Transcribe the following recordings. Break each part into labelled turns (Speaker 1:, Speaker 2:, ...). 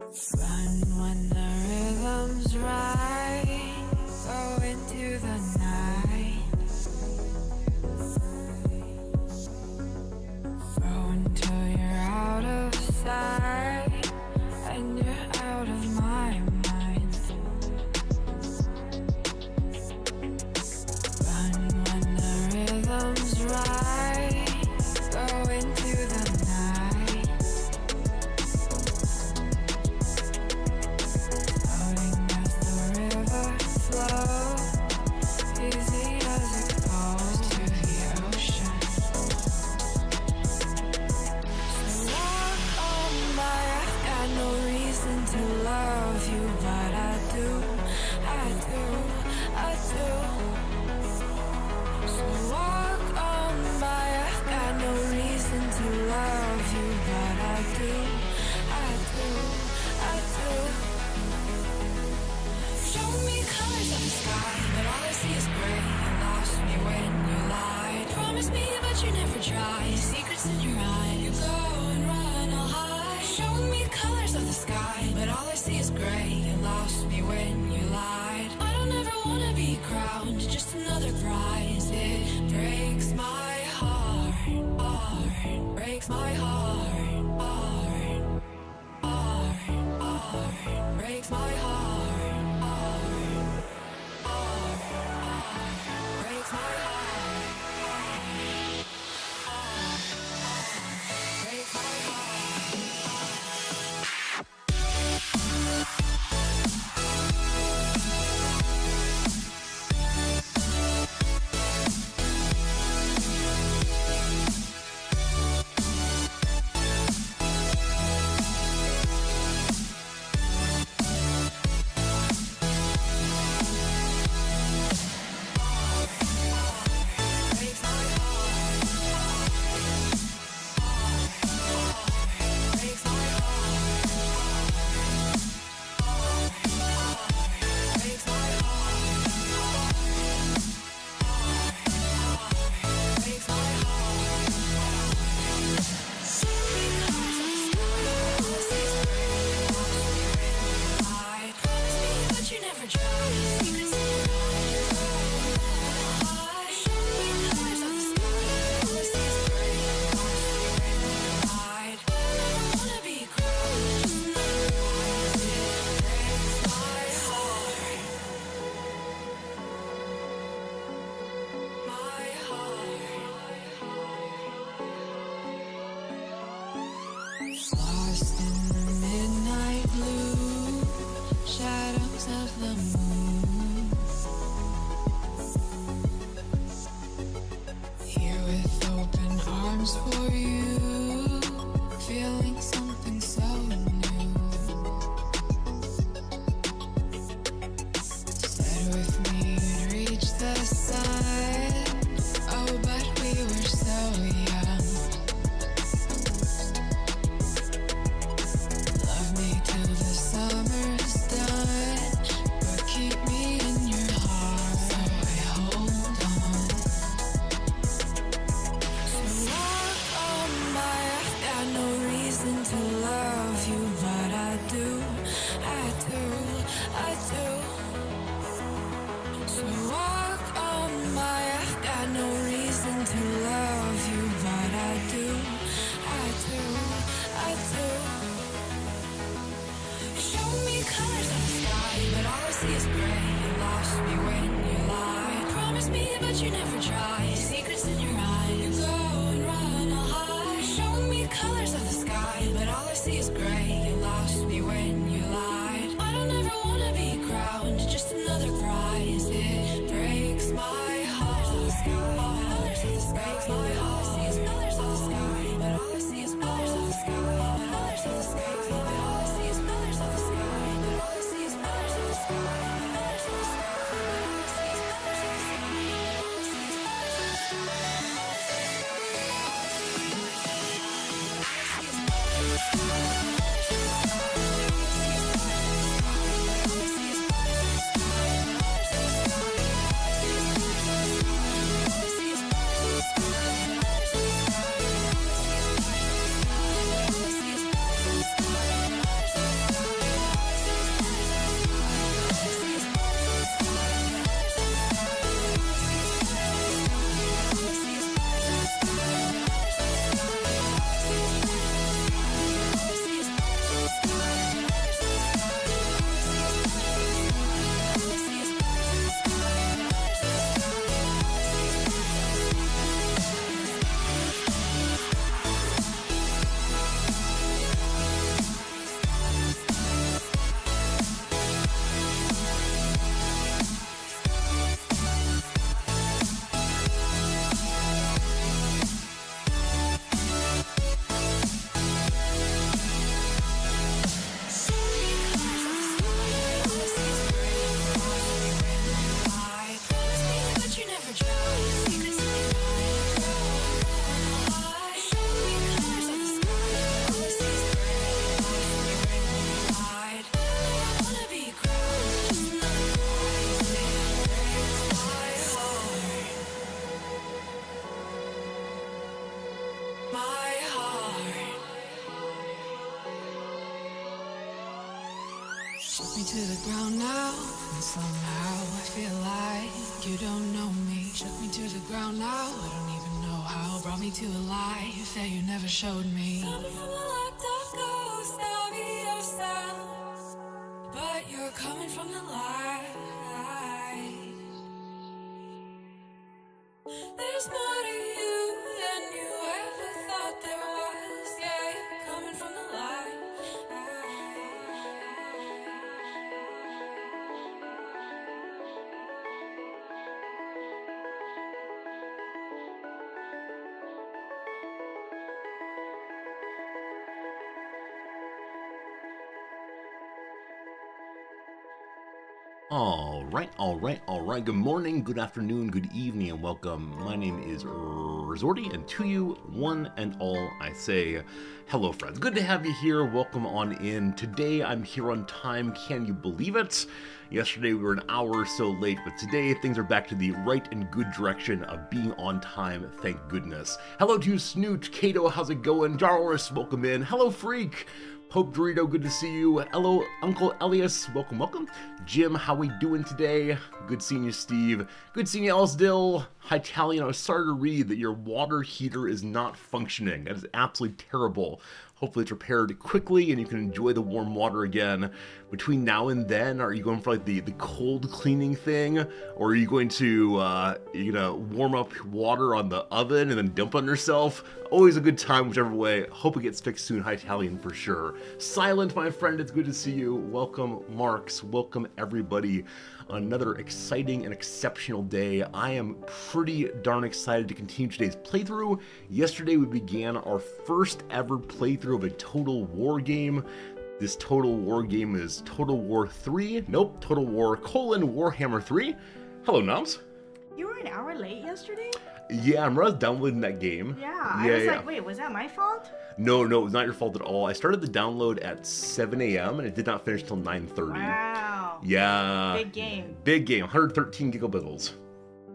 Speaker 1: Run when the rhythm's right. Go into the night. Go until you're out of sight and you're out of my mind. Run when the rhythm's right. Go into the night. Floating as the river flows, easy as it goes to the ocean. So walk on by, I've got no reason to love you, but I do, I do, I do. So walk on by, I've got no reason to love you, but I do, I do, I do. Show me colors of the sky, but all I see is gray. You lost me when you lied. Promise me, but you never try. Secrets in your eye, you go and run all high. Show me colors of the sky, but all I see is gray. You lost me when you lied. I don't ever wanna be crowned, just another prize. It breaks my heart, heart, breaks my heart, heart, heart, heart, breaks my heart, heart, heart, heart, breaks my heart, heart, heart, breaks my heart. Lost in the midnight blue shadows of the moon. Here with open arms for you, feeling something so new. Said with me you'd reach the sun. Oh, but we were so young. Love me till the summer's done, but keep me in your heart, so I hold on. So walk on by, I've got no reason to love you, but I do, I do, I do. So walk on by, I've got no reason to love you, but I do, I do, I do. Show me colors of the sky, but all I see is gray. You lost me when you lied. Promise me, but you never try. Secrets in your eye, you go and run all high. Show me colors of the sky, but all I see is gray. You lost me when you lied. I don't ever wanna be crowned, just another prize. It breaks my heart. Colors of the sky, breaks my heart. All I see is colors of the sky, but all I see is colors of the sky. Colors of the sky, but all I see is colors of the sky. But all I see is colors of the sky. Colors of the sky, but all I see is colors of the sky. All I see is colors of the sky. Shook me to the ground now, and somehow I feel like you don't know me. Shook me to the ground now, I don't even know how. Brought me to a life that you never showed me. Coming from the locked up ghost of yourself, but you're coming from the light. There's more to you than you ever thought there was. Yeah, you're coming from the light.
Speaker 2: All right. Good morning, good afternoon, good evening, and welcome. My name is Resorty, and to you, one and all, I say hello, friends. Good to have you here. Welcome on in. Today, I'm here on time. Can you believe it? Yesterday, we were an hour or so late, but today, things are back to the right and good direction of being on time, thank goodness. Hello to you, Snoot. Kato, how's it going? Jarvis, welcome in. Hello, Freak. Pope Dorito, good to see you. Hello, Uncle Elias, welcome. Jim, how we doing today? Good seeing you, Steve. Good seeing you, Alice Dill. Hi, Italian. I was sorry to read that your water heater is not functioning. That is absolutely terrible. Hopefully it's repaired quickly and you can enjoy the warm water again. Between now and then, are you going for like the cold cleaning thing? Or are you going to warm up water on the oven and then dump on yourself? Always a good time, whichever way. Hope it gets fixed soon. Hi, Italian, for sure. Silent, my friend, it's good to see you. Welcome, Marks. Welcome, everybody. Another exciting and exceptional day. I am pretty darn excited to continue today's playthrough. Yesterday we began our first ever playthrough of a Total War game. This Total War game is Total War 3. Nope, Total War : Warhammer 3. Hello, Noms.
Speaker 3: You were an hour late yesterday?
Speaker 2: Yeah, I was downloading that game.
Speaker 3: I was like, wait, was that my fault?
Speaker 2: No, it was not your fault at all. I started the download at 7 a.m. and it did not finish till 9:30.
Speaker 3: Wow.
Speaker 2: Yeah.
Speaker 3: Big game.
Speaker 2: 113 gigabytes.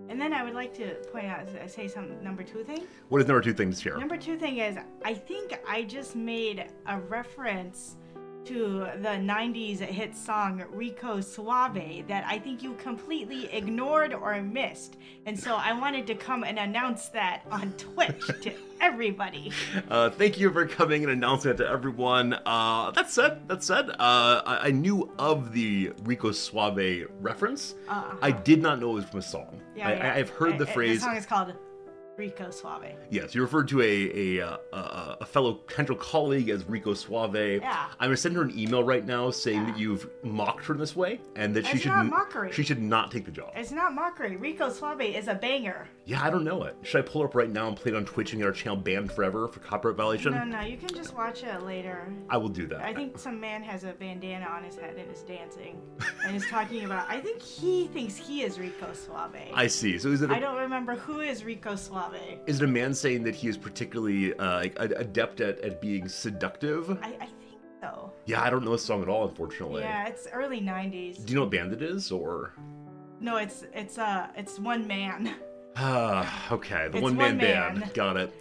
Speaker 3: And then I would like to point out, say some number two thing.
Speaker 2: What is number two thing to share?
Speaker 3: Number two thing is, I think I just made a reference to the 90s hit song Rico Suave that I think you completely ignored or missed. And so I wanted to come and announce that on Twitch to everybody.
Speaker 2: Thank you for coming and announcing it to everyone. That said, I knew of the Rico Suave reference. I did not know it was from a song. I've heard the phrase.
Speaker 3: The song is called Rico Suave.
Speaker 2: Yes, you referred to a fellow potential colleague as Rico Suave.
Speaker 3: Yeah.
Speaker 2: I'm gonna send her an email right now saying that you've mocked her in this way and that she should not take the job.
Speaker 3: It's not mockery. Rico Suave is a banger.
Speaker 2: Yeah, I don't know it. Should I pull it up right now and play it on Twitch and get our channel banned forever for copyright violation?
Speaker 3: No, you can just watch it later.
Speaker 2: I will do that.
Speaker 3: I think some man has a bandana on his head and is dancing and is talking about. I think he thinks he is Rico Suave.
Speaker 2: I see. So is it?
Speaker 3: I don't remember who is Rico Suave.
Speaker 2: Is it a man saying that he is particularly adept at being seductive?
Speaker 3: I think so.
Speaker 2: Yeah, I don't know the song at all, unfortunately.
Speaker 3: Yeah, it's early 90s.
Speaker 2: Do you know what band it is, or?
Speaker 3: No, it's one man.
Speaker 2: Okay, the
Speaker 3: it's
Speaker 2: one man band. Got it.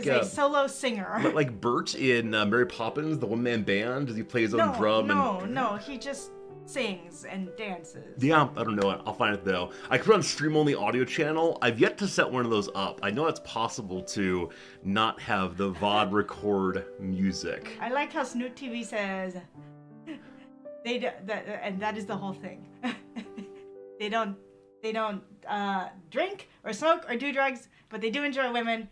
Speaker 3: He's a solo singer.
Speaker 2: Like Bert in Mary Poppins, the one man band. Does he play his own drum?
Speaker 3: No, he just sings and dances.
Speaker 2: Yeah, I don't know it. I'll find it though. I could put on stream only audio channel. I've yet to set one of those up. I know it's possible to not have the VOD record music.
Speaker 3: I like how Snoot TV says and that is the whole thing. They don't drink or smoke or do drugs, but they do enjoy women.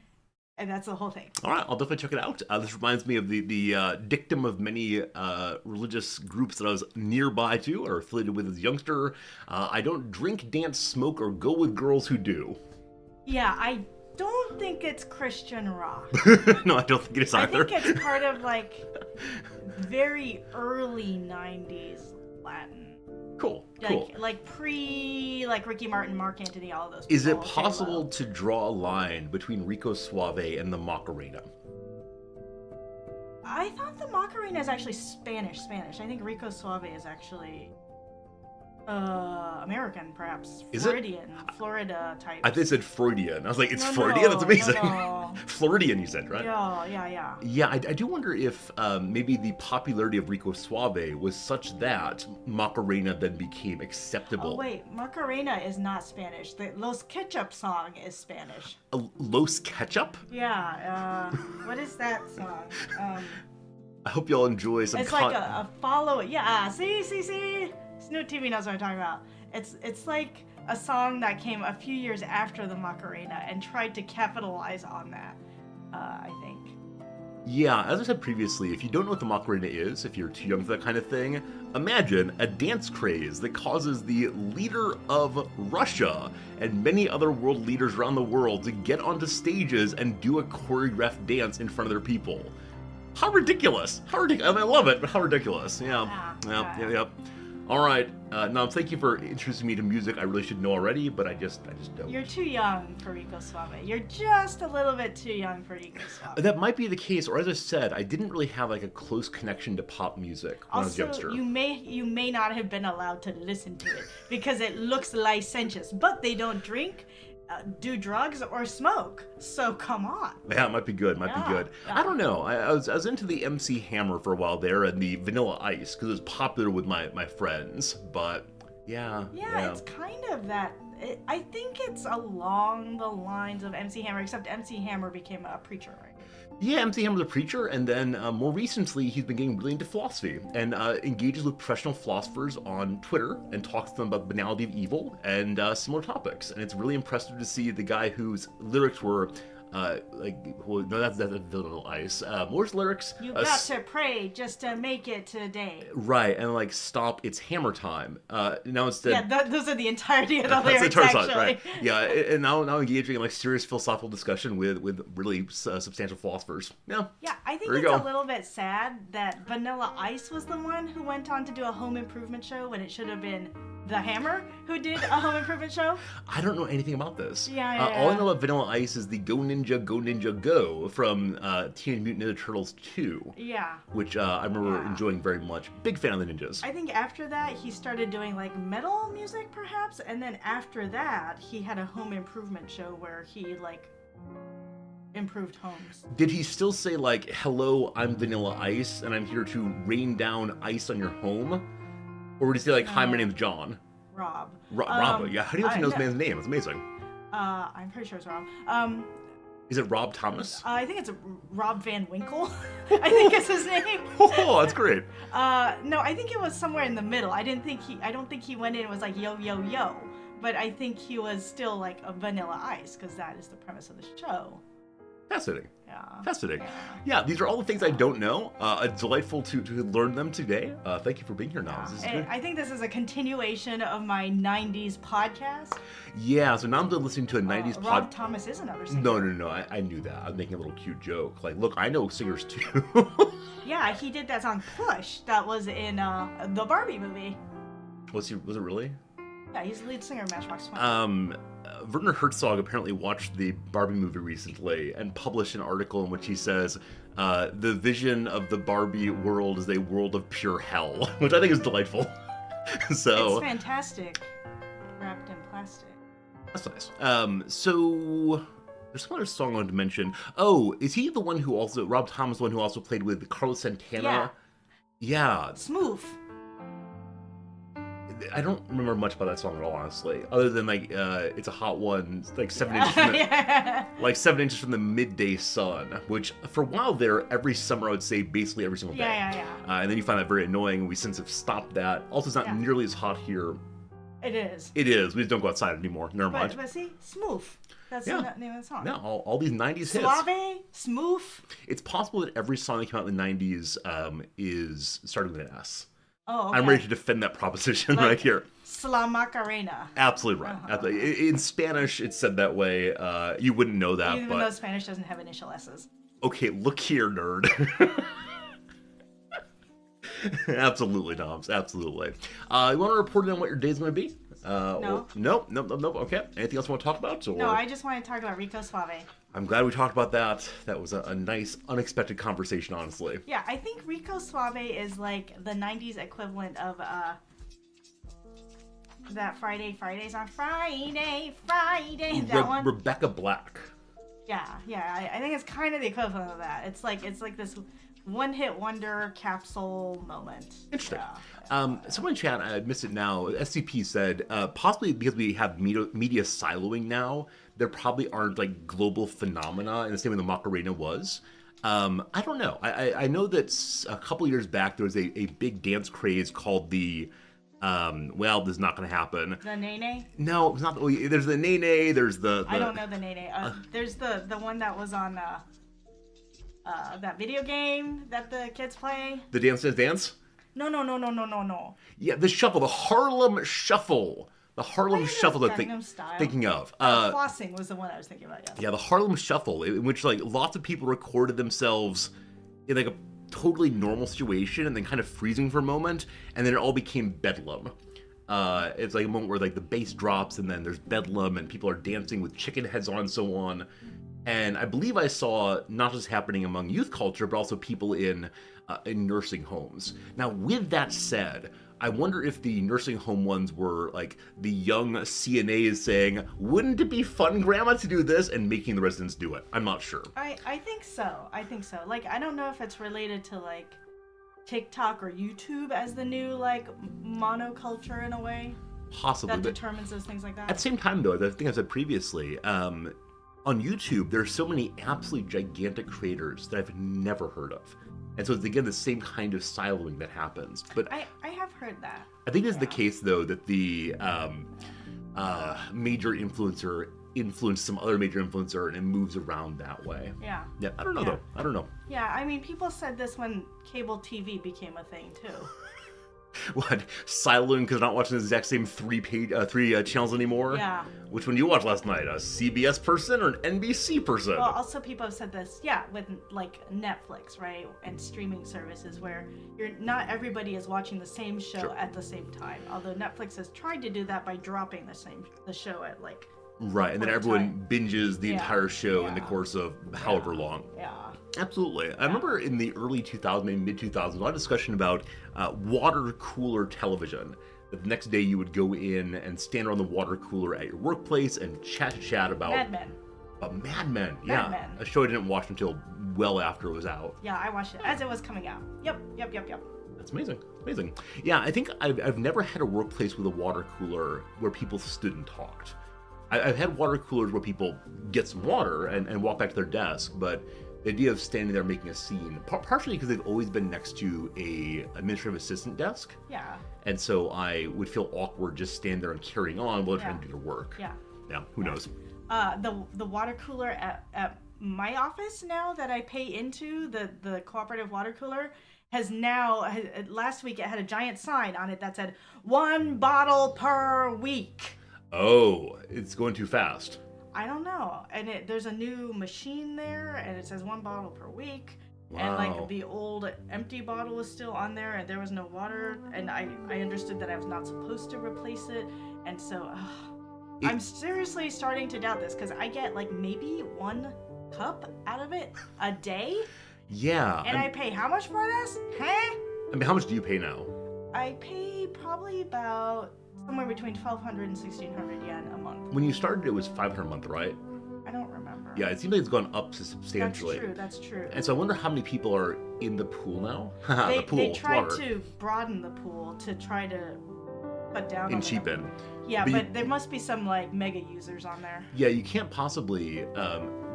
Speaker 3: And that's the whole thing. All
Speaker 2: right, I'll definitely check it out. This reminds me of the dictum of many religious groups that I was nearby to or affiliated with as a youngster. I don't drink, dance, smoke, or go with girls who do.
Speaker 3: Yeah, I don't think it's Christian rock.
Speaker 2: No, I don't think it is either.
Speaker 3: I think it's part of like very early 90s Latin.
Speaker 2: Cool.
Speaker 3: Like pre, Ricky Martin, Mark Anthony, all of those people.
Speaker 2: Is it possible to draw a line between Rico Suave and the Macarena?
Speaker 3: I thought the Macarena is actually Spanish. I think Rico Suave is actually American, perhaps.
Speaker 2: Is it?
Speaker 3: Floridian, Florida type.
Speaker 2: I think it said Freudian. I was like, it's
Speaker 3: No,
Speaker 2: Freudian? That's amazing.
Speaker 3: no.
Speaker 2: Floridian, you said, right?
Speaker 3: Yeah.
Speaker 2: Yeah, I do wonder if maybe the popularity of Rico Suave was such that Macarena then became acceptable.
Speaker 3: Oh, wait, Macarena is not Spanish. The Los Ketchup song is Spanish.
Speaker 2: Los Ketchup?
Speaker 3: Yeah, what is that song?
Speaker 2: I hope y'all enjoy some
Speaker 3: It's like a follow. Yeah, see. Snoot TV knows what I'm talking about. It's like a song that came a few years after the Macarena and tried to capitalize on that, I think.
Speaker 2: Yeah, as I said previously, if you don't know what the Macarena is, if you're too young for that kind of thing, imagine a dance craze that causes the leader of Russia and many other world leaders around the world to get onto stages and do a choreographed dance in front of their people. How ridiculous! How ridiculous! I mean, I love it, but how ridiculous! Yeah. All right, now thank you for introducing me to music I really should know already, but I just don't.
Speaker 3: You're too young for Rico Suave. You're just a little bit too young for Rico Suave.
Speaker 2: That might be the case, or as I said, I didn't really have like a close connection to pop music when I was a youngster.
Speaker 3: Also, you may not have been allowed to listen to it because it looks licentious, but they don't drink, do drugs, or smoke. So come on.
Speaker 2: Yeah, it might be good. Might be good.
Speaker 3: Yeah.
Speaker 2: I don't know. I was into the MC Hammer for a while there and the Vanilla Ice because it was popular with my friends. But yeah.
Speaker 3: It's kind of that. I think it's along the lines of MC Hammer, except MC Hammer became a preacher, right?
Speaker 2: Yeah, MC Hammer's a preacher, and then more recently he's been getting really into philosophy and engages with professional philosophers on Twitter and talks to them about the banality of evil and similar topics. And it's really impressive to see the guy whose lyrics were that's Vanilla Ice. What was lyrics?
Speaker 3: You got to pray just to make it today.
Speaker 2: Right, and like stop, it's hammer time. Now instead.
Speaker 3: Yeah, those are the entirety of the
Speaker 2: That's
Speaker 3: lyrics,
Speaker 2: the entire song,
Speaker 3: actually.
Speaker 2: right? Yeah, and now engaging in like serious philosophical discussion with really substantial philosophers. Yeah.
Speaker 3: Yeah, I think
Speaker 2: There you
Speaker 3: it's
Speaker 2: go.
Speaker 3: a little bit sad that Vanilla Ice was the one who went on to do a home improvement show when it should have been the Hammer who did a home improvement show.
Speaker 2: I don't know anything about this.
Speaker 3: Yeah.
Speaker 2: All I know about Vanilla Ice is the Go Ninja Go from Teenage Mutant Ninja Turtles 2.
Speaker 3: Yeah.
Speaker 2: Which I remember enjoying very much. Big fan of the ninjas.
Speaker 3: I think after that he started doing like metal music perhaps, and then after that he had a home improvement show where he like improved homes.
Speaker 2: Did he still say like, hello, I'm Vanilla Ice and I'm here to rain down ice on your home? Or would he say like, hi, my name's John?
Speaker 3: Rob.
Speaker 2: Rob, yeah. How do you know this man's name? It's amazing.
Speaker 3: I'm pretty sure it's Rob.
Speaker 2: Is it Rob Thomas?
Speaker 3: I think it's Rob Van Winkle. I think it's his name.
Speaker 2: Oh, that's great.
Speaker 3: No, I think it was somewhere in the middle. I don't think he went in and was like yo yo yo, but I think he was still like a Vanilla Ice because that is the premise of the show.
Speaker 2: Fascinating.
Speaker 3: Yeah.
Speaker 2: Fascinating. Yeah, these are all the things I don't know. Delightful to learn them today. Thank you for being here, Nam. This is good.
Speaker 3: I think this is a continuation of my 90s podcast.
Speaker 2: Yeah, so now I'm listening to a 90s
Speaker 3: Rob Thomas is another singer.
Speaker 2: No. I knew that. I was making a little cute joke. Like, look, I know singers too.
Speaker 3: Yeah, he did that song Push that was in the Barbie movie.
Speaker 2: Was it really?
Speaker 3: Yeah, he's the lead singer of Matchbox 20.
Speaker 2: Werner Herzog apparently watched the Barbie movie recently and published an article in which he says the vision of the Barbie world is a world of pure hell, which I think is delightful. So
Speaker 3: it's fantastic, wrapped in plastic.
Speaker 2: That's nice. So there's some other song I wanted to mention. Oh, is he the one who also, Rob Thomas, the one who also played with Carlos Santana? Yeah.
Speaker 3: Smooth.
Speaker 2: I don't remember much about that song at all, honestly. Other than like, it's a hot one, like 7 inches from the, like 7 inches from the midday sun. Which for a while there, every summer I would say basically every single day.
Speaker 3: Yeah.
Speaker 2: And then you find that very annoying. We since have stopped that. Also, it's not nearly as hot here.
Speaker 3: It is.
Speaker 2: It is. We just don't go outside anymore. Never mind.
Speaker 3: But see, Smooth. That's the name of the song.
Speaker 2: Yeah, all these 90s hits.
Speaker 3: Suave, Smooth.
Speaker 2: It's possible that every song that came out in the 90s is starting with an S.
Speaker 3: Oh, okay.
Speaker 2: I'm ready to defend that proposition right here.
Speaker 3: La Macarena.
Speaker 2: Absolutely right. Absolutely. In Spanish, it's said that way. You wouldn't know that,
Speaker 3: Even though Spanish doesn't have initial S's.
Speaker 2: Okay, look here, nerd. Absolutely, Noms. Absolutely. You want to report on what your day's going to be?
Speaker 3: No.
Speaker 2: Nope. Okay. Anything else you want to talk about? Or...
Speaker 3: No, I just want to talk about Rico Suave.
Speaker 2: I'm glad we talked about that. That was a nice, unexpected conversation, honestly.
Speaker 3: Yeah, I think Rico Suave is like the 90s equivalent of That Fridays on Friday. That one.
Speaker 2: Rebecca Black.
Speaker 3: Yeah. I think it's kind of the equivalent of that. It's like this one-hit wonder capsule moment.
Speaker 2: Interesting.
Speaker 3: Yeah.
Speaker 2: Someone in chat, I missed it now. SCP said possibly because we have media siloing now, there probably aren't like global phenomena in the same way the Macarena was. I don't know. I know that a couple years back there was a big dance craze called the well, this is not going to happen.
Speaker 3: The Nene?
Speaker 2: No, it's not. There's the Nene. There's the
Speaker 3: I don't know the Nene. There's the one that was on that video game that the kids play.
Speaker 2: The Dance.
Speaker 3: No.
Speaker 2: Yeah, the shuffle, the Harlem Shuffle. The Harlem Shuffle that thinking of.
Speaker 3: Flossing was the one I was thinking about, yes.
Speaker 2: Yeah, the Harlem Shuffle, in which like lots of people recorded themselves in like a totally normal situation and then kind of freezing for a moment, and then it all became bedlam. It's like a moment where like the bass drops and then there's bedlam and people are dancing with chicken heads on and so on. And I believe I saw not just happening among youth culture, but also people in nursing homes. Now, with that said, I wonder if the nursing home ones were like the young CNAs saying, wouldn't it be fun, Grandma, to do this, and making the residents do it. I'm not sure.
Speaker 3: I think so. Like, I don't know if it's related to like TikTok or YouTube as the new like monoculture in a way.
Speaker 2: Possibly.
Speaker 3: That determines those things like that.
Speaker 2: At the same time, though, I think I said previously, on YouTube, there's so many absolutely gigantic creators that I've never heard of. And so it's, again, the same kind of siloing that happens. But
Speaker 3: I have heard that.
Speaker 2: I think it's the case, though, that the major influencer influenced some other major influencer and it moves around that way.
Speaker 3: Yeah.
Speaker 2: Yeah, I don't know, though. I don't know.
Speaker 3: Yeah, I mean, people said this when cable TV became a thing, too.
Speaker 2: What? Siloing because not watching the exact same three channels anymore?
Speaker 3: Yeah.
Speaker 2: Which one did you watch last night? A CBS person or an NBC person?
Speaker 3: Well, also people have said this, with like Netflix, right, and streaming services where not everybody is watching the same show at the same time. Although Netflix has tried to do that by dropping the show at like.
Speaker 2: Right, and then everyone binges the entire show in the course of however long.
Speaker 3: Yeah.
Speaker 2: Absolutely. I remember in the early 2000s, maybe mid-2000s, a lot of discussion about water cooler television. That the next day you would go in and stand around the water cooler at your workplace and chat about...
Speaker 3: Mad Men.
Speaker 2: Mad Men,
Speaker 3: Mad Men.
Speaker 2: A show I didn't watch until well after it was out.
Speaker 3: Yeah, I watched it as it was coming out. Yep.
Speaker 2: That's amazing. Yeah, I think I've never had a workplace with a water cooler where people stood and talked. I've had water coolers where people get some water and walk back to their desk, but the idea of standing there making a scene, partially because they've always been next to a administrative assistant desk.
Speaker 3: Yeah.
Speaker 2: And so I would feel awkward just standing there and carrying on while they're trying to do their work.
Speaker 3: Yeah.
Speaker 2: Yeah, who knows?
Speaker 3: The water cooler at my office now that I pay into, the cooperative water cooler, last week it had a giant sign on it that said 1 bottle per week.
Speaker 2: Oh, it's going too fast.
Speaker 3: I don't know. And there's a new machine there, and it says 1 bottle per week.
Speaker 2: Wow.
Speaker 3: And like the old empty bottle is still on there, and there was no water. And I understood that I was not supposed to replace it. And so I'm seriously starting to doubt this because I get like maybe 1 cup out of it a day.
Speaker 2: Yeah.
Speaker 3: And I pay how much for this? Huh?
Speaker 2: I mean, how much do you pay now?
Speaker 3: I pay probably about somewhere between 1,200 and 1,600 yen a month.
Speaker 2: When you started, it was 500 a month, right?
Speaker 3: I don't remember.
Speaker 2: Yeah, it seems like it's gone up substantially.
Speaker 3: That's true.
Speaker 2: And so I wonder how many people are in the pool now.
Speaker 3: They tried to broaden the pool to try to cut down
Speaker 2: and cheapen.
Speaker 3: Yeah, but there must be some like mega users on there.
Speaker 2: Yeah, you can't possibly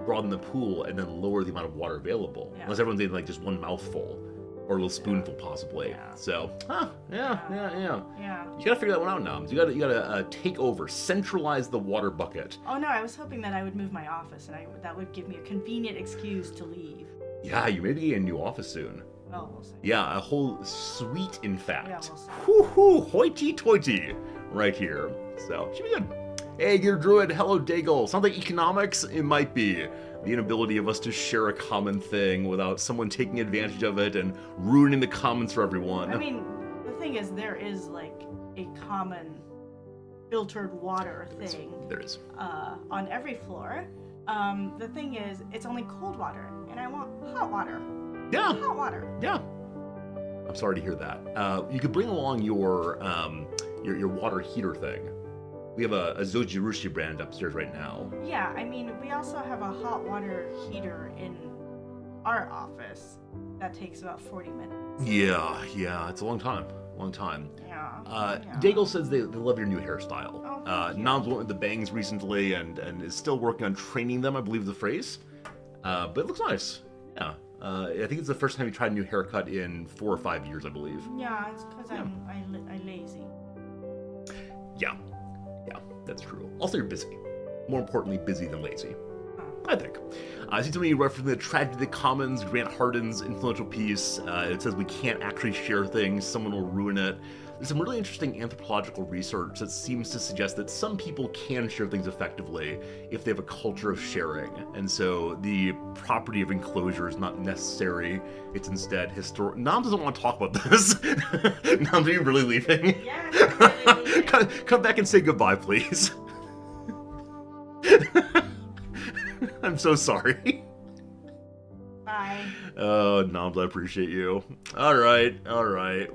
Speaker 2: broaden the pool and then lower the amount of water available unless everyone's in like just 1 mouthful. Or a little spoonful, possibly. Yeah. So, yeah. You gotta figure that one out now. You gotta take over, centralize the water bucket.
Speaker 3: Oh no, I was hoping that I would move my office, and that would give me a convenient excuse to leave.
Speaker 2: Yeah, you may be in a new office soon.
Speaker 3: Oh, we'll see.
Speaker 2: Yeah, a whole suite, in fact.
Speaker 3: Yeah, we'll see.
Speaker 2: Hoo-hoo, hoity-toity, right here. So, should be good. Hey, Gear Druid, hello, Daigle. Sounds like economics? It might be. The inability of us to share a common thing without someone taking advantage of it and ruining the commons for everyone.
Speaker 3: I mean, the thing is, there is like a common filtered water thing.
Speaker 2: There is.
Speaker 3: On every floor. The thing is, it's only cold water, and I want hot water.
Speaker 2: Yeah.
Speaker 3: Hot water.
Speaker 2: Yeah. I'm sorry to hear that. You could bring along your your water heater thing. We have a Zojirushi brand upstairs right now.
Speaker 3: Yeah, I mean, we also have a hot water heater in our office that takes about 40 minutes.
Speaker 2: Yeah, it's a long time.
Speaker 3: Yeah.
Speaker 2: Daigle says they love your new hairstyle.
Speaker 3: Oh, thank you.
Speaker 2: Nom's went with the bangs recently and is still working on training them, I believe the phrase. But it looks nice. Yeah. I think it's the first time you tried a new haircut in 4 or 5 years, I believe.
Speaker 3: Yeah, it's because I'm lazy.
Speaker 2: Yeah, that's true. Also, you're busy. More importantly, busy than lazy. I think. I see somebody referencing the Tragedy of the Commons, Grant Hardin's influential piece. It says we can't actually share things, someone will ruin it. There's some really interesting anthropological research that seems to suggest that some people can share things effectively if they have a culture of sharing. And so the property of enclosure is not necessary. It's instead historic. Nam doesn't want to talk about this. Nam, are you really leaving?
Speaker 3: Yes, I'm really leaving.
Speaker 2: Come back and say goodbye, please. I'm so sorry.
Speaker 3: Bye.
Speaker 2: Oh, Noms, I appreciate you. All right,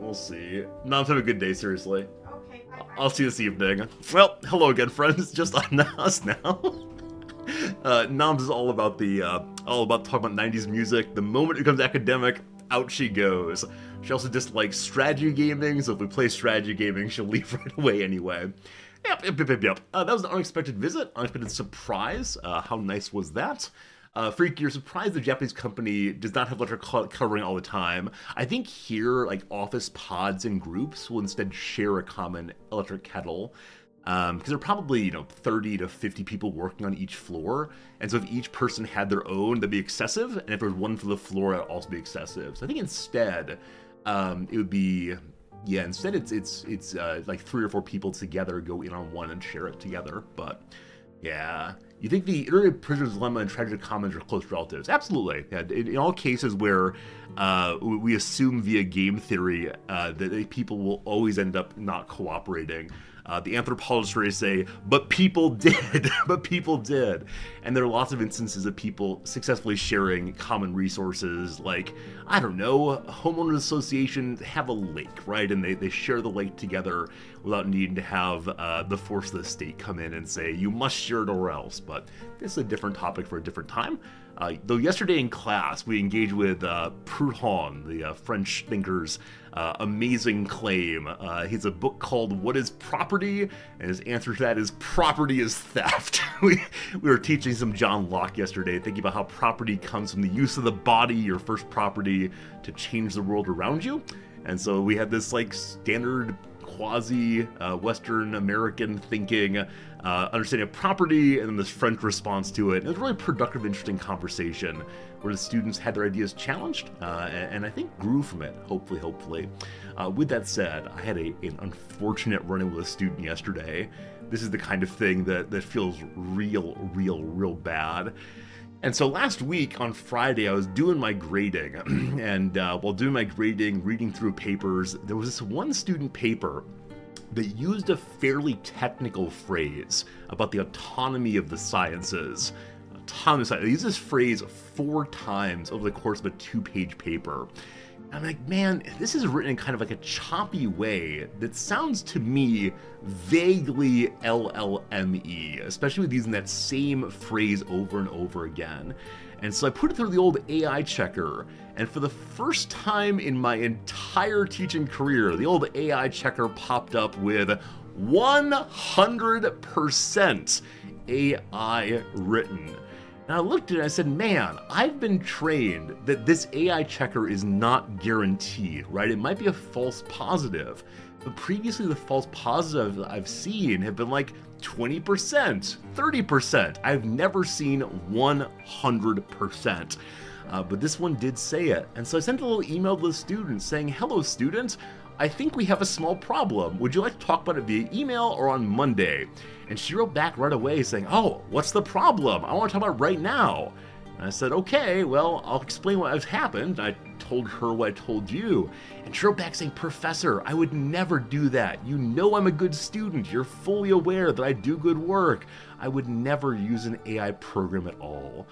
Speaker 2: we'll see. Noms, have a good day, seriously.
Speaker 3: Okay, bye.
Speaker 2: I'll see you this evening. Well, hello again, friends. Just on us now. Noms is all about talking about 90s music. The moment it becomes academic, out she goes. She also dislikes strategy gaming, so if we play strategy gaming, she'll leave right away anyway. Yep. That was an unexpected visit, unexpected surprise. How nice was that? Freak, you're surprised the Japanese company does not have electric covering all the time. I think here, like office pods and groups will instead share a common electric kettle. Because there are probably, 30 to 50 people working on each floor. And so if each person had their own, that'd be excessive. And if there was one for the floor, that'd also be excessive. So I think instead, it would be... Yeah, instead it's like 3 or 4 people together go in on one and share it together. But yeah, you think the iterative prisoner's dilemma and tragedy of commons are close relatives? Absolutely. Yeah, in all cases where we assume via game theory that people will always end up not cooperating. The anthropologists say, but people did, And there are lots of instances of people successfully sharing common resources, like, I don't know, homeowners associations have a lake, right? And they share the lake together without needing to have the force of the state come in and say, you must share it or else. But this is a different topic for a different time. Though yesterday in class, we engaged with Proudhon, the French thinker's amazing claim. He has a book called What is Property? And his answer to that is property is theft. we were teaching some John Locke yesterday, thinking about how property comes from the use of the body, your first property, to change the world around you. And so we had this like standard quasi-Western American thinking, understanding of property, and then this French response to it. It was a really productive, interesting conversation where the students had their ideas challenged, and I think grew from it, hopefully. With that said, I had an unfortunate run-in with a student yesterday. This is the kind of thing that feels real bad. And so last week on Friday, I was doing my grading, and while doing my grading, reading through papers, there was this one student paper that used a fairly technical phrase about the autonomy of the sciences. They used this phrase 4 times over the course of a 2-page paper. I'm like, man, this is written in kind of like a choppy way that sounds to me vaguely LLME, especially with using that same phrase over and over again. And so I put it through the old AI checker, and for the first time in my entire teaching career, the old AI checker popped up with 100% AI written. And I looked at it and I said, man, I've been trained that this AI checker is not guaranteed, right? It might be a false positive, but previously the false positives I've seen have been like 20%, 30%. I've never seen 100%. But this one did say it. And so I sent a little email to the student saying, hello student, I think we have a small problem. Would you like to talk about it via email or on Monday? And she wrote back right away saying, oh, what's the problem? I want to talk about it right now. And I said, okay, well, I'll explain what has happened. I told her what I told you. And she wrote back saying, Professor, I would never do that. You know I'm a good student. You're fully aware that I do good work. I would never use an AI program at all.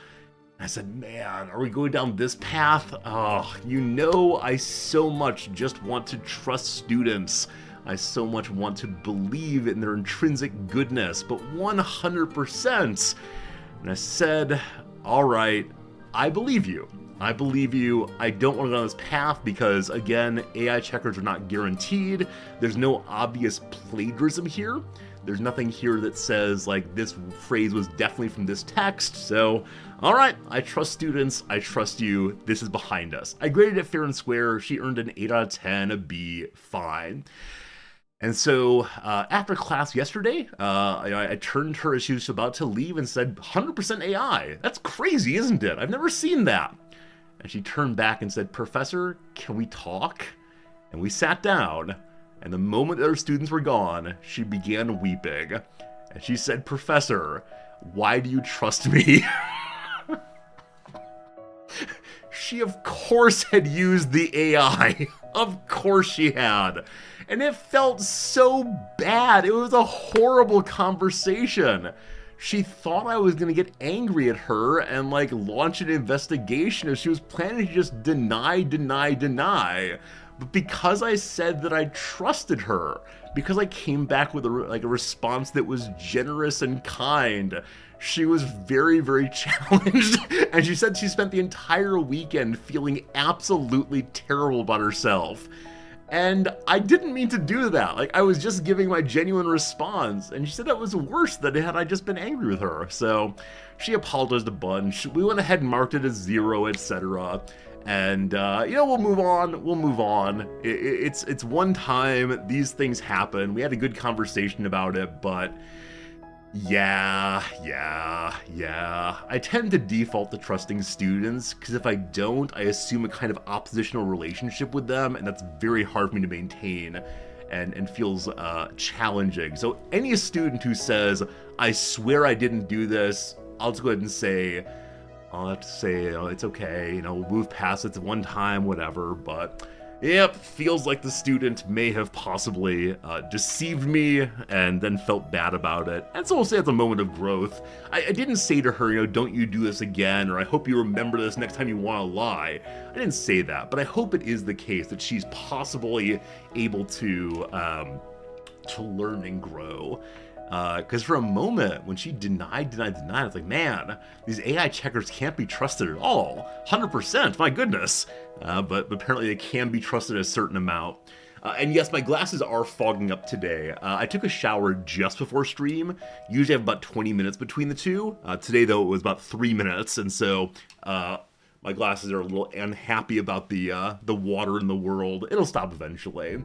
Speaker 2: I said, man, are we going down this path? Oh, I so much just want to trust students. I so much want to believe in their intrinsic goodness, but 100%. And I said, all right, I believe you. I believe you. I don't want to go down this path because, again, AI checkers are not guaranteed. There's no obvious plagiarism here. There's nothing here that says, like, this phrase was definitely from this text. So, all right, I trust students. I trust you. This is behind us. I graded it fair and square. She earned an 8 out of 10, a B, fine. And so after class yesterday, I turned to her as she was about to leave and said, 100% AI. That's crazy, isn't it? I've never seen that. And she turned back and said, Professor, can we talk? And we sat down, and the moment that our students were gone, she began weeping. And she said, Professor, why do you trust me? She, of course, had used the AI. Of course she had. And it felt so bad. It was a horrible conversation. She thought I was going to get angry at her and, like, launch an investigation, as she was planning to just deny. But because I said that I trusted her, because I came back with a response that was generous and kind, she was very, very challenged. And she said she spent the entire weekend feeling absolutely terrible about herself. And I didn't mean to do that. Like, I was just giving my genuine response. And she said that was worse than had I just been angry with her. So she apologized a bunch. We went ahead and marked it as 0, etc. And, we'll move on. It's one time. These things happen. We had a good conversation about it, but yeah. I tend to default to trusting students, because if I don't, I assume a kind of oppositional relationship with them, and that's very hard for me to maintain and feels challenging. So any student who says, I swear I didn't do this, I'll just go ahead and say, I'll have to say, it's okay, we'll move past it. It's one time, whatever, but yep, feels like the student may have possibly deceived me and then felt bad about it. And so we'll say it's a moment of growth. I didn't say to her, don't you do this again, or I hope you remember this next time you want to lie. I didn't say that, but I hope it is the case that she's possibly able to learn and grow. Because for a moment, when she denied, I was like, man, these AI checkers can't be trusted at all. 100%, my goodness. But apparently they can be trusted a certain amount. And yes, my glasses are fogging up today. I took a shower just before stream. Usually I have about 20 minutes between the two. Today, though, it was about 3 minutes. And so my glasses are a little unhappy about the water in the world. It'll stop eventually.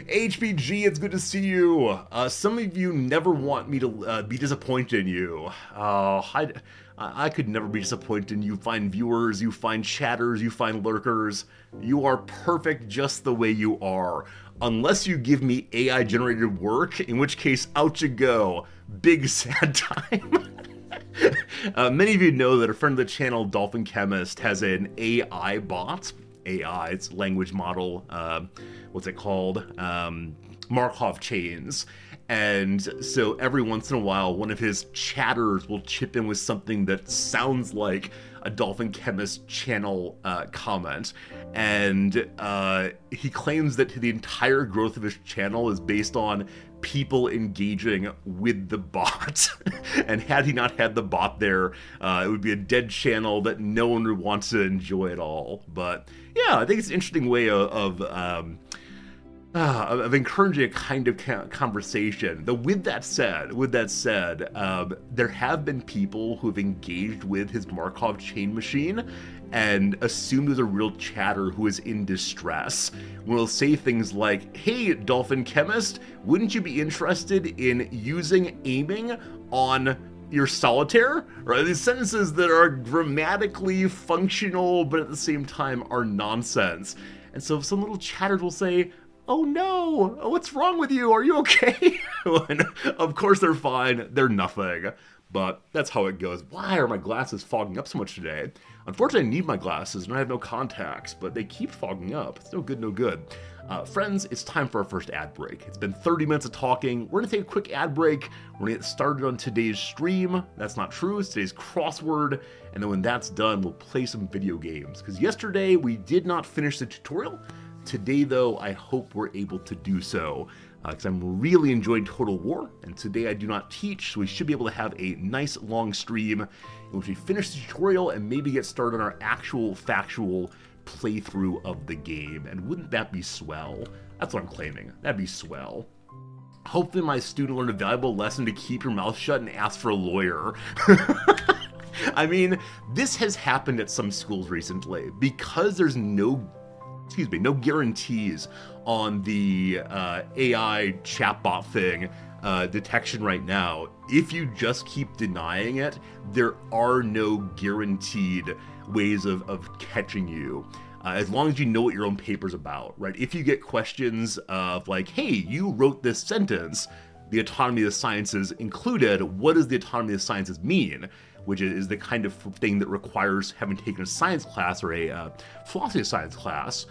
Speaker 2: HPG, it's good to see you. Some of you never want me to be disappointed in you. I could never be disappointed in you fine viewers, you fine chatters, you fine lurkers. You are perfect just the way you are. Unless you give me AI-generated work, in which case, out you go. Big sad time. Many of you know that a friend of the channel, Dolphin Chemist, has an AI bot. AI, it's language model, what's it called? Markov chains. And so every once in a while, one of his chatters will chip in with something that sounds like a Dolphin Chemist channel comment. And he claims that the entire growth of his channel is based on people engaging with the bot. And had he not had the bot there, it would be a dead channel that no one would want to enjoy at all. But yeah, I think it's an interesting way of encouraging a kind of conversation. Though with that said, there have been people who have engaged with his Markov chain machine and assumed there's a real chatter who is in distress. Will say things like, hey, Dolphin Chemist, wouldn't you be interested in using aiming on your solitaire? Or these sentences that are grammatically functional, but at the same time are nonsense. And so some little chatters will say, oh no, what's wrong with you? Are you okay? And of course they're fine, they're nothing. But that's how it goes. Why are my glasses fogging up so much today? Unfortunately, I need my glasses and I have no contacts, but they keep fogging up. It's no good. Friends, it's time for our first ad break. It's been 30 minutes of talking. We're gonna take a quick ad break. We're gonna get started on today's stream. That's not true, it's today's crossword. And then when that's done, we'll play some video games. Because yesterday we did not finish the tutorial. Today, though, I hope we're able to do so, because I'm really enjoying Total War, and today I do not teach, so we should be able to have a nice long stream in which we finish the tutorial and maybe get started on our actual factual playthrough of the game. And wouldn't that be swell? That's what I'm claiming. That'd be swell. Hopefully my student learned a valuable lesson to keep your mouth shut and ask for a lawyer. I mean, this has happened at some schools recently. Because there's no guarantees on the AI chatbot thing detection right now. If you just keep denying it, there are no guaranteed ways of catching you. As long as you know what your own paper's about, right? If you get questions of like, hey, you wrote this sentence, the autonomy of the sciences included, what does the autonomy of the sciences mean? Which is the kind of thing that requires having taken a science class or a philosophy of science class.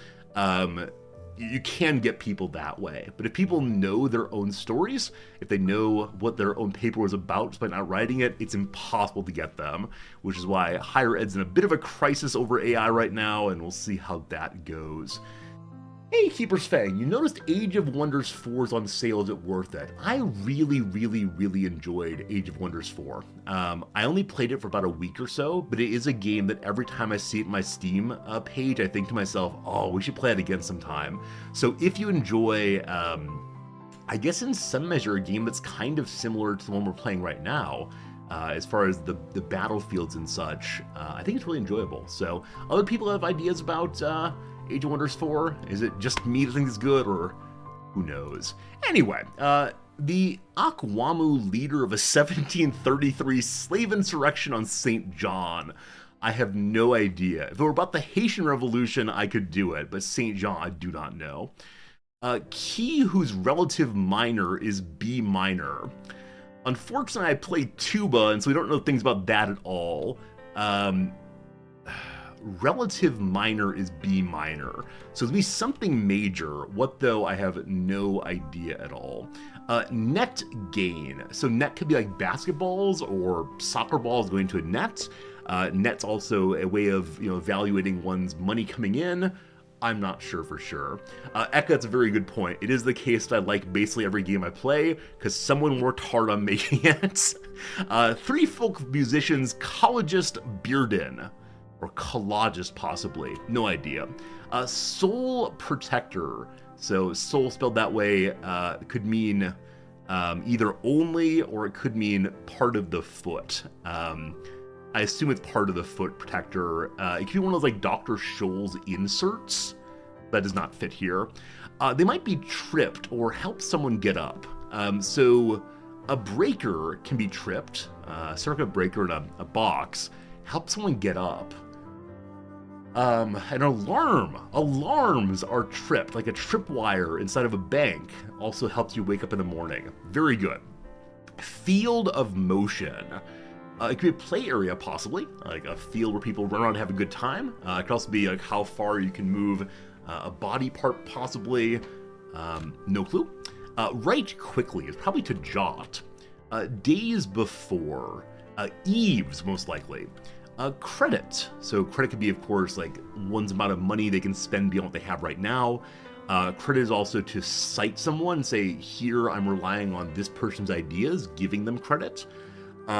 Speaker 2: You can get people that way. But if people know their own stories, if they know what their own paper was about just by not writing it, it's impossible to get them, which is why higher ed's in a bit of a crisis over AI right now, and we'll see how that goes. Hey, Keeper's Fang, you noticed Age of Wonders 4 is on sale. Is it worth it? I really enjoyed Age of Wonders 4. I only played it for about a week or so, but it is a game that every time I see it in my Steam page, I think to myself, oh, we should play it again sometime. So if you enjoy, I guess in some measure, a game that's kind of similar to the one we're playing right now, as far as the battlefields and such, I think it's really enjoyable. So other people have ideas about Age of Wonders 4? Is it just me that thinks it's good, or who knows? Anyway, the Akwamu leader of a 1733 slave insurrection on St. John. I have no idea. If it were about the Haitian Revolution, I could do it, but St. John, I do not know. Key, whose relative minor is B minor. Unfortunately, I played tuba, and so we don't know things about that at all. Relative minor is B minor. So it'll be something major. What though, I have no idea at all. Net gain. So net could be like basketballs or soccer balls going to a net. Net's also a way of evaluating one's money coming in. I'm not sure for sure. Eka, that's a very good point. It is the case that I like basically every game I play because someone worked hard on making it. Three folk musicians, Collegist Bearden. Or collagist, possibly. No idea. Soul Protector. So soul spelled that way could mean either only or it could mean part of the foot. I assume it's part of the foot protector. It could be one of those like Dr. Scholl's inserts. That does not fit here. They might be tripped or help someone get up. So a breaker can be tripped. A circuit breaker in a box. Help someone get up. An alarm. Alarms are tripped, like a tripwire inside of a bank. Also helps you wake up in the morning. Very good. Field of motion. It could be a play area, possibly, like a field where people run around and have a good time. It could also be like how far you can move a body part, possibly. No clue. Write quickly is probably to jot. Days before. Eves, most likely. Credit. So credit could be, of course, like one's amount of money they can spend beyond what they have right now. Credit is also to cite someone, say, here I'm relying on this person's ideas, giving them credit. That's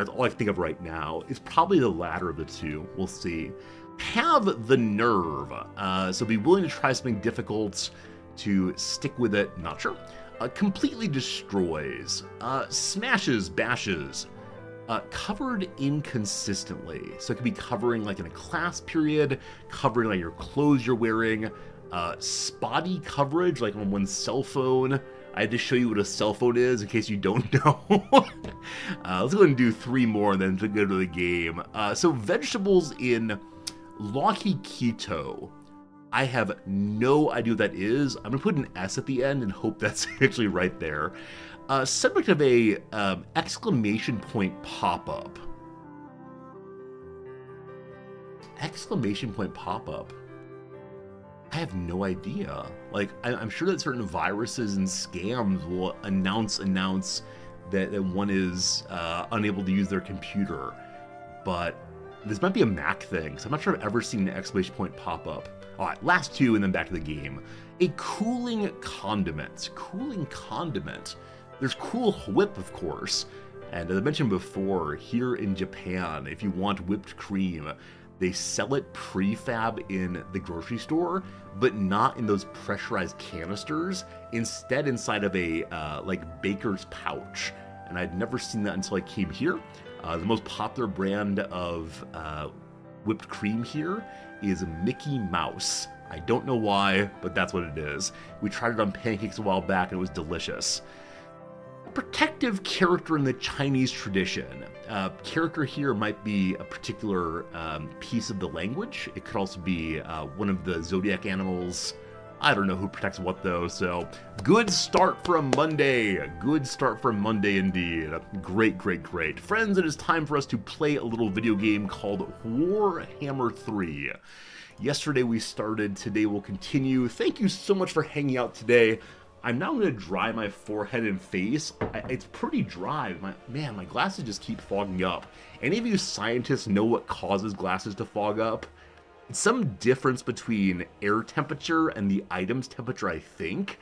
Speaker 2: all I can think of right now. It's probably the latter of the two. We'll see. Have the nerve. So be willing to try something difficult, to stick with it, not sure. Completely destroys. Smashes, bashes. Covered inconsistently. So it could be covering like in a class period, covering like your clothes you're wearing, spotty coverage like on one's cell phone. I had to show you what a cell phone is in case you don't know. Let's go ahead and do three more and then to go to the game. So vegetables in Loki Keto. I have no idea what that is. I'm gonna put an S at the end and hope that's actually right there. Subject of a exclamation point pop-up. Exclamation point pop-up. I have no idea. Like, I'm sure that certain viruses and scams will announce that one is unable to use their computer. But this might be a Mac thing, so I'm not sure I've ever seen an exclamation point pop-up. All right, last two and then back to the game. A cooling condiment. Cooling condiment. There's Cool Whip, of course. And as I mentioned before, here in Japan, if you want whipped cream, they sell it prefab in the grocery store, but not in those pressurized canisters. Instead, inside of a like baker's pouch. And I'd never seen that until I came here. The most popular brand of whipped cream here is Mickey Mouse. I don't know why, but that's what it is. We tried it on pancakes a while back and it was delicious. A protective character in the Chinese tradition. Character here might be a particular piece of the language. It could also be one of the zodiac animals. I don't know who protects what though, so good start for a Monday. Good start for a Monday indeed. Great, great, great. Friends, it is time for us to play a little video game called Warhammer 3. Yesterday we started, today we'll continue. Thank you so much for hanging out today. I'm now going to dry my forehead and face. It's pretty dry. My glasses just keep fogging up. Any of you scientists know what causes glasses to fog up? It's some difference between air temperature and the item's temperature, I think.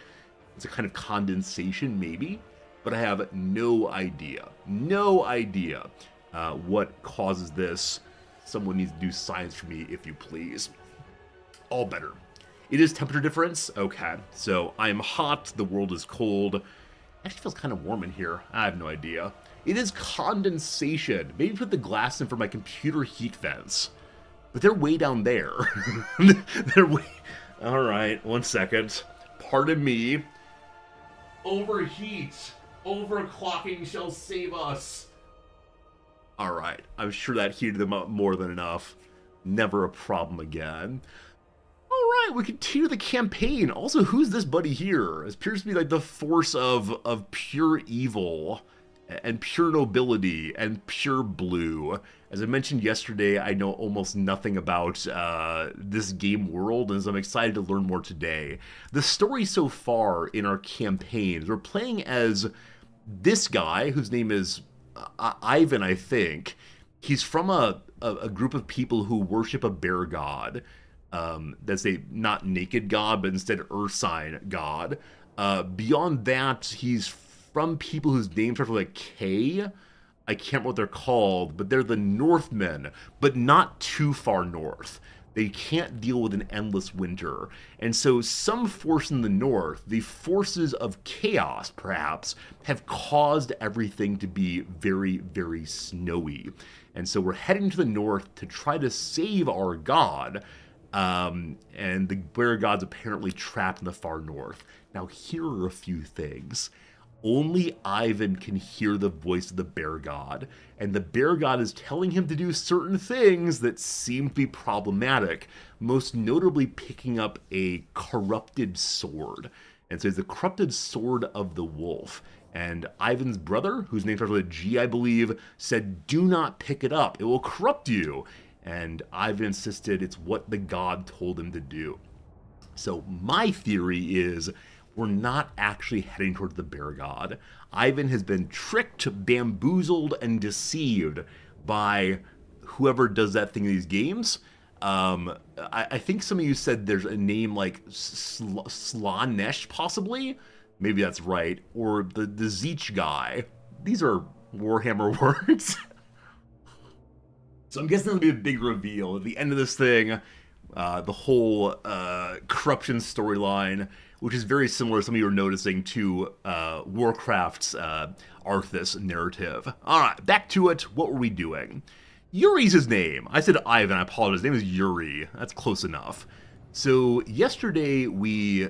Speaker 2: It's a kind of condensation, maybe. But I have no idea. No idea what causes this. Someone needs to do science for me, if you please. All better. It is temperature difference. Okay, so I am hot. The world is cold. It actually feels kind of warm in here. I have no idea. It is condensation. Maybe put the glass in for my computer heat vents. But they're way down there. They're way... All right, 1 second. Pardon me. Overheat. Overclocking shall save us. All right, I'm sure that heated them up more than enough. Never a problem again. All right, we continue the campaign. Also, who's this buddy here? It appears to be like the force of pure evil and pure nobility and pure blue. As I mentioned yesterday, I know almost nothing about this game world, and so I'm excited to learn more today. The story so far in our campaigns, we're playing as this guy, whose name is Ivan, I think. He's from a group of people who worship a bear god. That's a not naked god, but instead earth sign god. Beyond that, he's from people whose names start with a K. I can't remember what they're called, but they're the Northmen, but not too far north. They can't deal with an endless winter. And so some force in the north, the forces of chaos, perhaps, have caused everything to be very, very snowy. And so we're heading to the north to try to save our god, and the bear god's apparently trapped in the far north. Now, here are a few things. Only Ivan can hear the voice of the bear god, and the bear god is telling him to do certain things that seem to be problematic, most notably picking up a corrupted sword. And so it's the corrupted sword of the wolf. And Ivan's brother, whose name starts with a G, I believe, said, "Do not pick it up. It will corrupt you." And Ivan insisted it's what the god told him to do. So my theory is we're not actually heading towards the bear god. Ivan has been tricked, bamboozled, and deceived by whoever does that thing in these games. I think some of you said there's a name like Slanesh, possibly. Maybe that's right. Or the Zeech guy. These are Warhammer words. So I'm guessing there'll be a big reveal at the end of this thing. The whole corruption storyline, which is very similar, some of you are noticing, to Warcraft's Arthas narrative. All right, back to it. What were we doing? Yuri's his name. I said Ivan, I apologize. His name is Yuri. That's close enough. So yesterday we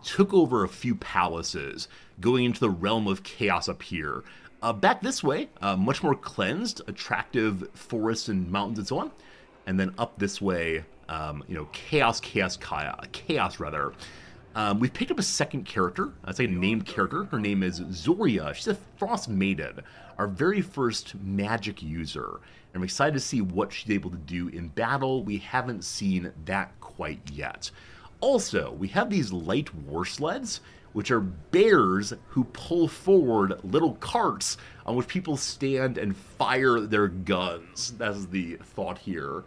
Speaker 2: took over a few palaces, going into the realm of chaos up here. Back this way, much more cleansed, attractive forests and mountains and so on. And then up this way, chaos. We've picked up a second character. That's a named character. Her name is Zoria. She's a Frost Maiden, our very first magic user. And I'm excited to see what she's able to do in battle. We haven't seen that quite yet. Also, we have these light war sleds, which are bears who pull forward little carts on which people stand and fire their guns. That's the thought here.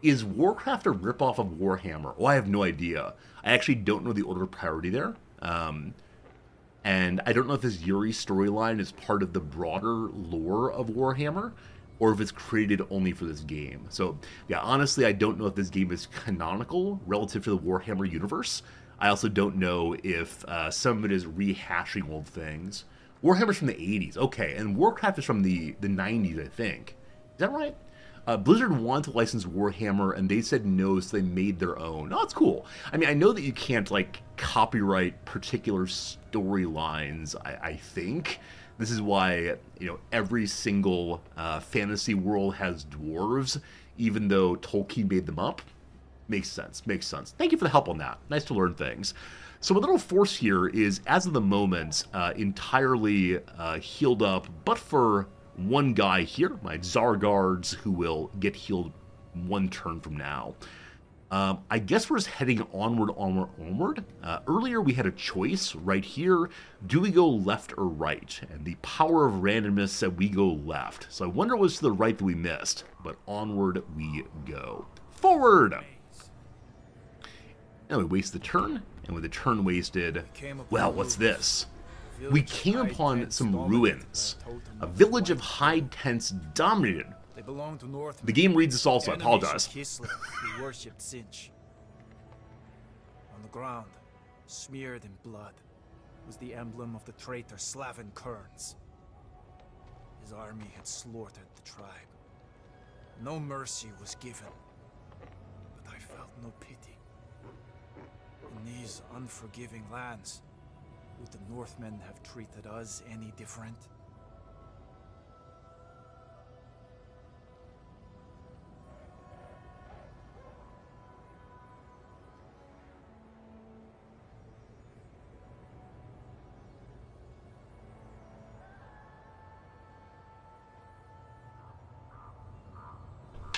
Speaker 2: Is Warcraft a ripoff of Warhammer? Oh, I have no idea. I actually don't know the order of priority there. And I don't know if this Yuri storyline is part of the broader lore of Warhammer, or if it's created only for this game. So, yeah, honestly, I don't know if this game is canonical relative to the Warhammer universe. I also don't know if some of it is rehashing old things. Warhammer's from the 80s, okay, and Warcraft is from the 90s, I think. Is that right? Blizzard wanted to license Warhammer, and they said no, so they made their own. Oh, that's cool. I mean, I know that you can't, like, copyright particular storylines, I think. This is why, you know, every single fantasy world has dwarves, even though Tolkien made them up. Makes sense, makes sense. Thank you for the help on that. Nice to learn things. So my little force here is, as of the moment, entirely healed up, but for one guy here, my Tsar guards, who will get healed one turn from now. I guess we're just heading onward. Earlier we had a choice right here. Do we go left or right? And the power of randomness said we go left. So I wonder what's to the right that we missed. But onward we go. Forward! Now we waste the turn, and with the turn wasted, well, what's this? We came upon some ruins. A village of hide tents dominated.
Speaker 4: They belong to North.
Speaker 2: The game reads this also, I apologize.
Speaker 4: Who worshipped Sinch. On the ground, smeared in blood, was the emblem of the traitor Slavin Kerns. His army had slaughtered the tribe. No mercy was given, but I felt no pity. In these unforgiving lands, would the Northmen have treated us any different?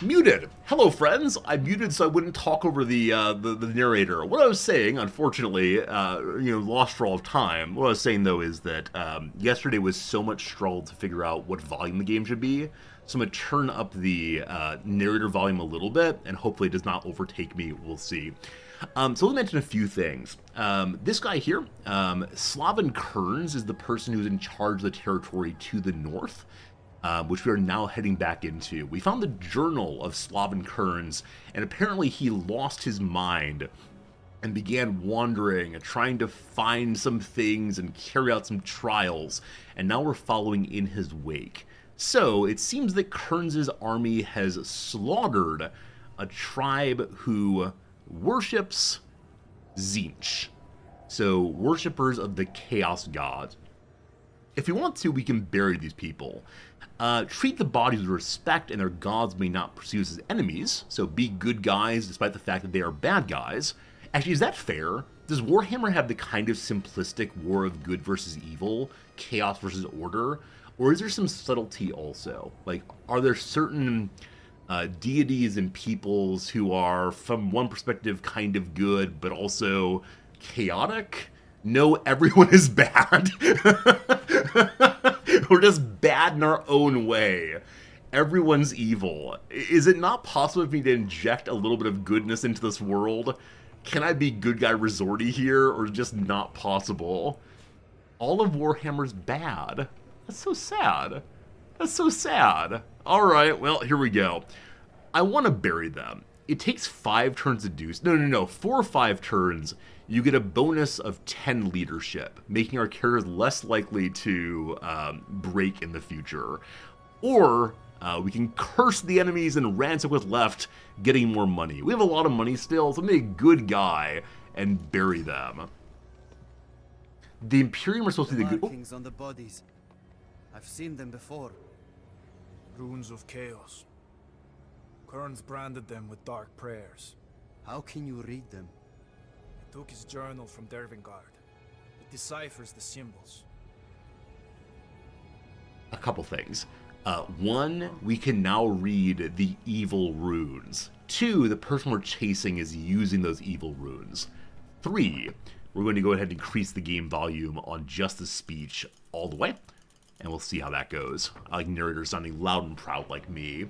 Speaker 2: Muted. Hello, friends. I muted so I wouldn't talk over the narrator. What I was saying, unfortunately, lost for all time. What I was saying though is that yesterday was so much struggle to figure out what volume the game should be. So I'm gonna turn up the narrator volume a little bit, and hopefully it does not overtake me. We'll see. So let me mention a few things. This guy here, Slavin Kerns, is the person who's in charge of the territory to the north. Which we are now heading back into. We found the journal of Slavin Kerns, and apparently he lost his mind and began wandering and trying to find some things and carry out some trials, and now we're following in his wake. So it seems that Kerns' army has slaughtered a tribe who worships Tzeentch. So worshippers of the Chaos God. If we want to, we can bury these people. Treat the bodies with respect, and their gods may not pursue us as enemies, so be good guys despite the fact that they are bad guys. Actually, is that fair? Does Warhammer have the kind of simplistic war of good versus evil, chaos versus order, or is there some subtlety also? Like, are there certain deities and peoples who are, from one perspective, kind of good, but also chaotic? No, everyone is bad. We're just bad in our own way. Everyone's evil. Is it not possible for me to inject a little bit of goodness into this world? Can I be good guy resorty here, or just not possible? All of Warhammer's bad. That's so sad. That's so sad. Alright, well, here we go. I want to bury them. It takes 5 turns to do so. No. 4 or 5 turns, you get a bonus of 10 leadership, making our characters less likely to break in the future. Or we can curse the enemies and ransom what's left, getting more money. We have a lot of money still, so I'm a good guy and bury them. The Imperium are supposed to be the good...
Speaker 5: Markings on the bodies. I've seen them before.
Speaker 4: Runes of chaos. Kerns branded them with dark prayers.
Speaker 5: How can you read them?
Speaker 4: He took his journal from Dervingard. It deciphers the symbols.
Speaker 2: A couple things. 1, we can now read the evil runes. 2, the person we're chasing is using those evil runes. 3, we're going to go ahead and increase the game volume on just the speech all the way, and we'll see how that goes. I like narrators sounding loud and proud like me.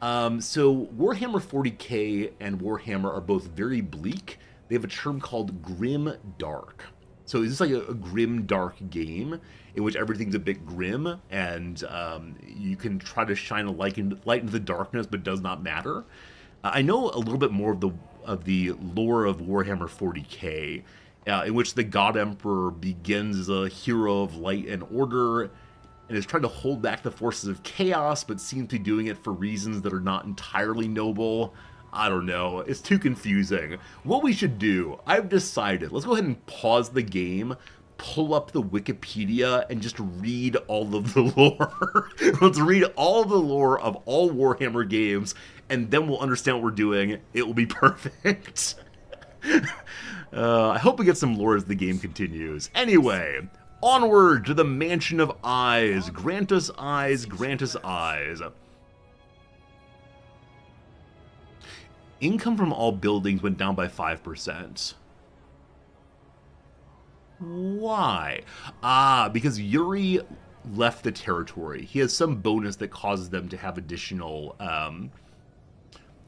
Speaker 2: So Warhammer 40k and Warhammer are both very bleak. They have a term called grim dark. So is this like a grim dark game in which everything's a bit grim and you can try to shine a light into the darkness, but does not matter? I know a little bit more of the lore of Warhammer 40k, in which the God Emperor begins as a hero of light and order and is trying to hold back the forces of chaos, but seems to be doing it for reasons that are not entirely noble. I don't know. It's too confusing. What we should do, I've decided, let's go ahead and pause the game, pull up the Wikipedia, and just read all of the lore. Let's read all the lore of all Warhammer games, and then we'll understand what we're doing. It will be perfect. I hope we get some lore as the game continues. Anyway, onward to the Mansion of Eyes. Grant us eyes, grant us eyes. Income from all buildings went down by 5%. Why? Because Yuri left the territory. He has some bonus that causes them to have additional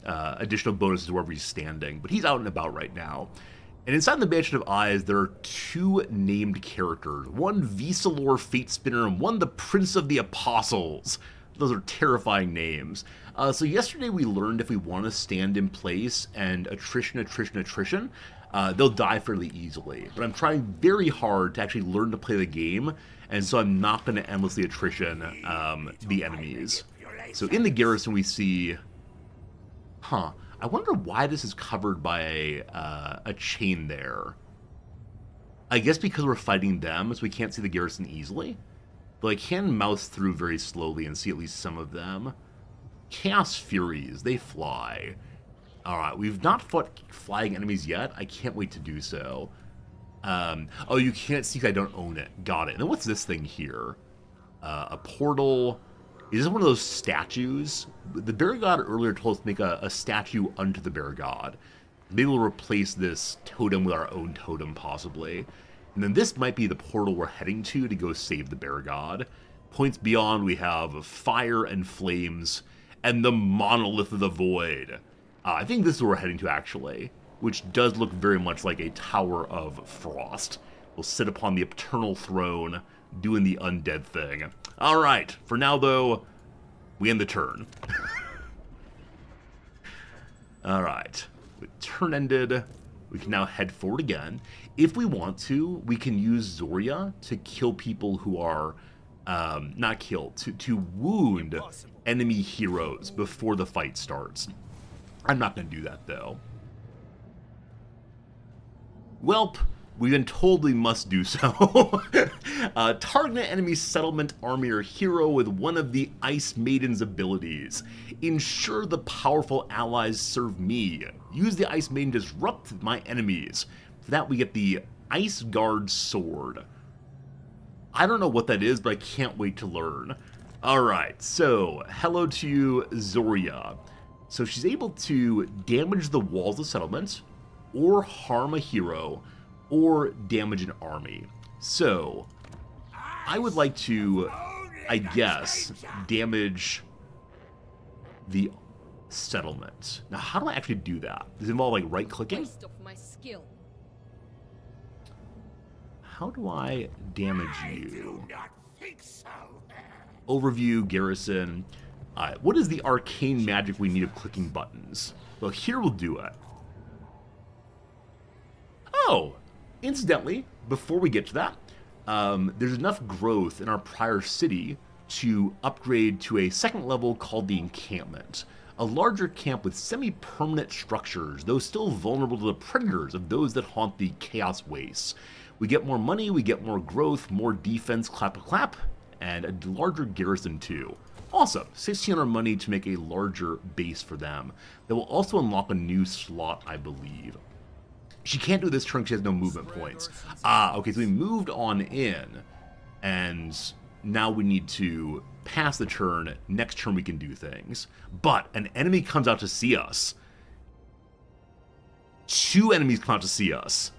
Speaker 2: bonuses wherever he's standing. But he's out and about right now. And inside the Mansion of Eyes, there are two named characters. One Visalor Fate Spinner, and one the Prince of the Apostles. Those are terrifying names. So yesterday we learned if we want to stand in place and attrition, they'll die fairly easily. But I'm trying very hard to actually learn to play the game, and so I'm not going to endlessly attrition the enemies. So in the garrison we see... I wonder why this is covered by a chain there. I guess because we're fighting them, so we can't see the garrison easily. But I can mouse through very slowly and see at least some of them. Chaos Furies, they fly. Alright, we've not fought flying enemies yet. I can't wait to do so. Oh, you can't see because I don't own it. Got it. And then what's this thing here? A portal. Is this one of those statues? The Bear God earlier told us to make a statue unto the Bear God. Maybe we'll replace this totem with our own totem, possibly. And then this might be the portal we're heading to go save the Bear God. Points beyond, we have fire and flames, and the Monolith of the Void. I think this is where we're heading to, actually, which does look very much like a Tower of Frost. We'll sit upon the eternal throne, doing the undead thing. Alright, for now, though, we end the turn. Alright, with turn ended, we can now head forward again. If we want to, we can use Zoria to kill people who are, not kill, to wound enemy heroes before the fight starts. I'm not going to do that, though. Welp, we've been told we must do so. Target an enemy settlement, army, or hero with one of the Ice Maiden's abilities. Ensure the powerful allies serve me. Use the Ice Maiden to disrupt my enemies. For that, we get the Ice Guard Sword. I don't know what that is, but I can't wait to learn. Alright, so, hello to Zoria. So she's able to damage the walls of settlement, or harm a hero, or damage an army. So, I would like to, I guess, damage the settlement. Now, how do I actually do that? Does it involve, like, right-clicking?
Speaker 6: Waste of my skill.
Speaker 2: How do I damage you? Overview, garrison. What is the arcane magic we need of clicking buttons? Well, here we'll do it. Oh, incidentally, before we get to that, there's enough growth in our prior city to upgrade to a second level called the Encampment. A larger camp with semi-permanent structures, though still vulnerable to the predators of those that haunt the Chaos Wastes. We get more money, we get more growth, more defense, clap, and a larger garrison too. Awesome, 1,600 money to make a larger base for them. That will also unlock a new slot, I believe. She can't do this turn, she has no movement points. Okay, so we moved on in, and now we need to pass the turn. Next turn we can do things. But an enemy comes out to see us. 2 enemies come out to see us.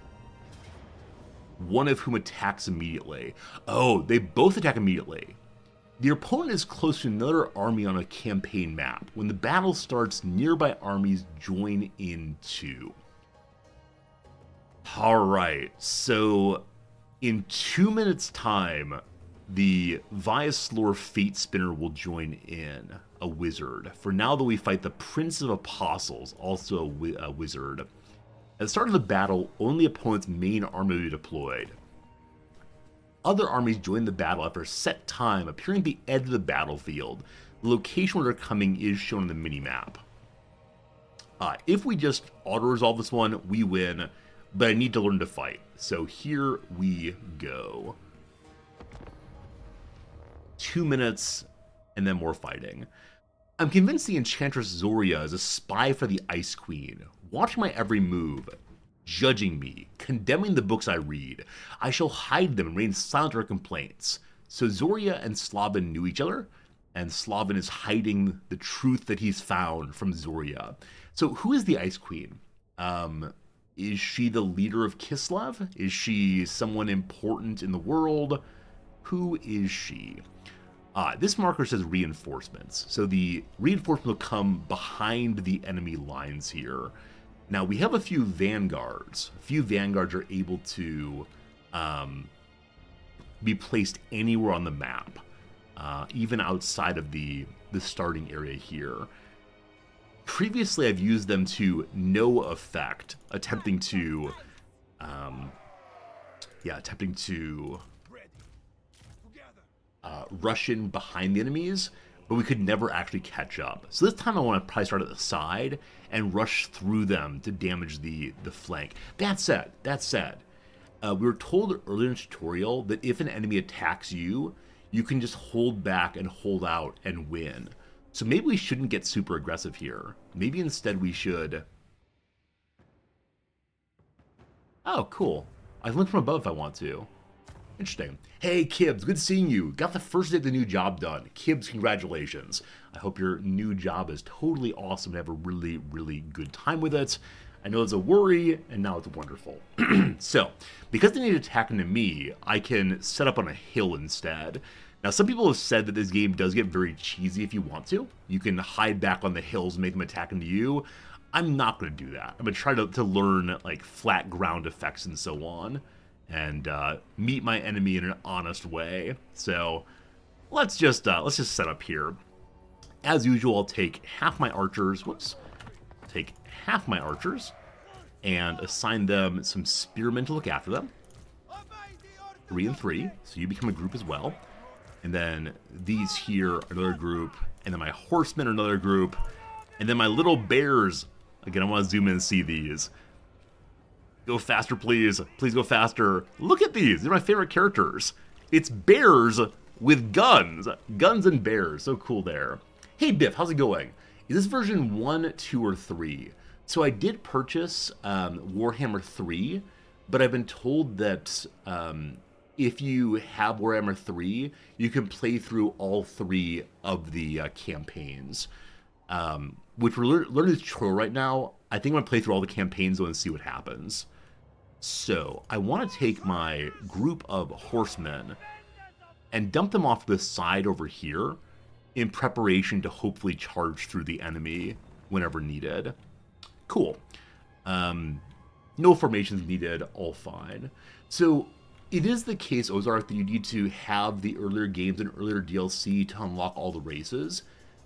Speaker 2: One of whom attacks immediately. Oh, they both attack immediately. The opponent is close to another army on a campaign map. When the battle starts, nearby armies join in too. Alright, so in 2 minutes time, the Viaslor Fate Spinner will join in, a wizard. For now, though, we fight the Prince of Apostles, also a wizard. At the start of the battle, only the opponent's main army will be deployed. Other armies join the battle after a set time, appearing at the edge of the battlefield. The location where they're coming is shown on the minimap. If we just auto-resolve this one, we win, but I need to learn to fight. So here we go. 2 minutes, and then more fighting. I'm convinced the Enchantress Zoria is a spy for the Ice Queen, watching my every move, judging me, condemning the books I read. I shall hide them and remain silent to her complaints. So Zoria and Slavin knew each other, and Slavin is hiding the truth that he's found from Zoria. So who is the Ice Queen? Is she the leader of Kislev? Is she someone important in the world? Who is she? This marker says reinforcements. So the reinforcements will come behind the enemy lines here. Now, we have a few vanguards. A few vanguards are able to be placed anywhere on the map, even outside of the starting area here. Previously, I've used them to no effect, attempting to rush in behind the enemies, but we could never actually catch up. So this time I want to probably start at the side and rush through them to damage the flank. That said, we were told earlier in the tutorial that if an enemy attacks you, you can just hold back and hold out and win. So maybe we shouldn't get super aggressive here. Maybe instead we should... Oh, cool. I can look from above if I want to. Interesting. Hey, Kibbs, good seeing you. Got the first day of the new job done. Kibbs, congratulations. I hope your new job is totally awesome and have a really, really good time with it. I know it's a worry, and now it's wonderful. So, because they need to attack into me, I can set up on a hill instead. Now, some people have said that this game does get very cheesy if you want to. You can hide back on the hills and make them attack into you. I'm not going to do that. I'm going to try to learn like flat ground effects and so on, and meet my enemy in an honest way. So let's just set up here. As usual, I'll take half my archers. Take half my archers and assign them some spearmen to look after them. 3 and 3, so you become a group as well. And then these here are another group, and then my horsemen are another group, and then my little bears. Again, I want to zoom in and see these. Go faster, please. Please go faster. Look at these. They're my favorite characters. It's bears with guns. Guns and bears. So cool there. Hey, Biff, how's it going? Is this version 1, 2, or 3? So I did purchase Warhammer 3, but I've been told that if you have Warhammer 3, you can play through all 3 of the campaigns. Which we're learning the tutorial right now. I think I'm going to play through all the campaigns and see what happens. So, I want to take my group of horsemen and dump them off to the side over here in preparation to hopefully charge through the enemy whenever needed. Cool. No formations needed, all fine. So, it is the case, Ozark, that you need to have the earlier games and earlier DLC to unlock all the races.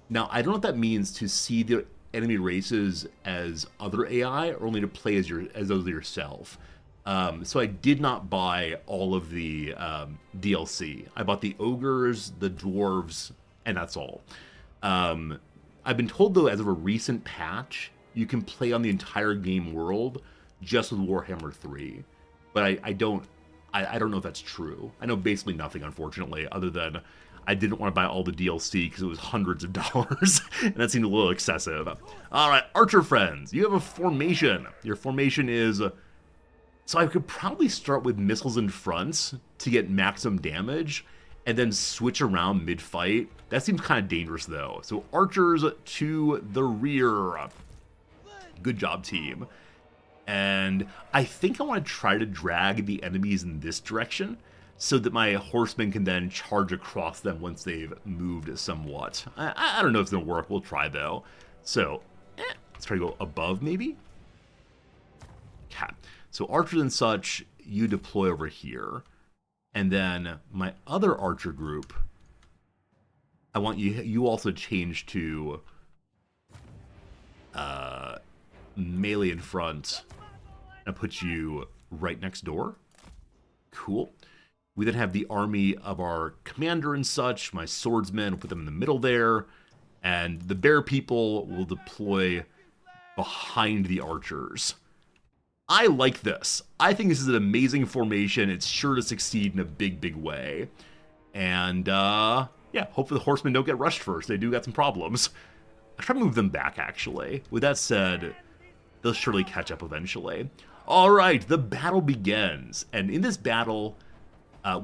Speaker 2: Now, I don't know what that means to see the enemy races as other AI or only to play as those yourself. So I did not buy all of the DLC. I bought the ogres, the dwarves, and that's all. I've been told, though, as of a recent patch, you can play on the entire game world just with Warhammer 3. But I don't know if that's true. I know basically nothing, unfortunately, other than I didn't want to buy all the DLC because it was hundreds of dollars, and that seemed a little excessive. All right, archer friends, you have a formation. Your formation is... So I could probably start with missiles in front to get maximum damage, and then switch around mid-fight. That seems kind of dangerous, though. So archers to the rear. Good job, team. And I think I want to try to drag the enemies in this direction, so that my horsemen can then charge across them once they've moved somewhat. I don't know if it's going to work. We'll try, though. So, let's try to go above, maybe? Okay. So archers and such, you deploy over here. And then my other archer group, I want you also change to melee in front and put you right next door. Cool. We then have the army of our commander and such, my swordsmen, put them in the middle there, and the bear people will deploy behind the archers. I like this. I think this is an amazing formation. It's sure to succeed in a big, big way. And, yeah, hopefully the horsemen don't get rushed first. They do got some problems. I'll try to move them back, actually. With that said, they'll surely catch up eventually. All right, the battle begins. And in this battle,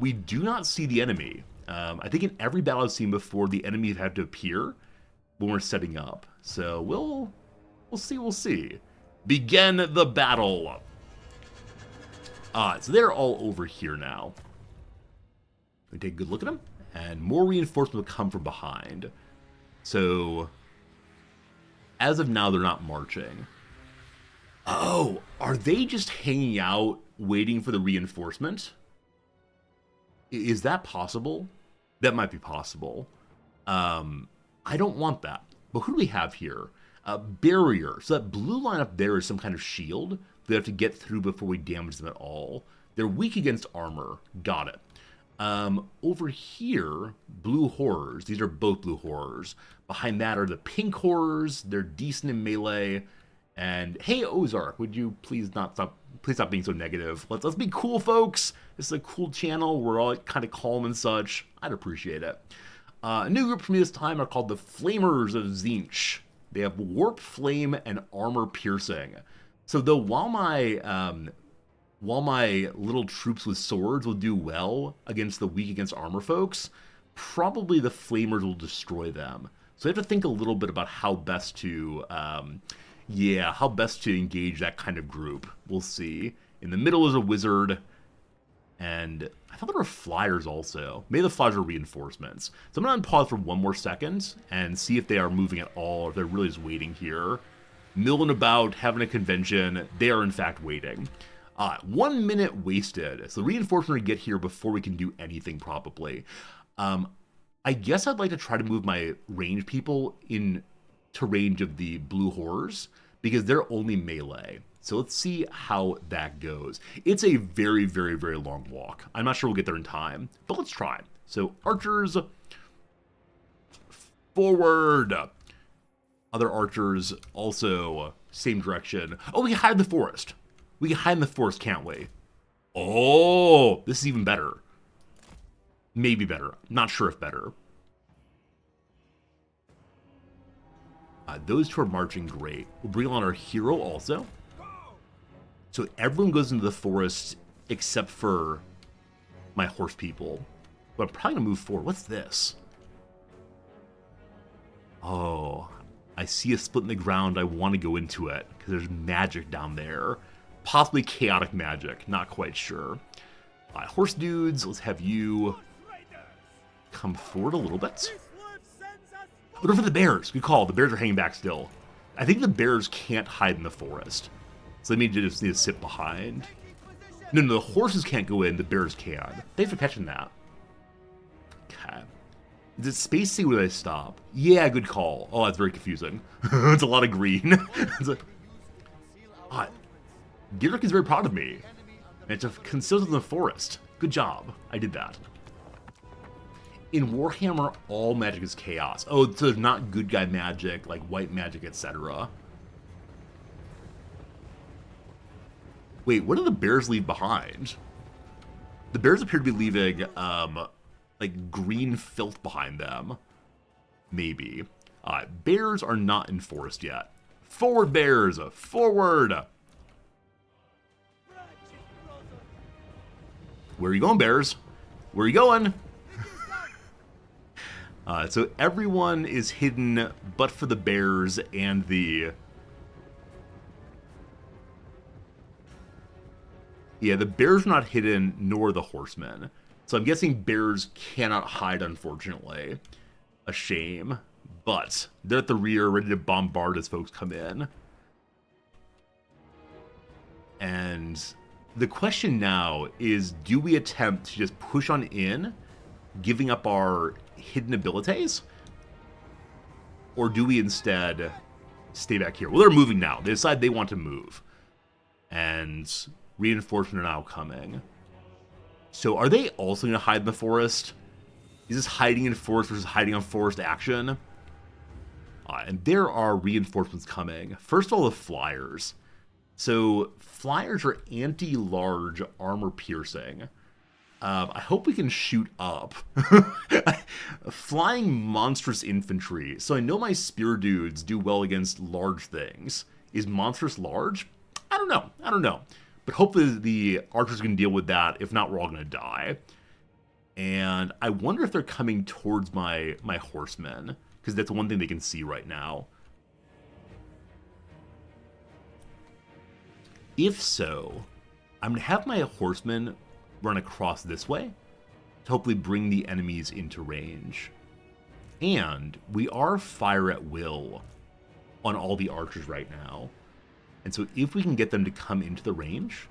Speaker 2: we do not see the enemy. I think in every battle I've seen before, the enemy have had to appear when we're setting up. So we'll see. Begin the battle. So they're all over here now. We take a good look at them, and more reinforcements will come from behind. So, as of now, they're not marching. Oh, are they just hanging out, waiting for the reinforcement? Is that possible? That might be possible. I don't want that. But who do we have here? Barrier. So that blue line up there is some kind of shield we have to get through before we damage them at all. They're weak against armor. Got it. Over here, blue horrors. These are both blue horrors. Behind that are the pink horrors. They're decent in melee. And hey, Ozark, would you please stop being so negative? Let's be cool, folks. This is a cool channel. We're all kind of calm and such. I'd appreciate it. A new group for me this time are called the Flamers of Tzeentch. They have warp, flame, and armor piercing. So though while my little troops with swords will do well against the weak against armor folks, probably the Flamers will destroy them. So I have to think a little bit about how best to engage that kind of group. We'll see. In the middle is a wizard, and I thought there were flyers also. Maybe the flyers are reinforcements. So I'm going to unpause for one more second and see if they are moving at all, or if they're really just waiting here. Milling about, having a convention. They are in fact waiting. 1 minute wasted. So the reinforcement will get here before we can do anything probably. I guess I'd like to try to move my range people in to range of the blue horrors, because they're only melee. So let's see how that goes. It's a very, very, very long walk. I'm not sure we'll get there in time, but let's try. So archers, forward. Other archers also same direction. Oh, we can hide in the forest. We can hide in the forest, can't we? Oh, this is even better. Maybe better. Not sure if better. Those two are marching great. We'll bring on our hero also. So everyone goes into the forest except for my horse people. But I'm probably going to move forward. What's this? Oh, I see a split in the ground. I want to go into it because there's magic down there. Possibly chaotic magic. Not quite sure. Horse dudes, let's have you come forward a little bit. Look for the bears. Good call. The bears are hanging back still. I think the bears can't hide in the forest. So they need to sit behind. No, the horses can't go in. The bears can. Thanks for catching that. Okay. Is it Space Sea where they stop? Yeah, good call. Oh, that's very confusing. It's a lot of green. It's like, Gilrick is very proud of me. And to conceal in the forest. Good job. I did that. In Warhammer, all magic is chaos. Oh, so there's not good guy magic, like white magic, etc. Wait, what do the bears leave behind? The bears appear to be leaving, like green filth behind them. Maybe. Bears are not in forest yet. Forward, bears! Forward! Where are you going, bears? Where are you going? So everyone is hidden but for the bears and the... Yeah, the bears are not hidden, nor the horsemen. So I'm guessing bears cannot hide, unfortunately. A shame. But they're at the rear, ready to bombard as folks come in. And the question now is, do we attempt to just push on in, giving up our hidden abilities? Or do we instead stay back here? Well, they're moving now. They decide they want to move. And reinforcements are now coming. So are they also going to hide in the forest? Is this hiding in forest versus hiding on forest action? And there are reinforcements coming. First of all, the flyers. So flyers are anti-large armor piercing. I hope we can shoot up. Flying monstrous infantry. So I know my spear dudes do well against large things. Is monstrous large? I don't know. But hopefully the archers can deal with that. If not, we're all going to die. And I wonder if they're coming towards my horsemen. Because that's one thing they can see right now. If so, I'm going to have my horsemen run across this way to hopefully bring the enemies into range. And we are fire at will on all the archers right now. And so if we can get them to come into the range,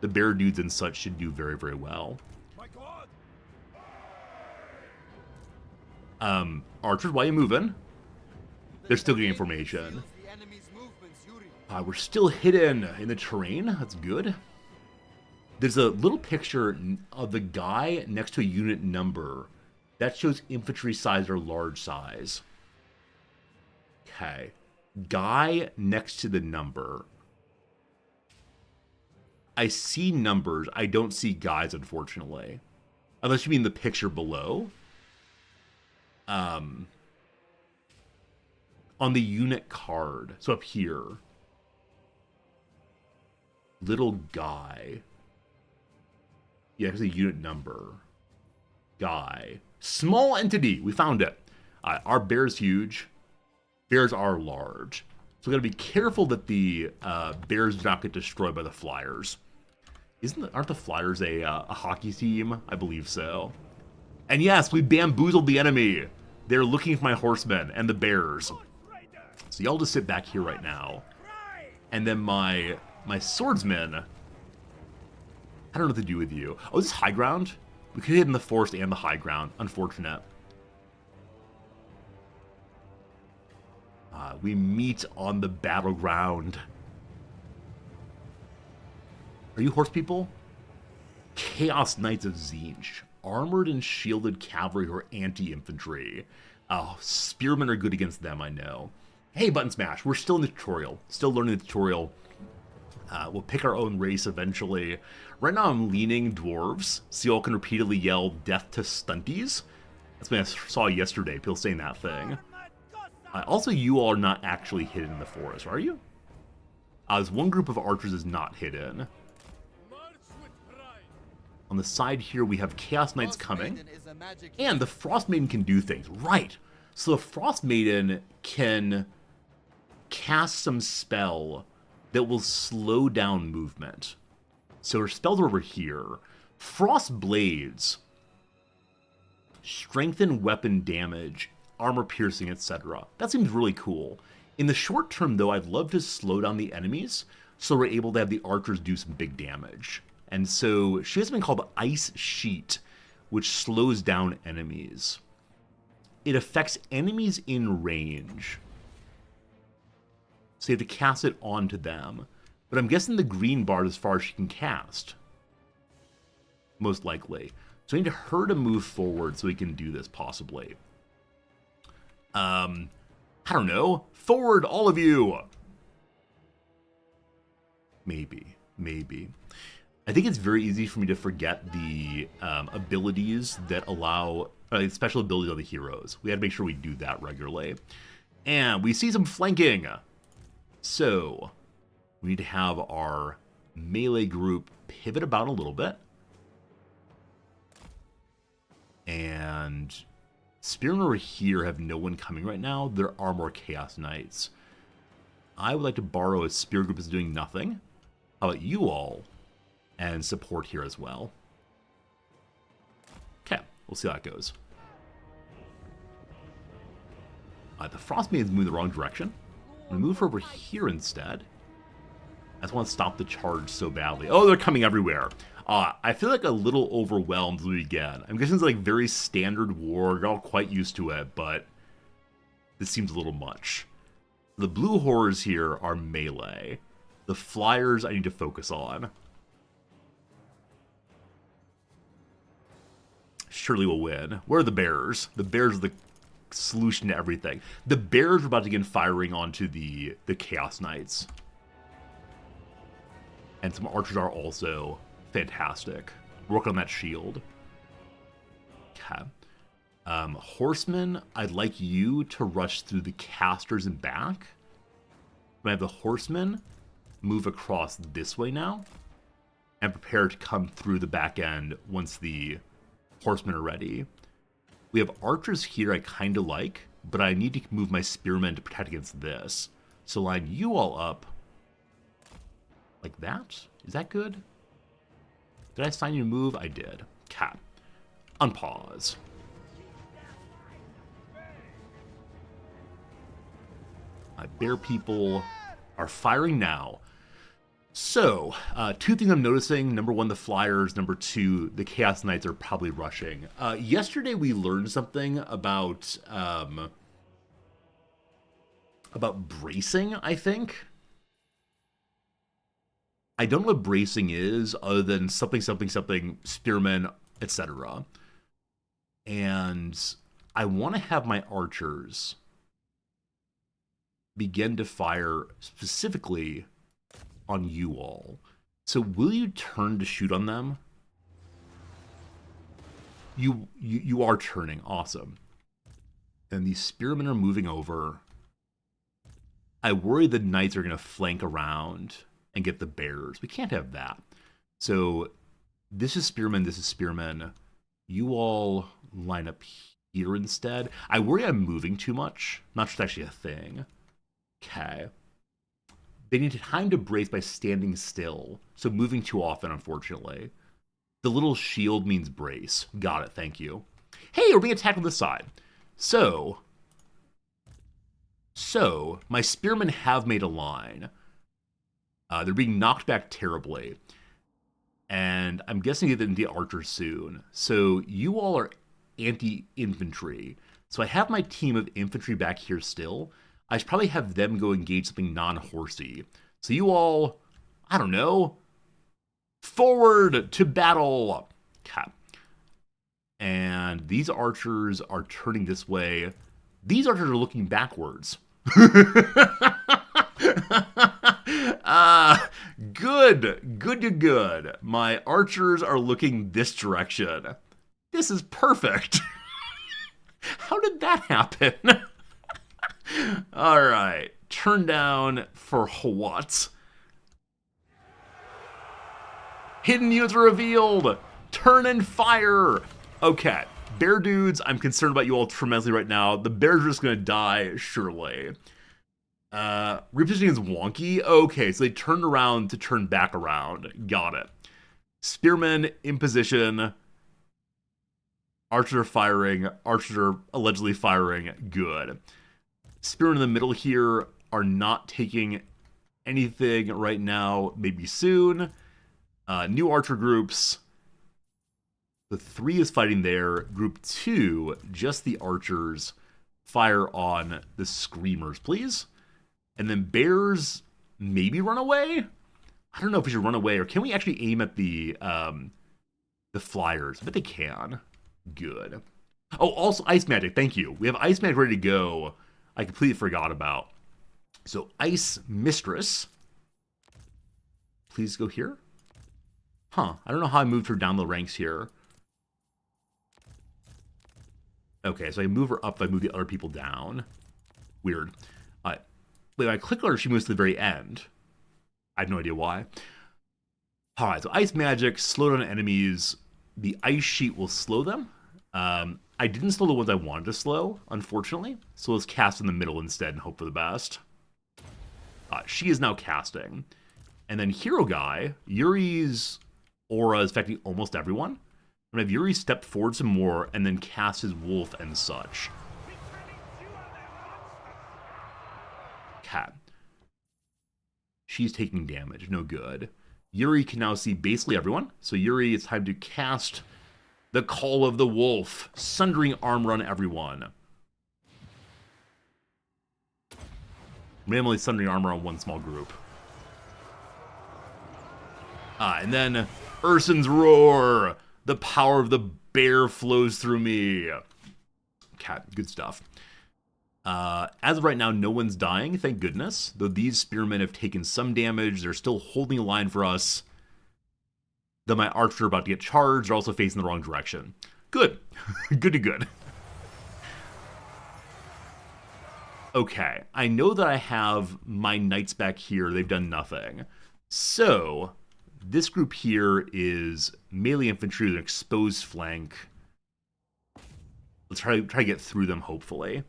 Speaker 2: the bear dudes and such should do very, very well. Archers, why are you moving? They're still getting information. We're still hidden in the terrain. That's good. There's a little picture of the guy next to a unit number. That shows infantry size or large size. Okay. Guy next to the number. I see numbers. I don't see guys, unfortunately. Unless you mean the picture below. On the unit card. So up here. Little guy. Yeah, it's a unit number. Guy. Small entity. We found it. Our bear's huge. Bears are large. So we gotta be careful that the bears do not get destroyed by the flyers. Aren't the flyers a hockey team? I believe so. And yes, we bamboozled the enemy. They're looking for my horsemen and the bears. So y'all just sit back here right now. And then my swordsmen. I don't know what to do with you. Oh, is this high ground? We could hit in the forest and the high ground. Unfortunate. We meet on the battleground. Are you horse people? Chaos Knights of Tzeentch. Armored and shielded cavalry who are anti-infantry. Spearmen are good against them, I know. Hey, Button Smash, we're still in the tutorial. Still learning the tutorial. We'll pick our own race eventually. Right now I'm leaning dwarves, so y'all can repeatedly yell death to stunties. That's what I saw yesterday, people saying that thing. Also, you all are not actually hidden in the forest, are you? There's one group of archers is not hidden. On the side here, we have Chaos Knights coming. And the Frost Maiden can do things. Right! So the Frost Maiden can cast some spell that will slow down movement. So her spells are over here. Frost Blades. Strengthen weapon damage, armor piercing, etc. That seems really cool. In the short term, though, I'd love to slow down the enemies so we're able to have the archers do some big damage. And so she has something called Ice Sheet, which slows down enemies. It affects enemies in range. So you have to cast it onto them. But I'm guessing the green bar is as far as she can cast. Most likely. So I need her to move forward so we can do this, possibly. I don't know. Forward, all of you! Maybe. I think it's very easy for me to forget the abilities that allow... special abilities of the heroes. We gotta make sure we do that regularly. And we see some flanking! So, we need to have our melee group pivot about a little bit. And Spearmen over here have no one coming right now. There are more Chaos Knights. I would like to borrow a spear group that's doing nothing. How about you all? And support here as well. We'll see how that goes. The Frost Maiden's moving the wrong direction. I'm going to move her over here instead. I just want to stop the charge so badly. Oh, they're coming everywhere. I feel like a little overwhelmed again. I'm guessing it's like very standard war. You're all quite used to it, but this seems a little much. The blue horrors here are melee. The flyers I need to focus on. Surely will win. Where are the bears? The bears are the solution to everything. The bears are about to begin firing onto the Chaos Knights. And some archers are also fantastic. Work on that shield. Okay. Horsemen, I'd like you to rush through the casters and back. I have the horsemen move across this way now. And prepare to come through the back end once the horsemen are ready. We have archers here I kind of like, but I need to move my spearmen to protect against this. So line you all up like that. Is that good? Did I assign you to move? I did. Cap. Unpause. My bear people are firing now. So, two things I'm noticing. Number one, the flyers. Number two, the Chaos Knights are probably rushing. Yesterday we learned something about bracing, I think. I don't know what bracing is, other than something, spearmen, etc. And I want to have my archers begin to fire specifically on you all. So will you turn to shoot on them? You are turning. Awesome. And these spearmen are moving over. I worry the knights are going to flank around and get the bears. We can't have that. So this is spearmen, this is spearmen. You all line up here instead. I worry I'm moving too much. Not sure it's actually a thing. Okay. They need time to brace by standing still. So moving too often, unfortunately. The little shield means brace. Got it, thank you. Hey, we're being attacked on this side. So, my spearmen have made a line. They're being knocked back terribly. And I'm guessing they get into the archers soon. So you all are anti-infantry. So I have my team of infantry back here still. I should probably have them go engage something non-horsey. So you all, I don't know, forward to battle. Okay. And these archers are turning this way. These archers are looking backwards. Good. My archers are looking this direction. This is perfect. How did that happen? All right, turn down for what? Hidden units are revealed. Turn and fire. Okay, bear dudes, I'm concerned about you all tremendously right now. The bears are just gonna die, surely. Repositioning is wonky. Okay, so they turned around to turn back around. Got it. Spearmen in position. Archers are firing. Archers are allegedly firing. Good. Spearmen in the middle here are not taking anything right now. Maybe soon. New archer groups. The 3 is fighting there. Group 2, just the archers. Fire on the screamers, please. And then bears maybe run away? I don't know if we should run away, or can we actually aim at the flyers? I bet they can. Good. Oh, also ice magic, thank you. We have ice magic ready to go. I completely forgot about. So ice mistress. Please go here. Huh, I don't know how I moved her down the ranks here. Okay, so I move her up if I move the other people down. Weird. When I click on her, she moves to the very end. I have no idea why. Alright, so ice magic, slow down enemies. The ice sheet will slow them. I didn't slow the ones I wanted to slow, unfortunately. So let's cast in the middle instead and hope for the best. She is now casting. And then Hero Guy, Yuri's aura is affecting almost everyone. I'm gonna have Yuri step forward some more and then cast his wolf and such. Cat. She's taking damage, no good. Yuri can now see basically everyone. So Yuri, it's time to cast the Call of the Wolf, sundering armor on everyone. Randomly sundering armor on one small group. And then Urson's Roar. The power of the bear flows through me. Cat, good stuff. As of right now, no one's dying, thank goodness. Though these spearmen have taken some damage, they're still holding a line for us. Though my archers are about to get charged, they're also facing the wrong direction. Good. Good to good. Okay, I know that I have my knights back here. They've done nothing. So, this group here is melee infantry with an exposed flank. Let's try to get through them, hopefully.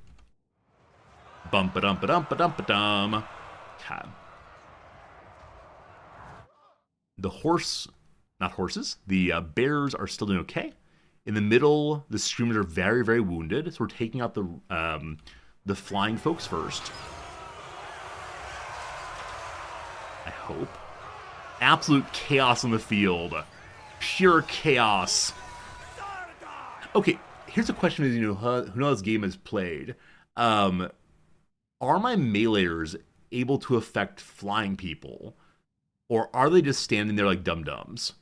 Speaker 2: Bum-ba-dum-ba-dum-ba-dum-ba-dum. Okay. The horse... Not horses. The bears are still doing okay. In the middle, the screamers are very, very wounded. So we're taking out the flying folks first. I hope. Absolute chaos on the field. Pure chaos. Okay, here's a question who knows how this game is played. Are my meleeers able to affect flying people? Or are they just standing there like dum-dums?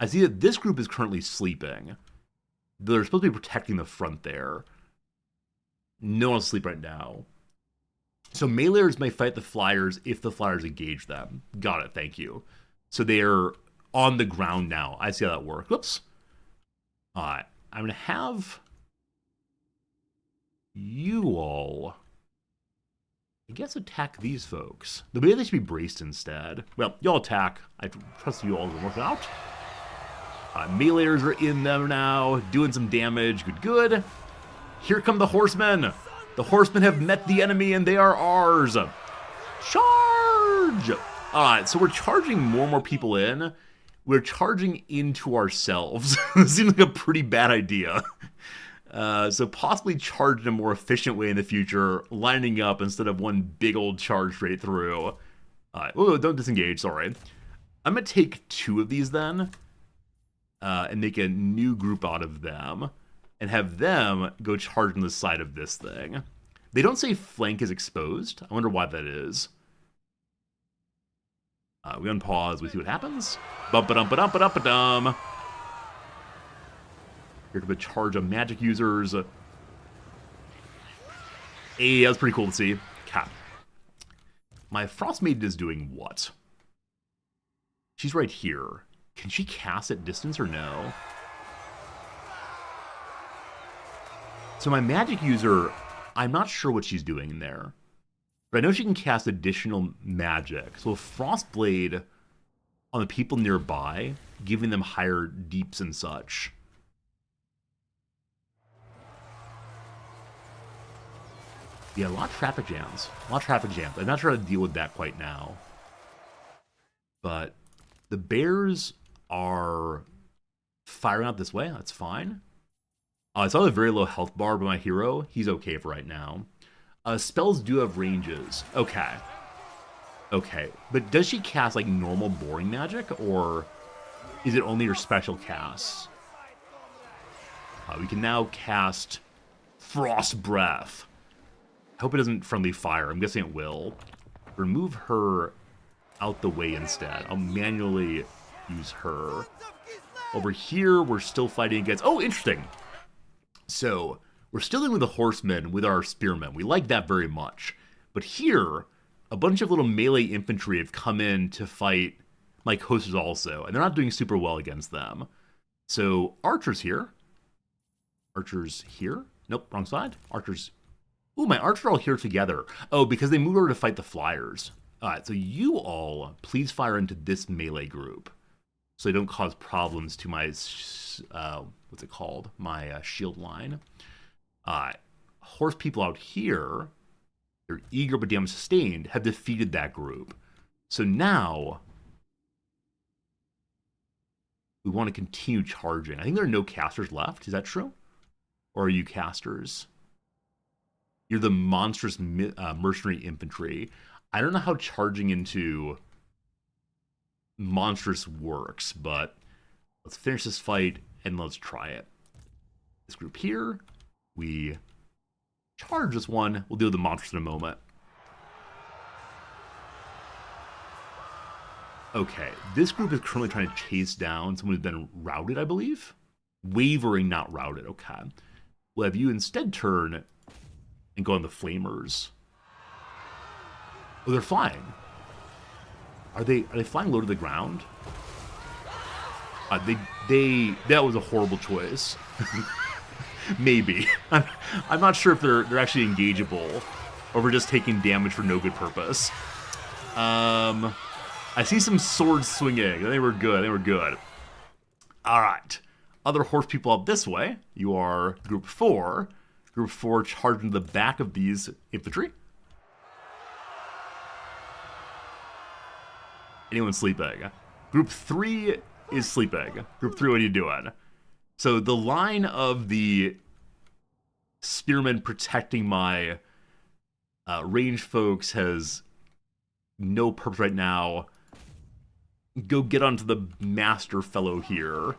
Speaker 2: I see that this group is currently sleeping. They're supposed to be protecting the front there. No one's asleep right now. So meleeers may fight the flyers if the flyers engage them. Got it, thank you. So they're on the ground now. I see how that works. Whoops. Alright, I'm going to have you all, I guess, attack these folks. The way they should be braced instead. Well, y'all attack. I trust you all to work it out. Meleeers are in them now, doing some damage. Good, good. Here come the horsemen. The horsemen have met the enemy and they are ours. Charge! Alright, so we're charging more and more people in. We're charging into ourselves. This seems like a pretty bad idea. So possibly charge in a more efficient way in the future, lining up instead of one big old charge straight through. Alright, oh, don't disengage, sorry. I'm going to take 2 of these then, and make a new group out of them, and have them go charge on the side of this thing. They don't say flank is exposed. I wonder why that is. We unpause, we see what happens. Bum-ba-dum-ba-dum-ba-dum-ba-dum. Here come a charge of magic users. Hey, that was pretty cool to see. Cat. My Frost Maiden is doing what? She's right here. Can she cast at distance or no? So my magic user, I'm not sure what she's doing in there. But I know she can cast additional magic. So a Frostblade on the people nearby, giving them higher deeps and such. Yeah, a lot of traffic jams. A lot of traffic jams. I'm not sure how to deal with that quite now. But the bears are firing out this way. That's fine. I saw a very low health bar by my hero. He's okay for right now. Spells do have ranges. Okay. Okay. But does she cast like normal boring magic, or is it only her special casts? We can now cast Frost Breath. I hope it doesn't friendly fire. I'm guessing it will. Remove her out the way instead. I'll manually use her. Over here, we're still fighting against... Oh, interesting. So, we're still dealing with the horsemen with our spearmen. We like that very much. But here, a bunch of little melee infantry have come in to fight my coasters also. And they're not doing super well against them. So, archers here. Archers here. Nope, wrong side. Archers. Ooh, my archers are all here together. Oh, because they moved over to fight the flyers. Alright, so you all, please fire into this melee group. So they don't cause problems to my, what's it called? My shield line. Horse people out here, they're eager but damage sustained, have defeated that group. So now, we want to continue charging. I think there are no casters left. Is that true? Or are you casters? You're the monstrous mercenary infantry. I don't know how charging into monstrous works, but let's finish this fight and let's try it. This group here, we charge this one. We'll deal with the monstrous in a moment. Okay, this group is currently trying to chase down someone who's been routed, I believe. Wavering, not routed. Okay. We'll have you instead turn and go on the flamers. Oh, they're flying. Are they flying low to the ground? That was a horrible choice. Maybe. I'm not sure if they're actually engageable or we're just taking damage for no good purpose. I see some swords swinging. They were good. All right. Other horse people up this way. You are Group 4. Group 4 charging the back of these infantry. Anyone sleeping? Group 3 is sleeping. Group 3, what are you doing? So the line of the spearmen protecting my range folks has no purpose right now. Go get onto the master fellow here.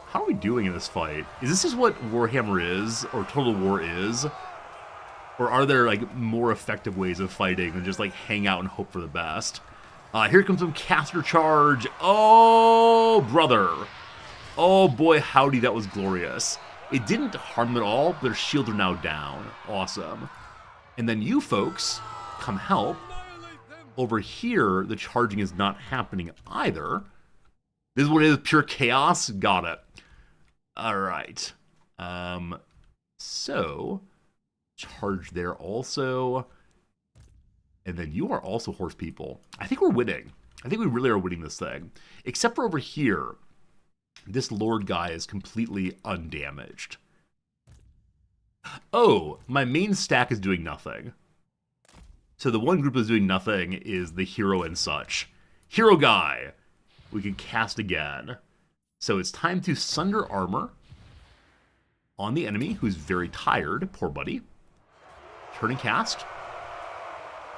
Speaker 2: How are we doing in this fight? Is this just what Warhammer is, or Total War is? Or are there, like, more effective ways of fighting than just, like, hang out and hope for the best? Here comes some caster charge. Oh, brother. Oh, boy, howdy, that was glorious. It didn't harm them at all, but their shields are now down. Awesome. And then you folks come help. Over here, the charging is not happening either. This is what it is, pure chaos. Got it. All right. So, charge there also. And then you are also horse people. I think we're winning. I think we really are winning this thing. Except for over here, this lord guy is completely undamaged. Oh, my main stack is doing nothing. So the one group that's doing nothing is the hero and such. Hero guy. We can cast again. So it's time to sunder armor on the enemy, who's very tired. Poor buddy. Turning cast.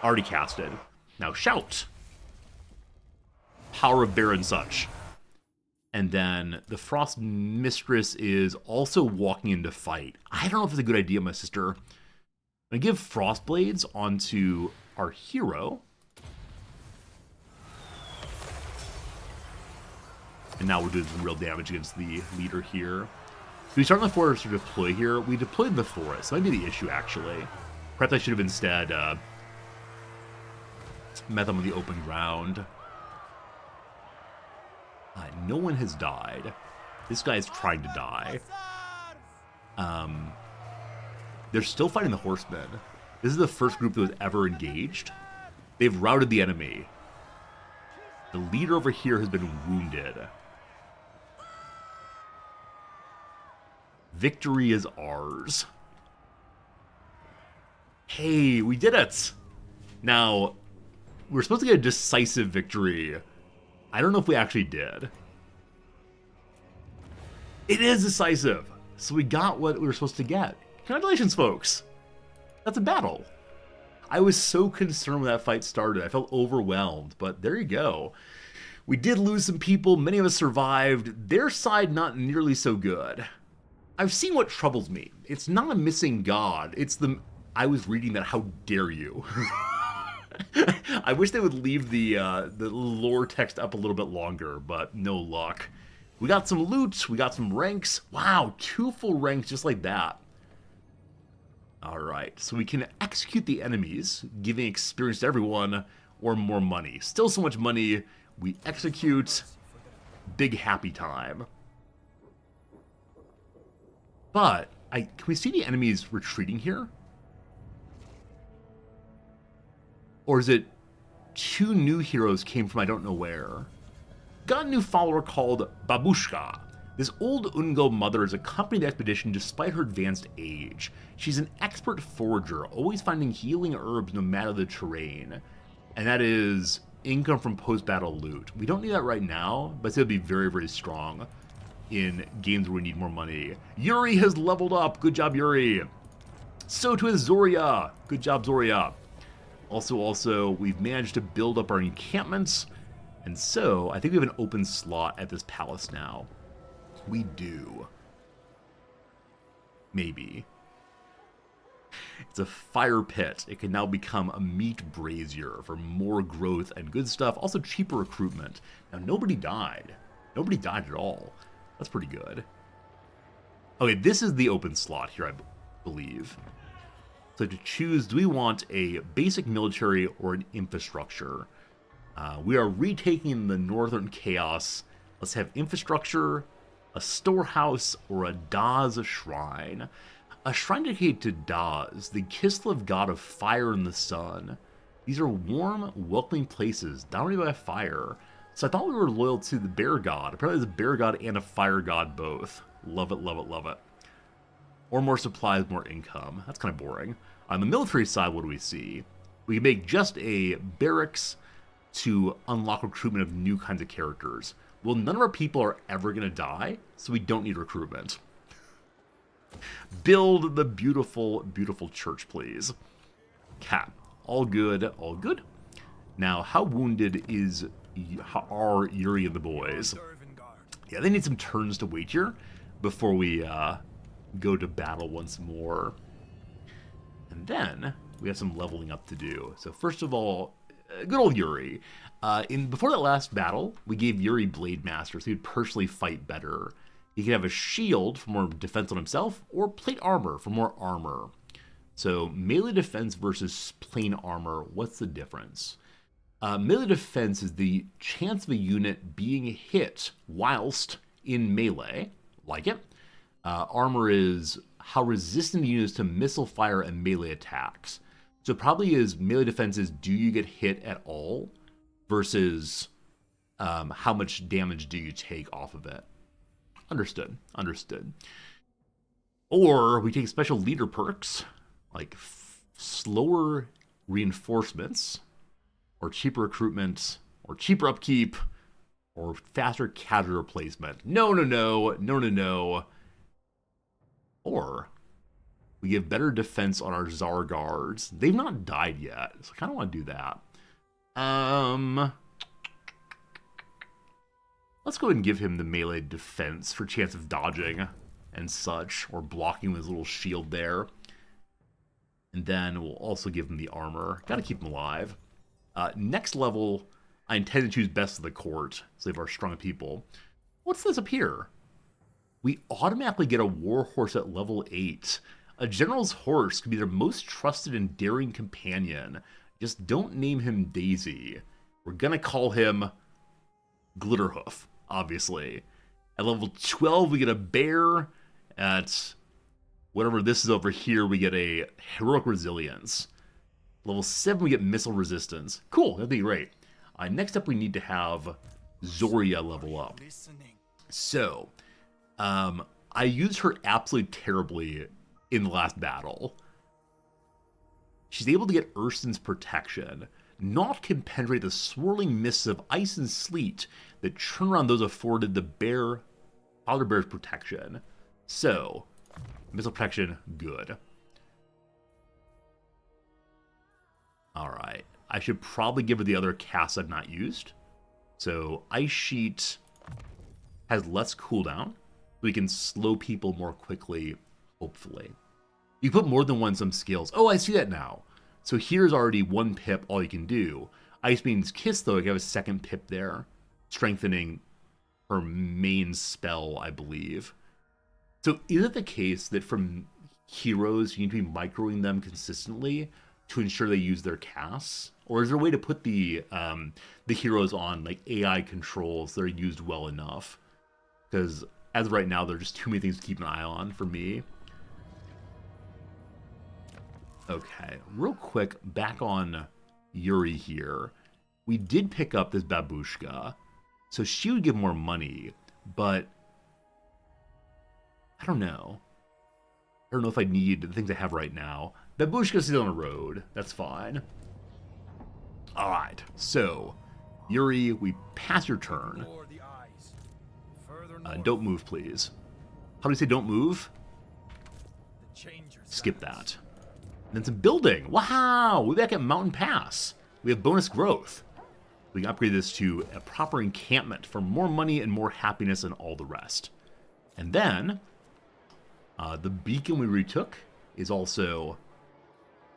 Speaker 2: Already casted. Now shout. Power of bear and such. And then the Frost Mistress is also walking into fight. I don't know if it's a good idea, my sister. I'm going to give Frost Blades onto our hero. And now we're doing some real damage against the leader here. Do we start in the forest or deploy here? We deployed in the forest. That might be the issue, actually. Perhaps I should have instead met them on the open ground. No one has died. This guy is trying to die. They're still fighting the horsemen. This is the first group that was ever engaged. They've routed the enemy. The leader over here has been wounded. Victory is ours. Hey, we did it! Now, we're supposed to get a decisive victory. I don't know if we actually did. It is decisive. So we got what we were supposed to get. Congratulations, folks. That's a battle. I was so concerned when that fight started. I felt overwhelmed, but there you go. We did lose some people. Many of us survived. Their side, not nearly so good. I've seen what troubles me. It's not a missing god. It's the... I was reading that. How dare you? I wish they would leave the lore text up a little bit longer, but no luck. We got some loot. We got some ranks. Wow, 2 full ranks just like that. All right, so we can execute the enemies, giving experience to everyone, or more money. Still so much money. We execute. Big happy time. But, can we see the enemies retreating here? Or is it 2 new heroes came from I don't know where? Got a new follower called Babushka. This old Ungo mother has accompanied the expedition despite her advanced age. She's an expert forager, always finding healing herbs no matter the terrain. And that is income from post-battle loot. We don't need that right now, but it's going to be very, very strong in games where we need more money. Yuri has leveled up. Good job, Yuri. So too has Zoria. Good job, Zoria. Also, we've managed to build up our encampments. And so, I think we have an open slot at this palace now. We do. Maybe. It's a fire pit. It can now become a meat brazier for more growth and good stuff. Also cheaper recruitment. Now, nobody died. Nobody died at all. That's pretty good. Okay, this is the open slot here, I believe. So to choose, do we want a basic military or an infrastructure? We are retaking the Northern Chaos. Let's have infrastructure, a storehouse, or a Daz shrine. A shrine dedicated to Daz, the Kislev god of fire and the sun. These are warm, welcoming places, dominated by fire. So I thought we were loyal to the bear god. Apparently there's a bear god and a fire god both. Love it, love it, love it. Or more supplies, more income. That's kind of boring. On the military side, what do we see? We can make just a barracks to unlock recruitment of new kinds of characters. Well, none of our people are ever going to die, so we don't need recruitment. Build the beautiful, beautiful church, please. Cat. All good, all good. Now, how wounded are Yuri and the boys? Yeah, they need some turns to wait here before we go to battle once more. And then we have some leveling up to do. So first of all, good old Yuri. Before that last battle, we gave Yuri Blade Master so he'd personally fight better. He could have a shield for more defense on himself, or plate armor for more armor. So melee defense versus plain armor, what's the difference? Melee defense is the chance of a unit being hit whilst in melee, like it. Armor is how resistant the unit is to missile fire and melee attacks. So it probably is melee defense is do you get hit at all versus how much damage do you take off of it. Understood, understood. Or we take special leader perks like slower reinforcements or cheaper recruitment or cheaper upkeep or faster casualty replacement. No. Or we give better defense on our Tsar guards. They've not died yet, so I kind of want to do that. Let's go ahead and give him the melee defense for chance of dodging and such, or blocking with his little shield there. And then we'll also give him the armor. Gotta keep him alive. Next level, I intend to choose best of the court, so we have our strong people. What's this up here? We automatically get a war horse at level 8. A general's horse can be their most trusted and daring companion. Just don't name him Daisy. We're gonna call him Glitterhoof, obviously. At level 12, we get a bear. At whatever this is over here, we get a heroic resilience. Level 7, we get missile resistance. Cool, that'd be great. Next up, we need to have Zoria level up. So, I used her absolutely terribly in the last battle. She's able to get Urson's protection. Naught can penetrate the swirling mists of ice and sleet that churn around those afforded the Father Bear's protection. So, missile protection, good. Alright, I should probably give her the other casts I've not used. So, Ice Sheet has less cooldown. We can slow people more quickly, hopefully. You put more than one in some skills. Oh, I see that now. So here's already 1 pip, all you can do. Ice Beam's Kiss, though, you have a 2nd pip there, strengthening her main spell, I believe. So is it the case that from heroes, you need to be microing them consistently to ensure they use their casts? Or is there a way to put the heroes on like AI controls that are used well enough? Because as of right now, there are just too many things to keep an eye on for me. Okay, real quick, back on Yuri here. We did pick up this babushka, so she would give more money, but I don't know. I don't know if I need the things I have right now. Babushka's still on the road. That's fine. Alright, so Yuri, we pass your turn.
Speaker 4: Ignore the eyes. Further north,
Speaker 2: Don't move, please. How do you say don't move?
Speaker 4: the Changers
Speaker 2: Skip
Speaker 4: lands.
Speaker 2: that. And then some building. Wow! We're back at Mountain Pass. We have bonus growth. We can upgrade this to a proper encampment for more money and more happiness and all the rest. And then, the beacon we retook is also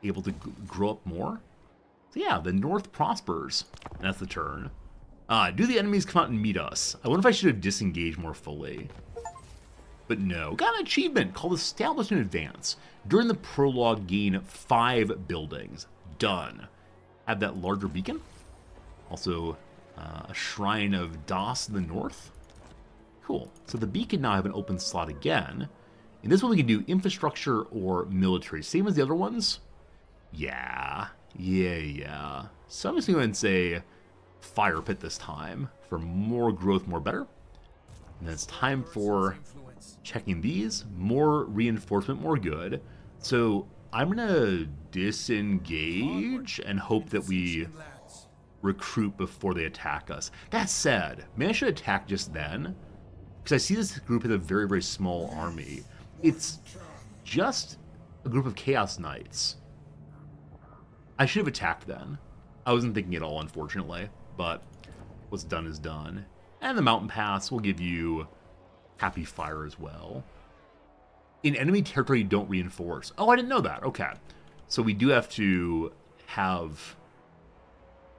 Speaker 2: able to grow up more. So yeah, the North prospers. And that's the turn. Do the enemies come out and meet us? I wonder if I should have disengaged more fully. But no. Got an achievement called Established in Advance. During the prologue, gain 5 buildings. Done. Add that larger beacon. Also, a Shrine of Das in the north. Cool. So the beacon now have an open slot again. In this one, we can do infrastructure or military. Same as the other ones? Yeah. So I'm just going to go ahead and say fire pit this time for more growth, more better. And then it's time for
Speaker 4: Influence.
Speaker 2: checking these. More reinforcement, more good. So I'm going to disengage and hope that we
Speaker 4: Lands.
Speaker 2: recruit before they attack us. That said, maybe I should attack just then. Because I see this group has a very, very small army. It's just a group of Chaos Knights. I should have attacked then. I wasn't thinking at all, unfortunately. But what's done is done. And the Mountain Pass will give you Happy Fire as well. In enemy territory, you don't reinforce. Oh, I didn't know that. Okay. So we do have to have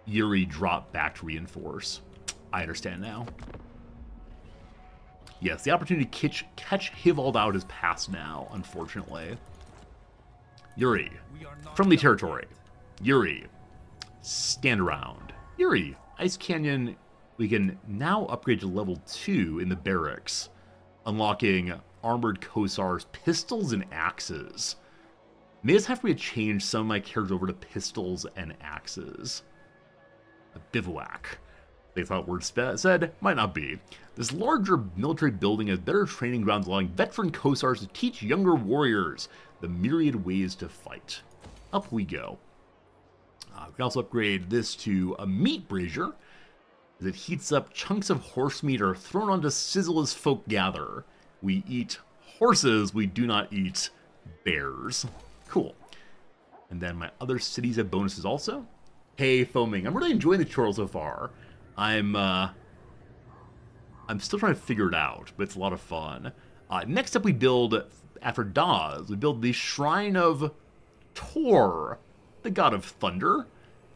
Speaker 2: Yuri drop back to reinforce. I understand now. Yes, the opportunity to catch Hivald out is past now, unfortunately. Yuri,
Speaker 4: We are not
Speaker 2: friendly
Speaker 4: done
Speaker 2: territory.
Speaker 4: yet.
Speaker 2: Yuri, stand around. Yuri, Ice Canyon, we can now upgrade to level 2 in the barracks, unlocking armored Kosar's pistols and axes. May just have for me to change some of my characters over to pistols and axes. A bivouac. They thought word said, might not be. This larger military building has better training grounds, allowing veteran Kosars to teach younger warriors the myriad ways to fight. Up we go. We can also upgrade this to a meat brazier, as it heats up. Chunks of horse meat are thrown onto sizzle as folk gather. We eat horses, we do not eat bears. Cool. And then my other cities have bonuses also. Hey, Foaming, I'm really enjoying the tutorial so far. I'm still trying to figure it out, but it's a lot of fun. Next up we build, after Daz, we build the Shrine of Tor, the god of thunder.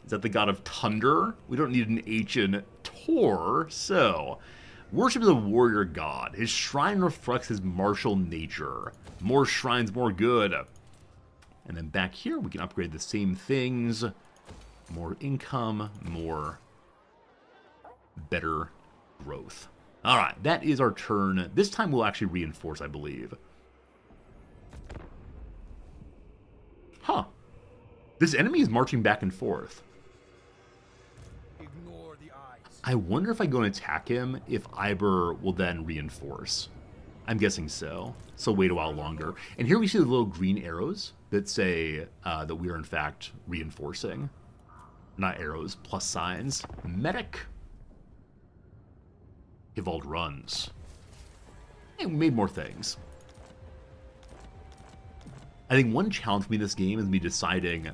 Speaker 2: Is that the god of thunder? We don't need an H in Tor, so worship the warrior god. His shrine reflects his martial nature. More shrines, more good. And then back here, we can upgrade the same things. More income, more better growth. All right, that is our turn. This time we'll actually reinforce, I believe. Huh. This enemy is marching back and forth.
Speaker 4: Ignore the eyes.
Speaker 2: I wonder if I go and attack him, if Iber will then reinforce. I'm guessing so. So wait a while longer. And here we see the little green arrows that say that we are in fact reinforcing. Not arrows, plus signs. Medic. Hivald runs. And we made more things. I think one challenge for me in this game is me deciding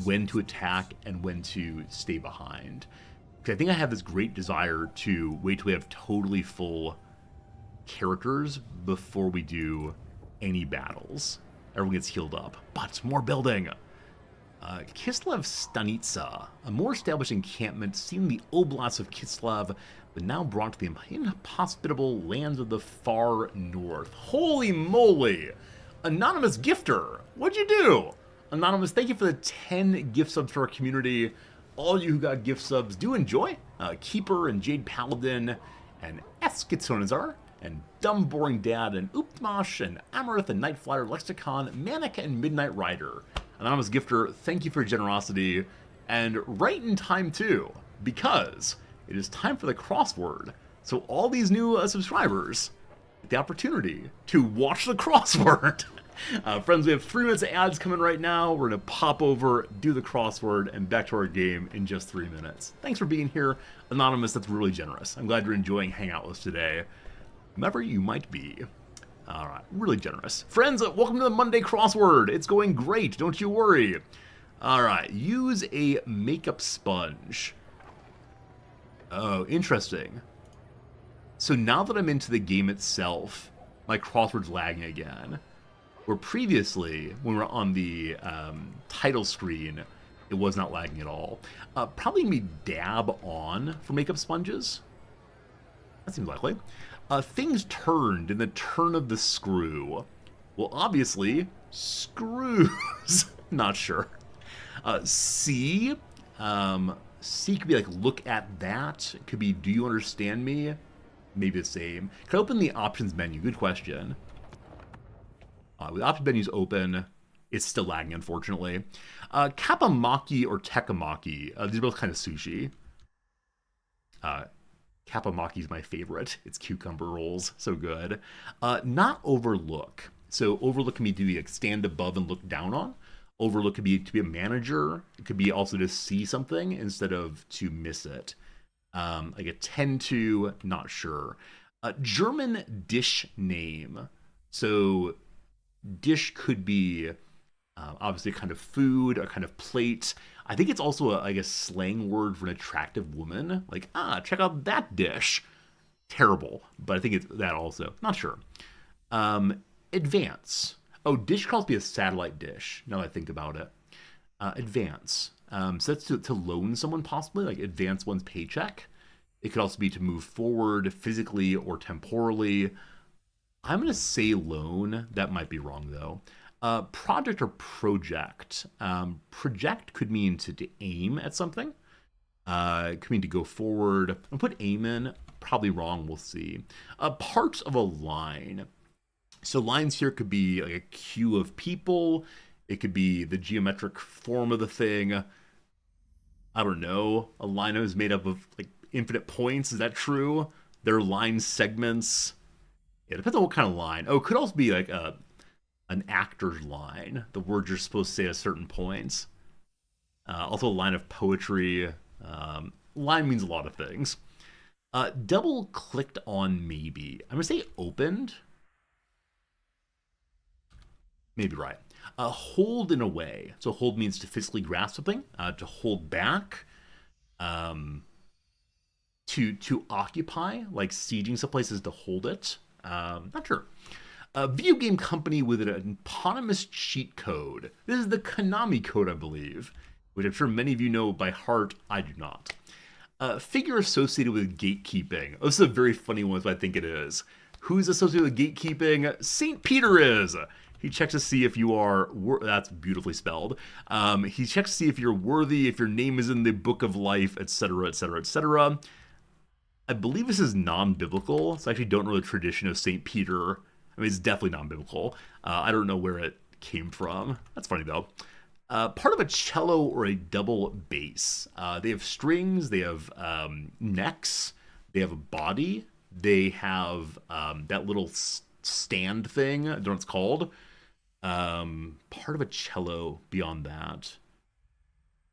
Speaker 2: when to attack and when to stay behind. Because I think I have this great desire to wait till we have totally full characters before we do any battles. Everyone gets healed up. But more building. Kislev Stanitsa, a more established encampment seen in the Oblast of Kislev, but now brought to the inhospitable lands of the far north. Holy moly! Anonymous Gifter, what'd you do? Anonymous, thank you for the 10 gift subs to our community. All you who got gift subs, do enjoy. Keeper and Jade Paladin and Eskitsonazar and Dumb Boring Dad and Ooptmosh and Amaranth and Nightflyer, Lexicon, Manica and Midnight Rider. Anonymous Gifter, thank you for your generosity. And right in time too, because it is time for the crossword. So all these new subscribers get the opportunity to watch the crossword. Friends, we have 3 minutes of ads coming right now. We're going to pop over, do the crossword, and back to our game in just 3 minutes. Thanks for being here. Anonymous, that's really generous. I'm glad you're enjoying hanging out with us today. Whomever you might be. All right, really generous. Friends, welcome to the Monday crossword. It's going great, don't you worry. All right, use a makeup sponge. Oh, interesting. So now that I'm into the game itself, my crossword's lagging again. Where previously, when we were on the title screen, it was not lagging at all. Probably me dab on for makeup sponges. That seems likely. Things turned in the turn of the screw. Well, obviously, screws. Not sure. C. C could be like, look at that. It could be, do you understand me? Maybe the same. Can I open the options menu? Good question. With option menus open, it's still lagging, unfortunately. Kapamaki or Tekamaki. These are both kind of sushi. Kapamaki is my favorite. It's cucumber rolls. So good. Not overlook. So overlook can be to be like stand above and look down on. Overlook could be to be a manager. It could be also to see something instead of to miss it. Like a tend to, not sure. German dish name. So dish could be obviously a kind of food, a kind of plate. I think it's also like a slang word for an attractive woman. Like, check out that dish. Terrible, but I think it's that also. Not sure. Advance. Oh, dish could also be a satellite dish, now that I think about it. Advance. So that's to loan someone possibly, like advance one's paycheck. It could also be to move forward physically or temporally. I'm going to say loan. That might be wrong, though. Project or project. Project could mean to aim at something. It could mean to go forward. I'll put aim in. Probably wrong. We'll see. Parts of a line. So lines here could be like a queue of people. It could be the geometric form of the thing. I don't know. A line is made up of like infinite points. Is that true? There are line segments. Yeah, it depends on what kind of line. Oh, it could also be like an actor's line. The words you're supposed to say at certain points. Also a line of poetry. Line means a lot of things. Double clicked on maybe. I'm going to say opened. Maybe right. Hold in a way. So hold means to physically grasp something, to hold back, to occupy, like sieging some places to hold it. Not sure. A video game company with an eponymous cheat code. This is the Konami code, I believe, which I'm sure many of you know by heart. I do not. Figure associated with gatekeeping. Oh, this is a very funny one, so I think it is. Who's associated with gatekeeping? St. Peter is. He checks to see if you are, that's beautifully spelled. He checks to see if you're worthy, if your name is in the book of life, etc., etc., etc. I believe this is non-biblical, so I actually don't know the tradition of St. Peter. I mean, it's definitely non-biblical. I don't know where it came from. That's funny, though. Part of a cello or a double bass. They have strings, they have necks, they have a body, they have that little stand thing, I don't know what it's called. Part of a cello beyond that.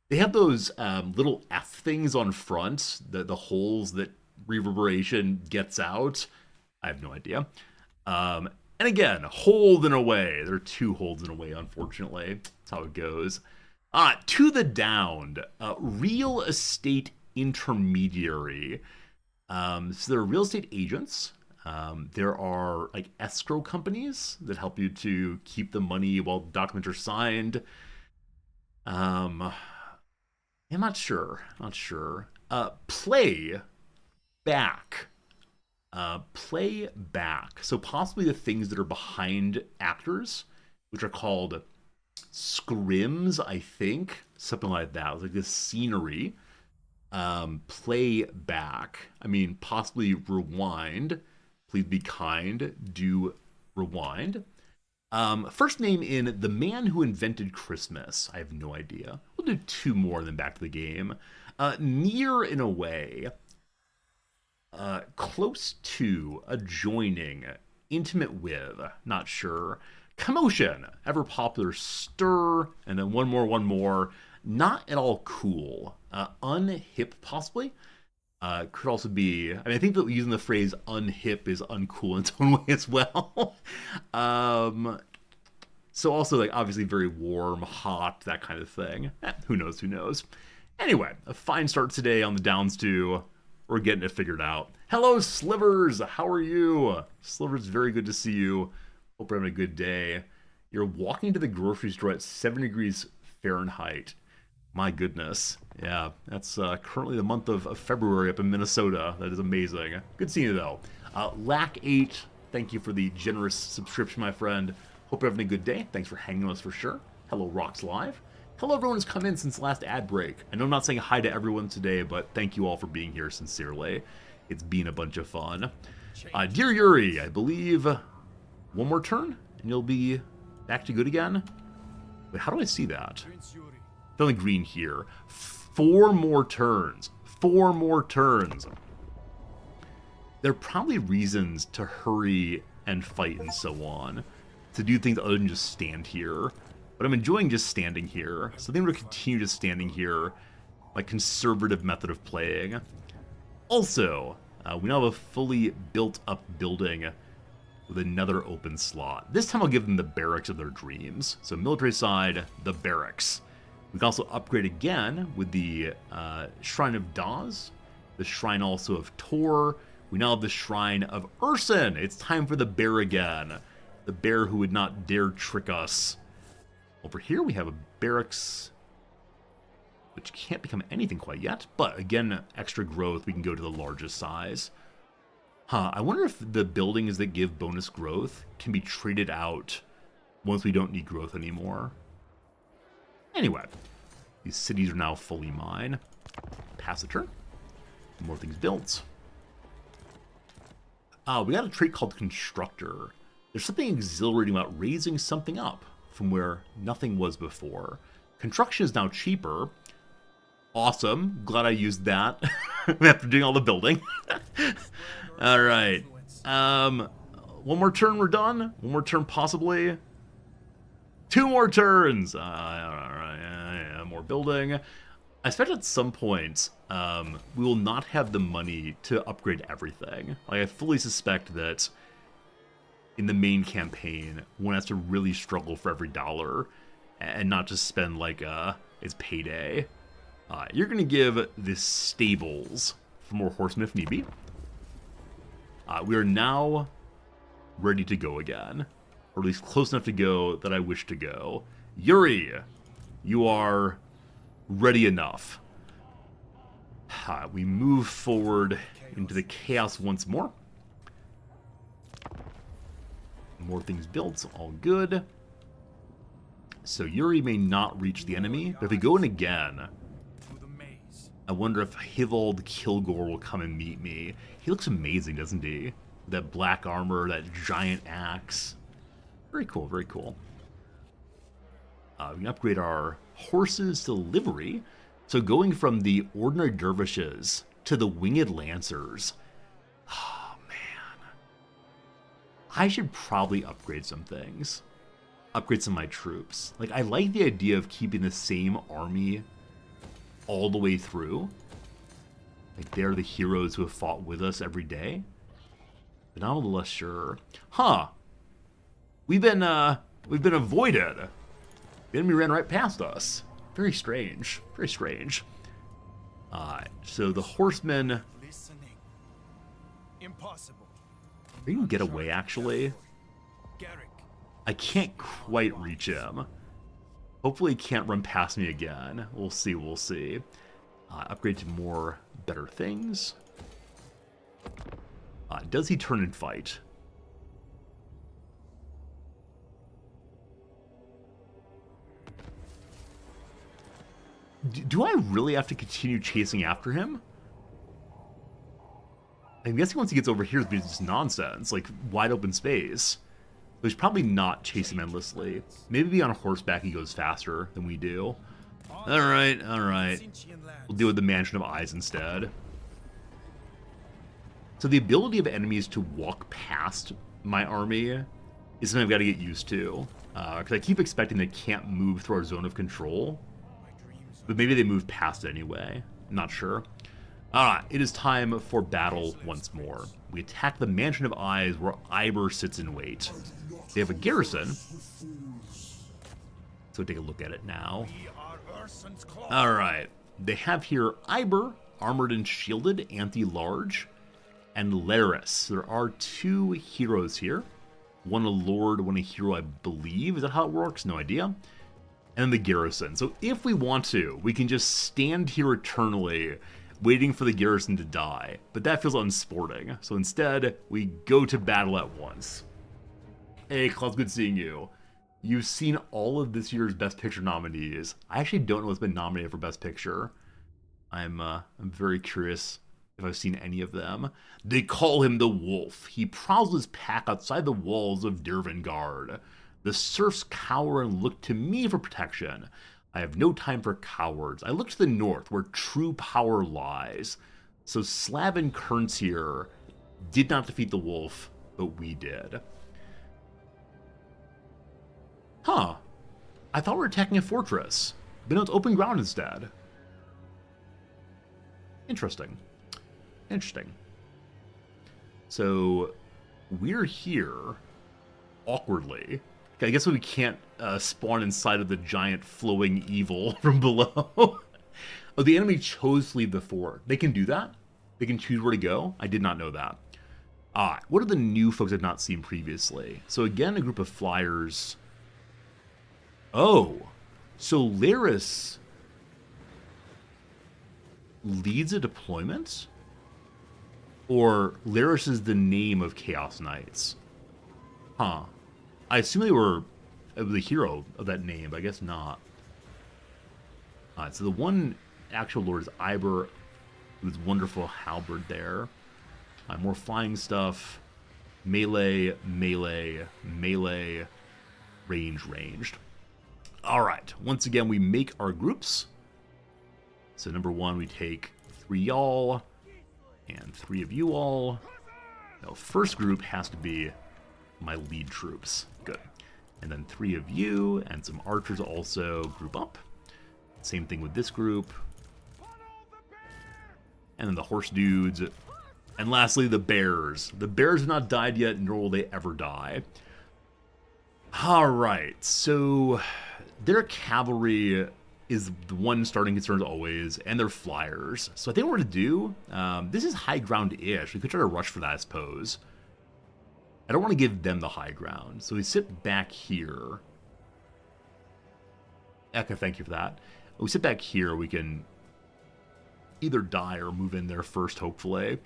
Speaker 2: They have those little F things on front, the holes that reverberation gets out. I have no idea. And again, hold in a way. There are 2 holds in a way, unfortunately. That's how it goes. To the downed. Real estate intermediary. So there are real estate agents. There are like escrow companies that help you to keep the money while documents are signed. I'm not sure. Play back. Play back. So possibly the things that are behind actors, which are called scrims, I think. Something like that. It's like this scenery. Play back. I mean, possibly rewind. Please be kind. Do rewind. First name in The Man Who Invented Christmas. I have no idea. We'll do 2 more than back to the game. Near in a way. Close to, adjoining, intimate with, not sure. Commotion, ever popular stir, and then one more. Not at all cool. Unhip, possibly. Could also be, I mean, I think that using the phrase unhip is uncool in its own way as well. So also, like, obviously very warm, hot, that kind of thing. Who knows? Anyway, a fine start today on the Downs 2. We're getting it figured out. Hello, Slivers! How are you? Slivers, very good to see you. Hope you're having a good day. You're walking to the grocery store at 7 degrees Fahrenheit. My goodness. Yeah, that's currently the month of February up in Minnesota. That is amazing. Good seeing you, though. Lack8, thank you for the generous subscription, my friend. Hope you're having a good day. Thanks for hanging with us for sure. Hello, Rocks Live. Hello, everyone who's come in since the last ad break. I know I'm not saying hi to everyone today, but thank you all for being here sincerely. It's been a bunch of fun. Dear Yuri, I believe one more turn, and you'll be back to good again. Wait, how do I see that? Feeling green here. 4 more turns. 4 more turns. There are probably reasons to hurry and fight and so on. To do things other than just stand here. But I'm enjoying just standing here. So I think we're going to continue just standing here. My conservative method of playing. Also, we now have a fully built up building with another open slot. This time I'll give them the barracks of their dreams. So military side, the barracks. We can also upgrade again with the Shrine of Dawes. The Shrine also of Tor. We now have the Shrine of Urson. It's time for the bear again. The bear who would not dare trick us. Over here we have a barracks, which can't become anything quite yet. But again, extra growth, we can go to the largest size. I wonder if the buildings that give bonus growth can be traded out once we don't need growth anymore. Anyway, these cities are now fully mine. Pass a turn. More things built. We got a trait called Constructor. There's something exhilarating about raising something up from where nothing was before. Construction is now cheaper. Awesome. Glad I used that after doing all the building. All right. One more turn, we're done. One more turn, possibly. 2 more turns. All right. More building. I expect at some point we will not have the money to upgrade everything. Like, I fully suspect that in the main campaign, one has to really struggle for every dollar and not just spend like it's payday. You're going to give the stables for more horsemen if need be. We are now ready to go again, or at least close enough to go that I wish to go. Yuri, you are ready enough. We move forward into the chaos once more. More things built, all good. So Yuri may not reach the enemy, but if we go in again, I wonder if Hivald Kilgore will come and meet me. He looks amazing, doesn't he? That black armor, that giant axe. Very cool, very cool. We can upgrade our horses to livery. So going from the ordinary dervishes to the winged lancers. Oh, man. I should probably upgrade some things. Upgrade some of my troops. Like, I like the idea of keeping the same army all the way through. Like, they're the heroes who have fought with us every day. But I'm a little less sure. Huh. We've been avoided. The enemy ran right past us. Very strange. Very strange. So the horsemen...
Speaker 4: Listening. Impossible.
Speaker 2: They can get away, actually. I can't quite reach him. Hopefully he can't run past me again. We'll see, we'll see. Upgrade to more better things. Does he turn and fight? Do I really have to continue chasing after him? I'm guessing once he gets over here, it's just nonsense. Like, wide open space. We should probably not chase him endlessly. Maybe on horseback he goes faster than we do. Alright, alright. We'll deal with the Mansion of Eyes instead. So the ability of enemies to walk past my army is something I've got to get used to. Because I keep expecting they can't move through our zone of control. But maybe they move past it anyway. I'm not sure. Alright, it is time for battle once more. We attack the Mansion of Eyes where Iber sits in wait. They have a garrison. So take a look at it now. Alright, they have here Iber, armored and shielded, anti-large, and Laris. There are 2 heroes here. One a lord, one a hero, I believe. Is that how it works? No idea. And then the garrison. So if we want to, we can just stand here eternally, waiting for the garrison to die. But that feels unsporting. So instead, we go to battle at once. Hey, Klaus, good seeing you. You've seen all of this year's Best Picture nominees. I actually don't know what's been nominated for Best Picture. I'm very curious if I've seen any of them. They call him the Wolf. He prowls his pack outside the walls of Dervengard. The serfs cower and look to me for protection. I have no time for cowards. I look to the north, where true power lies. So Slav and Kerns here did not defeat the Wolf, but we did. Huh. I thought we were attacking a fortress, but no, it's open ground instead. Interesting. Interesting. So, we're here, awkwardly. I guess we can't spawn inside of the giant flowing evil from below. Oh, the enemy chose to leave the fort. They can do that? They can choose where to go? I did not know that. What are the new folks I've not seen previously? So again, a group of flyers. Oh, so Laris leads a deployment? Or Laris is the name of Chaos Knights? Huh. I assume they were the hero of that name, but I guess not. Alright, so the one actual lord is Iber, with wonderful halberd there. More flying stuff. Melee, melee, melee, ranged. Alright, once again, we make our groups. So number 1, we take 3 y'all, and 3 of you all. Now, first group has to be my lead troops. Good. And then 3 of you, and some archers also group up. Same thing with this group. And then the horse dudes. And lastly, the bears. The bears have not died yet, nor will they ever die. Alright, so their cavalry is the one starting concern as always, and their flyers. So I think what we're going to do, this is high ground-ish. We could try to rush for that, I suppose. I don't want to give them the high ground, so we sit back here. Eka, thank you for that. We sit back here, we can either die or move in there first, hopefully.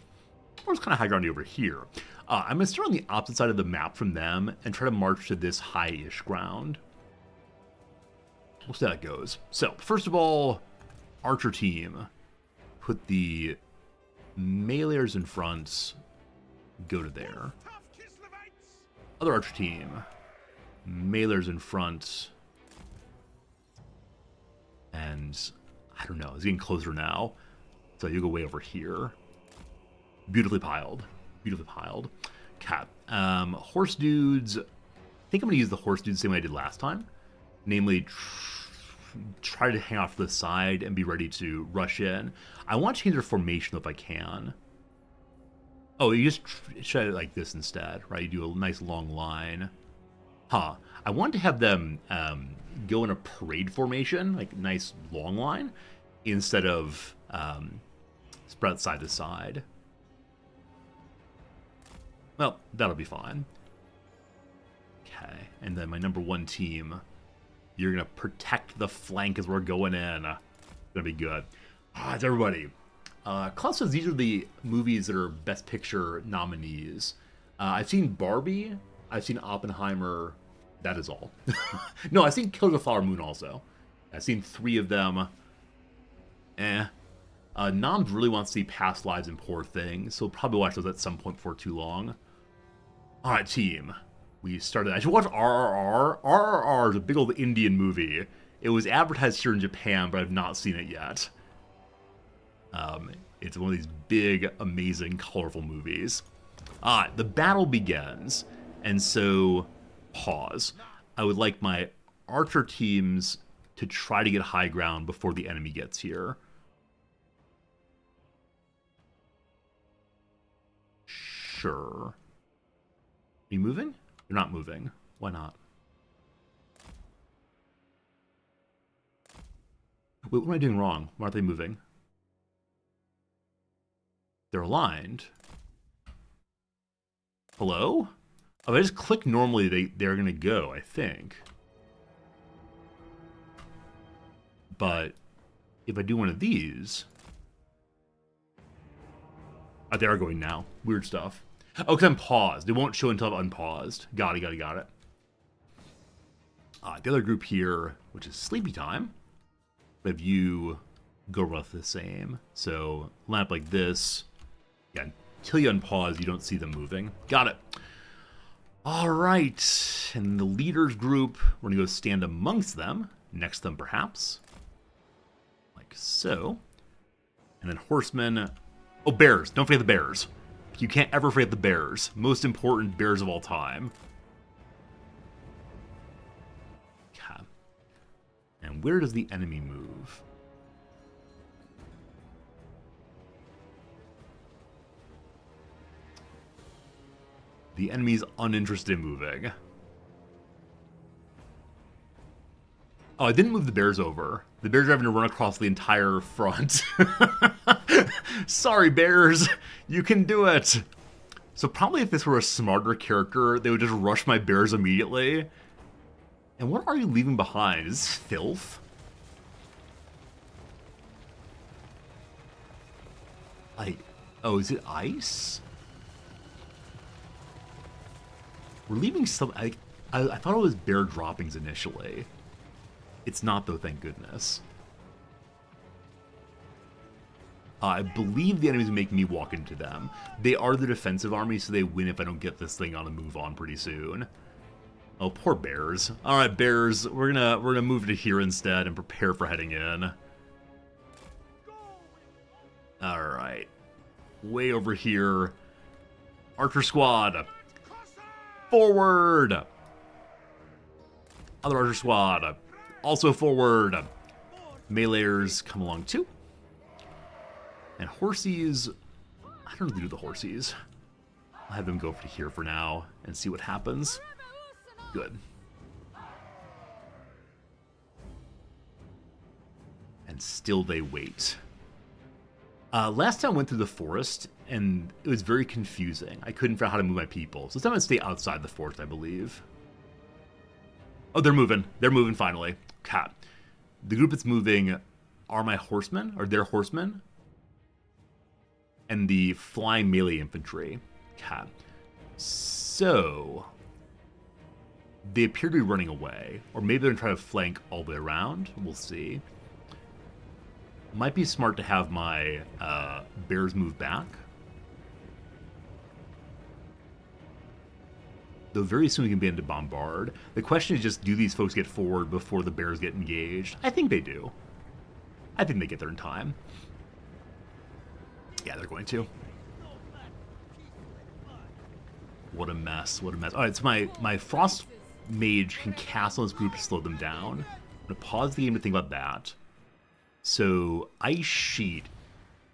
Speaker 2: Or just kind of high ground over here. I'm going to start on the opposite side of the map from them and try to march to this high-ish ground. We'll see how it goes. So, first of all, archer team. Put the meleeers in front. Go to there. Other archer team. Meleeers in front. And, I don't know, it's getting closer now. So you go way over here. Beautifully piled. Beautifully piled. Cat. Horse dudes. I think I'm going to use the horse dudes the same way I did last time. Namely, try to hang off to the side and be ready to rush in. I want to change their formation if I can. Oh, you just try it like this instead, right? You do a nice long line. Huh. I want to have them go in a parade formation, like nice long line, instead of spread side to side. Well, that'll be fine. Okay, and then my number 1 team, you're going to protect the flank as we're going in. Gonna be good. It's everybody. Klaus says these are the movies that are Best Picture nominees. I've seen Barbie, I've seen Oppenheimer, that is all. No, I've seen Killers of the Flower Moon also. I've seen 3 of them. Noms really wants to see Past Lives and Poor Things, so we'll probably watch those at some point before too long. Alright, team. We started. I should watch RRR. RRR is a big old Indian movie. It was advertised here in Japan, but I've not seen it yet. It's one of these big, amazing, colorful movies. The battle begins, and so pause. I would like my archer teams to try to get high ground before the enemy gets here. Sure. Are you moving? You're not moving. Why not? Wait, what am I doing wrong? Why aren't they moving? They're aligned. Hello? Oh, if I just click normally, they're going to go, I think. But if I do one of these... Oh, they are going now. Weird stuff. Oh, because I'm paused. It won't show until I'm unpaused. Got it. The other group here, which is sleepy time, but if you go roughly the same. So line up like this. Yeah, until you unpause, you don't see them moving. Got it. All right. And the leaders group, we're going to go stand amongst them, next to them perhaps. Like so. And then horsemen. Oh, bears. Don't forget the bears. You can't ever forget the bears. Most important bears of all time. Okay. And where does the enemy move? The enemy's uninterested in moving. Oh, I didn't move the bears over. The bears are having to run across the entire front. Sorry, bears. You can do it. So probably if this were a smarter character, they would just rush my bears immediately. And what are you leaving behind? Is this filth? Oh, is it ice? We're leaving some... I thought it was bear droppings initially. It's not, though, thank goodness. I believe the enemies make me walk into them. They are the defensive army, so they win if I don't get this thing on a move on pretty soon. Oh, poor bears. All right, bears, we're gonna move to here instead and prepare for heading in. All right, way over here. Archer squad, forward. Other archer squad, also forward. Meleeers come along too. And horsies, I don't know what to do with the horsies. I'll have them go for here for now and see what happens. Good. And still they wait. Last time I went through the forest, and it was very confusing. I couldn't figure out how to move my people. So this time I'm going to stay outside the forest, I believe. Oh, they're moving. They're moving finally. Okay. The group that's moving are my horsemen, or their horsemen. And the flying melee infantry. Okay. So they appear to be running away. Or maybe they're trying to flank all the way around. We'll see. Might be smart to have my bears move back. Though very soon we can begin to bombard. The question is just, do these folks get forward before the bears get engaged? I think they do. I think they get there in time. Yeah, they're going to. What a mess. What a mess. All right, so my Frost Mage can cast on this group to slow them down. I'm going to pause the game to think about that. So Ice Sheet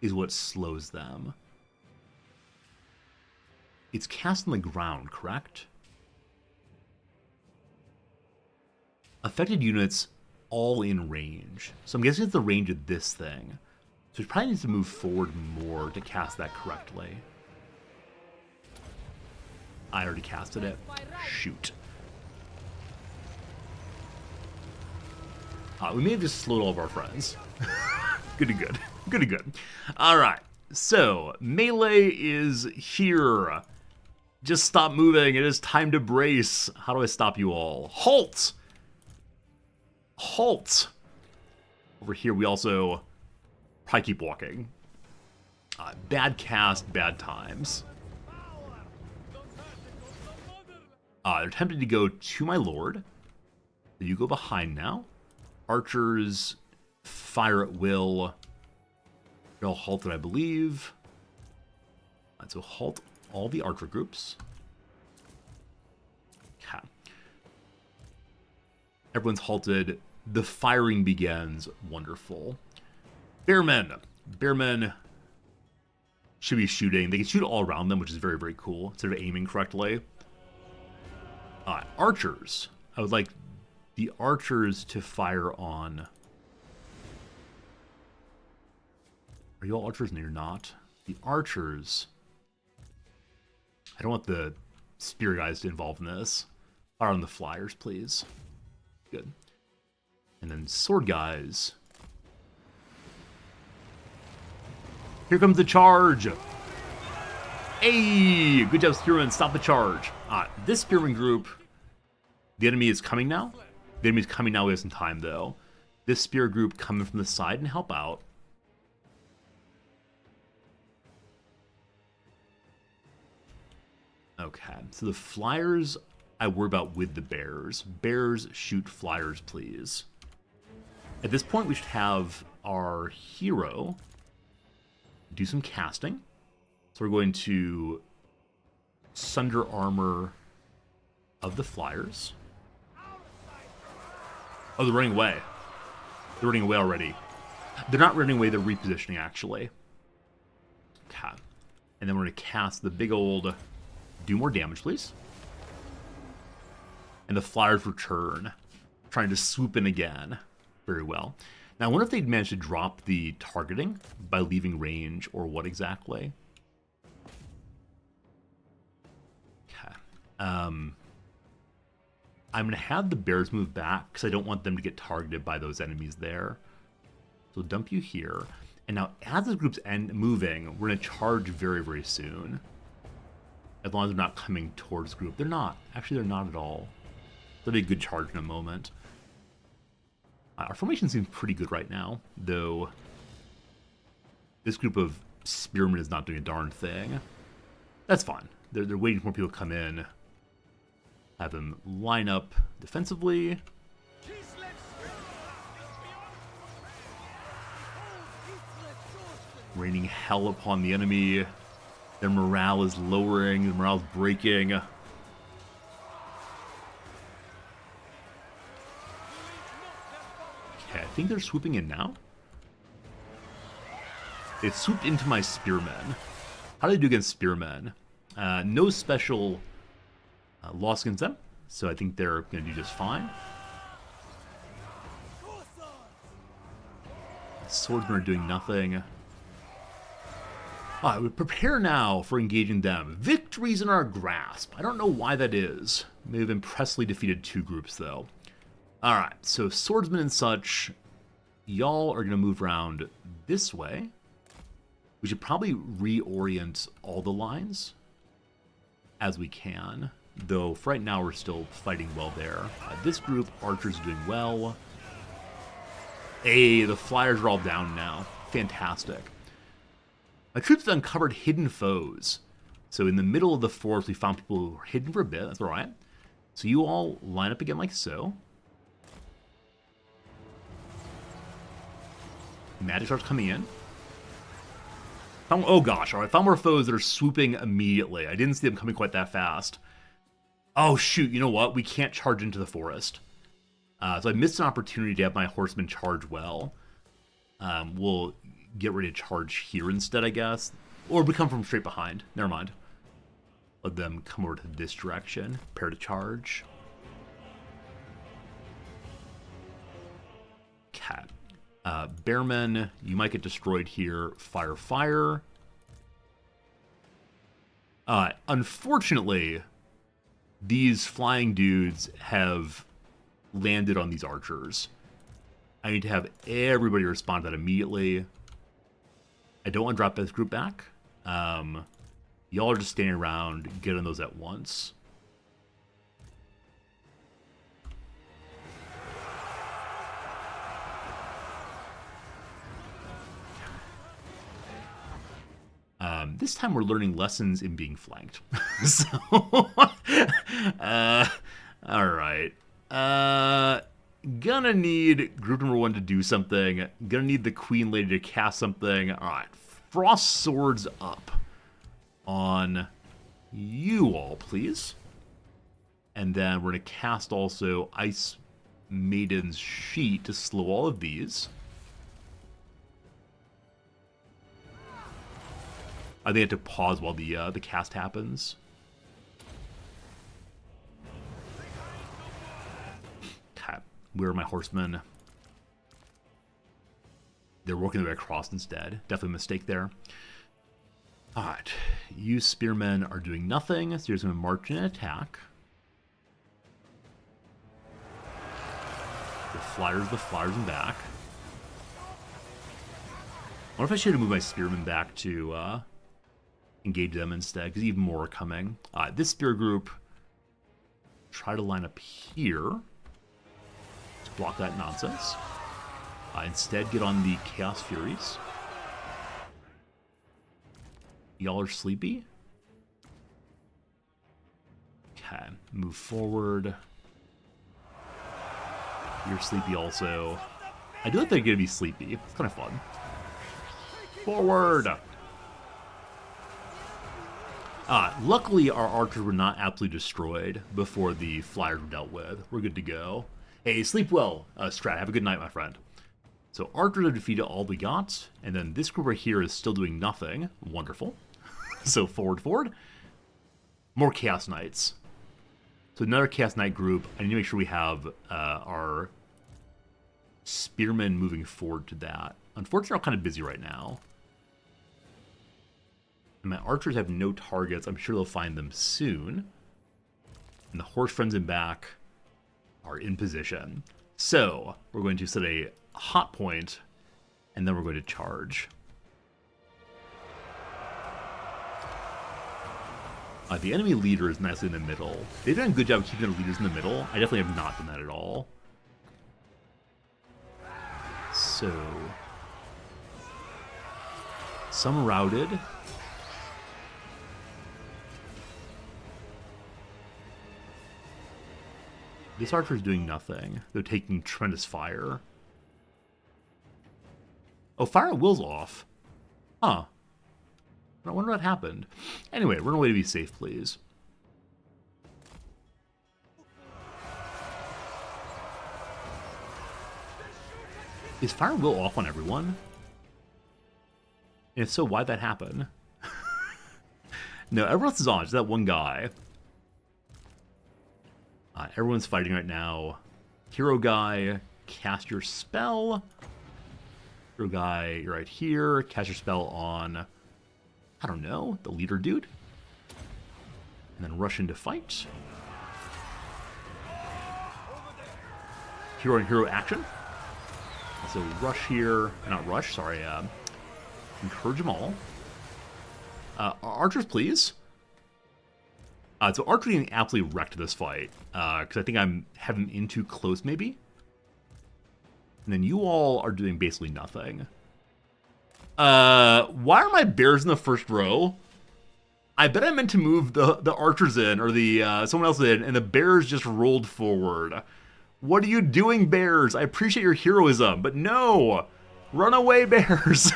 Speaker 2: is what slows them. It's cast on the ground, correct? Affected units all in range. So I'm guessing it's the range of this thing. So it probably needs to move forward more to cast that correctly. I already casted it. Shoot. We may have just slowed all of our friends. Good to good. Good to good. Alright. So, melee is here. Just stop moving. It is time to brace. How do I stop you all? Halt! Halt! Over here we also probably keep walking. Bad cast, bad times. They're tempted to go to my lord. You go behind now. Archers fire at will. They're all halted, I believe. So halt all the archer groups. Okay. Everyone's halted. The firing begins. Wonderful. Bearmen. Bearmen should be shooting. They can shoot all around them, which is very, very cool. Instead of aiming correctly. Archers. I would like the archers to fire on... Are you all archers? No, you're not. The archers... I don't want the spear guys to involve in this. Fire on the flyers, please. Good. And then sword guys. Here comes the charge! Hey! Good job, spearmen. Stop the charge. This spearman group... The enemy is coming now. The enemy is coming now. We have some time, though. This spear group coming from the side and help out. Okay, so the flyers I worry about with the bears. Bears shoot flyers, please. At this point, we should have our hero do some casting. So we're going to sunder armor of the flyers. Oh, they're running away. They're running away already. They're not running away, they're repositioning, actually. Okay. And then we're going to cast the big old... Do more damage, please. And the flyers return. Trying to swoop in again. Very well. Now, I wonder if they'd managed to drop the targeting by leaving range, or what exactly. Okay. I'm going to have the bears move back, because I don't want them to get targeted by those enemies there. So dump you here. And now, as this group's moving, we're going to charge very, very soon. As long as they're not coming towards the group. They're not. Actually, they're not at all. That'll be a good charge in a moment. Our formation seems pretty good right now, though this group of spearmen is not doing a darn thing. That's fine. They're waiting for more people to come in. Have them line up defensively. Raining hell upon the enemy. Their morale is lowering. Their morale is breaking. Okay, I think they're swooping in now. They swooped into my spearmen. How do they do against spearmen? No special loss against them, so I think they're going to do just fine. The swordsmen are doing nothing. We prepare now for engaging them. Victories in our grasp. I don't know why that is. May have impressively defeated two groups, though. Alright, so swordsmen and such, y'all are going to move around this way. We should probably reorient all the lines as we can, though for right now we're still fighting well there. This group, archers, are doing well. Hey, the flyers are all down now. Fantastic. My troops have uncovered hidden foes. So in the middle of the forest, we found people who were hidden for a bit. That's all right. So you all line up again like so. Magic starts coming in. Oh gosh, all right. Found more foes that are swooping immediately. I didn't see them coming quite that fast. Oh shoot, you know what? We can't charge into the forest. So I missed an opportunity to have my horsemen charge well. We'll get ready to charge here instead, I guess. Or we come from straight behind. Never mind. Let them come over to this direction. Prepare to charge. Cat. Bearmen, you might get destroyed here. Fire, fire. Unfortunately, these flying dudes have landed on these archers. I need to have everybody respond to that immediately. I don't want to drop this group back. Y'all are just standing around, getting those at once. This time we're learning lessons in being flanked. So, all right. Gonna need group number 1 to do something. Gonna need the Queen Lady to cast something. All right. Frost swords up on you all, please. And then we're gonna cast also Ice Maiden's Sheet to slow all of these. I think I have to pause while the cast happens. Okay, where are my horsemen? They're working their way across instead. Definitely a mistake there. Alright, you spearmen are doing nothing, so you're just going to march and attack. The flyers and back. I wonder if I should have moved my spearmen back to engage them instead, because even more are coming. This spear group, try to line up here to block that nonsense. Instead, get on the Chaos Furies. Y'all are sleepy? Okay, move forward. You're sleepy also. I do think they're gonna be sleepy. It's kind of fun. Forward! Luckily, our archers were not absolutely destroyed before the flyers were dealt with. We're good to go. Hey, sleep well, Strat. Have a good night, my friend. So archers have defeated all we got, and then this group right here is still doing nothing. Wonderful. So forward. More Chaos Knights. So another Chaos Knight group. I need to make sure we have our spearmen moving forward to that. Unfortunately, I'm kind of busy right now. And my archers have no targets. I'm sure they'll find them soon. And the horse friends in back are in position. So we're going to set a hot point, and then we're going to charge. The enemy leader is nicely in the middle. They've done a good job of keeping the leaders in the middle. I definitely have not done that at all. So, some routed. This archer is doing nothing. They're taking tremendous fire. Oh, fire at will's off. Huh. I wonder what happened. Anyway, run away to be safe, please. Is fire at will off on everyone? And if so, why'd that happen? No, everyone else is on. Just that one guy. Everyone's fighting right now. Hero guy, cast your spell. Hero guy, you're right here. Cast your spell on, I don't know, the leader dude. And then rush into fight. Hero and hero action. Also rush here. Not rush, sorry. Encourage them all. Archers, please. So Archer getting absolutely wrecked this fight, because I think I'm having him in too close, maybe. And then you all are doing basically nothing. Why are my bears in the first row? I bet I meant to move the archers in, or the someone else in, and the bears just rolled forward. What are you doing, bears? I appreciate your heroism, but no! Run away, bears!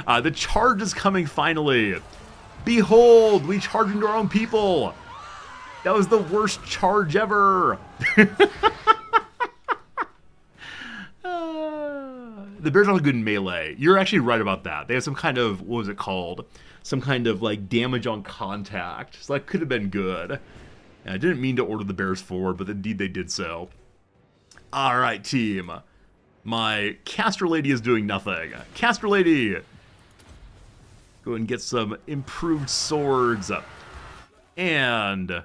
Speaker 2: The charge is coming finally. Behold, we charge into our own people. That was the worst charge ever. The bears are good in melee. You're actually right about that. They have some kind of, what was it called? Some kind of like damage on contact. So that could have been good. And I didn't mean to order the bears forward, but indeed they did so. All right, team. My caster lady is doing nothing. Caster lady. Go and get some improved swords. And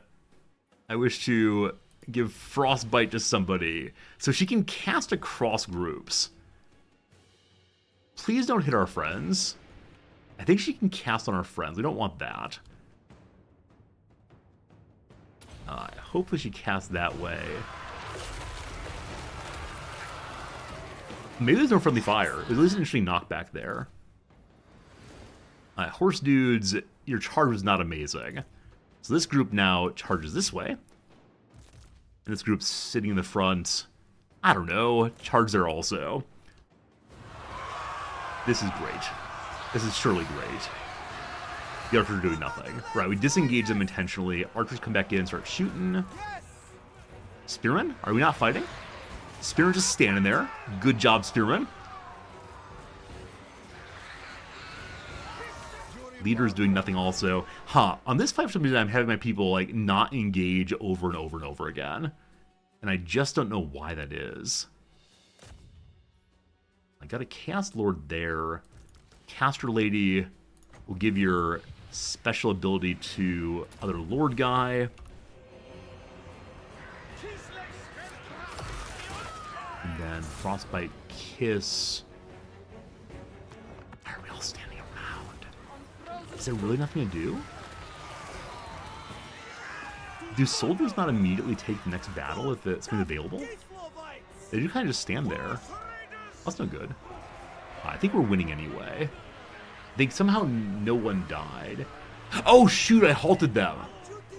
Speaker 2: I wish to give frostbite to somebody so she can cast across groups. Please don't hit our friends. I think she can cast on our friends. We don't want that. Hopefully she casts that way. Maybe there's no friendly fire. There's at least an interesting knockback there. Horse dudes, your charge was not amazing. So this group now charges this way. And this group's sitting in the front. I don't know. Charge there also. This is great. This is surely great. The archers are doing nothing. Right, we disengage them intentionally. Archers come back in and start shooting. Spearman? Are we not fighting? Spearman just standing there. Good job, Spearman. Leader's doing nothing also. On this fight for some reason I'm having my people like not engage over and over and over again. And I just don't know why that is. I got a Cast Lord there. Caster Lady will give your special ability to other Lord guy. And then Frostbite Kiss. Why are we all standing around? Is there really nothing to do? Do soldiers not immediately take the next battle if it's available? They do kind of just stand there. That's no good. I think we're winning anyway. I think somehow no one died. Oh shoot, I halted them.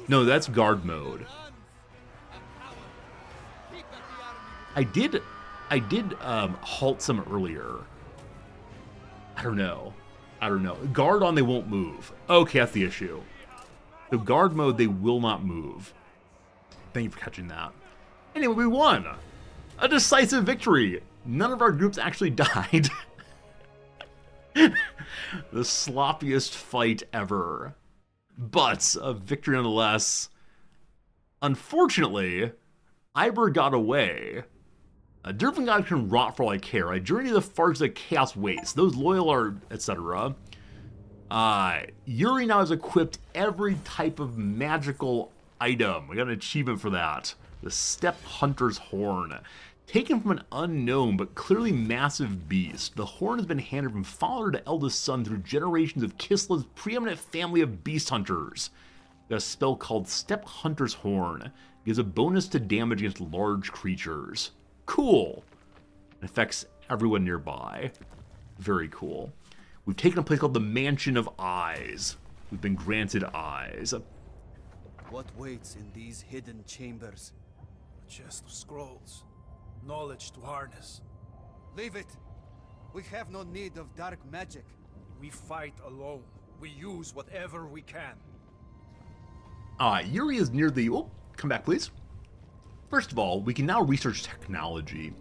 Speaker 2: No, that's guard mode. I did halt some earlier. I don't know. Guard on, they won't move. Okay, that's the issue. The guard mode, they will not move. Thank you for catching that. Anyway, we won! A decisive victory! None of our groups actually died. The sloppiest fight ever. But a victory nonetheless. Unfortunately, Iber got away. A Durban God can rot for all I care. I journey to the far to Chaos Waste. Those loyal are, etc. Yuri now has equipped every type of magical item. We got an achievement for that. The Steppe Hunter's Horn. Taken from an unknown but clearly massive beast, the horn has been handed from father to eldest son through generations of Kisla's preeminent family of beast hunters. Got a spell called Steppe Hunter's Horn. It gives a bonus to damage against large creatures. Cool. It affects everyone nearby. Very cool. We've taken a place called the Mansion of Eyes. We've been granted eyes.
Speaker 5: What waits in these hidden chambers?
Speaker 4: A chest of scrolls. Knowledge to harness.
Speaker 5: Leave it. We have no need of dark magic.
Speaker 4: We fight alone. We use whatever we can.
Speaker 2: Yuri is near the... Oh, come back, please. First of all, we can now research technology.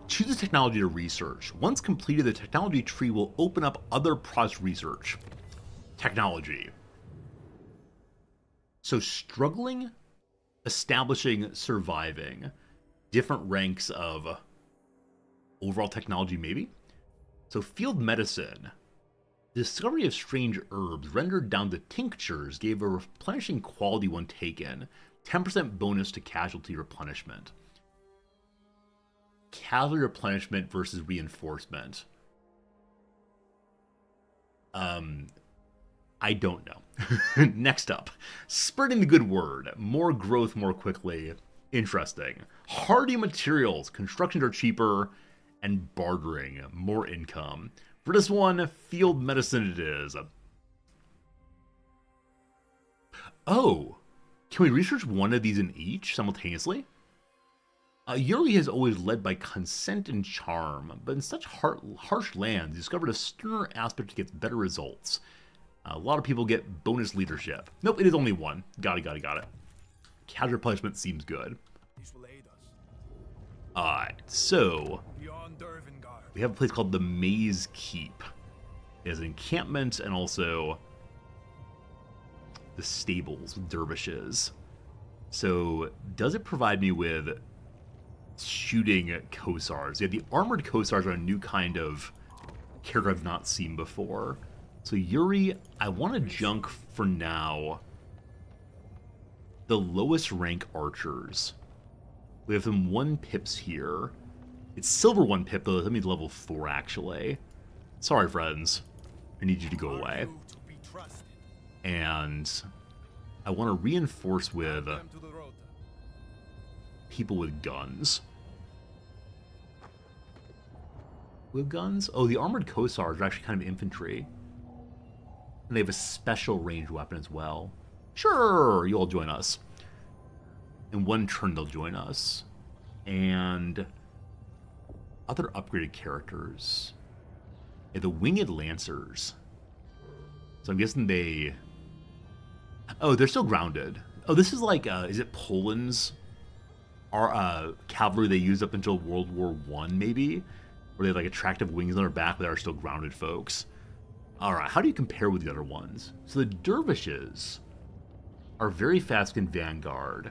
Speaker 2: Choose a technology to research. Once completed, the technology tree will open up other process research. Technology. So struggling, establishing, surviving. Different ranks of overall technology, maybe? So field medicine. Discovery of strange herbs rendered down to tinctures gave a replenishing quality when taken. 10% bonus to casualty replenishment. Casualty replenishment versus reinforcement. I don't know. Next up. Spreading the good word. More growth more quickly. Interesting. Hardy materials. Constructions are cheaper. And bartering. More income. For this one, field medicine it is. Oh. Can we research one of these in each simultaneously? Yuri has always led by consent and charm, but in such harsh lands, he discovered a sterner aspect gets better results. A lot of people get bonus leadership. Nope, it is only one. Got it. Casual replenishment seems good.
Speaker 4: These will aid us.
Speaker 2: Alright, so
Speaker 4: Beyond Dervingard.
Speaker 2: we have a place called the Maze Keep. It has an encampment and also the stables with dervishes. So does it provide me with shooting Kosars? Yeah, the armored Kosars are a new kind of character I've not seen before. So Yuri, I want to junk for now the lowest rank archers. We have them 1 pips here. It's silver 1 pip, but that means level 4 actually. Sorry friends, I need you to go away. And I want to reinforce with people with guns. With guns? Oh, the armored Kosars are actually kind of infantry. And they have a special ranged weapon as well. Sure, you all join us. In 1 turn they'll join us. And other upgraded characters. Yeah, the Winged Lancers. So I'm guessing they... Oh, they're still grounded. Oh, this is like, is it Poland's cavalry they used up until World War One, maybe, where they have like attractive wings on their back, but they are still grounded folks. All right, how do you compare with the other ones? So the dervishes are very fast in Vanguard,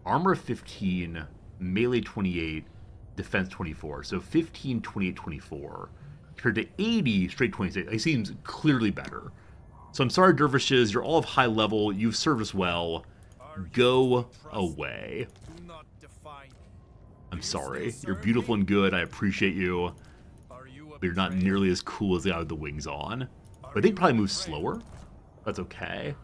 Speaker 2: armor 15, melee 28, defense 24. So 15, 28, 24. Compared to 80, straight 26. It seems clearly better. So I'm sorry, dervishes, you're all of high level. You've served us well. Go away. I'm sorry. You're beautiful and good. I appreciate you. But you're not nearly as cool as the guy with the wings on. But they probably move slower. That's okay.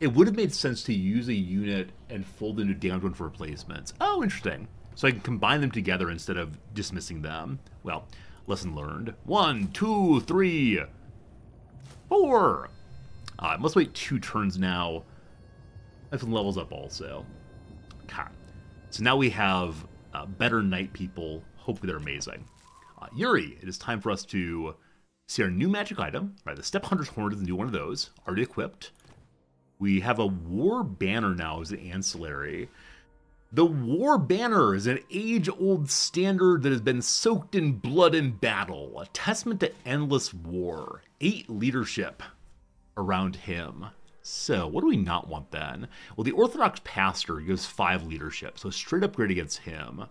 Speaker 2: It would have made sense to use a unit and fold into damage one for replacements. Oh, interesting. So I can combine them together instead of dismissing them. Well, lesson learned. 1, 2, 3, 4. I must wait 2 turns now. That levels up also. Okay. So now we have better knight people. Hopefully they're amazing. Yuri, it is time for us to see our new magic item. Right, the Step Hunter's Horn is the new one of those. Already equipped. We have a War Banner now as an ancillary. The War Banner is an age-old standard that has been soaked in blood and battle. A testament to endless war. 8 leadership around him. So, what do we not want then? Well, the Orthodox Pastor gives 5 leadership, so straight upgrade against him.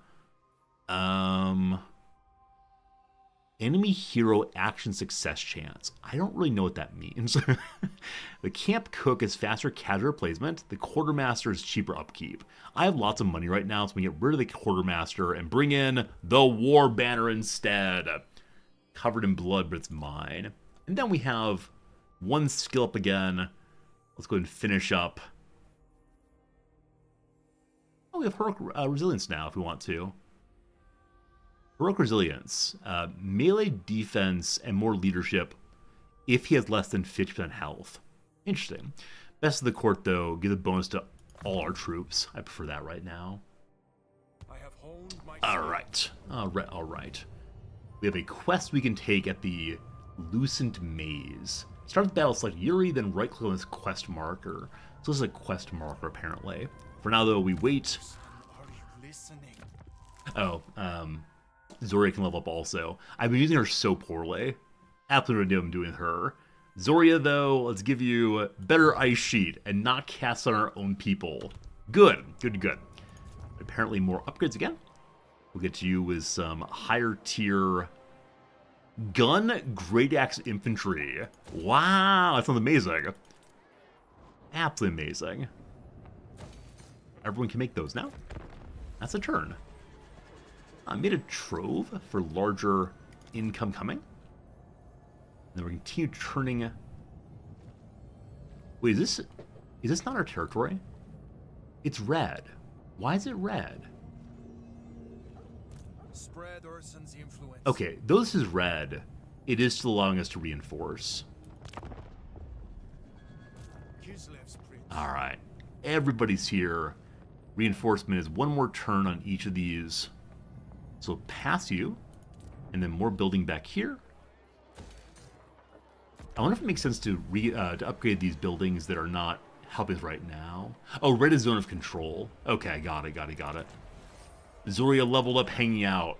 Speaker 2: Enemy hero action success chance. I don't really know what that means. The Camp Cook is faster casual replacement. The Quartermaster is cheaper upkeep. I have lots of money right now, so we get rid of the Quartermaster and bring in the War Banner instead. Covered in blood, but it's mine. And then we have 1 skill up again. Let's go ahead and finish up. Oh, we have Heroic Resilience now if we want to. Heroic Resilience, melee defense and more leadership if he has less than 50% health. Interesting. Best of the Court, though, give a bonus to all our troops. I prefer that right now. Alright. Alright. We have a quest we can take at the Lucent Maze. Start the battle, select Yuri, then right-click on this quest marker. So this is a quest marker, apparently. For now, though, we wait. Oh, Zoria can level up also. I've been using her so poorly. Absolutely no idea what I'm doing with her. Zoria, though, let's give you better ice sheet and not cast on our own people. Good. Apparently more upgrades again. We'll get to you with some higher tier gun great axe infantry. Wow, that sounds amazing. Absolutely amazing. Everyone can make those now. That's a turn. I made a trove for larger income coming. And then we're going to continue turning. Wait, is this not our territory? It's red. Why is it red?
Speaker 4: Spread Urson's influence.
Speaker 2: Okay, though this is red, it is still allowing us to reinforce. Alright, everybody's here. Reinforcement is 1 more turn on each of these. So pass you, and then more building back here. I wonder if it makes sense to upgrade these buildings that are not helping us right now. Oh, red is zone of control. Okay, got it. Zoria leveled up hanging out.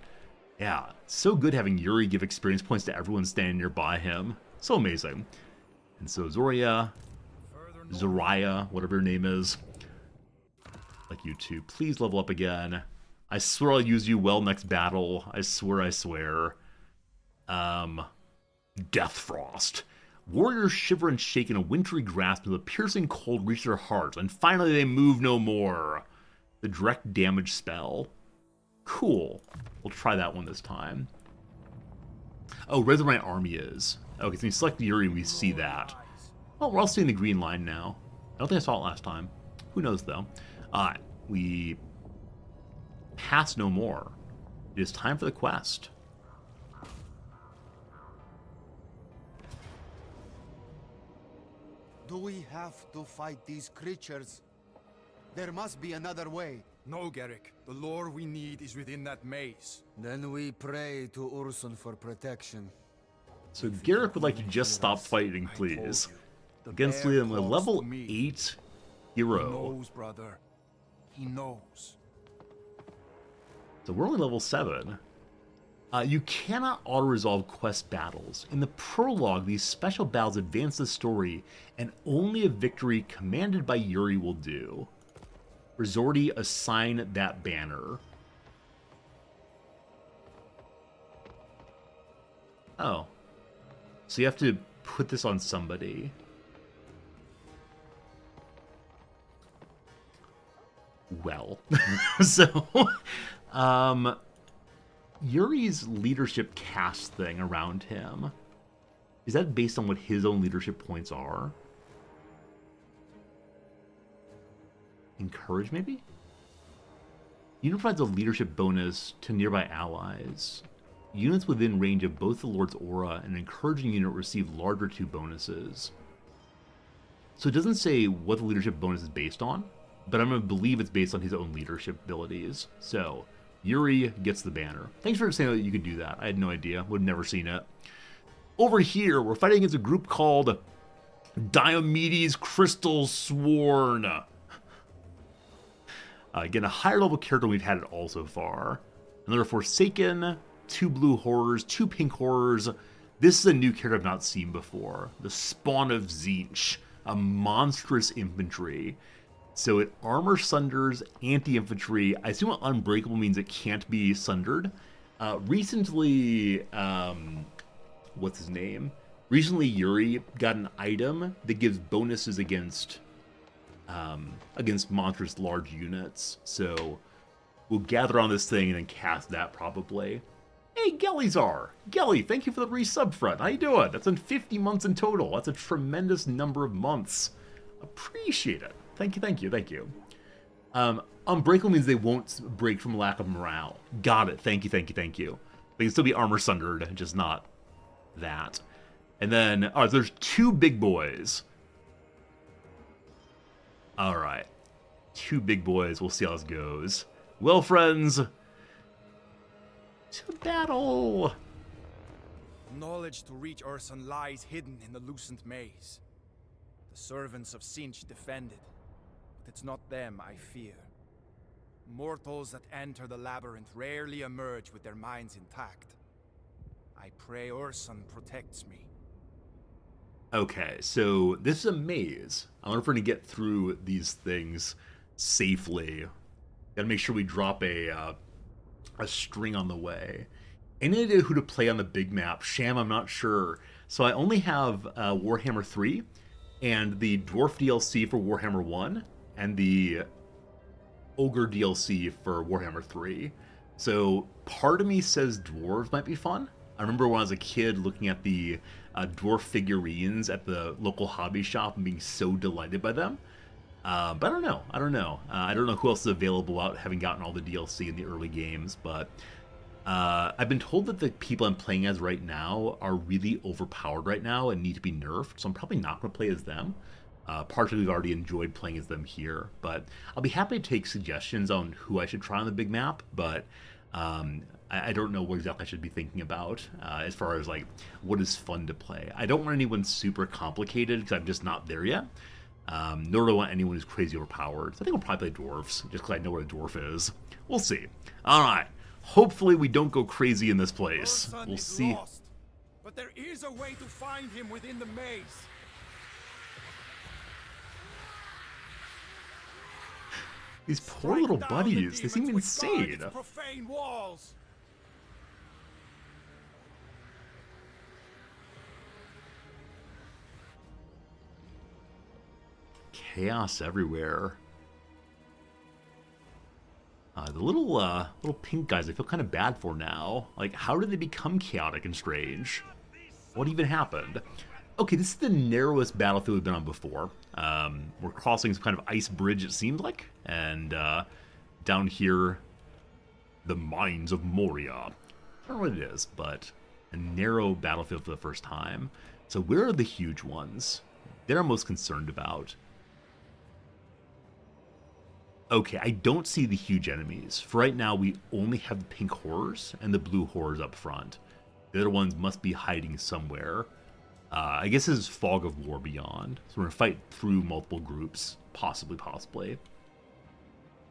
Speaker 2: Yeah, so good having Yuri give experience points to everyone standing nearby him. So amazing. And so Zoria, whatever your name is. Like you two, please level up again. I swear I'll use you well next battle. I swear. Death Frost. Warriors shiver and shake in a wintry grasp as the piercing cold reaches their hearts, and finally they move no more. The direct damage spell. Cool. We'll try that one this time. Oh, where my army is. Okay, so we select Yuri, we see that. Oh, we're all seeing the green line now. I don't think I saw it last time. Who knows, though. We pass no more. It is time for the quest.
Speaker 5: Do we have to fight these creatures? There must be another way.
Speaker 4: No, Garrick. The lore we need is within that maze.
Speaker 5: Then we pray to Ursun for protection.
Speaker 2: So Garrick would like to just stop fighting, please. Against Liam, a level 8 hero.
Speaker 4: He knows, brother. He knows.
Speaker 2: So we're only level 7. You cannot auto-resolve quest battles. In the prologue, these special battles advance the story, and only a victory commanded by Yuri will do. Resorti, assign that banner. Oh. So you have to put this on somebody. Well. So, Yuri's leadership cast thing around him, is that based on what his own leadership points are? Encourage, maybe? Unit provides a leadership bonus to nearby allies. Units within range of both the Lord's aura and an encouraging unit receive larger 2 bonuses. So it doesn't say what the leadership bonus is based on, but I'm going to believe it's based on his own leadership abilities. So, Yuri gets the banner. Thanks for saying that you could do that. I had no idea. Would have never seen it. Over here, we're fighting against a group called Diomedes Crystal Sworn. Again, a higher level character we've had it all so far. Another Forsaken, 2 blue horrors, 2 pink horrors. This is a new character I've not seen before. The Spawn of Tzeentch, a monstrous infantry. So it armor sunders anti-infantry. I assume unbreakable means it can't be sundered. Recently, what's his name? Recently, Yuri got an item that gives bonuses against monstrous large units. So we'll gather on this thing and then cast that probably. Hey, Gellyzar! Gelly, thank you for the resub front. How you doing? That's in 50 months in total. That's a tremendous number of months. Appreciate it. Thank you, thank you, thank you. Unbreakable means they won't break from lack of morale. Got it. Thank you, thank you, thank you. They can still be armor sundered, just not that. And then, alright, so there's 2 big boys. Alright. 2 big boys. We'll see how this goes. Well, friends, to battle!
Speaker 4: Knowledge to reach Ursun lies hidden in the Lucent Maze. The servants of Tzeentch defend it, but it's not them I fear. Mortals that enter the labyrinth rarely emerge with their minds intact. I pray Ursun protects me.
Speaker 2: Okay, so this is a maze. I wonder if we're going to get through these things safely. Gotta make sure we drop a string on the way. Any idea who to play on the big map? Sham, I'm not sure. So I only have Warhammer 3 and the Dwarf DLC for Warhammer 1 and the Ogre DLC for Warhammer 3. So part of me says dwarves might be fun. I remember when I was a kid looking at the dwarf figurines at the local hobby shop and being so delighted by them. But I don't know. I don't know who else is available without having gotten all the DLC in the early games. But I've been told that the people I'm playing as right now are really overpowered right now and need to be nerfed. So I'm probably not going to play as them. Partially, we've already enjoyed playing as them here. But I'll be happy to take suggestions on who I should try on the big map. But I don't know what exactly I should be thinking about as far as like what is fun to play. I don't want anyone super complicated because I'm just not there yet. Nor do I want anyone who's crazy overpowered. So I think we'll probably play dwarves, just because I know where a dwarf is. We'll see. Alright. Hopefully we don't go crazy in this place. We'll see.
Speaker 4: Lost, but there is a way to find him within the maze.
Speaker 2: These poor little buddies, they seem insane.
Speaker 4: Profane walls.
Speaker 2: Chaos everywhere. The little pink guys I feel kind of bad for now. Like, how did they become chaotic and strange? What even happened? Okay, this is the narrowest battlefield we've been on before. We're crossing some kind of ice bridge, it seemed like. And down here, the mines of Moria. I don't know what it is, but a narrow battlefield for the first time. So where are the huge ones? They're I'm most concerned about. Okay, I don't see the huge enemies. For right now, we only have the pink horrors and the blue horrors up front. The other ones must be hiding somewhere. I guess this is Fog of War Beyond. So we're going to fight through multiple groups. Possibly.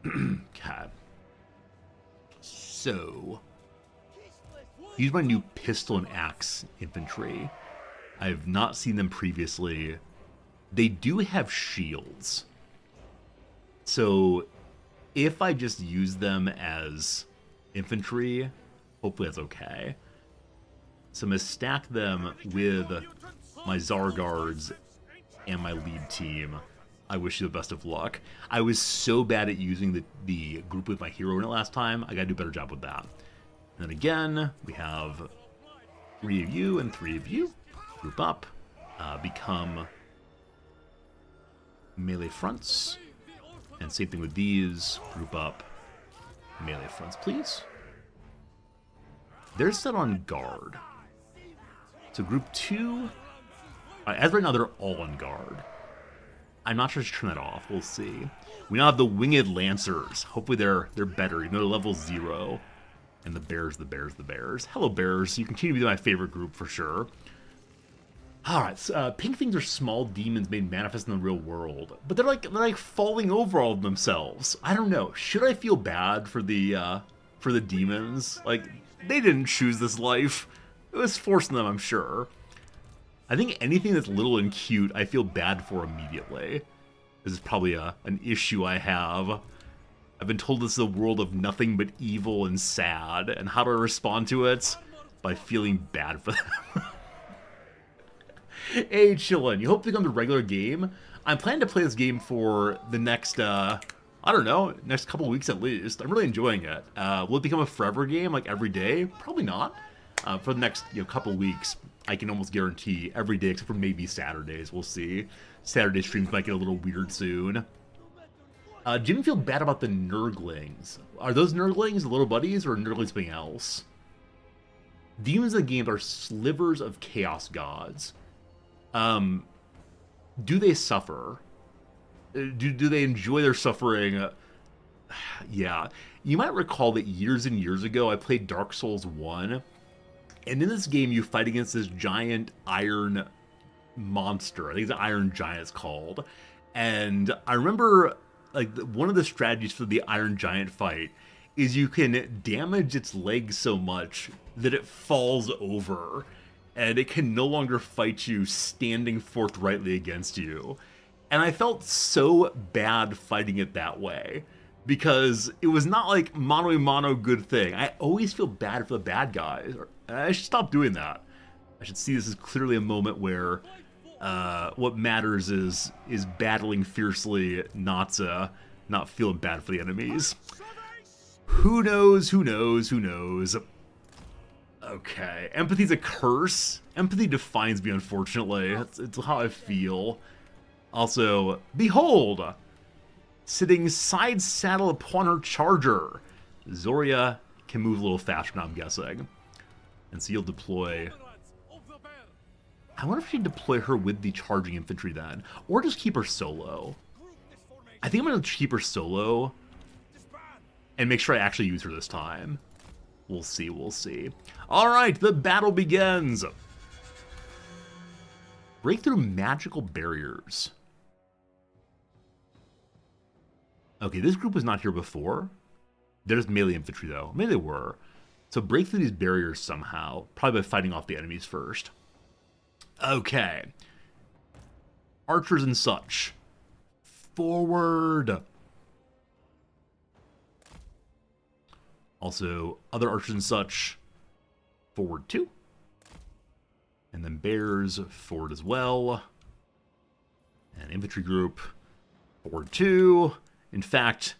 Speaker 2: Okay. So, use my new pistol and axe infantry. I have not seen them previously. They do have shields. So, if I just use them as infantry, hopefully that's okay. So I'm going to stack them with my Tsar Guards and my lead team. I wish you the best of luck. I was so bad at using the group with my hero in it last time. I got to do a better job with that. And then again, we have 3 of you and 3 of you. Group up. Become melee fronts. And same thing with these. Group up. Melee fronts, please. They're set on guard. So group 2... as right now, they're all on guard. I'm not sure to turn that off. We'll see. We now have the Winged Lancers. Hopefully they're better, even though they're level 0. And the Bears. Hello, Bears. You continue to be my favorite group for sure. Alright, so, pink things are small demons made manifest in the real world. But they're like falling over all of themselves. I don't know. Should I feel bad for the demons? Like, they didn't choose this life. It was forcing them, I'm sure. I think anything that's little and cute, I feel bad for immediately. This is probably an issue I have. I've been told this is a world of nothing but evil and sad, and how do I respond to it? By feeling bad for them. Hey, chillin', you hope to become the regular game? I'm planning to play this game for the next, I don't know, next couple weeks at least. I'm really enjoying it. Will it become a forever game, like every day? Probably not. For the next couple weeks, I can almost guarantee every day except for maybe Saturdays. We'll see. Saturday streams might get a little weird soon. Jimmy feel bad about the Nurglings. Are those Nurglings the little buddies or Nurglings something else? Demons in the game are slivers of chaos gods. Do they suffer? Do they enjoy their suffering? Yeah. You might recall that years and years ago I played Dark Souls 1. And in this game, you fight against this giant iron monster. I think it's an Iron Giant it's called. And I remember, like, one of the strategies for the Iron Giant fight is you can damage its legs so much that it falls over. And it can no longer fight you standing forthrightly against you. And I felt so bad fighting it that way. Because it was not like mano-a-mano good thing. I always feel bad for the bad guys. I should stop doing that. I should see this as clearly a moment where what matters is battling fiercely, not feeling bad for the enemies. Who knows? Okay, empathy's a curse. Empathy defines me, unfortunately. It's how I feel. Also, behold! Sitting side saddle upon her charger. Zoria can move a little faster now, I'm guessing. And so you'll deploy... I wonder if she'd deploy her with the charging infantry then. Or just keep her solo. I think I'm going to keep her solo. And make sure I actually use her this time. We'll see. Alright, the battle begins! Break through magical barriers. Okay, this group was not here before. There's melee infantry, though. Maybe they were. So break through these barriers somehow. Probably by fighting off the enemies first. Okay. Archers and such. Forward! Also, other archers and such. Forward too. And then bears, forward as well. And infantry group, forward too. In fact,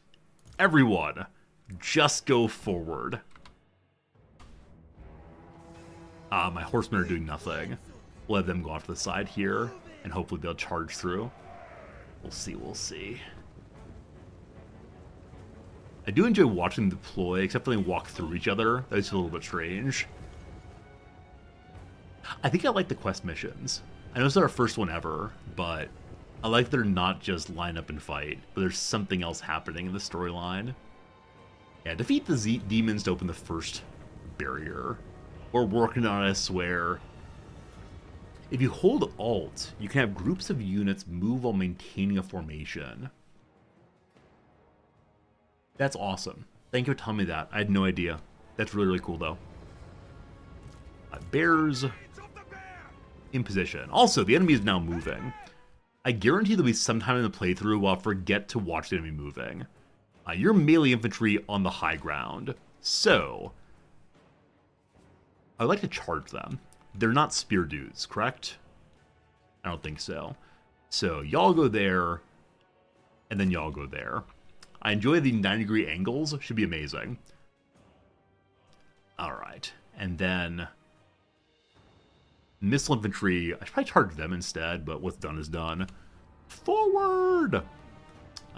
Speaker 2: everyone, just go forward. My horsemen are doing nothing. We'll let them go off to the side here, and hopefully they'll charge through. We'll see. I do enjoy watching them deploy, except when they walk through each other. That is a little bit strange. I think I like the quest missions. I know it's not our first one ever, but I like that they're not just line up and fight, but there's something else happening in the storyline. Yeah, defeat the demons to open the first barrier. We're working on it, I swear. If you hold Alt, you can have groups of units move while maintaining a formation. That's awesome. Thank you for telling me that. I had no idea. That's really, really cool, though. Bears in position. Also, the enemy is now moving. I guarantee there'll be some time in the playthrough where I'll forget to watch the enemy moving. You're melee infantry on the high ground. So, I'd like to charge them. They're not spear dudes, correct? I don't think so. So, y'all go there, and then y'all go there. I enjoy the 90-degree angles. Should be amazing. Alright. And then missile infantry. I should probably charge them instead, but what's done is done. Forward!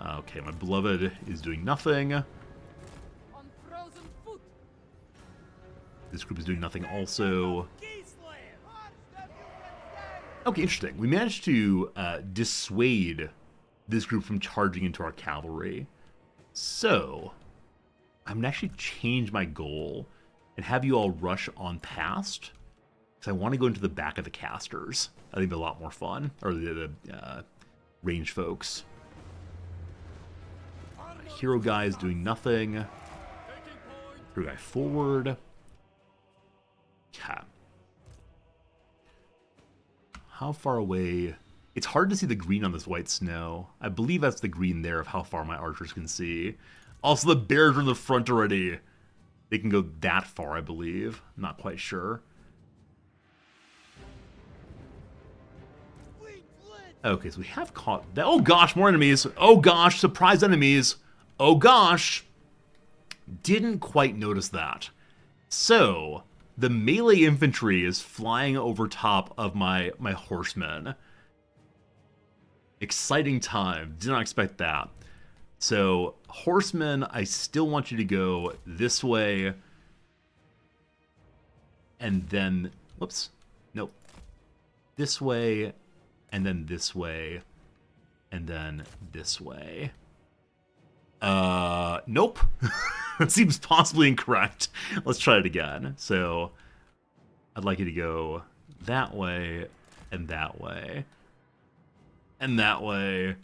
Speaker 2: Okay, my beloved is doing nothing.
Speaker 6: On frozen foot.
Speaker 2: This group is doing nothing also. Okay, interesting. We managed to dissuade this group from charging into our cavalry. So, I'm gonna actually change my goal and have you all rush on past. Because I want to go into the back of the casters. I think it'd be a lot more fun. Or the range folks. Hero guy is doing nothing. Hero guy forward. Okay. How far away? It's hard to see the green on this white snow. I believe that's the green there of how far my archers can see. Also, the bears are in the front already. They can go that far, I believe. Not quite sure. Okay, so we have caught that. Oh gosh, more enemies. Oh gosh, surprise enemies. Oh gosh. Didn't quite notice that. So, the melee infantry is flying over top of my horsemen. Exciting time. Did not expect that. So, horsemen, I still want you to go this way. And then, whoops. Nope. This way, and then this way, and then this way. Nope. That seems possibly incorrect. Let's try it again. So, I'd like you to go that way, and that way, and that way,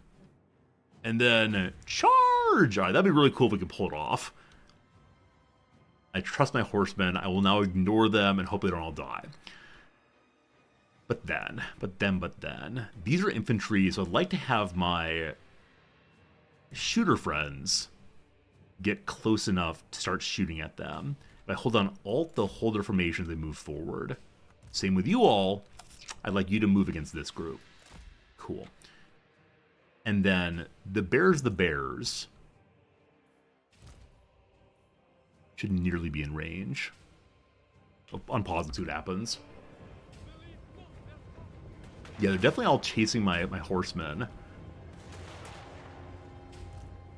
Speaker 2: and then charge! Alright, that'd be really cool if we could pull it off. I trust my horsemen. I will now ignore them and hope they don't all die. But then, these are infantry, so I'd like to have my shooter friends get close enough to start shooting at them. If I hold on Alt, they'll hold their formations and move forward. Same with you all. I'd like you to move against this group. Cool. And then the bears should nearly be in range. I'll unpause and see what happens. Yeah, they're definitely all chasing my horsemen.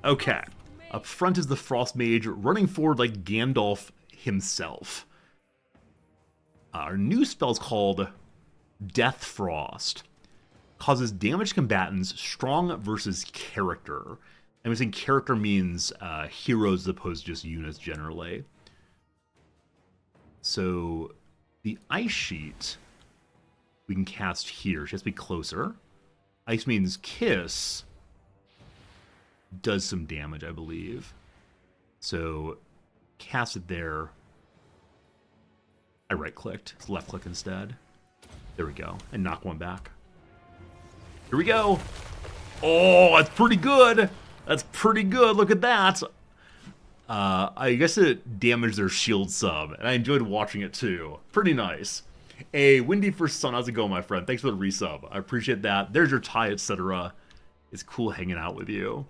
Speaker 2: Okay. Up front is the Frost Mage, running forward like Gandalf himself. Our new spell is called Death Frost. Causes damage to combatants strong versus character. I'm saying character means heroes as opposed to just units generally. So the Ice Sheet we can cast here. She has to be closer. Ice means Kiss does some damage, I believe. So cast it there. I right-clicked. It's left-click instead. There we go. And knock one back. Here we go. Oh, that's pretty good. That's pretty good. Look at that. I guess it damaged their shield sub, and I enjoyed watching it too. Pretty nice. Hey, Windy First Sun, how's it going, my friend? Thanks for the resub. I appreciate that. There's your tie, etc. It's cool hanging out with you.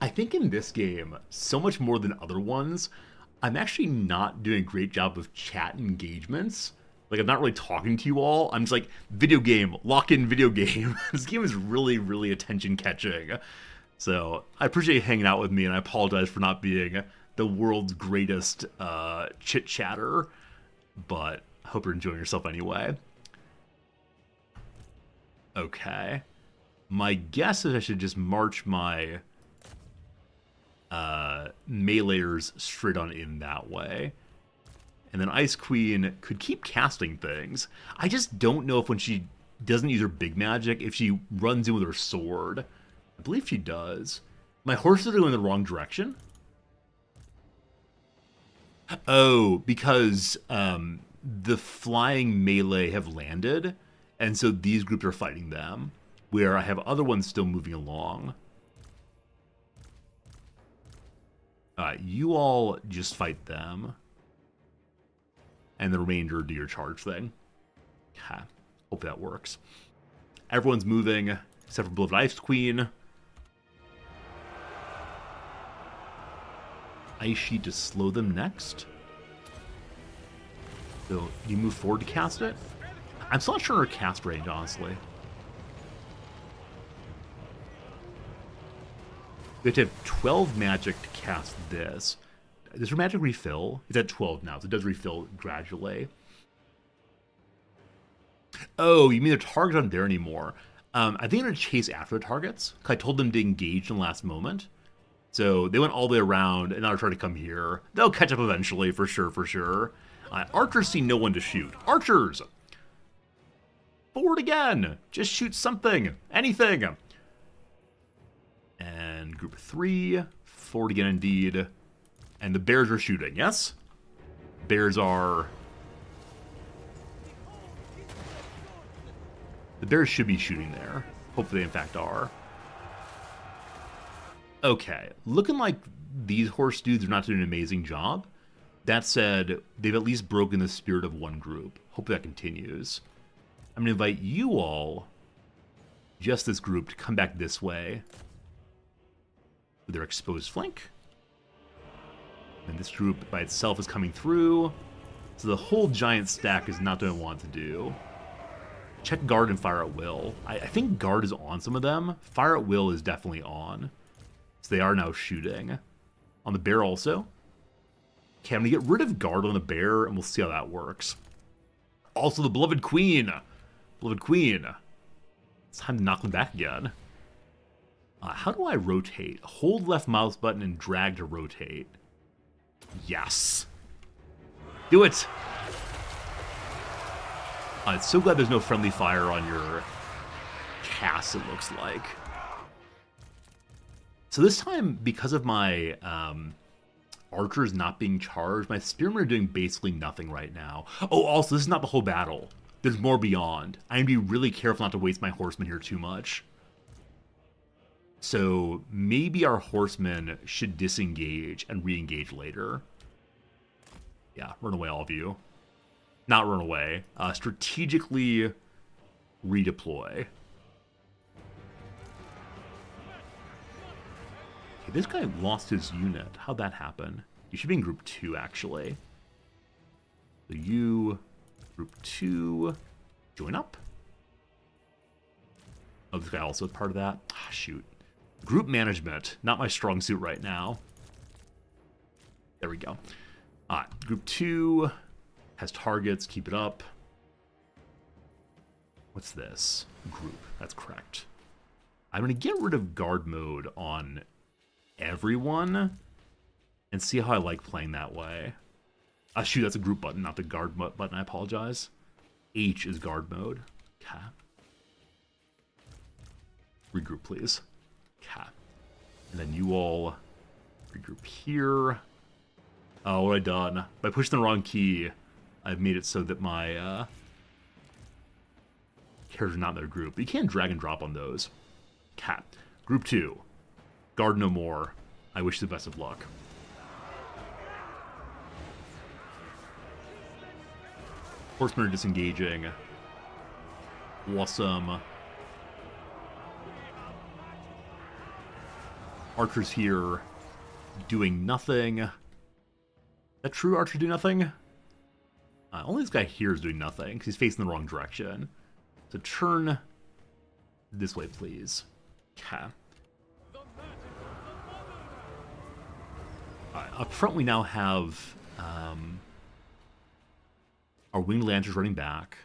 Speaker 2: I think in this game, so much more than other ones, I'm actually not doing a great job of chat engagements. Like, I'm not really talking to you all. I'm just like, video game, lock in video game. This game is really, really attention-catching. So, I appreciate you hanging out with me, and I apologize for not being the world's greatest chit-chatter, but I hope you're enjoying yourself anyway. Okay. My guess is I should just march my meleeers straight on in that way. And then Ice Queen could keep casting things. I just don't know if when she doesn't use her big magic, if she runs in with her sword. I believe she does. My horses are going in the wrong direction. Oh, because the flying melee have landed, and so these groups are fighting them, where I have other ones still moving along. You all just fight them, and the remainder do your charge thing. Okay, hope that works. Everyone's moving, except for Beloved Ice Queen. Ice Sheet to slow them next. So you move forward to cast it? I'm still not sure her cast range, honestly. We have to have 12 magic to cast this. Does her magic refill? It's at 12 now, so it does refill gradually. Oh, you mean the target aren't there anymore? I think I'm going to chase after the targets, because I told them to engage in the last moment. So they went all the way around, and now they're trying to come here. They'll catch up eventually, for sure, for sure. Archers see no one to shoot. Archers! Forward again! Just shoot something! Anything! And group 3, forward again indeed. And the bears are shooting, yes? Bears are... The bears should be shooting there. Hopefully they in fact are. Okay, looking like these horse dudes are not doing an amazing job. That said, they've at least broken the spirit of one group. Hope that continues. I'm going to invite you all, just this group, to come back this way with their exposed flank. And this group by itself is coming through. So the whole giant stack is not what I want to do. Check guard and fire at will. I think guard is on some of them. Fire at will is definitely on. So they are now shooting. On the bear also. Okay, I'm going to get rid of guard on the bear, and we'll see how that works. Also, the Beloved Queen. Beloved Queen. It's time to knock them back again. How do I rotate? Hold left mouse button and drag to rotate. Yes. Do it. I'm so glad there's no friendly fire on your cast, it looks like. So this time, because of my archers not being charged, my spearmen are doing basically nothing right now. Oh, also, this is not the whole battle. There's more beyond. I need to be really careful not to waste my horsemen here too much. So maybe our horsemen should disengage and re-engage later. Yeah, run away, all of you. Not run away. Strategically redeploy. Okay, this guy lost his unit. How'd that happen? You should be in group 2, actually. So you, group 2, join up. Oh, this guy also part of that? Ah, shoot. Group management, not my strong suit right now. There we go. Group 2 has targets, keep it up. What's this? Group, that's correct. I'm going to get rid of guard mode on everyone and see how I like playing that way. Shoot, that's a group button, not the guard button, I apologize. H is guard mode. Okay. Regroup, please. Okay. And then you all regroup here. Oh, what have I done? By pushing the wrong key, I've made it so that my characters are not in their group. But you can drag and drop on those. Cat. Group 2. Guard no more. I wish you the best of luck. Horsemen are disengaging. Awesome. Archers here doing nothing. Is that true? Archer do nothing? Only this guy here is doing nothing because he's facing the wrong direction. So turn this way, please. Okay. Up front, we now have our Winged Lancers running back,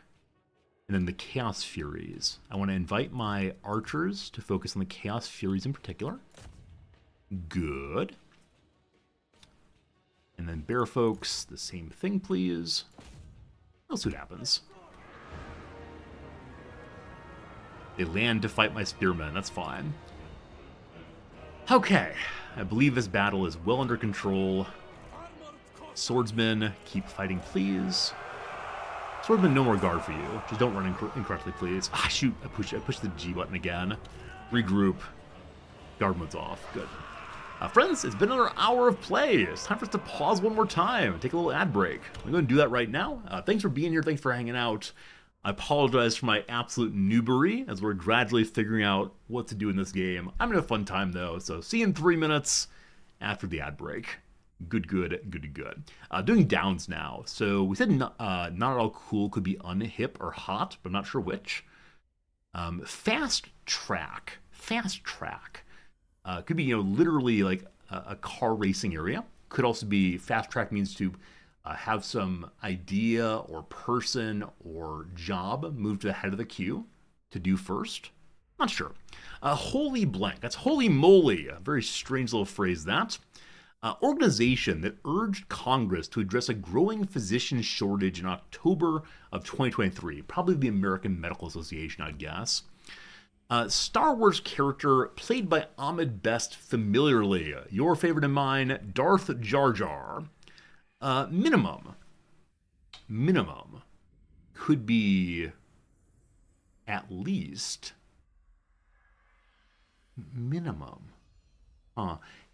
Speaker 2: and then the Chaos Furies. I want to invite my archers to focus on the Chaos Furies in particular. Good. And then bear folks, the same thing, please. We'll see what happens. They land to fight my spearmen, that's fine. Okay, I believe this battle is well under control. Swordsman, keep fighting, please. Swordsman, no more guard for you. Just don't run incorrectly, please. Ah, shoot. I pushed the G button again. Regroup. Guard mode's off. Good. Friends, it's been another hour of play. It's time for us to pause one more time and take a little ad break. I'm going to do that right now. Thanks for being here. Thanks for hanging out. I apologize for my absolute noobery as we're gradually figuring out what to do in this game. I'm having a fun time, though, so see you in 3 minutes after the ad break. Good. Doing downs now. So we said not at all cool could be unhip or hot, but I'm not sure which. Fast track. Could be, literally like a car racing area. Could also be fast track means to have some idea or person or job move to the head of the queue to do first. Not sure. Holy blank. That's holy moly. A very strange little phrase, that. Organization that urged Congress to address a growing physician shortage in October of 2023. Probably the American Medical Association, I'd guess. Star Wars character played by Ahmed Best familiarly. Your favorite and mine, Darth Jar Jar. Minimum. Could be at least. Minimum.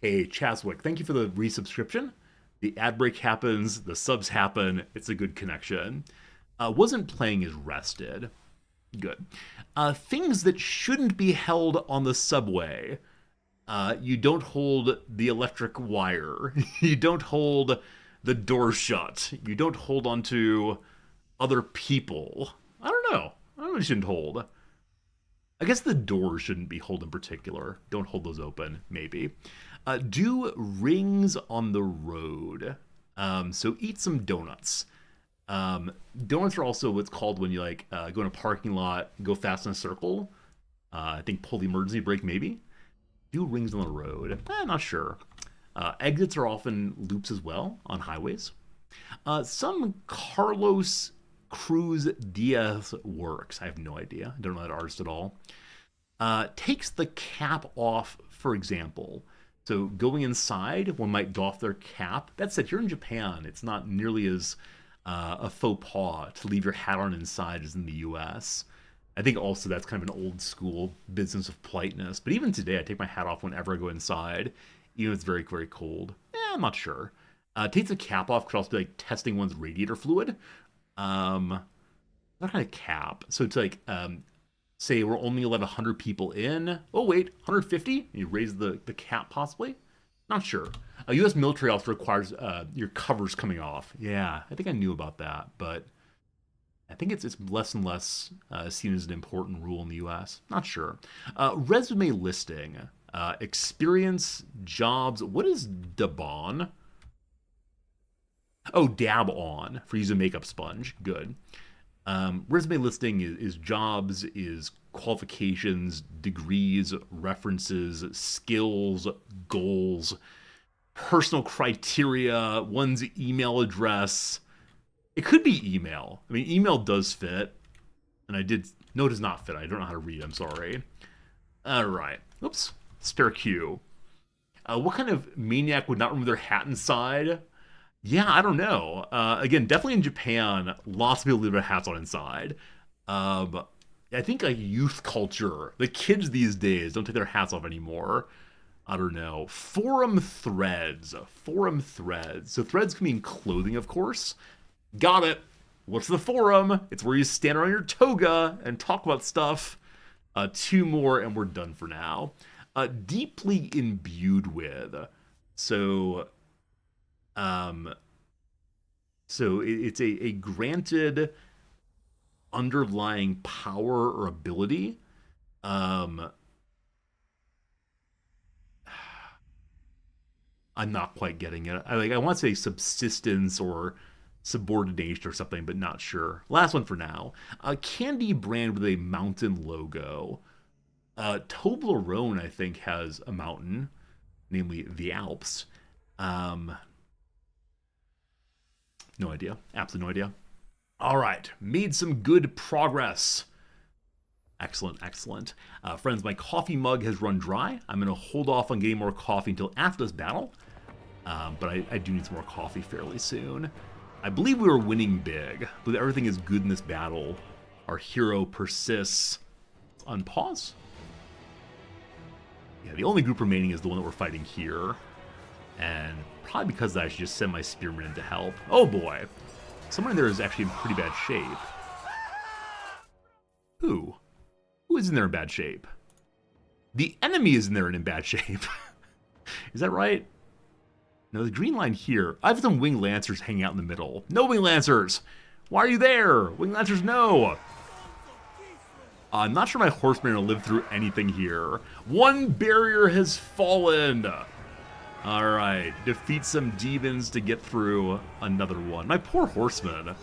Speaker 2: Hey, Chaswick, thank you for the resubscription. The ad break happens, the subs happen, it's a good connection. Wasn't playing as rested. Good. Things that shouldn't be held on the subway. You don't hold the electric wire. You don't hold the door shut. You don't hold onto other people. I don't know what you shouldn't hold. I guess the doors shouldn't be held in particular. Don't hold those open, maybe. Do rings on the road. So eat some donuts. Donuts are also what's called when you go in a parking lot, go fast in a circle. I think pull the emergency brake, maybe. Do rings on the road. Not sure. Exits are often loops as well on highways. Some Carlos Cruz Diaz works. I have no idea. I don't know that artist at all. Takes the cap off, for example. So going inside, one might doff their cap. That said, here in Japan, it's not nearly as a faux pas to leave your hat on inside as in the US. I think also that's kind of an old school business of politeness. But even today, I take my hat off whenever I go inside, even if it's very, very cold. I'm not sure. Takes the cap off could also be like testing one's radiator fluid. What kind of cap? So it's like, say we're only allowed 100 people in. Oh, wait, 150? You raise the cap possibly? Not sure. U.S. military also requires your covers coming off. Yeah, I think I knew about that, but I think it's less and less seen as an important rule in the U.S. Not sure. Resume listing. Experience, jobs. What is Dabon? Oh, dab on for using makeup sponge. Good. Resume listing is jobs, is qualifications, degrees, references, skills, goals, personal criteria, one's email address. It could be email. I mean, email does fit. And no, it does not fit. I don't know how to read. I'm sorry. All right. Oops. Spare Q. What kind of maniac would not remove their hat inside? Yeah, I don't know. Again, definitely in Japan, lots of people leave their hats on inside. I think like youth culture, the kids these days don't take their hats off anymore. I don't know. Forum threads. So threads can mean clothing, of course. Got it. What's the forum? It's where you stand around your toga and talk about stuff. 2 more and we're done for now. Deeply imbued with. So it's a granted underlying power or ability. I'm not quite getting it. I want to say subsistence or subordination or something, but not sure. Last one for now. A candy brand with a mountain logo. Toblerone, I think, has a mountain, namely the Alps. No idea. Absolutely no idea. All right. Made some good progress. Excellent. Friends, my coffee mug has run dry. I'm going to hold off on getting more coffee until after this battle. But I do need some more coffee fairly soon. I believe we were winning big. I believe everything is good in this battle. Our hero persists. Unpause. Yeah, the only group remaining is the one that we're fighting here. And probably because of that, I should just send my spearmen in to help. Oh boy. Someone in there is actually in pretty bad shape. Who? Who is in there in bad shape? The enemy is in there in bad shape. Is that right? No, the green line here. I have some winged lancers hanging out in the middle. No winged lancers! Why are you there? Winged lancers, no! I'm not sure my horsemen are going to live through anything here. One barrier has fallen! Alright, defeat some demons to get through another one. My poor horsemen.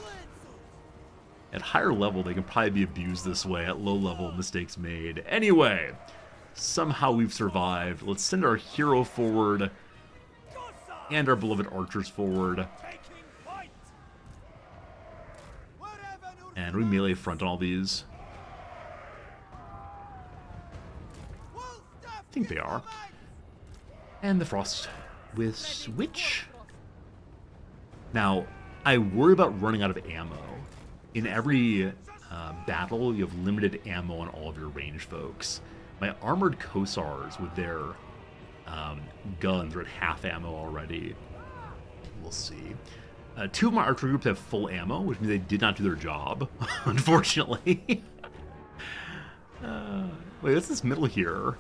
Speaker 2: At higher level, they can probably be abused this way. At low level, mistakes made. Anyway, somehow we've survived. Let's send our hero forward. And our beloved archers forward. And we melee front on all these. I think they are. And the frost with switch. Now, I worry about running out of ammo. In every battle, you have limited ammo on all of your ranged folks. My armored Kosars with their guns are at half ammo already. We'll see. Two of my archer groups have full ammo, which means they did not do their job, unfortunately. Wait, what's this middle here?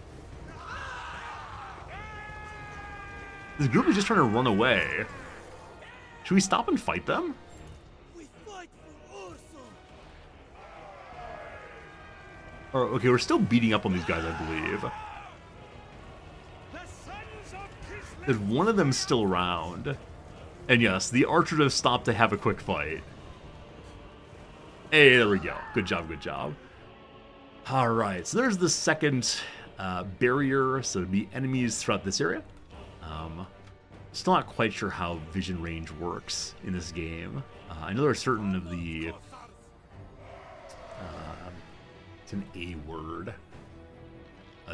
Speaker 2: This group is just trying to run away. Should we stop and fight them? Or, okay, we're still beating up on these guys, I believe. There's one of them still around. And yes, the archers have stopped to have a quick fight. Hey, there we go. Good job, good job. Alright, so there's the second barrier. So there'll be enemies throughout this area. Still not quite sure how vision range works in this game. I know there are certain of the... it's an A word.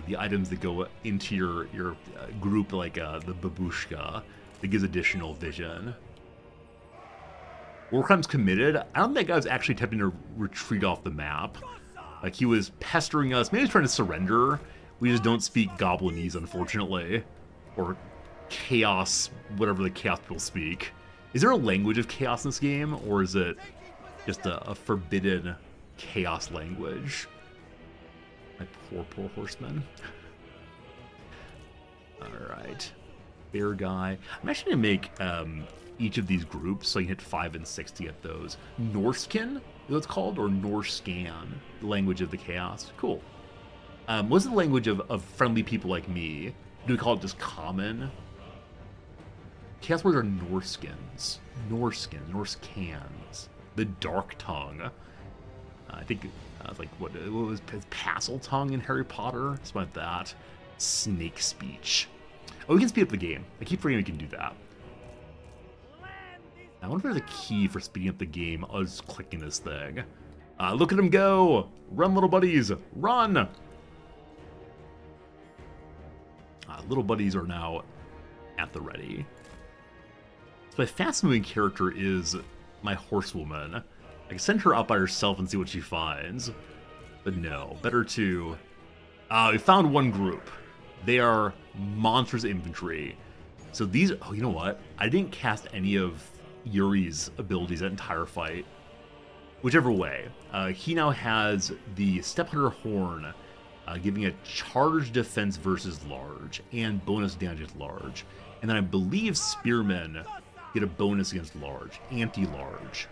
Speaker 2: The items that go into your group, like the babushka, that gives additional vision. Warcrime's committed. I don't think I was actually attempting to retreat off the map. Like, he was pestering us. Maybe he was trying to surrender. We just don't speak Goblinese, unfortunately. Or chaos, whatever the chaos people speak. Is there a language of chaos in this game? Or is it just a forbidden chaos language? My poor horseman. Alright. Bear guy. I'm actually going to make each of these groups so I can hit 5 and 6 to get those. Norsekin, is what it's called? Or Norscan, the language of the chaos. Cool. What's the language of friendly people like me? Do we call it just common? Chaos words are Norskins. Norscans. The Dark Tongue. I think, like, what was Passel Tongue in Harry Potter? Something like that. Snake Speech. Oh, we can speed up the game. I keep forgetting we can do that. I wonder if there's a key for speeding up the game. I was clicking this thing. Look at him go! Run, little buddies! Run! Little buddies are now at the ready. So my fast-moving character is my horsewoman. I can send her out by herself and see what she finds. But no, better to... we found one group. They are monstrous infantry. So these... Oh, you know what? I didn't cast any of Yuri's abilities that entire fight. Whichever way. He now has the Step Hunter Horn, giving a charge defense versus large, and bonus damage against large. And then I believe Spearmen get a bonus against large, anti-large.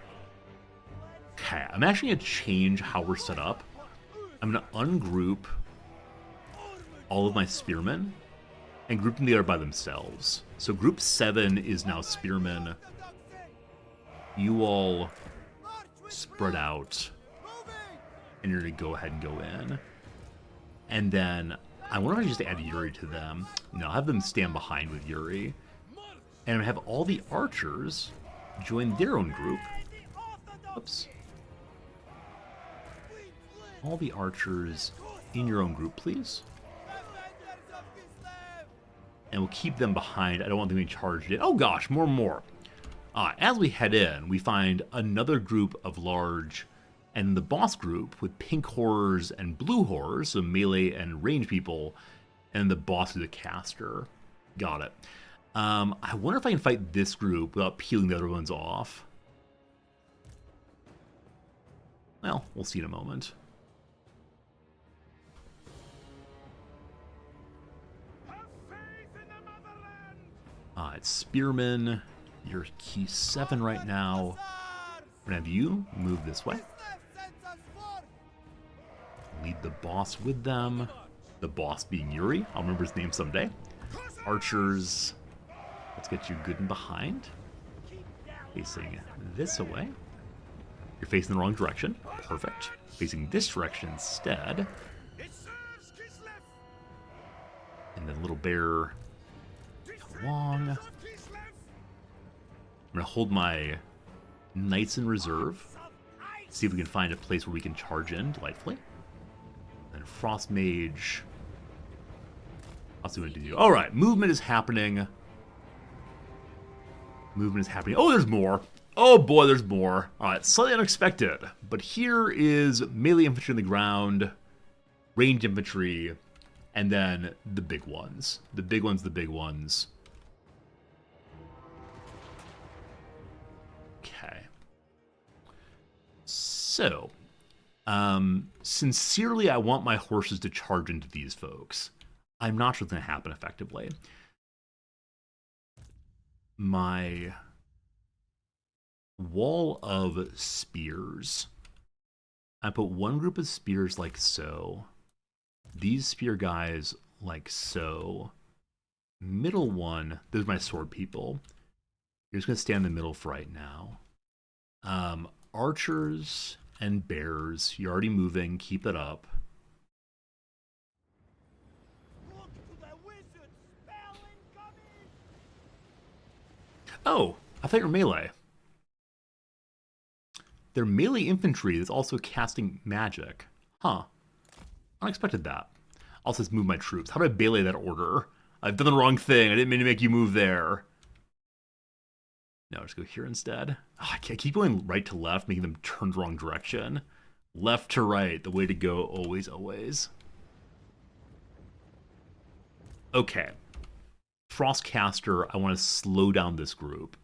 Speaker 2: Okay, I'm actually going to change how we're set up. I'm going to ungroup all of my Spearmen and group them together by themselves. So group 7 is now Spearmen. You all spread out, and you're going to go ahead and go in. And then, I wonder if I just add Yuri to them. No, I'll have them stand behind with Yuri. And have all the archers join their own group. Oops. All the archers in your own group, please. And we'll keep them behind. I don't want them to be charged in. Oh gosh, more and more. As we head in, we find another group of large, and the boss group with pink horrors and blue horrors, so melee and range people, and the boss is a caster. Got it. I wonder if I can fight this group without peeling the other ones off. Well, we'll see in a moment. It's Spearman. You're key 7 right now. We're gonna have you move this way. Lead the boss with them. The boss being Yuri. I'll remember his name someday. Archers. Let's get you good and behind. Facing this away. You're facing the wrong direction. Perfect. Facing this direction instead. And then little bear. Come along. I'm going to hold my knights in reserve. See if we can find a place where we can charge in delightfully. And Frost Mage. I'll see what to do. Alright, movement is happening. Movement is happening. Oh, there's more. Oh boy, there's more. Alright, slightly unexpected. But here is melee infantry on the ground, ranged infantry, and then the big ones. The big ones, the big ones. Okay. So, sincerely, I want my horses to charge into these folks. I'm not sure it's going to happen effectively. My wall of spears. I put one group of spears like so. These spear guys like so. Middle one, those are my sword people. You're just going to stand in the middle for right now. Archers and bears, you're already moving, keep it up. Oh, I thought you were melee. They're melee infantry that's also casting magic. Huh. Unexpected that. Also says move my troops. How did I melee that order? I've done the wrong thing. I didn't mean to make you move there. No, just go here instead. Oh, I keep going right to left, making them turn the wrong direction. Left to right, the way to go, always, always. Okay. Frostcaster, I want to slow down this group.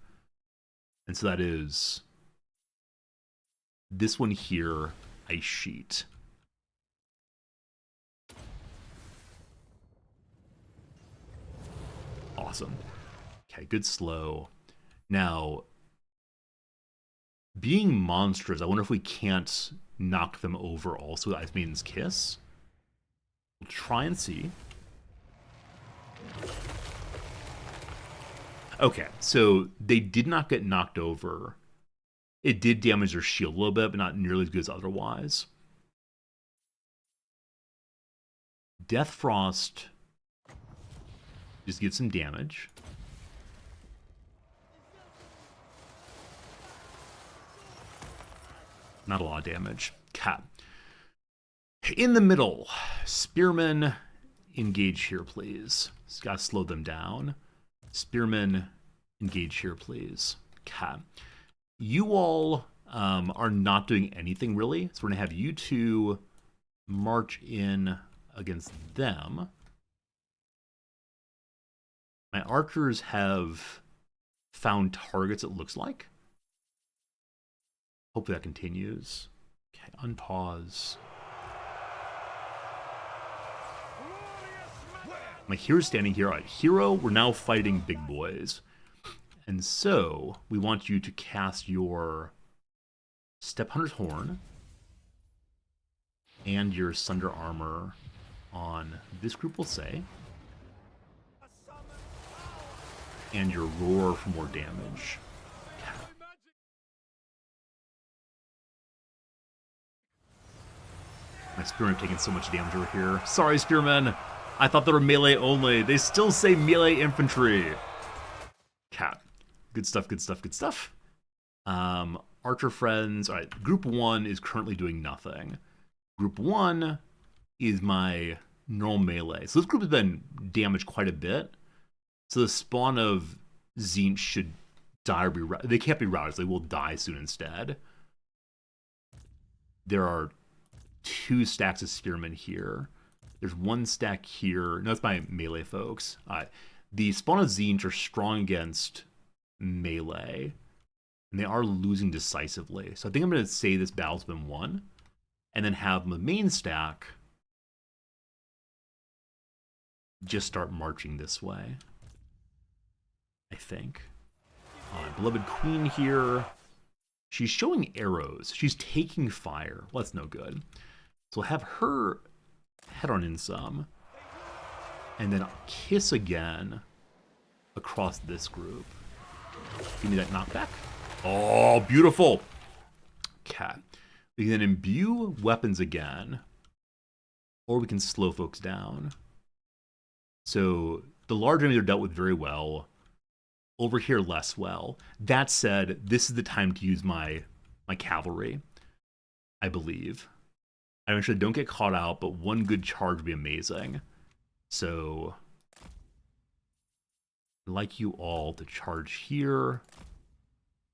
Speaker 2: And so that is this one here, Ice Sheet. Awesome. Okay, good slow. Now, being monsters, I wonder if we can't knock them over also with Ice Maiden's Kiss. We'll try and see. Okay, so they did not get knocked over. It did damage their shield a little bit, but not nearly as good as otherwise. Death Frost just gives some damage. Not a lot of damage. Cat. In the middle, Spearmen, engage here, please. Just gotta slow them down. Spearmen, engage here, please. Cat. You all are not doing anything really, so we're gonna have you two march in against them. My archers have found targets, it looks like. Hopefully that continues. Okay, unpause. My hero's standing here. All right, hero, we're now fighting big boys. And so, we want you to cast your Step Hunter's Horn and your Sunder Armor on this group, we'll say. And your Roar for more damage. My Spearmen have taken so much damage over here. Sorry, Spearmen. I thought they were melee only. They still say melee infantry. Cat. Good stuff, good stuff, good stuff. Archer friends. All right, group 1 is currently doing nothing. Group 1 is my normal melee. So this group has been damaged quite a bit. So the spawn of Tzeentch should die or be routed. They can't be routed. They will die soon instead. There are 2 stacks of spearmen here. There's 1 stack here. No, that's my melee folks. The spawn of Tzeentch are strong against melee. And they are losing decisively. So I think I'm going to say this battle's been won. And then have my main stack just start marching this way. I think. Beloved Queen here. She's showing arrows. She's taking fire. Well, that's no good. So we'll have her head on in some. And then kiss again across this group. Give me that knockback. Oh, beautiful. Okay. We can then imbue weapons again. Or we can slow folks down. So the large enemies are dealt with very well. Over here, less well. That said, this is the time to use my cavalry, I believe. I eventually don't get caught out, but 1 good charge would be amazing. So I'd like you all to charge here.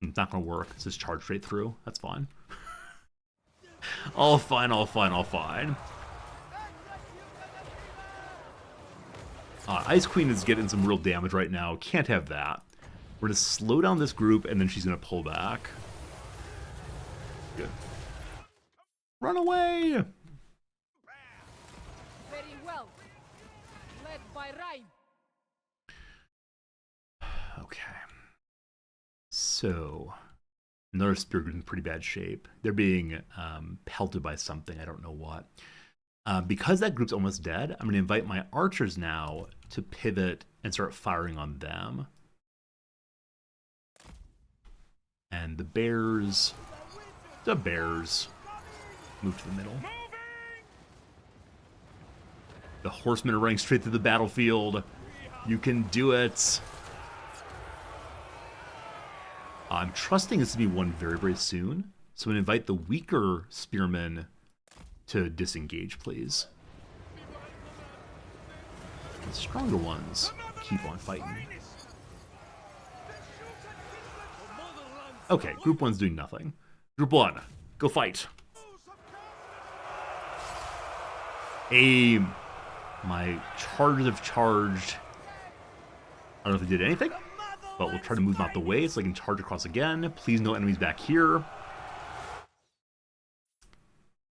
Speaker 2: It's not going to work. It's just charge straight through. That's fine. All fine, all fine, all fine. Ice Queen is getting some real damage right now. Can't have that. We're going to slow down this group, and then she's going to pull back. Good. Run away!
Speaker 6: Very well. Led by Rhyme.
Speaker 2: Okay. So, another spear group in pretty bad shape. They're being pelted by something. I don't know what. Because that group's almost dead, I'm going to invite my archers now to pivot and start firing on them. And the bears move to the middle. The horsemen are running straight through the battlefield. You can do it. I'm trusting this to be won very, very soon. So I'm going to invite the weaker spearmen to disengage, please. The stronger ones keep on fighting. Okay, group 1's doing nothing. Group 1, go fight. Aim. My charges have charged. I don't know if they did anything, but we'll try to move them out the way so I can charge across again. Please no enemies back here.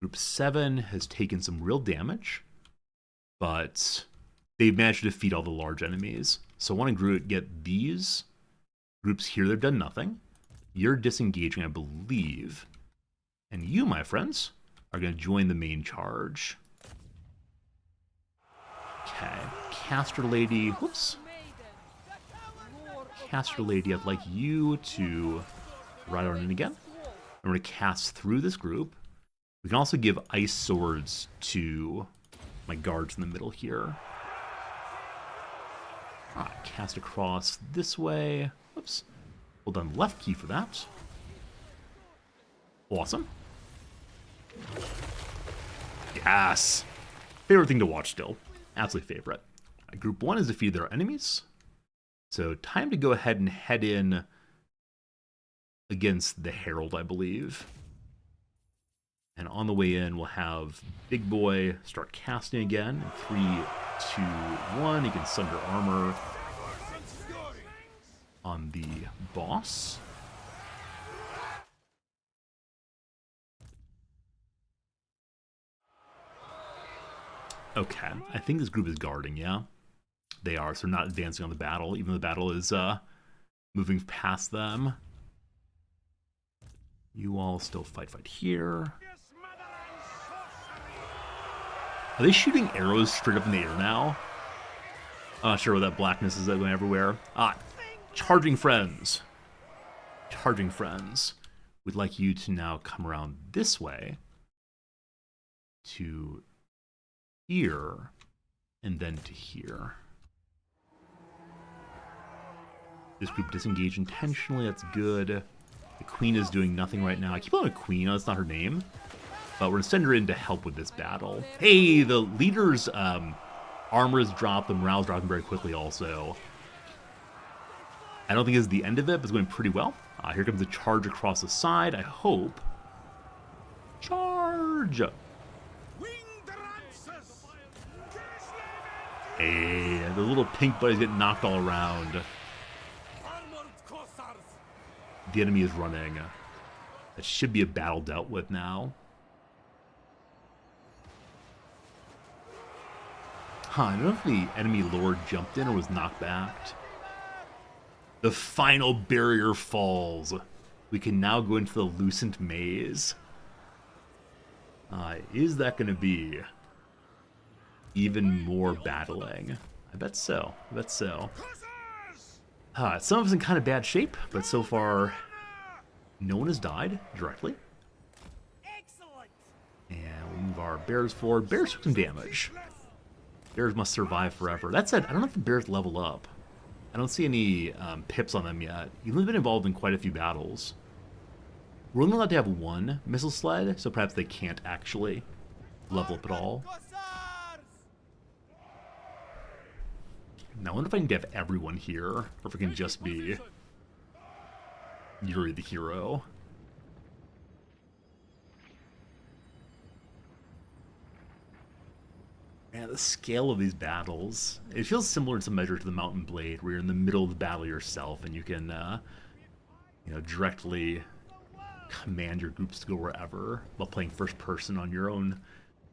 Speaker 2: Group 7 has taken some real damage, but they've managed to defeat all the large enemies. So I want to get these groups here. They've done nothing. You're disengaging, I believe. And you, my friends, are going to join the main charge. Okay. Caster Lady. Whoops. Caster Lady, I'd like you to ride on in again. I'm going to cast through this group. We can also give ice swords to my guards in the middle here. Cast across this way. Whoops. Hold on left key for that. Awesome. Yes. Favorite thing to watch still. Absolutely favorite. Group 1 has defeated their enemies. So time to go ahead and head in against the Herald, I believe. And on the way in, we'll have Big Boy start casting again. 3, 2, 1. He can sunder armor on the boss. Okay, I think this group is guarding, yeah? They are, so they're not advancing on the battle, even though the battle is moving past them. You all still fight here. Are they shooting arrows straight up in the air now? I'm not sure what that blackness is going everywhere. Charging friends. Charging friends. We'd like you to now come around this way to here and then to here. This group disengaged intentionally. That's good. The queen is doing nothing right now. I keep calling her queen. That's not her name. But we're going to send her in to help with this battle. Hey, the leader's armor is dropped. The morale's dropping very quickly also. I don't think this is the end of it, but it's going pretty well. Here comes a charge across the side, I hope. Charge! Hey, the little pink buddies get knocked all around. The enemy is running. That should be a battle dealt with now. I don't know if the enemy lord jumped in or was knocked back. The final barrier falls. We can now go into the Lucent Maze. Is that going to be even more battling? I bet so. I bet so. Some of us in kind of bad shape, but so far, no one has died directly.
Speaker 7: Excellent.
Speaker 2: And we'll move our bears forward. Bears took some damage. Bears must survive forever. That said, I don't know if the bears level up. I don't see any pips on them yet. You've only been involved in quite a few battles. We're only allowed to have one missile sled, so perhaps they can't actually level up at all. Now, I wonder if I can get everyone here, or if it can just be Yuri the hero. Man, the scale of these battles, it feels similar in some measure to the Mountain Blade, where you're in the middle of the battle yourself, and you can, directly command your groups to go wherever while playing first person on your own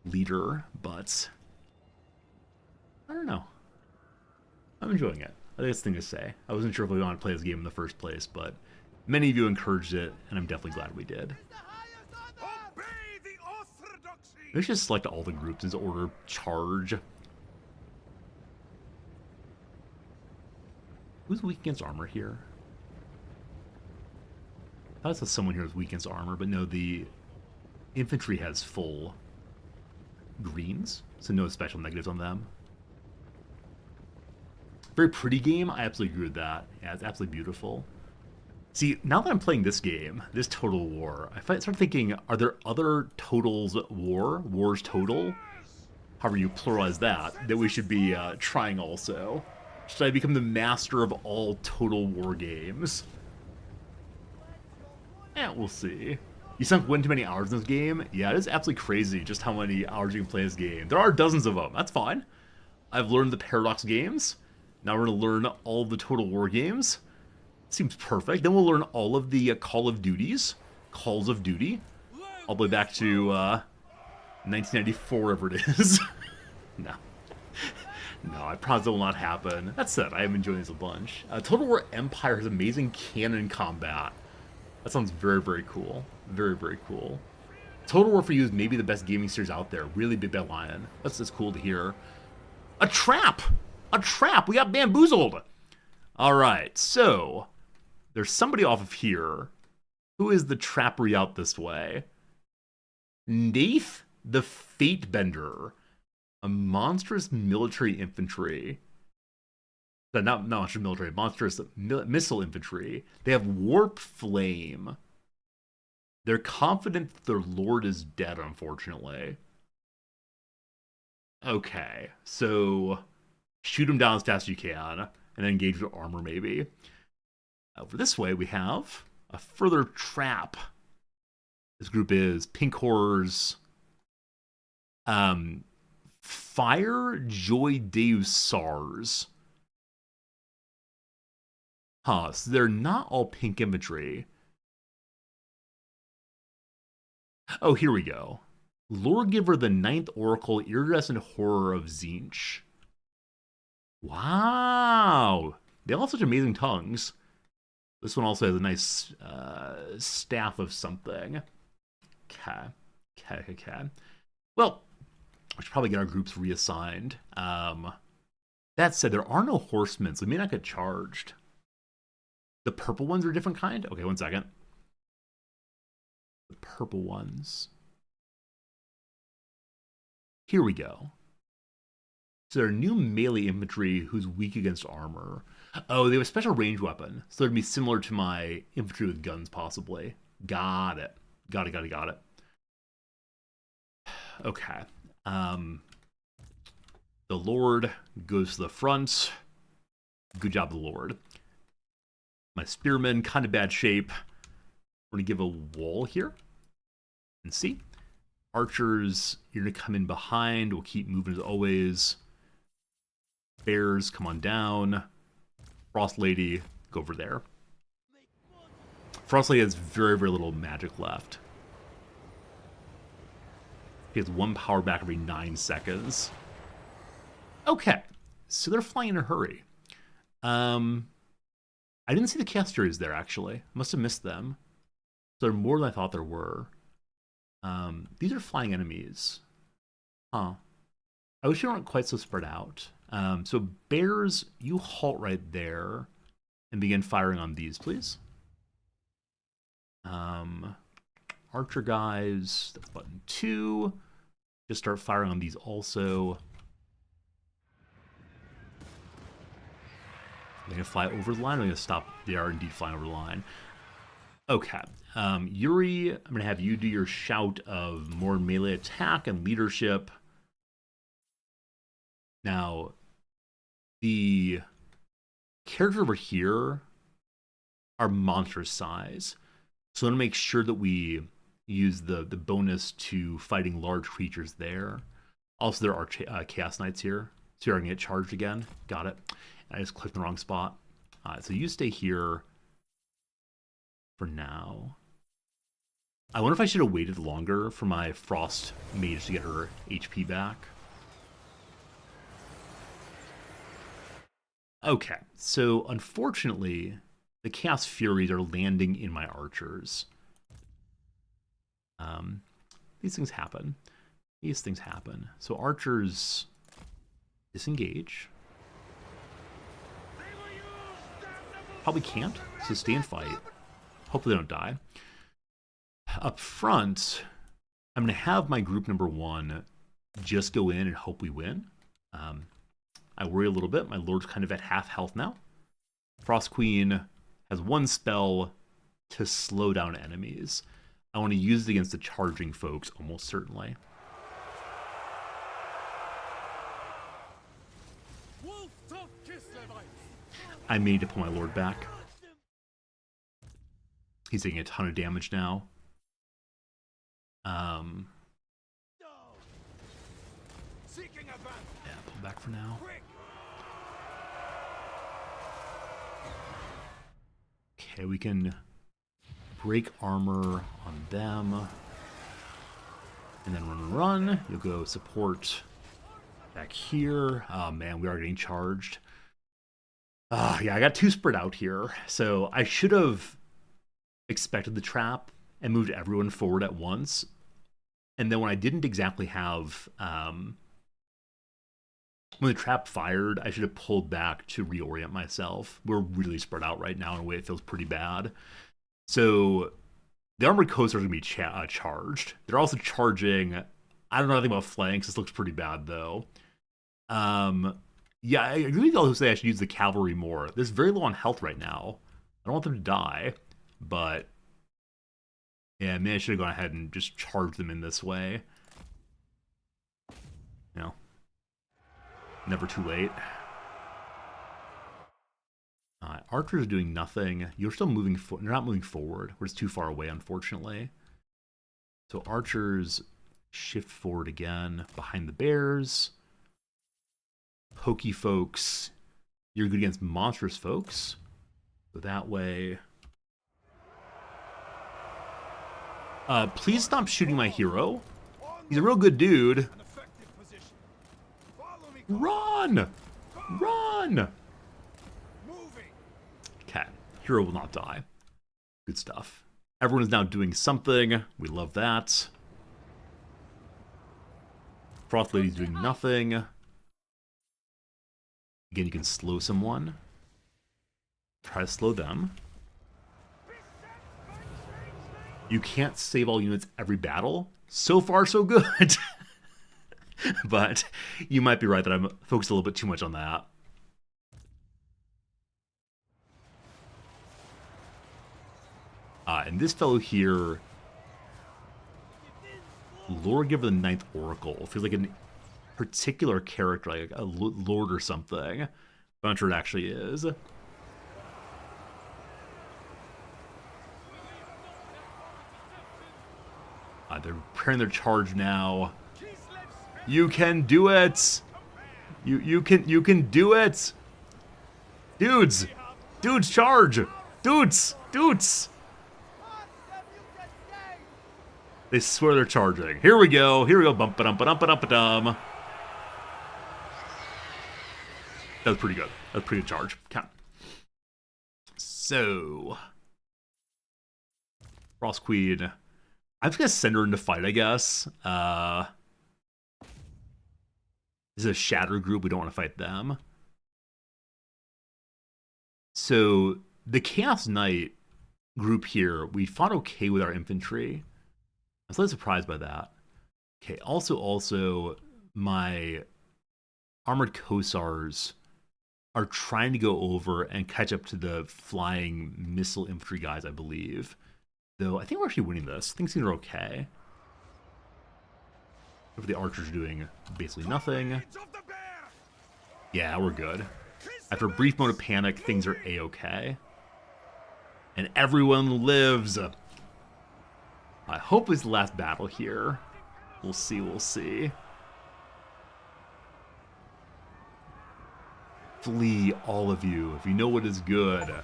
Speaker 2: leader, but I don't know. I'm enjoying it. I think that's the thing to say. I wasn't sure if we wanted to play this game in the first place, but many of you encouraged it, and I'm definitely glad we did. Let's just select all the groups as order charge. Who's weak against armor here? I thought I saw someone here with weak against armor, but no, the infantry has full greens, so no special negatives on them. Very pretty game. I absolutely agree with that. Yeah, it's absolutely beautiful. See, now that I'm playing this game, this Total War, I start thinking, are there other Totals Wars Total, however you pluralize that we should be trying also? Should I become the master of all Total War games? Yeah, we'll see. You sunk way too many hours in this game? Yeah, it is absolutely crazy just how many hours you can play this game. There are dozens of them. That's fine. I've learned the Paradox games. Now we're going to learn all of the Total War games. Seems perfect. Then we'll learn all of the Calls of Duty, all the way back to 1994, whatever it is. No. No, I promise it will not happen. That said, I am enjoying this a bunch. Total War Empire has amazing cannon combat. That sounds very, very cool. Very, very cool. Total War for you is maybe the best gaming series out there. Really big bad lion. That's cool to hear. A trap! A trap! We got bamboozled! Alright, so there's somebody off of here. Who is the trappery out this way? Nath the Fatebender. A monstrous military infantry. Not monstrous military, monstrous missile infantry. They have Warp Flame. They're confident that their lord is dead, unfortunately. Okay, so shoot him down as fast as you can, and then engage with armor, maybe. Over this way, we have a further trap. This group is Pink Horrors, Fire Joy Deus SARS. Huh, so they're not all pink infantry. Oh, here we go. Lordgiver, the Ninth Oracle, Iridescent Horror of Tzeentch. Wow! They all have such amazing tongues. This one also has a nice staff of something. Okay. Well, we should probably get our groups reassigned. That said, there are no horsemen, so we may not get charged. The purple ones are a different kind? Okay, 1 second. The purple ones. Here we go. So they're new melee infantry who's weak against armor. Oh, they have a special range weapon. So they'd be similar to my infantry with guns, possibly. Got it. Got it. Okay. The Lord goes to the front. Good job, the Lord. My spearmen, kind of bad shape. We're going to give a wall here. And see. Archers, you're going to come in behind. We'll keep moving as always. Bears, come on down. Frost Lady, go over there. Frost Lady has very, very little magic left. He has 1 power back every 9 seconds. Okay, so they're flying in a hurry. I didn't see the Chaos Furies there, actually. Must have missed them. So there are more than I thought there were. These are flying enemies. Huh. I wish they weren't quite so spread out. So bears, you halt right there and begin firing on these, please. Archer guys, that's button 2. Just start firing on these also. They're going to fly over the line. We're going to stop. They are indeed flying over the line. Okay. Yuri, I'm going to have you do your shout of more melee attack and leadership. Now, the characters over here are monster size. So I want to make sure that we use the bonus to fighting large creatures there. Also, there are Chaos Knights here. So you're going to get charged again. Got it. I just clicked the wrong spot. So you stay here for now. I wonder if I should have waited longer for my Frost Mage to get her HP back. Okay, so unfortunately, the Chaos Furies are landing in my archers. These things happen. These things happen. So archers disengage. Probably can't, so stay and fight. Hopefully they don't die. Up front, I'm going to have my group number 1 just go in and hope we win. I worry a little bit. My Lord's kind of at half health now. Frost Queen has 1 spell to slow down enemies. I want to use it against the charging folks, almost certainly. I may need to pull my Lord back. He's taking a ton of damage now. Yeah, pull back for now. Okay, we can break armor on them. And then run. You'll go support back here. Oh man, we are getting charged. Yeah, I got 2 spread out here. So I should have expected the trap and moved everyone forward at once. And then when I didn't exactly have... when the trap fired, I should have pulled back to reorient myself. We're really spread out right now in a way it feels pretty bad. So the armored coasters are going to be charged. They're also charging... I don't know anything about flanks. This looks pretty bad, though. Yeah, I agree with all who say I should use the cavalry more. They're very low on health right now. I don't want them to die, but... yeah, maybe I should have gone ahead and just charged them in this way. You know, never too late. Archers are doing nothing. You're still moving forward. They're not moving forward. We're just too far away, unfortunately. So archers shift forward again behind the bears. Pokey folks, you're good against monstrous folks. So that way... please stop shooting my hero. He's a real good dude. Run! Run! Okay, hero will not die. Good stuff. Everyone is now doing something. We love that. Frost Lady's doing nothing. Again, you can slow someone. Try to slow them. You can't save all units every battle. So far, so good. But you might be right that I'm focused a little bit too much on that. And this fellow here, Lord Giver the Ninth Oracle, feels like a particular character, like a lord or something. I'm not sure it actually is. they're preparing their charge now. You can do it! You can do it! Dudes! Dudes, charge! Dudes! Dudes! They swear they're charging. Here we go. Here we go. Bump ba dum ba dum ba dum ba dum. That was pretty good. That was a pretty good charge. Okay. So, Frost Queen. I'm just gonna send her into fight, I guess. This is a Shatter group. We don't want to fight them. So the Chaos Knight group here, we fought okay with our infantry. I'm slightly surprised by that. Okay, also, my armored Cossars are trying to go over and catch up to the flying missile infantry guys, I believe. Though, I think we're actually winning this. Things seem okay. If the archers are doing basically nothing. Yeah, we're good. After a brief moment of panic, things are a-okay. And everyone lives. I hope it's the last battle here. We'll see, we'll see. Flee, all of you, if you know what is good.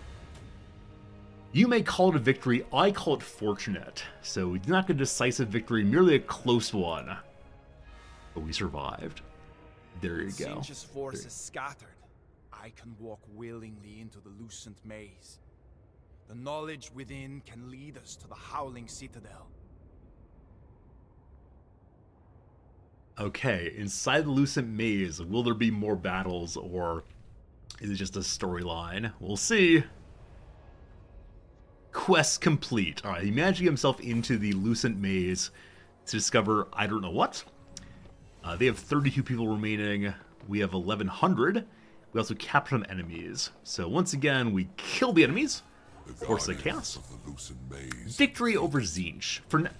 Speaker 2: You may call it a victory, I call it fortunate. So it's not a decisive victory, merely a close one. But we survived. There you go.
Speaker 4: Singe's force is scattered. I can walk willingly into the loosened maze. The knowledge within can lead us to the Howling Citadel.
Speaker 2: Okay, inside the loosened maze, will there be more battles, or is it just a storyline? We'll see. Quest complete. Alright, he managed to get himself into the loosened maze to discover I don't know what. They have 32 people remaining. We have 1,100. We also captured some enemies. So once again, we kill the enemies. Force the chaos. Victory over Tzeentch. For now.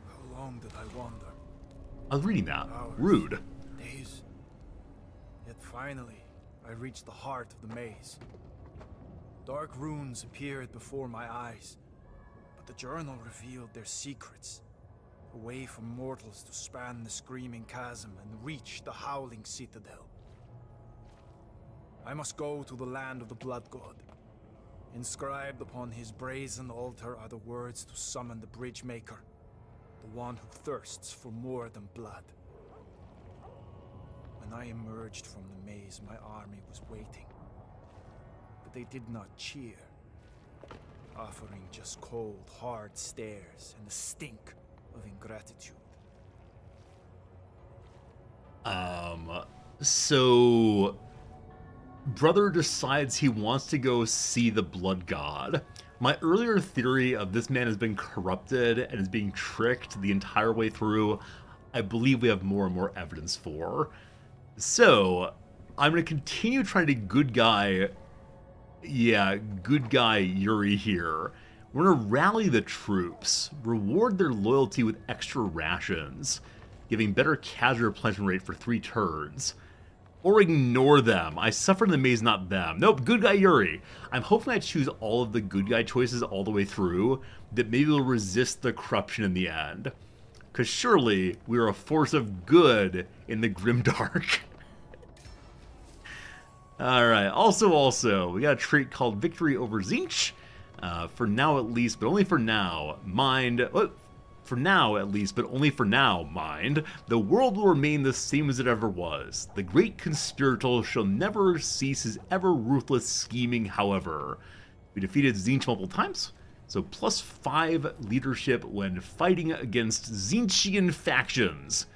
Speaker 4: How long did I wander?
Speaker 2: I was reading that.
Speaker 4: Hours,
Speaker 2: Rude.
Speaker 4: Days. Yet finally, I reached the heart of the maze. Dark runes appeared before my eyes, but the journal revealed their secrets. A way for mortals to span the screaming chasm and reach the Howling Citadel. I must go to the land of the Blood God. Inscribed upon his brazen altar are the words to summon the Bridgemaker, the one who thirsts for more than blood. When I emerged from the maze, my army was waiting. But they did not cheer, offering just cold, hard stares and the stink of ingratitude.
Speaker 2: So brother decides he wants to go see the Blood God. My earlier theory of this man has been corrupted and is being tricked the entire way through, I believe we have more and more evidence for. So I'm going to continue trying to good guy Yuri here. We're going to rally the troops, reward their loyalty with extra rations, giving better casualty replenishment rate for 3 turns. Or ignore them. I suffer in the maze, not them. Nope, good guy Yuri. I'm hoping I choose all of the good guy choices all the way through, that maybe will resist the corruption in the end. Because surely we are a force of good in the grimdark. Alright, also, we got a trait called Victory over Tzeentch. For now at least, but only for now. For now at least, but only for now, mind. The world will remain the same as it ever was. The great conspirator shall never cease his ever ruthless scheming, however. We defeated Tzeentch multiple times, so +5 leadership when fighting against Tzeentchian factions.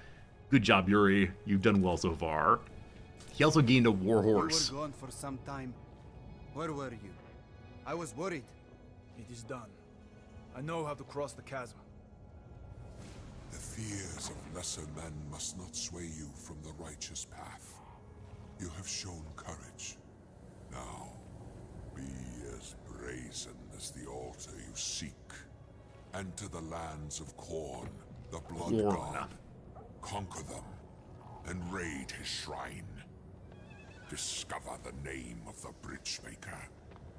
Speaker 2: Good job, Yuri. You've done well so far. He also gained a warhorse.
Speaker 5: You were gone for some time. Where were you? I was worried.
Speaker 4: It is done. I know how to cross the chasm.
Speaker 8: The fears of lesser men must not sway you from the righteous path. You have shown courage. Now, be as brazen as the altar you seek. Enter the lands of Khorne, the Blood God. Conquer them, and raid his shrine. Discover the name of the Bridgemaker.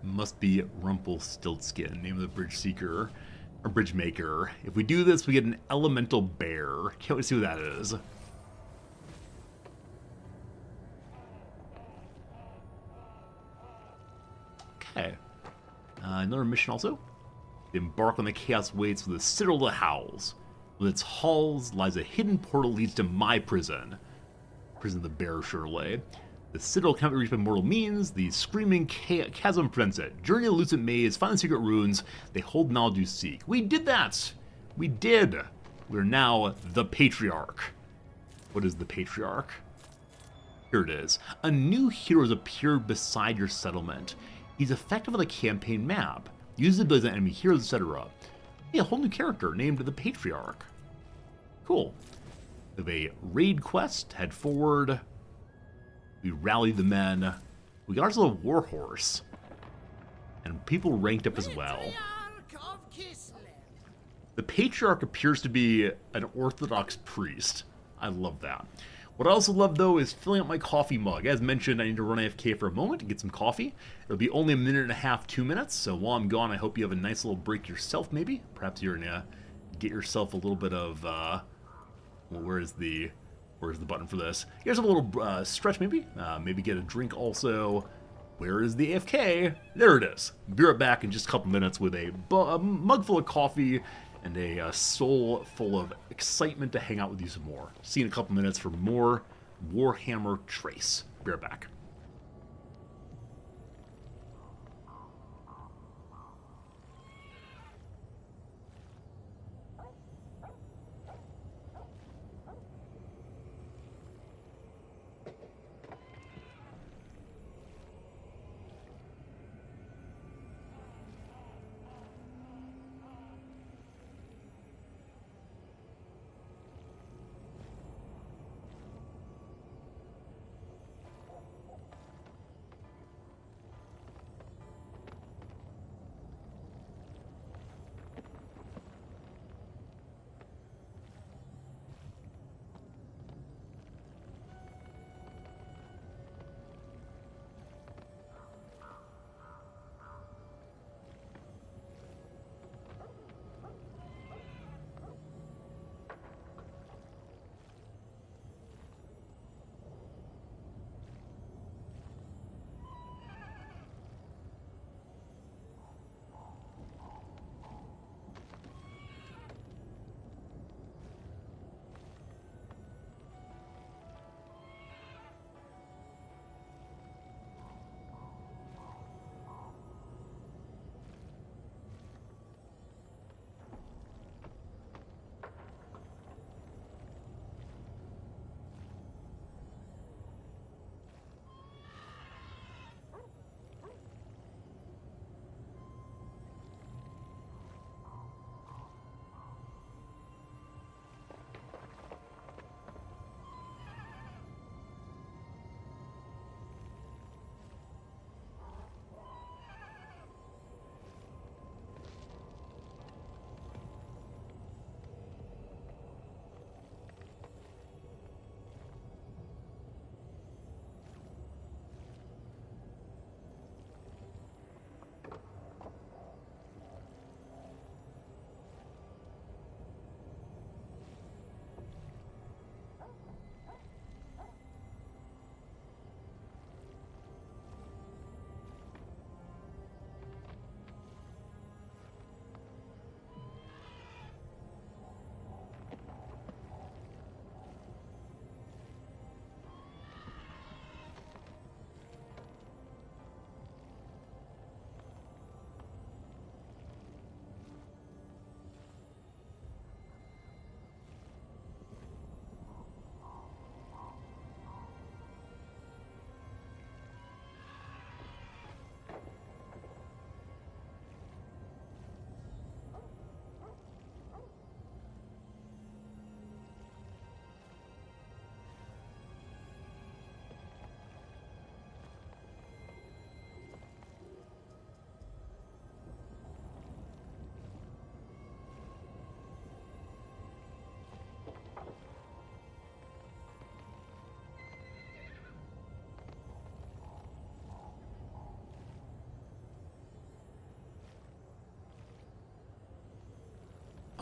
Speaker 2: Must be Rumpelstiltskin, name of the Bridge Seeker. our bridge maker. If we do this, we get an elemental bear. Can't wait to see what that is. Okay. Another mission also. Embark on the chaos waits with the Citadel that howls. With its halls lies a hidden portal leads to my prison. Prison of the Bear Surely. The Citadel cannot be reached by mortal means. The screaming chasm prevents it. Journey to the Lucent Maze, find the secret runes. They hold knowledge you seek. We did that! We did! We're now the Patriarch. What is the Patriarch? Here it is. A new hero has appeared beside your settlement. He's effective on the campaign map. Use the abilities on enemy heroes, etc. Yeah, a whole new character named the Patriarch. Cool. We have a raid quest. Head forward. We rally the men. We got ourselves a warhorse. And people ranked up as well. The Patriarch appears to be an Orthodox priest. I love that. What I also love, though, is filling up my coffee mug. As mentioned, I need to run AFK for a moment to get some coffee. It'll be only a minute and a half, 2 minutes, so while I'm gone, I hope you have a nice little break yourself, maybe. Perhaps you're gonna get yourself a little bit of, well, where's the button for this? Here's a little stretch, maybe. Maybe get a drink also. Where is the AFK? There it is. Be right back in just a couple minutes with a mug full of coffee and a soul full of excitement to hang out with you some more. See you in a couple minutes for more Warhammer Trace. Be right back.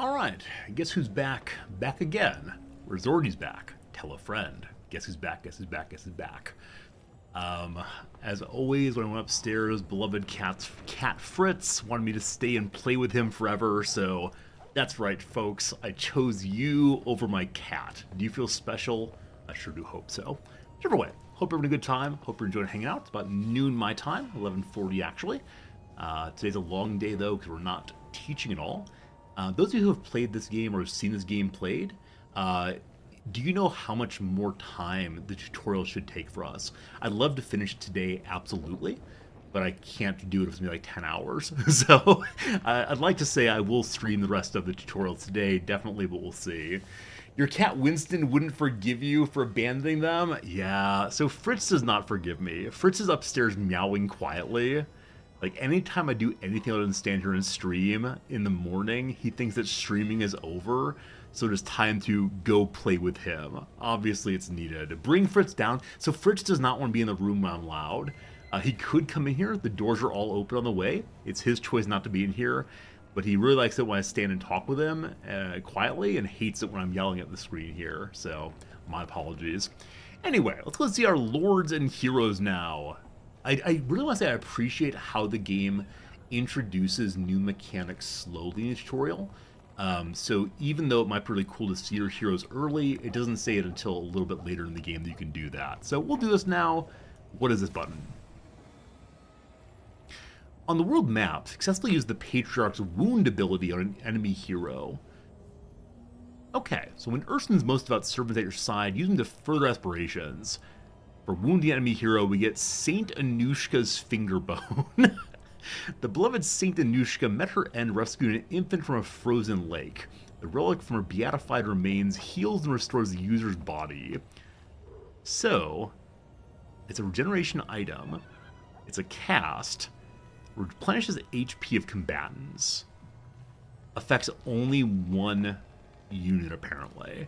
Speaker 2: All right, guess who's back? Back again. Resorty's back. Tell a friend. Guess who's back? Guess who's back? Guess who's back? As always, when I went upstairs, beloved cat Fritz wanted me to stay and play with him forever, so that's right, folks. I chose you over my cat. Do you feel special? I sure do hope so. Whichever way, hope you're having a good time. Hope you're enjoying hanging out. It's about noon my time, 11:40 actually. Today's a long day though, because we're not teaching at all. Those of you who have played this game or have seen this game played, do you know how much more time the tutorial should take for us? I'd love to finish it today, absolutely, but I can't do it if it's gonna be like 10 hours. So I'd like to say I will stream the rest of the tutorial today, definitely, but we'll see. Your cat Winston wouldn't forgive you for abandoning them? Yeah, so Fritz does not forgive me. Fritz is upstairs meowing quietly. Like, anytime I do anything other than stand here and stream in the morning, he thinks that streaming is over, so it is time to go play with him. Obviously, it's needed. Bring Fritz down. So Fritz does not want to be in the room when I'm loud. He could come in here. The doors are all open on the way. It's his choice not to be in here, but he really likes it when I stand and talk with him quietly and hates it when I'm yelling at the screen here, so my apologies. Anyway, let's go see our lords and heroes now. I really want to say I appreciate how the game introduces new mechanics slowly in the tutorial. So even though it might be really cool to see your heroes early, it doesn't say it until a little bit later in the game that you can do that. So we'll do this now. What is this button? On the world map, successfully use the Patriarch's wound ability on an enemy hero. Okay, so when Urson's most devout servants at your side, use them to further aspirations. For wounding enemy hero, we get Saint Anushka's finger bone. The beloved Saint Anushka met her end rescuing an infant from a frozen lake. The relic from her beatified remains heals and restores the user's body. So, it's a regeneration item. It's a cast. Replenishes HP of combatants. Affects only one unit, apparently.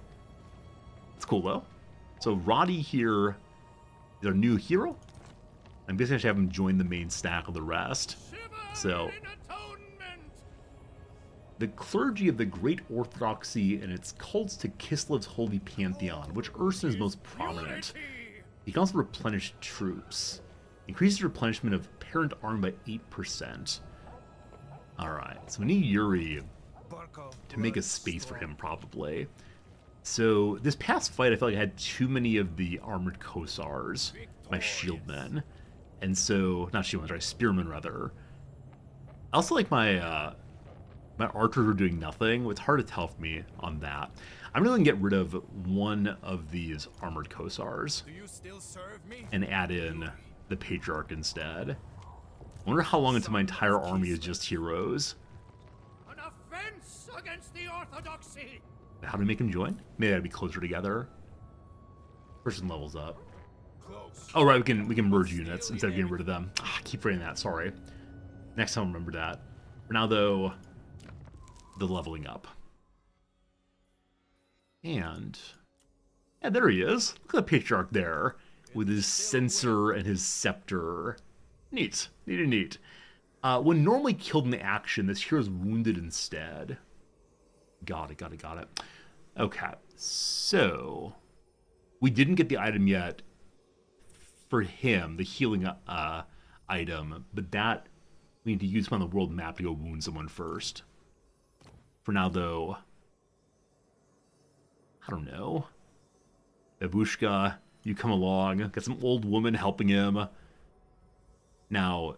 Speaker 2: It's cool, though. So Roddy here is our new hero. I'm guessing I should have him join the main stack of the rest. So, the clergy of the Great Orthodoxy and its cults to Kislev's holy pantheon, which Urson is most prominent. He can also replenish troops. Increases replenishment of parent army by 8%. Alright, so we need Yuri to make a space for him, probably. So, this past fight, I felt like I had too many of the armored Kosars, my shieldmen. And so, not shieldmen, sorry, spearmen, rather. I also like my archers were doing nothing. It's hard to tell for me on that. I'm really going to get rid of one of these armored Kosars and add in the Patriarch instead. I wonder how long until my entire army is just heroes.
Speaker 7: An offense against the orthodoxy.
Speaker 2: How do we make him join? Maybe that'd be closer together. Person levels up. Oh right, we can merge units instead of getting rid of them. I keep forgetting that, sorry. Next time I'll remember that. For now though, the leveling up. And yeah, there he is. Look at the Patriarch there with his censer and his scepter. Neat. Neat. When normally killed in the action, this hero is wounded instead. Got it. Okay, so we didn't get the item yet for him, the healing item, but that we need to use on the world map to go wound someone first. For now, though, I don't know. Babushka, you come along. Got some old woman helping him. Now,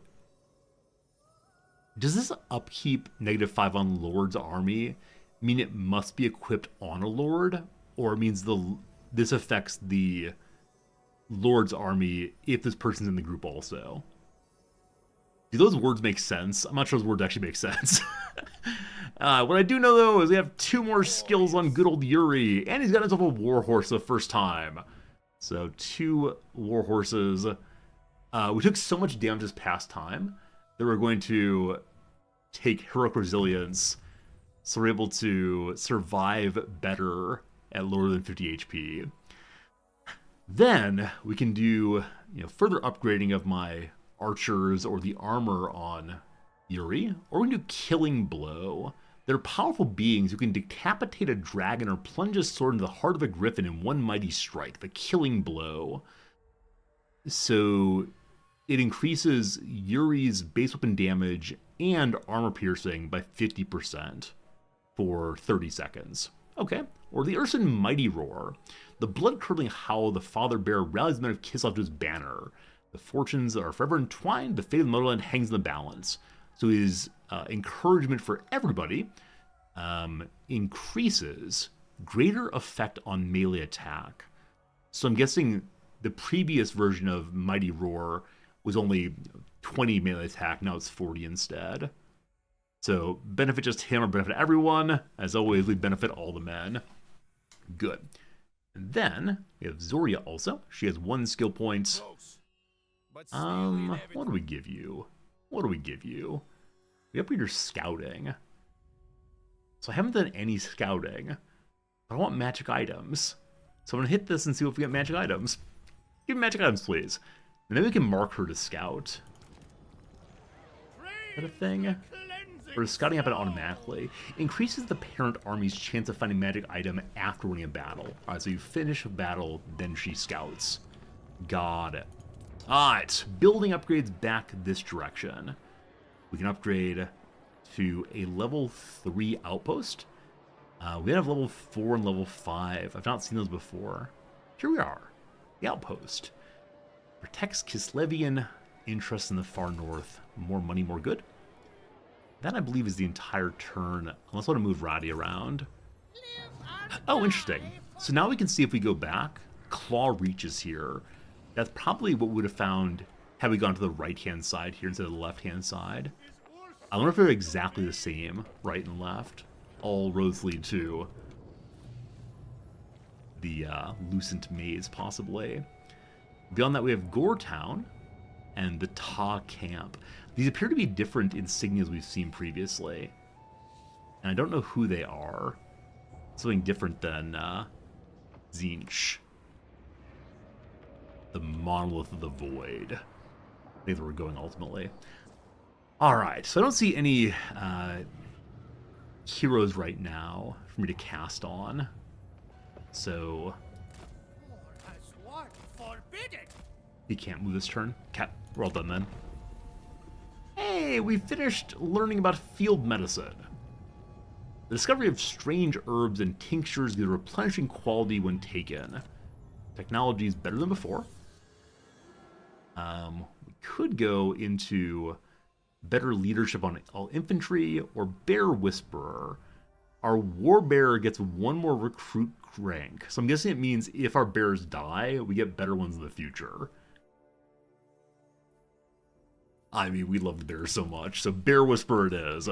Speaker 2: does this upkeep -5 on Lord's army mean it must be equipped on a Lord? Or it means this affects the Lord's army if this person's in the group also? Do those words make sense? I'm not sure those words actually make sense. What I do know, though, is we have 2 more skills on good old Yuri, and he's got himself a warhorse the first time. So 2 warhorses. We took so much damage this past time that we're going to take heroic resilience, so we're able to survive better at lower than 50 HP. Then we can do further upgrading of my archers or the armor on Yuri, or we can do Killing Blow. They're powerful beings who can decapitate a dragon or plunge a sword into the heart of a griffin in one mighty strike, the killing blow. So it increases Yuri's base weapon damage and armor piercing by 50% for 30 seconds. Okay. Or the Urson Mighty Roar. The blood-curdling howl of the father bear rallies the men of Kislev to his banner. The fortunes are forever entwined, the fate of the motherland hangs in the balance. So his encouragement for everybody increases greater effect on melee attack. So I'm guessing the previous version of Mighty Roar was only 20 melee attack, now it's 40 instead. So benefit just him or benefit everyone. As always, we benefit all the men. Good. And then we have Zoria also. She has 1 skill point. What do we give you? What do we give you? We upgrade your scouting. So I haven't done any scouting. But I want magic items. So I'm going to hit this and see if we get magic items. Give me magic items, please. And then we can mark her to scout. Is that a thing? Or does scouting happen automatically? Increases the parent army's chance of finding magic item after winning a battle. Alright, so you finish a battle, then she scouts. Got it. Alright, building upgrades back this direction. We can upgrade to a level 3 outpost. We have level 4 and level 5. I've not seen those before. Here we are. The outpost. Protects Kislevian interests in the far north. More money, more good. That, I believe, is the entire turn, unless I want to move Roddy around. Oh, interesting. So now we can see if we go back. Claw reaches here. That's probably what we would have found had we gone to the right-hand side here instead of the left-hand side. I wonder if they're exactly the same, right and left. All roads lead to the Lucent Maze, possibly. Beyond that, we have Gore Town and the Ta Camp. These appear to be different insignias we've seen previously. And I don't know who they are. Something different than Zinch. The Monolith of the Void. I think that's where we're going ultimately. Alright, so I don't see any heroes right now for me to cast on. So he can't move this turn. We're all done then. Hey, we finished learning about field medicine. The discovery of strange herbs and tinctures gives a replenishing quality when taken. Technology is better than before. We could go into better leadership on all infantry or Bear Whisperer. Our War Bearer gets 1 more recruit rank. So I'm guessing it means if our bears die, we get better ones in the future. I mean, we love the bears so much, so Bear Whisperer it is.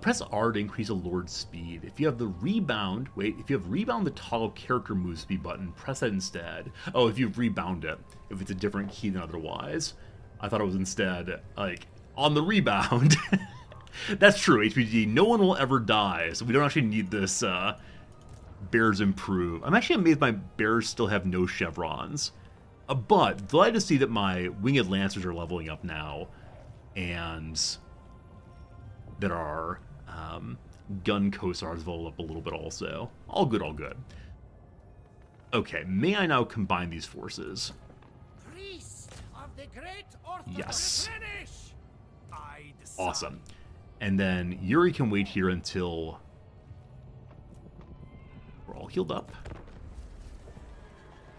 Speaker 2: Press R to increase a Lord's speed. If you have the rebound, if you have rebound the toggle character move speed button, press that instead. Oh, if you've rebound it, if it's a different key than otherwise. I thought it was instead, like, on the rebound. That's true, HPG. No one will ever die, so we don't actually need this Bears Improve. I'm actually amazed my bears still have no chevrons. But glad to see that my Winged Lancers are leveling up now, and that our gun Kosars level up a little bit also. All good, all good. Okay, may I now combine these forces? Yes. Awesome. And then Yuri can wait here until we're all healed up.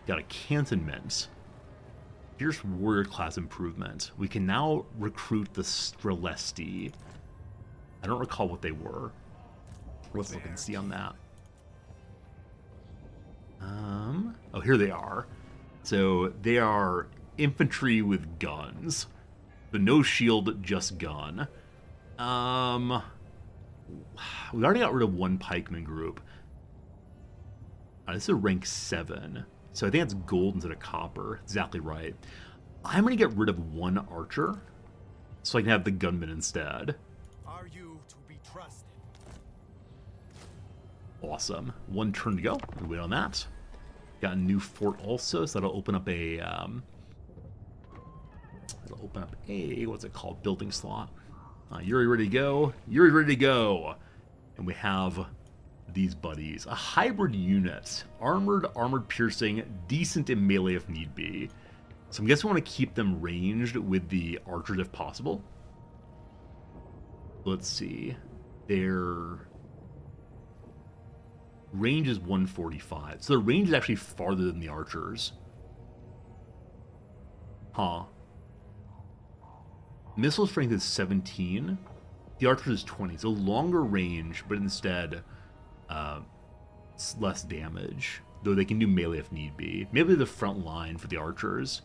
Speaker 2: Got a cantonment. Fierce warrior class improvement. We can now recruit the Strelesti. I don't recall what they were. Let's look and see on that. Oh, here they are. So they are infantry with guns. But no shield, just gun. We already got rid of 1 pikeman group. This is a rank 7. So I think it's gold instead of copper. Exactly right. I'm going to get rid of 1 archer so I can have the gunman instead.
Speaker 4: Are you to be trusted?
Speaker 2: Awesome. 1 turn to go. We wait on that. Got a new fort also, so that'll open up a what's it called? Building slot. Yuri ready to go. Yuri's ready to go. And we have these buddies. A hybrid unit. Armored piercing, decent in melee if need be. So I'm guessing we want to keep them ranged with the archers if possible. Let's see. Their range is 145. So their range is actually farther than the archers. Huh. Missile strength is 17. The archer is 20. So longer range, but instead less damage. Though they can do melee if need be. Maybe the front line for the archers.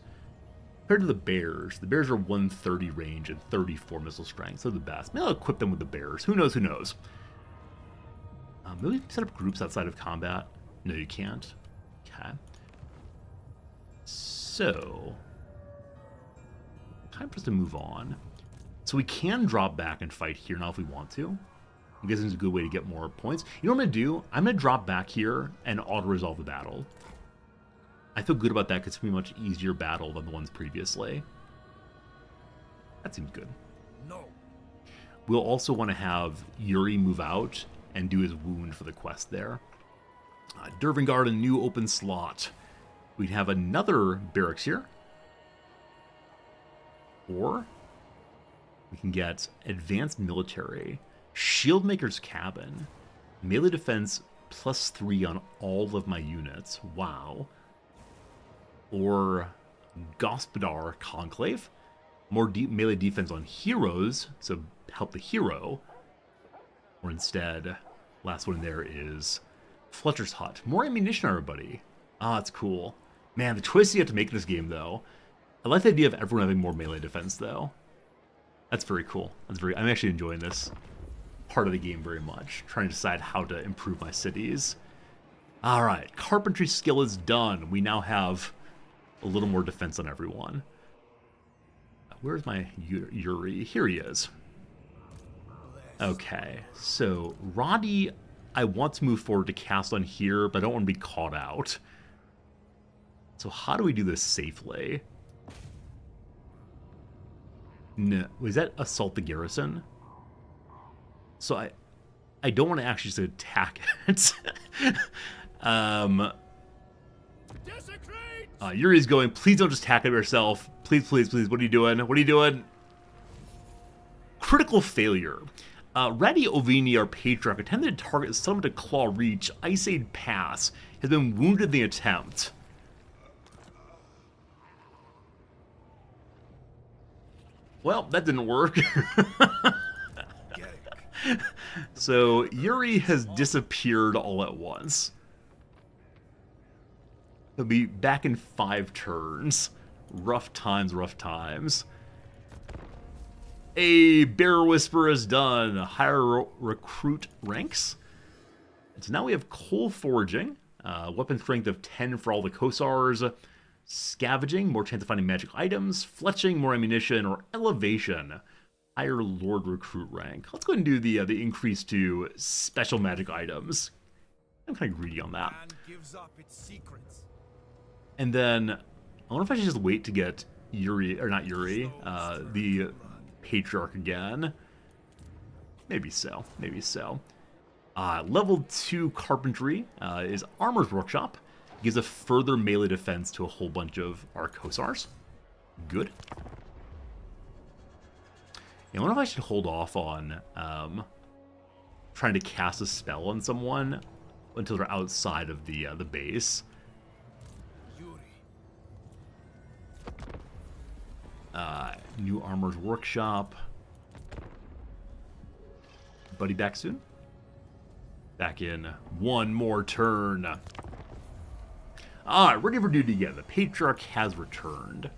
Speaker 2: Compared to the bears are 130 range and 34 missile strength. So the best. Maybe I'll equip them with the bears. Who knows, who knows. Maybe set up groups outside of combat. No, you can't. Okay. So time for us to move on. So we can drop back and fight here now if we want to. I'm guessing it's a good way to get more points. You know what I'm going to do? I'm going to drop back here and auto-resolve the battle. I feel good about that because it's going to be a much easier battle than the ones previously. That seems good.
Speaker 4: No.
Speaker 2: We'll also want to have Yuri move out and do his wound for the quest there. Dervingard, a new open slot. We'd have another barracks here. Or we can get advanced military, shieldmaker's cabin, melee defense +3 on all of my units. Wow. Or Gospodar conclave, more melee defense on heroes, so help the hero. Or instead, last one there is Fletcher's hut, more ammunition, everybody. Ah, that's cool. Man, the choices you have to make in this game, though. I like the idea of everyone having more melee defense, though. That's very cool. I'm actually enjoying this part of the game very much. Trying to decide how to improve my cities. Alright, carpentry skill is done. We now have a little more defense on everyone. Where's my Yuri? Here he is. Okay, so Roddy, I want to move forward to cast on here, but I don't want to be caught out. So how do we do this safely? No, was that assault the garrison? So I don't want to actually just attack it. Yuri's going, please don't just attack it yourself. Please, please, please. What are you doing? What are you doing? Critical failure. Ratty Ovini, our patriarch, attempted to target someone to Claw Reach, Ice Aid Pass, has been wounded in the attempt. Well, that didn't work. So Yuri has disappeared all at once. He'll be back in 5 turns. Rough times, rough times. A Bear Whisper is done. Higher recruit ranks. And so now we have coal foraging. Weapon strength of 10 for all the Kosars. Scavenging, more chance of finding magic items. Fletching, more ammunition. Or elevation, higher Lord recruit rank. Let's go ahead and do the increase to special magic items. I'm kind of greedy on that.
Speaker 4: Gives up its secrets.
Speaker 2: And then, I wonder if I should just wait to get Yuri, or not Yuri, the Patriarch again. Maybe so, maybe so. Level 2 Carpentry is Armor's Workshop. Gives a further melee defense to a whole bunch of our Kosars. Good. I wonder if I should hold off on trying to cast a spell on someone until they're outside of the base. New Armor's Workshop. Buddy back soon? Back in one more turn. Alright, ready for duty again. The Patriarch has returned.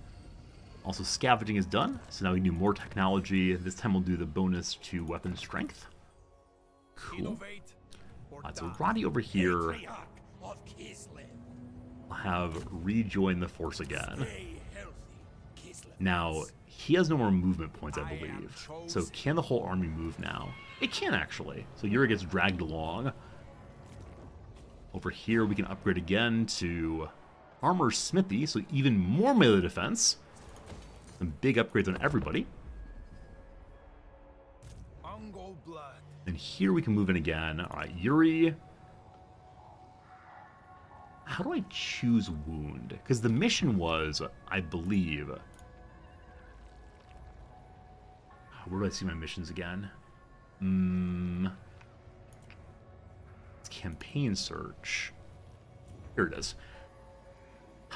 Speaker 2: Also, scavenging is done, so now we can do more technology. This time we'll do the bonus to weapon strength. Cool. So Roddy over here will have rejoined the force again. Now, he has no more movement points, I believe. So can the whole army move now? It can, actually. So Yuri gets dragged along. Over here, we can upgrade again to Armor Smithy, so even more melee defense. Some big upgrades on everybody.
Speaker 4: No blood.
Speaker 2: And here we can move in again. All right, Yuri. How do I choose wound? Because the mission was, I believe... Where do I see my missions again? It's campaign search. Here it is.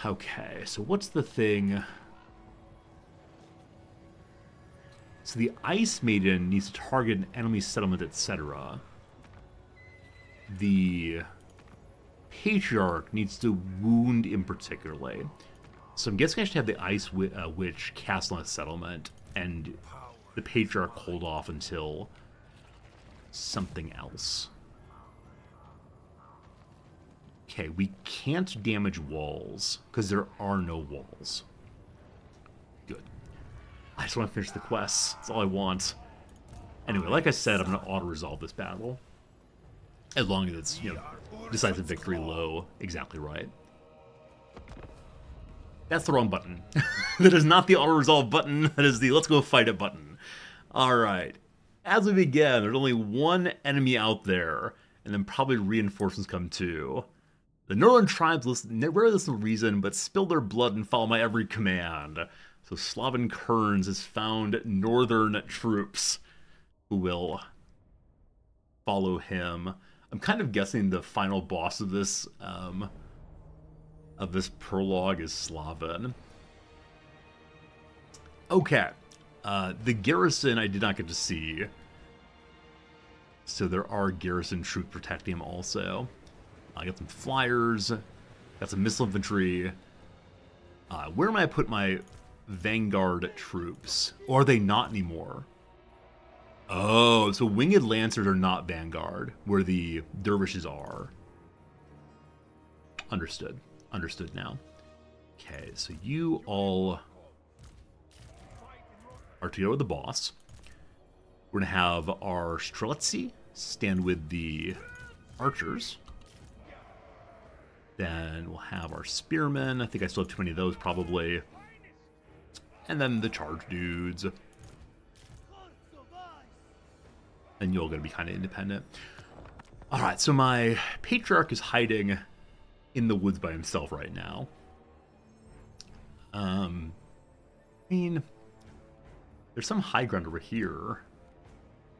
Speaker 2: Okay, so what's the thing? So the Ice Maiden needs to target an enemy settlement, etc. The Patriarch needs to wound in particularly. So I'm guessing I should have the Ice Witch cast on a settlement, and the Patriarch hold off until something else. Okay, we can't damage walls, because there are no walls. Good. I just want to finish the quests. That's all I want. Anyway, like I said, I'm going to auto-resolve this battle. As long as it's, you know, decisive victory low. Exactly right. That's the wrong button. That is not the auto-resolve button. That is the let's go fight it button. Alright. As we begin, there's only one enemy out there, and then probably reinforcements come too. The northern tribes rarely listen to reason, but spill their blood and follow my every command. So Slaven Kearns has found northern troops who will follow him. I'm kind of guessing the final boss of this prologue is Slaven. Okay. The garrison I did not get to see. So there are garrison troops protecting him also. I got some flyers, got some missile infantry. Where am I put my vanguard troops? Or are they not anymore? Oh, so winged lancers are not vanguard, where the dervishes are. Understood. Understood now. Okay, so you all are together with the boss. We're going to have our Streletsy stand with the archers. Then we'll have our spearmen. I think I still have too many of those, probably. And then the charge dudes. And you're all going to be kind of independent. Alright, so my Patriarch is hiding in the woods by himself right now. I mean, there's some high ground over here.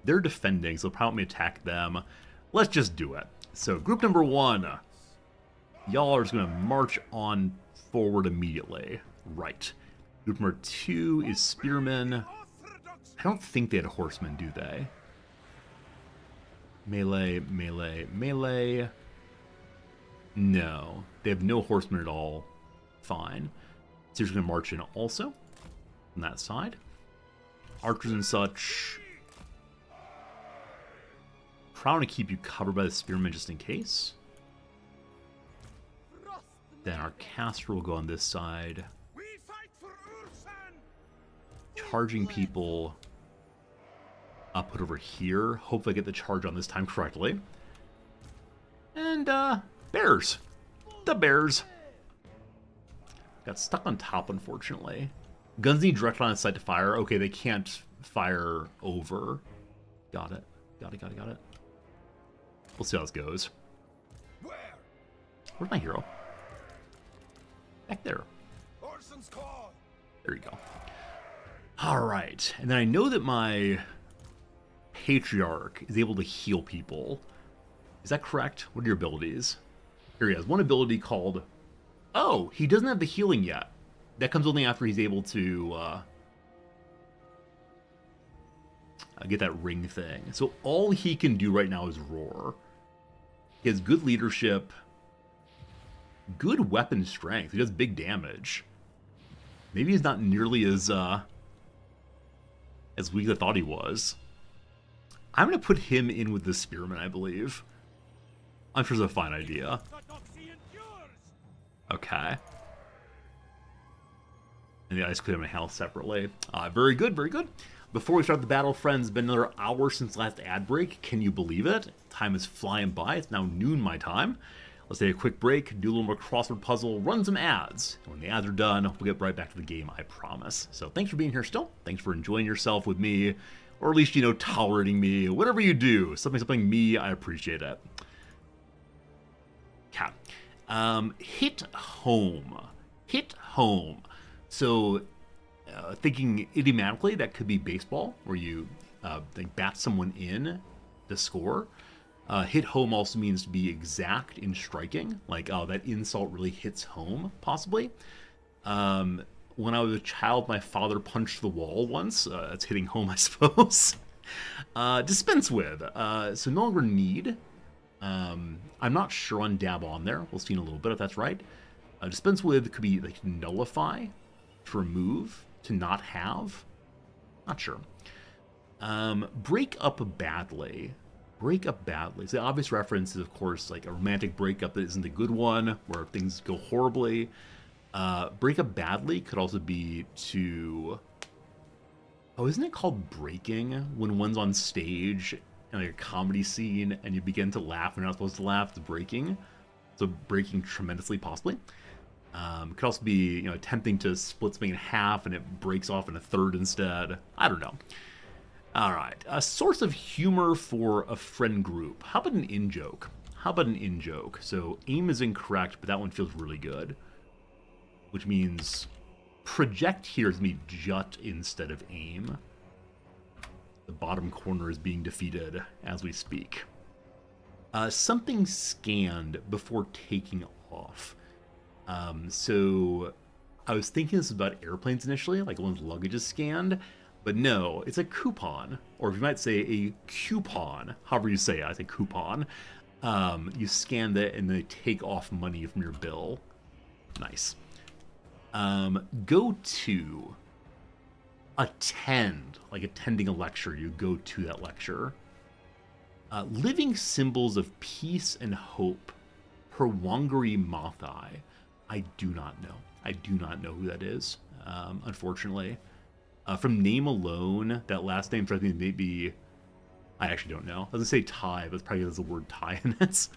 Speaker 2: They're defending, so they'll probably attack them. Let's just do it. So, group number 1. Y'all are just going to march on forward immediately. Right. Group number 2 is spearmen. I don't think they had horsemen, do they? Melee, melee, melee. No. They have no horsemen at all. Fine. So you're just going to march in also. On that side. Archers and such. Probably to keep you covered by the spearmen just in case. Then our caster will go on this side. Charging people. I'll put over here. Hopefully I get the charge on this time correctly. And, bears. The bears. Got stuck on top, unfortunately. Guns need direct line of sight to fire. Okay, they can't fire over. Got it. Got it, got it, got it. We'll see how this goes. Where's my hero? Back there. There you go. Alright. And then I know that my Patriarch is able to heal people. Is that correct? What are your abilities? Here he has one ability called... Oh, he doesn't have the healing yet. That comes only after he's able to get that ring thing. So all he can do right now is roar. He has good leadership, good weapon strength. He does big damage. Maybe he's not nearly as weak as I thought he was. I'm going to put him in with the spearman, I believe. I'm sure it's a fine idea. Okay. And the ice clear my health separately. Very good, very good. Before we start the battle, friends, it's been another hour since last ad break. Can you believe it? Time is flying by. It's now noon my time. Let's take a quick break, do a little more crossword puzzle, run some ads. And when the ads are done, we'll get right back to the game, I promise. So thanks for being here still. Thanks for enjoying yourself with me. Or at least, you know, tolerating me. Whatever you do, something me, I appreciate it. Okay. Hit home. Hit home. So, thinking idiomatically, that could be baseball, where you like bat someone in to score. Hit home also means to be exact in striking. Like, oh, that insult really hits home, possibly. When I was a child, my father punched the wall once. That's hitting home, I suppose. Dispense with. So no longer need. I'm not sure on dab on there. We'll see in a little bit if that's right. Dispense with could be like nullify, to remove, to not have. Not sure. Break up badly. Break up badly. So the obvious reference is, of course, like a romantic breakup that isn't a good one, where things go horribly. Break up badly could also be to... Oh, isn't it called breaking when one's on stage in like a comedy scene and you begin to laugh and you're not supposed to laugh? It's breaking. So breaking tremendously, possibly. Could also be, you know, attempting to split something in half and it breaks off in a third instead. I don't know. All right. A source of humor for a friend group. How about an in-joke? How about an in-joke? So aim is incorrect, but that one feels really good. Which means project here is me jut instead of aim. The bottom corner is being defeated as we speak. Something scanned before taking off. So I was thinking this about airplanes initially, like one's luggage is scanned, but no, it's a coupon, or if you might say a coupon, however you say it, I say coupon. You scan that and they take off money from your bill. Nice. Go to. Attend, like attending a lecture, you go to that lecture. Living symbols of peace and hope. Perwangari Mathai. I do not know. I do not know who that is, unfortunately. From name alone, that last name strikes me maybe... I actually don't know. I was going to say Thai, but it's probably there's the word Thai in it.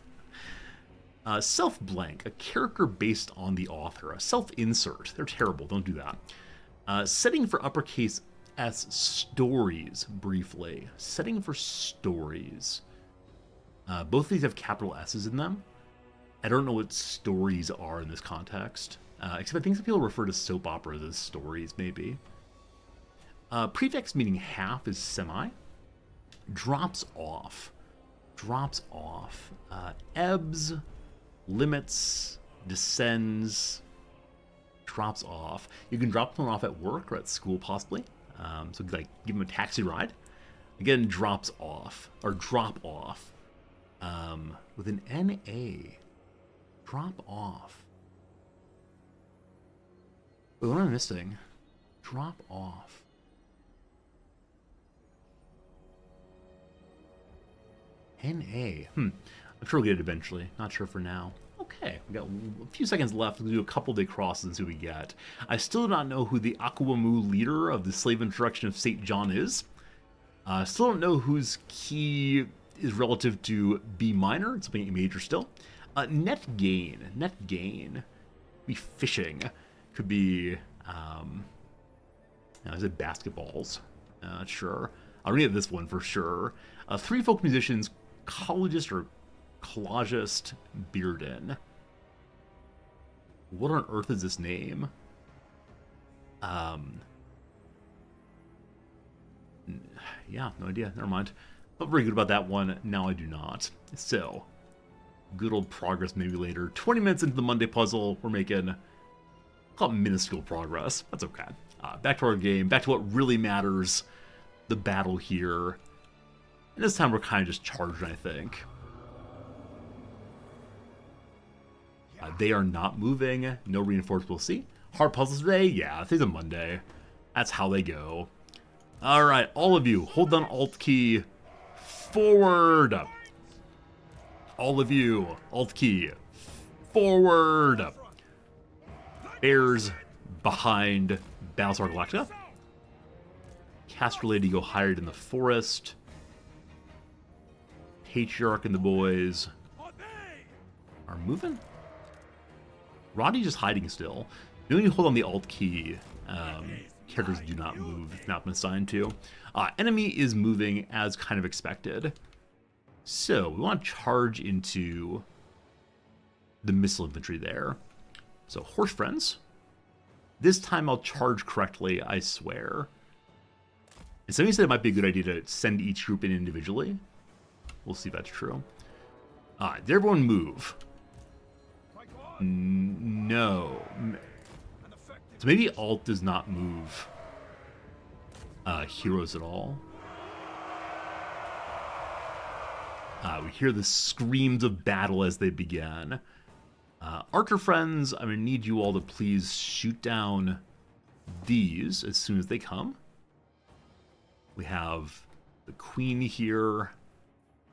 Speaker 2: Self-blank, a character based on the author. A self-insert. They're terrible. Don't do that. Setting for uppercase S, stories, briefly. Setting for stories. Both of these have capital S's in them. I don't know what stories are in this context. Except I think some people refer to soap operas as stories, maybe. Prefix meaning half is semi. Drops off. Drops off. Ebbs, limits, descends, drops off. You can drop someone off at work or at school, possibly. So, like, give them a taxi ride. Again, drops off, or drop off. With an N-A. Drop off. Wait, what am I missing? Drop off. N-A. I'm sure we'll get it eventually. Not sure for now. Okay, we got a few seconds left. We'll do a couple day crosses and see what we get. I still do not know who the Akwamu leader of the slave introduction of St. John is. Still don't know whose key is relative to B minor. It's something major still. Net gain. Net gain. Be fishing. Could be, is it basketballs? Sure. I'll read this one for sure. Three folk musicians, collegist or collagist Bearden. What on earth is this name? Yeah, no idea. Never mind. Not very good about that one. Now I do not. So, good old progress maybe later. 20 minutes into the Monday puzzle, we're making, call it minuscule progress. That's okay. Back to our game. Back to what really matters. The battle here. And this time we're kind of just charging, I think. They are not moving. No reinforcements, we'll see. Hard puzzles today? Yeah, today's a Monday. That's how they go. Alright, all of you, hold down Alt key. Forward. All of you, Alt key. Forward. Bears behind Battlestar Galactica. Caster Lady go hired in the forest. Patriarch and the boys are moving. Roddy's just hiding still. You only hold on the Alt key. Characters do not move if not been assigned to. Enemy is moving as kind of expected. So we want to charge into the missile infantry there. So horse friends. This time I'll charge correctly, I swear. And somebody said it might be a good idea to send each group in individually. We'll see if that's true. Did everyone move? No. So maybe alt does not move heroes at all. We hear the screams of battle as they begin. Archer friends, I'm going to need you all to please shoot down these as soon as they come. We have the queen here,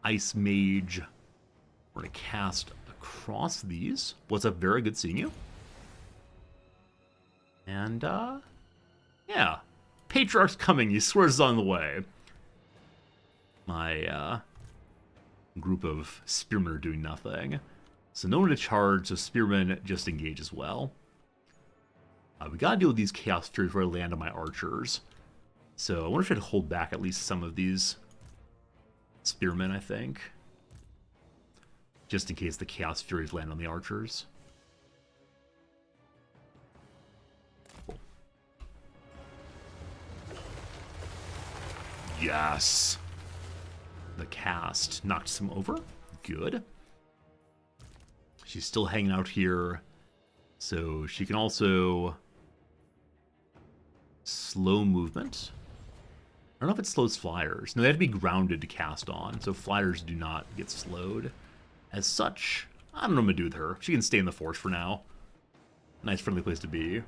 Speaker 2: ice mage. We're going to cast across these. What's up, Vera? Good seeing you. And, yeah. Patriarch's coming. He swears it's on the way. My, group of spearmen are doing nothing. So no one to charge, so spearmen just engage as well. We gotta deal with these Chaos Furies where I land on my archers. So I wonder if I should hold back at least some of these spearmen, I think. Just in case the Chaos Furies land on the archers. Cool. Yes! The cast knocked some over. Good. She's still hanging out here. So she can also slow movement. I don't know if it slows flyers. No, they have to be grounded to cast on, so flyers do not get slowed. As such, I don't know what I'm going to do with her. She can stay in the force for now. Nice friendly place to be.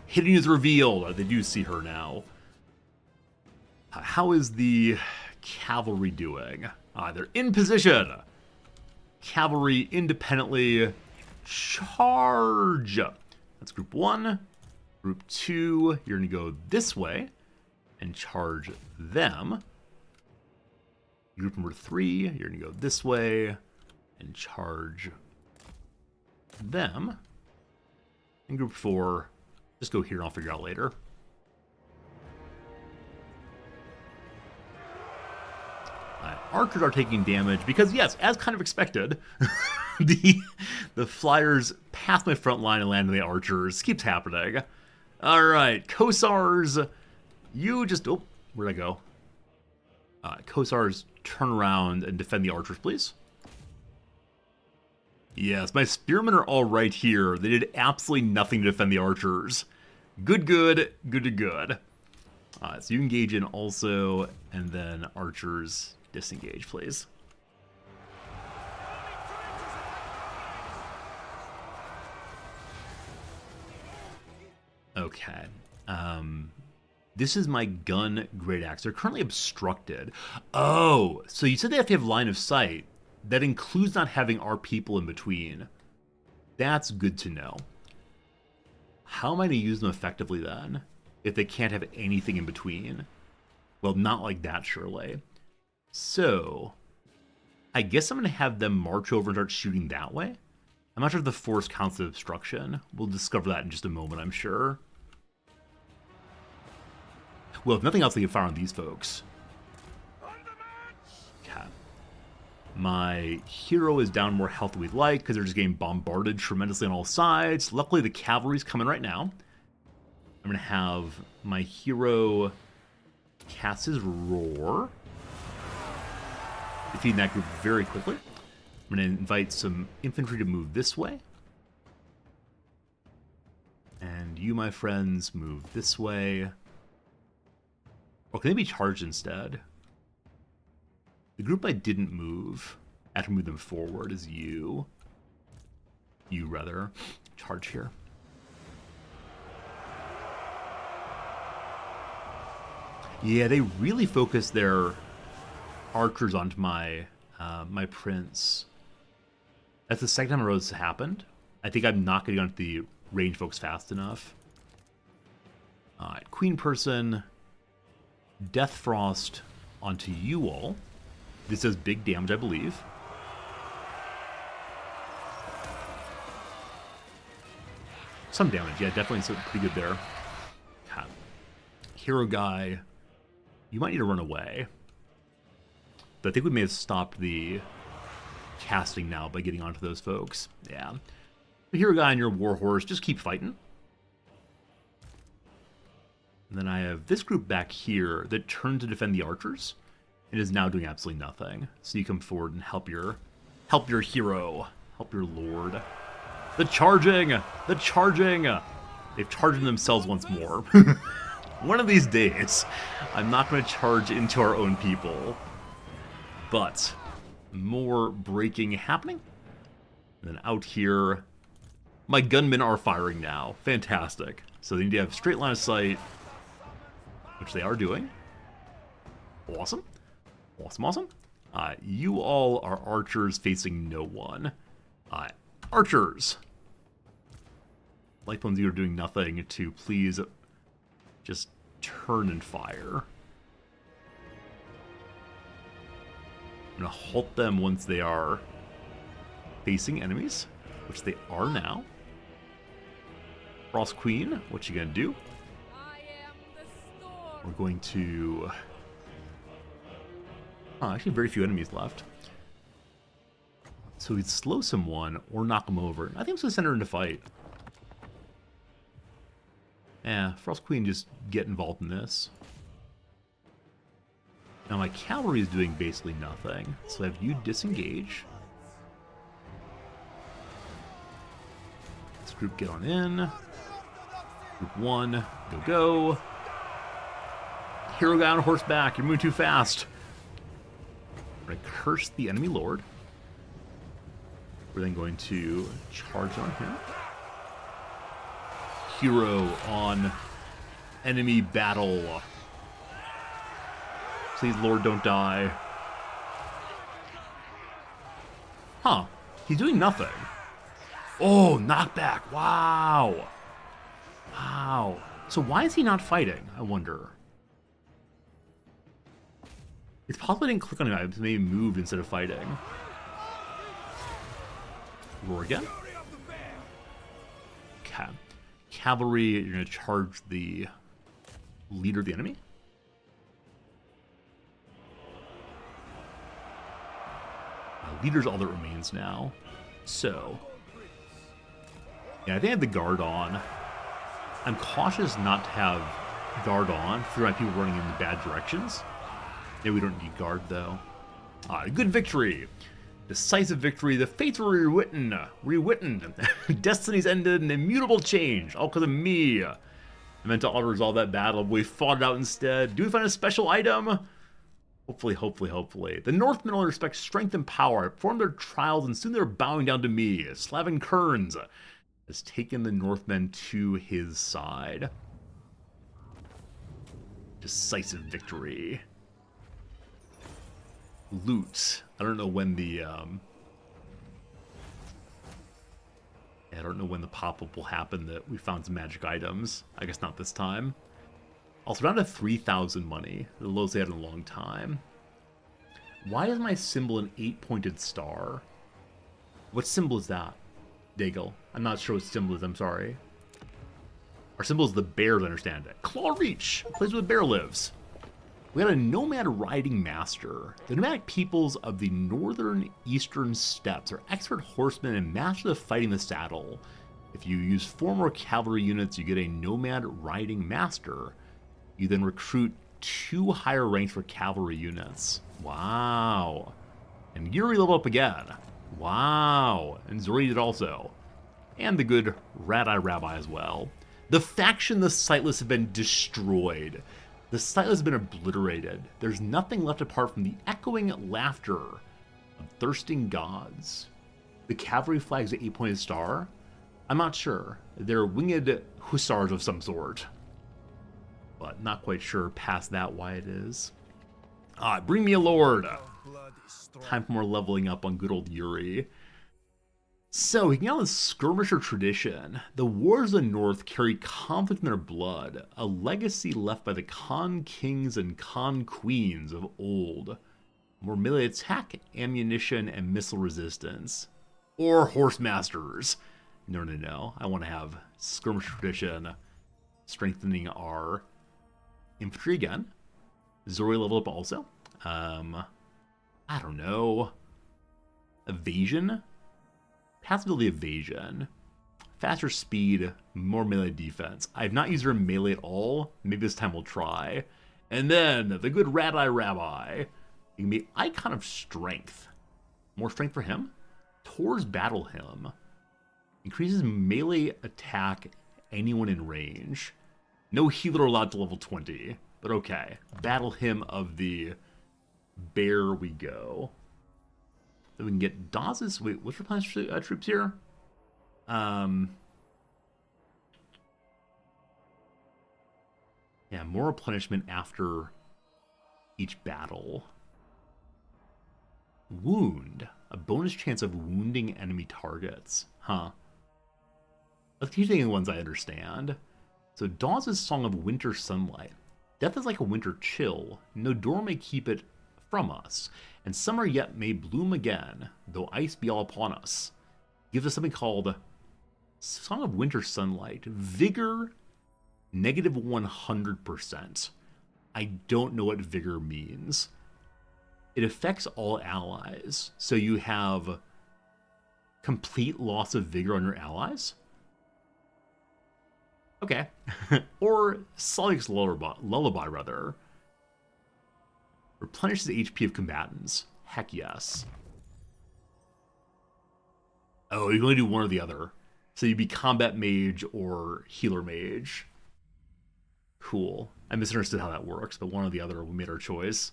Speaker 2: Hidden is revealed. They do see her now. How is the cavalry doing? They're in position. Cavalry independently charge. That's group 1. Group 2, you're going to go this way and charge them. Group number 3, you're going to go this way and charge them. And group 4, just go here and I'll figure it out later. Archers are taking damage because, yes, as kind of expected, the flyers pass my front line and land on the archers. Keeps happening. All right, Kosars, you just... Oh, where'd I go? Kosars, turn around and defend the archers, please. Yes, my spearmen are all right here. They did absolutely nothing to defend the archers. Good, good, good to good. So you engage in also, and then archers... disengage, please. Okay. This is my gun great axe. They're currently obstructed. Oh, so you said they have to have line of sight. That includes not having our people in between. That's good to know. How am I going to use them effectively then? If they can't have anything in between? Well, not like that, surely. So, I guess I'm going to have them march over and start shooting that way. I'm not sure if the force counts as obstruction. We'll discover that in just a moment, I'm sure. Well, if nothing else, they can fire on these folks. Okay. My hero is down more health than we'd like because they're just getting bombarded tremendously on all sides. Luckily, the cavalry's coming right now. I'm going to have my hero cast his roar. Defeating that group very quickly. I'm going to invite some infantry to move this way. And you, my friends, move this way. Or can they be charged instead? The group I didn't move, I have to move them forward, is you. You, rather. Charge here. Yeah, they really focus their archers onto my my prince. That's the second time in a row this happened. I think I'm not getting onto the range folks fast enough. Alright, Queen Person, Death Frost onto you all. This does big damage, I believe. some damage. Yeah, definitely some pretty good there. Okay. Hero guy, you might need to run away. But I think we may have stopped the casting now by getting onto those folks. Yeah. The hero guy and your warhorse, just keep fighting. And then I have this group back here that turned to defend the archers and is now doing absolutely nothing. So you come forward and help your hero, help your lord. The charging! The charging! They've charged themselves once more. One of these days, I'm not going to charge into our own people. But more breaking happening. And then out here, my gunmen are firing now. Fantastic. So they need to have straight line of sight, which they are doing. Awesome. Awesome, awesome. You all are archers facing no one. Archers! Light ones, you are doing nothing to please just turn and fire. I'm going to halt them once they are facing enemies, which they are now. Frost Queen, what you going to do? We're going to... actually very few enemies left. So we'd slow someone or knock them over. I think I'm just going to send her into fight. Yeah, Frost Queen, just get involved in this. Now my cavalry is doing basically nothing, so I have you disengage. This group get on in. Group 1, go. Hero guy on horseback, you're moving too fast. We're going to curse the enemy lord. We're then going to charge on him. Hero on enemy battle. Please, Lord, don't die. Huh. He's doing nothing. Oh, knockback. Wow. Wow. So why is he not fighting, I wonder? It's possible I didn't click on him. I maybe moved instead of fighting. Roar again. Okay. Cavalry, you're going to charge the leader of the enemy. Leader's all that remains now. So, yeah, I think I have the guard on. I'm cautious not to have guard on through my people running in the bad directions. Yeah, we don't need guard though. Good victory. Decisive victory. The fates were rewritten. Destinies ended, an immutable change. All because of me. I meant to auto-resolve that battle, but we fought it out instead. Do we find a special item? Hopefully. The Northmen only respect strength and power. I performed their trials, and soon they were bowing down to me. Slavin Kearns has taken the Northmen to his side. Decisive victory. Loot. I don't know when the I don't know when the pop-up will happen that we found some magic items. I guess not this time. Also, down to 3,000 money. The lowest they had in a long time. Why is my symbol an 8-pointed star? What symbol is that? Daigle. I'm not sure what symbol is, I'm sorry. Our symbol is the bear, as I understand it. Claw Reach! Place where the bear lives. We had a nomad riding master. The nomadic peoples of the northern eastern steppes are expert horsemen and masters of fighting the saddle. If you use 4 more cavalry units, you get a nomad riding master. You then recruit 2 higher ranks for cavalry units. Wow. And Yuri leveled up again. Wow. And Zori did also. And the good Rat-Eye Rabbi as well. The faction, the Sightless, have been destroyed. The Sightless have been obliterated. There's nothing left apart from the echoing laughter of thirsting gods. The cavalry flag's an 8-pointed star? I'm not sure. They're winged hussars of some sort. But not quite sure past that why it is. Bring me a lord. Time for more leveling up on good old Yuri. So, we can get on the skirmisher tradition. The wars of the North carry conflict in their blood, a legacy left by the Khan kings and Khan queens of old. More melee attack, ammunition, and missile resistance. Or horse masters. No, no, no. I want to have skirmish tradition, strengthening our infantry again. Zori level up also. I don't know. Evasion? Passability evasion. Faster speed, more melee defense. I have not used her in melee at all. Maybe this time we'll try. And then, the good Rat-Eye Rabbi. You can be Icon of Strength. More strength for him. Tor's Battle Hymn. Increases melee attack anyone in range. No healer allowed to level 20. But okay. Battle Hymn of the Bear we go. Then we can get Dawes'... Wait, what's replenish troops here? Yeah, more replenishment after each battle. Wound. A bonus chance of wounding enemy targets. Huh. Let's keep taking the ones I understand. So Dawes' Song of Winter Sunlight. Death is like a winter chill. No door may keep it from us. And summer yet may bloom again, though ice be all upon us. Gives us something called Song of Winter Sunlight. Vigor, negative 100%. I don't know what vigor means. It affects all allies. So you have complete loss of vigor on your allies? Okay. Or Salik's Lullaby, rather. Replenishes the HP of combatants. Heck yes. Oh, you can only do one or the other. So you'd be combat mage or healer mage. Cool. I misunderstood how that works, but one or the other, we made our choice.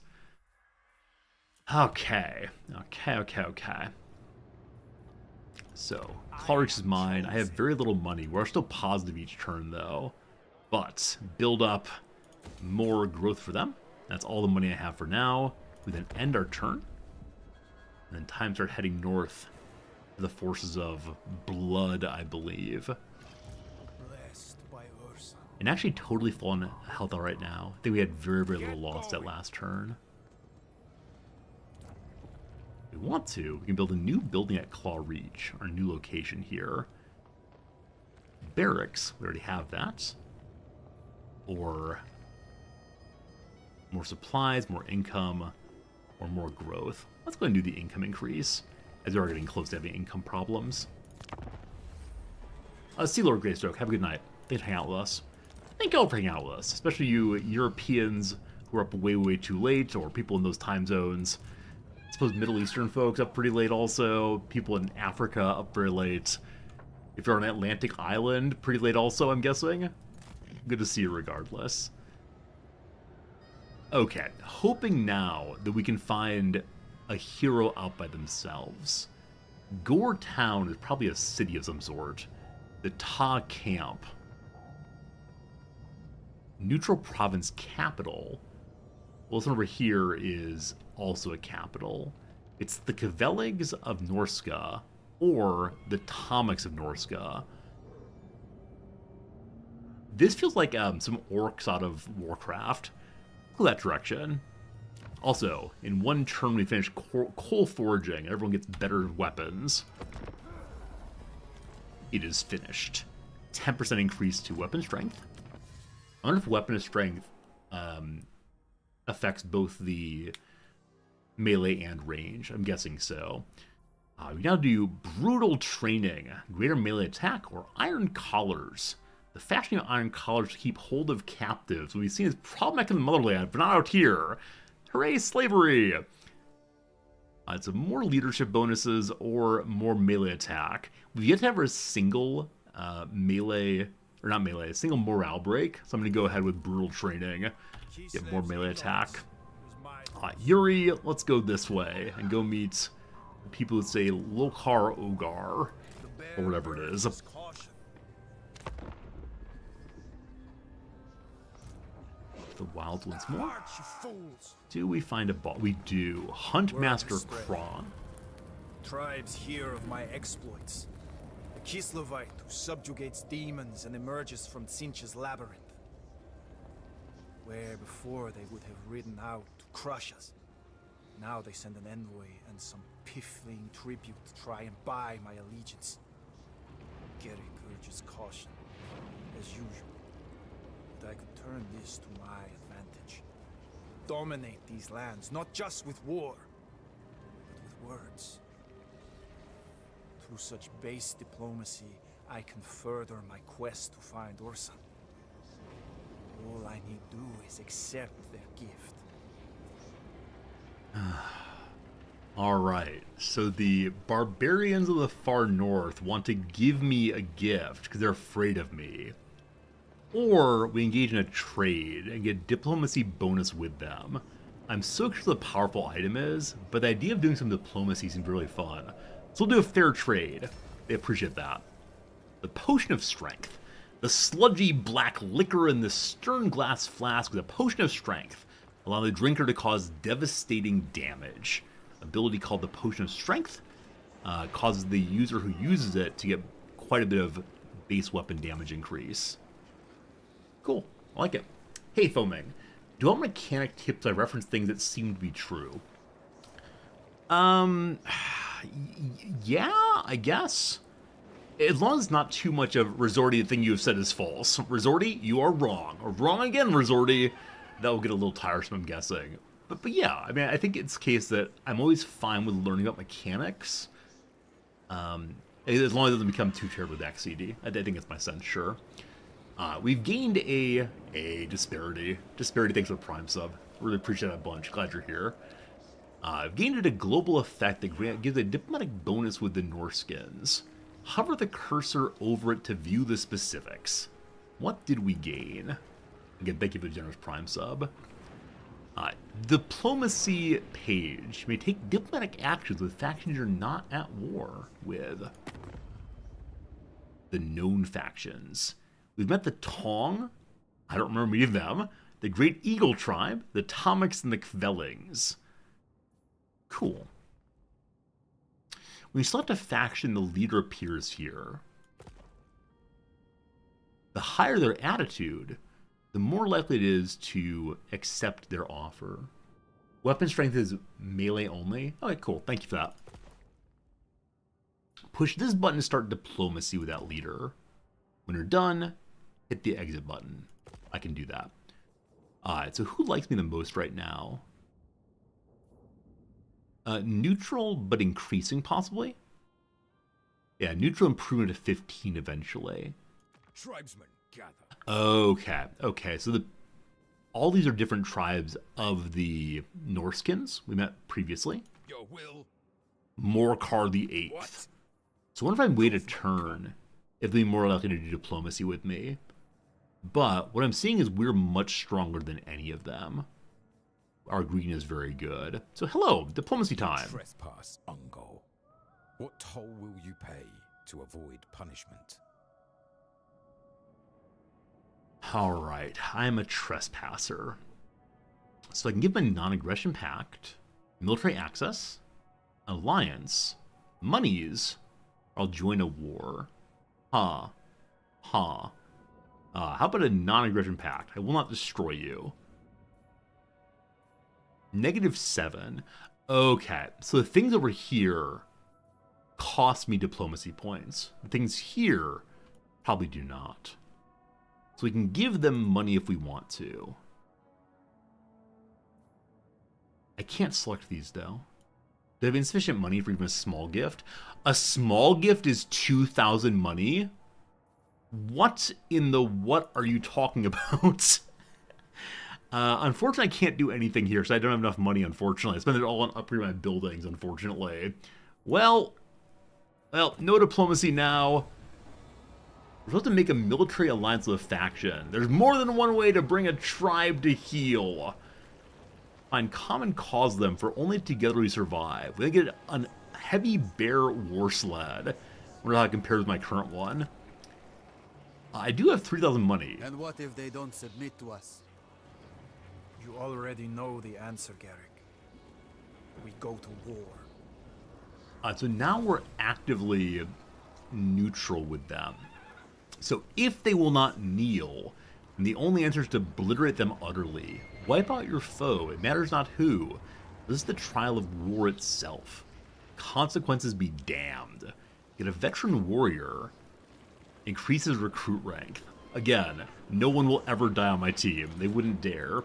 Speaker 2: Okay. Okay. So, Clark's is mine. I have very little money. We're still positive each turn, though. But, build up more growth for them. That's all the money I have for now. We then end our turn. And then time start heading north to the forces of blood, I believe. And actually totally full on health right now. I think we had very, very little loss that last turn. If we want to, we can build a new building at Claw Reach, our new location here. Barracks, we already have that. Or more supplies, more income, or more growth. Let's go ahead and do the income increase, as we are getting close to having income problems. Sea Lord Greystroke, have a good night. Thanks for hanging out with us. Thank you all for hanging out with us, especially you Europeans who are up way, way too late, or people in those time zones. I suppose Middle Eastern folks up pretty late also. People in Africa up very late. If you're on an Atlantic island, pretty late also, I'm guessing. Good to see you regardless. Okay, hoping now that we can find a hero out by themselves. Gore Town is probably a city of some sort. The Ta Camp. Neutral Province Capital. Well, this one over here is also a capital. It's the Kveligs of Norska, or the Tomics of Norska. This feels like some orcs out of Warcraft. Go that direction. Also, in one turn we finish coal foraging, and everyone gets better weapons. It is finished. 10% increase to weapon strength. I wonder if weapon strength affects both the melee and range. I'm guessing so. We now do brutal training, greater melee attack, or iron collars. The fashioning of iron collars to keep hold of captives will be seen as problematic in the motherland, but not out here. Hooray, slavery! It's more leadership bonuses or more melee attack. We've yet to have a single melee, or not melee, a single morale break. So I'm going to go ahead with brutal training. Get more melee attack. Yuri, let's go this way and go meet people who say Lokar Ogar, or whatever it is. The wild once more. Do we find a ball? We do. Huntmaster Kron.
Speaker 4: Tribes hear of my exploits. The Kislevite who subjugates demons and emerges from Tzeentch's labyrinth. Where before they would have ridden out to crush us. Now they send an envoy and some piffling tribute to try and buy my allegiance. Garrick urges caution, as usual. But I could turn this to my advantage. Dominate these lands, not just with war, but with words. Through such base diplomacy, I can further my quest to find Urson. All I need do is accept their gift.
Speaker 2: Alright, so the barbarians of the far north want to give me a gift because they're afraid of me. Or we engage in a trade and get diplomacy bonus with them. I'm so curious what the powerful item is, but the idea of doing some diplomacy seems really fun. So we'll do a fair trade. They appreciate that. The Potion of Strength. The sludgy black liquor in the stern glass flask with a Potion of Strength, allowing the drinker to cause devastating damage. Ability called the Potion of Strength causes the user who uses it to get quite a bit of base weapon damage increase. Cool, I like it. Hey, Foaming, do all mechanic tips I reference things that seem to be true? Yeah, I guess. As long as it's not too much of Resorty, the thing you have said is false. Resorty, you are wrong. Or wrong again, Resorty. That will get a little tiresome, I'm guessing. But yeah, I mean, I think it's the case that I'm always fine with learning about mechanics. As long as it doesn't become too terribly with XCD. I think it's my sense, sure. We've gained a disparity. Disparity, thanks for the Prime sub. Really appreciate that a bunch. Glad you're here. I've gained a global effect that gives a diplomatic bonus with the Norskins. Hover the cursor over it to view the specifics. What did we gain? Again, thank you for the generous Prime sub. Diplomacy page. You may take diplomatic actions with factions you're not at war with. The known factions. We've met the Tong. I don't remember meeting them. The Great Eagle Tribe, the Tomics, and the Kvellings. Cool. When you select a faction, the leader appears here. The higher their attitude, the more likely it is to accept their offer. Weapon strength is melee only. Okay, cool. Thank you for that. Push this button to start diplomacy with that leader. When you're done, hit the exit button. I can do that. Alright, so who likes me the most right now? Neutral, but increasing, possibly? Yeah, neutral improvement to 15 eventually.
Speaker 7: Tribesmen, gather.
Speaker 2: Okay, so all these are different tribes of the Norskins we met previously.
Speaker 7: Your will.
Speaker 2: Morcar the 8th.
Speaker 7: What?
Speaker 2: So I wonder if I wait a turn, if they'd be more likely to do diplomacy with me. But what I'm seeing is we're much stronger than any of them. Our green is very good. So hello, diplomacy time.
Speaker 9: Trespass, Ungo. What toll will you pay to avoid punishment?
Speaker 2: Alright, I'm a trespasser. So I can give my non-aggression pact, military access, alliance, monies, or I'll join a war. How about a non-aggression pact? I will not destroy you. -7. Okay, so the things over here cost me diplomacy points. The things here probably do not. So we can give them money if we want to. I can't select these though. Do I have insufficient money for even a small gift? A small gift is 2,000 money? What in the what are you talking about? Unfortunately, I can't do anything here because I don't have enough money, unfortunately. I spend it all on upgrading my buildings, unfortunately. Well, no diplomacy now. We're supposed to make a military alliance with a faction. There's more than one way to bring a tribe to heel. Find common cause them, for only together we survive. We then get a heavy bear war sled. I wonder how it compares with my current one. I do have 3,000 money.
Speaker 5: And what if they don't submit to us?
Speaker 4: You already know the answer, Garrick. We go to war.
Speaker 2: So now we're actively neutral with them. So if they will not kneel, then the only answer is to obliterate them utterly. Wipe out your foe, it matters not who. This is the trial of war itself. Consequences be damned. Get a veteran warrior. Increases recruit rank. Again, no one will ever die on my team. They wouldn't dare.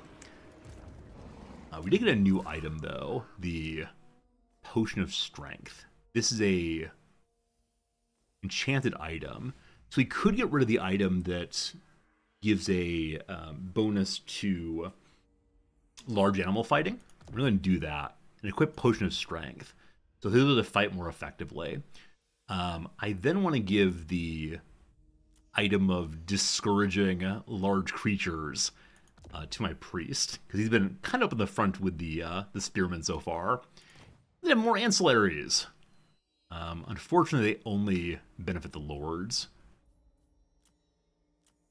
Speaker 2: We did get a new item, though. The Potion of Strength. This is a enchanted item. So we could get rid of the item that gives a bonus to large animal fighting. We're going to do that. And equip Potion of Strength. So he'll be able to fight more effectively. I then want to give the item of discouraging large creatures to my priest, because he's been kind of up in the front with the spearmen so far. They have more ancillaries. Unfortunately, they only benefit the lords.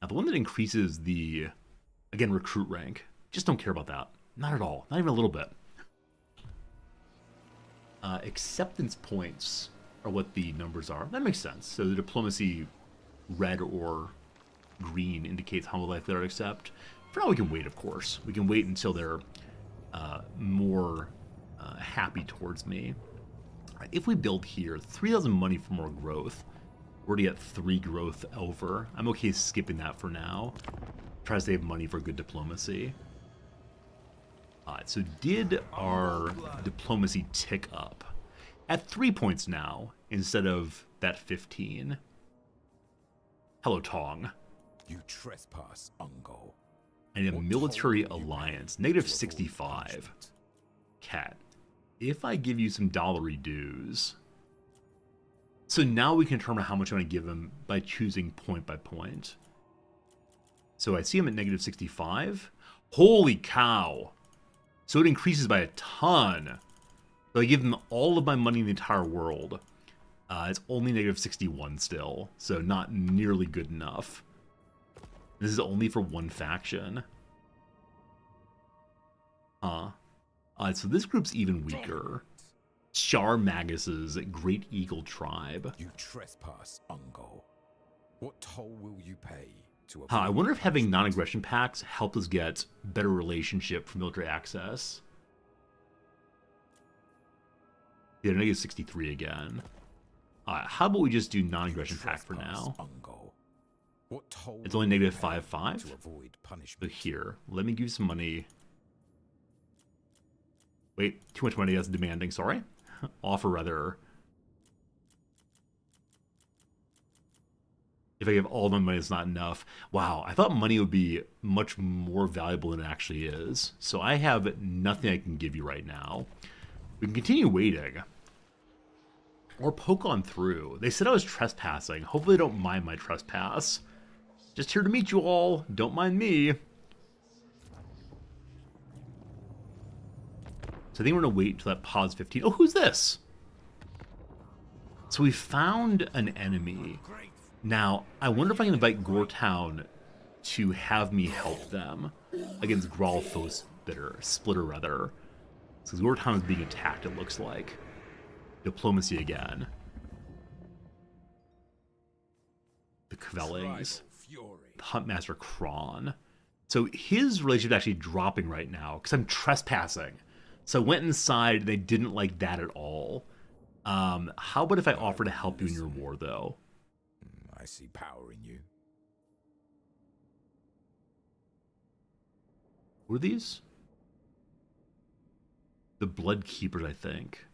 Speaker 2: Now, the one that increases the, again, recruit rank, just don't care about that. Not at all. Not even a little bit. Acceptance points are what the numbers are. That makes sense. So the diplomacy red or green indicates how likely they're to accept. For now, we can wait, of course. We can wait until they're more happy towards me. Right, if we build here, 3,000 money for more growth. We're already at 3 growth over. I'm okay skipping that for now. Try to save money for good diplomacy. Alright, so did our diplomacy tick up? At 3 points now, instead of that 15. Hello, Tong.
Speaker 9: You trespass, Ungo.
Speaker 2: I need a military alliance. Negative 65. Cat. If I give you some dollary dues... So now we can determine how much I'm going to give him by choosing point by point. So I see him at negative 65. Holy cow! So it increases by a ton. So I give him all of my money in the entire world. It's only negative 61 still, so not nearly good enough. This is only for one faction. So this group's even weaker. Char Magus's Great Eagle Tribe.
Speaker 9: You trespass, Ungo. What toll will you pay to avoid...
Speaker 2: I wonder if having non-aggression pacts helped us get better relationship for military access. Yeah, negative 63 again. How about we just do non-aggression pact for now?
Speaker 9: Ungo. What toll
Speaker 2: It's only negative 5.5.
Speaker 9: to avoid
Speaker 2: So
Speaker 9: punishment.
Speaker 2: here, let me give you some money. Wait, too much money, that's demanding, sorry. Offer rather. If I give all my money, it's not enough. Wow, I thought money would be much more valuable than it actually is. So I have nothing I can give you right now. We can continue waiting. Or poke on through. They said I was trespassing. Hopefully they don't mind my trespass. Just here to meet you all. Don't mind me. So I think we're going to wait until that pause 15. Oh, who's this? So we found an enemy. Now, I wonder if I can invite Goretown to have me help them against Splitter rather. So Goretown is being attacked, it looks like. Diplomacy again. The Kvellings. The Huntmaster Kron. So his relationship is actually dropping right now because I'm trespassing. So I went inside and they didn't like that at all. How about if I offer to help you in your war, though?
Speaker 9: I see power in you.
Speaker 2: Who are these? The Blood Keepers, I think.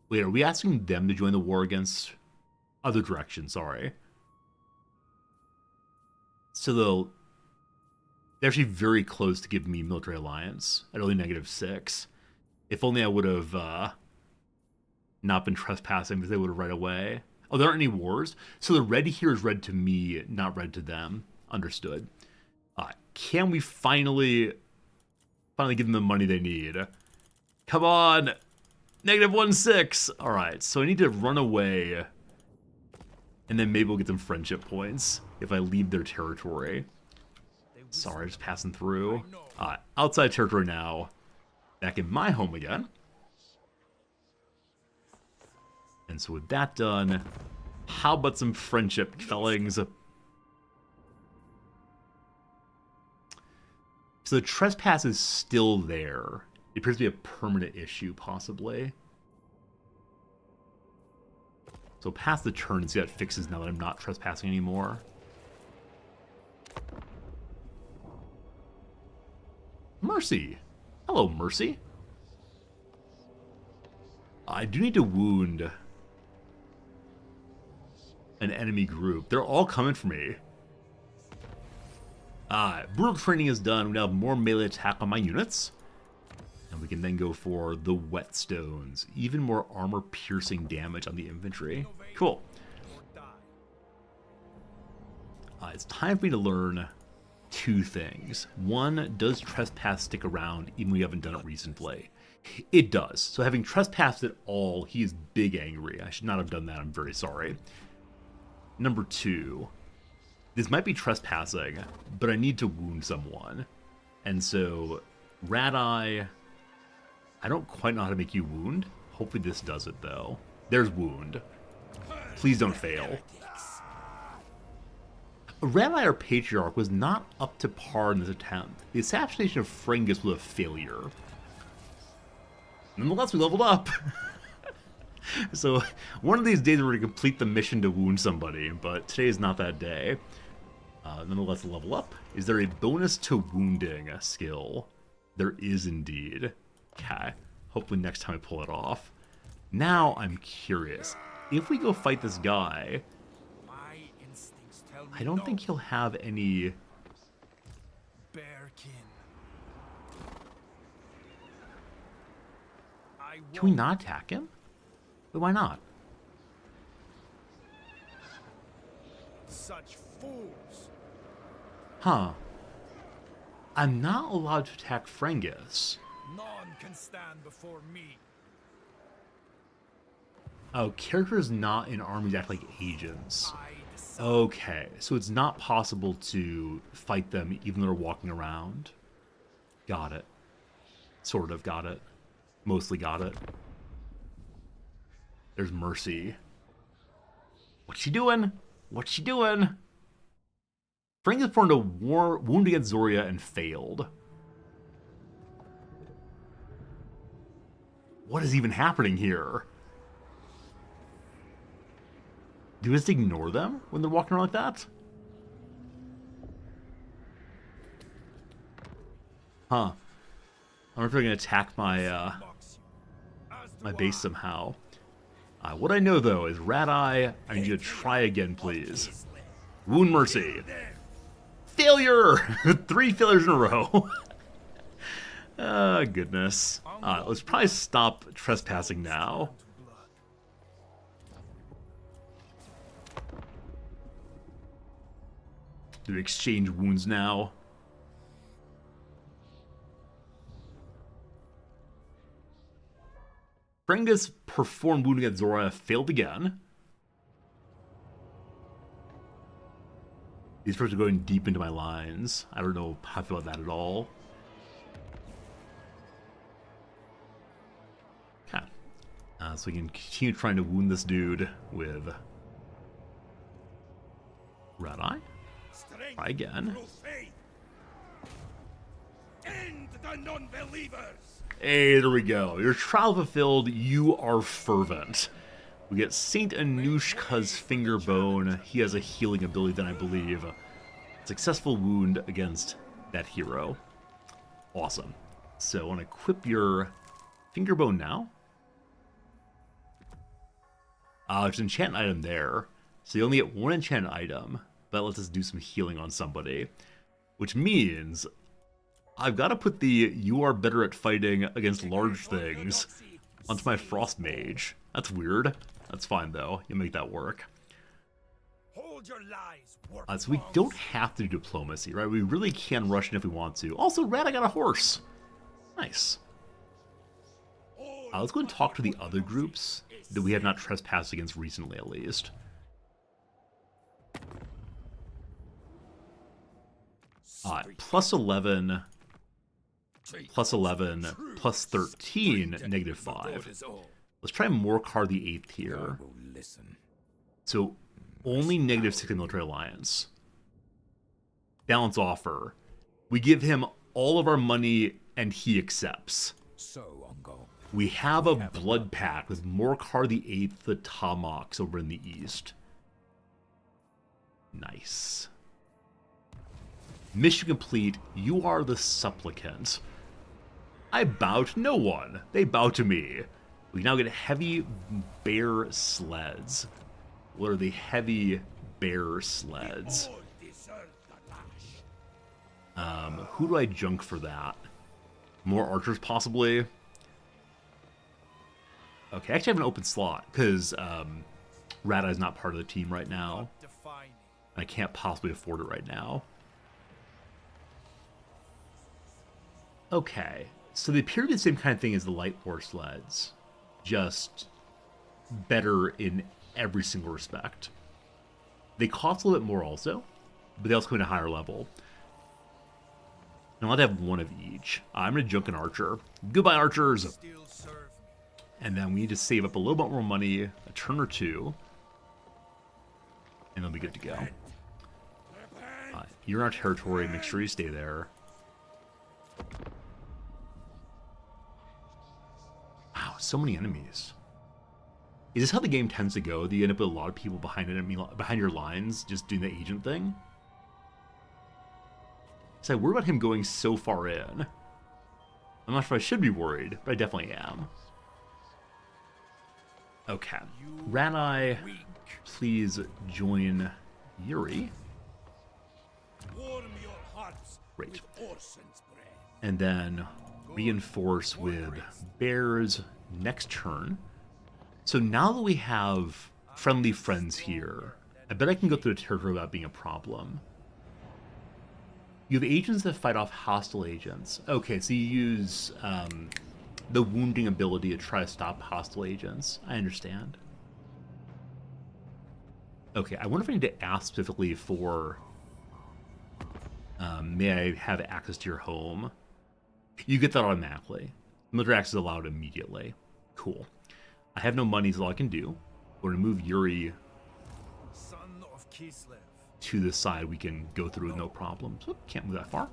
Speaker 2: Wait, are we asking them to join the war against... Other direction, sorry. So they're actually very close to giving me military alliance at only negative 6. If only I would have not been trespassing, because they would have right away. Oh, there aren't any wars? So the red here is red to me, not red to them. Understood. Can we finally give them the money they need? Come on! Negative 1.6! Alright, so I need to run away. And then maybe we'll get some friendship points if I leave their territory. Sorry, just passing through. Outside territory now. Back in my home again. And so with that done, how about some friendship fellings? So the trespass is still there. It appears to be a permanent issue, possibly. So pass the turn and see how it fixes now that I'm not trespassing anymore. Mercy! Hello, Mercy. I do need to wound an enemy group. They're all coming for me. Brutal training is done. We now have more melee attack on my units. And we can then go for the whetstones. Even more armor-piercing damage on the infantry. Cool. It's time for me to learn two things. One, does trespass stick around even when we haven't done it recently? It does. So having trespassed at all, he is big angry. I should not have done that. I'm very sorry. Number two, this might be trespassing, but I need to wound someone. And so, Rat-Eye, I don't quite know how to make you wound. Hopefully this does it, though. There's wound. Please don't fail. Rat-Eye, our Patriarch, was not up to par in this attempt. The assassination of Frengus was a failure. Nonetheless, we leveled up. So, one of these days we're going to complete the mission to wound somebody, but today is not that day. Nonetheless, level up. Is there a bonus to wounding skill? There is indeed. Okay. Hopefully next time I pull it off. Now I'm curious. If we go fight this guy, I don't think he'll have any... Can we not attack him? But why not?
Speaker 4: Such fools.
Speaker 2: Huh. I'm not allowed to attack Frengus.
Speaker 4: None can stand before me.
Speaker 2: Oh, characters not in armies act like agents. Okay, so it's not possible to fight them even though they're walking around. Got it. Sort of got it. Mostly got it. There's Mercy. What's she doing? What's she doing? Frengus performed a wound against Zoria and failed. What is even happening here? Do we just ignore them when they're walking around like that? Huh. I wonder if they're going to attack my, my base somehow. What I know, though, is Rat-Eye, I need you to try again, please. Wound Mercy. Failure! 3 failures in a row. Goodness. Let's probably stop trespassing now. Do we exchange wounds now? Frengus performed wounding at Zora, failed again. These folks are going deep into my lines. I don't know how I feel about that at all. Okay. So we can continue trying to wound this dude with Rat-Eye. Try again.
Speaker 7: End the non-believers.
Speaker 2: Hey, there we go. Your trial fulfilled, you are fervent. We get Saint Anushka's finger bone. He has a healing ability then, I believe. Successful wound against that hero. Awesome. So I want to equip your finger bone now. There's an enchant item there. So you only get 1 enchant item. That lets us do some healing on somebody. Which means I've got to put the "you are better at fighting against large things" onto my Frost Mage. That's weird. That's fine, though. You make that work.
Speaker 7: Hold your lies,
Speaker 2: So we don't have to do diplomacy, right? We really can rush in if we want to. Also, Rat, I got a horse. Nice. Let's go and talk to the other groups that we have not trespassed against recently, at least. Plus 11, plus 11, plus 13, negative 5. Let's try Morcar the 8th here. So, only negative 6 in military alliance. Balance offer. We give him all of our money and he accepts.
Speaker 9: so, Ongo.
Speaker 2: We have a blood pact with Morcar the Eighth, the Tamox over in the east. Nice. Mission complete. You are the supplicant. I bow to no one. They bow to me. We now get heavy bear sleds. What are the heavy bear sleds? Who do I junk for that? More archers, possibly? Okay, actually I have an open slot, because Rada is not part of the team right now. I can't possibly afford it right now. Okay, so they appear to be the same kind of thing as the light war sleds, just better in every single respect. They cost a little bit more also, but they also come in a higher level. And I'll have one of each. I'm going to junk an archer. Goodbye, archers! And then we need to save up a little bit more money, a turn or two, and then we'll be good to go. You're in our territory, make sure you stay there. Wow, so many enemies. Is this how the game tends to go? Do you end up with a lot of people behind your lines, just doing the agent thing? So I worry about him going so far in. I'm not sure if I should be worried, but I definitely am. Okay. Ranai, please join Yuri. Great. And then reinforce with bears next turn. So now that we have friendly friends here, I bet I can go through the territory without being a problem. You have agents that fight off hostile agents. Okay, so you use the wounding ability to try to stop hostile agents. I understand. Okay, I wonder if I need to ask specifically for... may I have access to your home? You get that automatically. Military access is allowed immediately. Cool. I have no money, so all I can do. We're going to move Yuri to the side. We can go through with no problem. So can't move that far.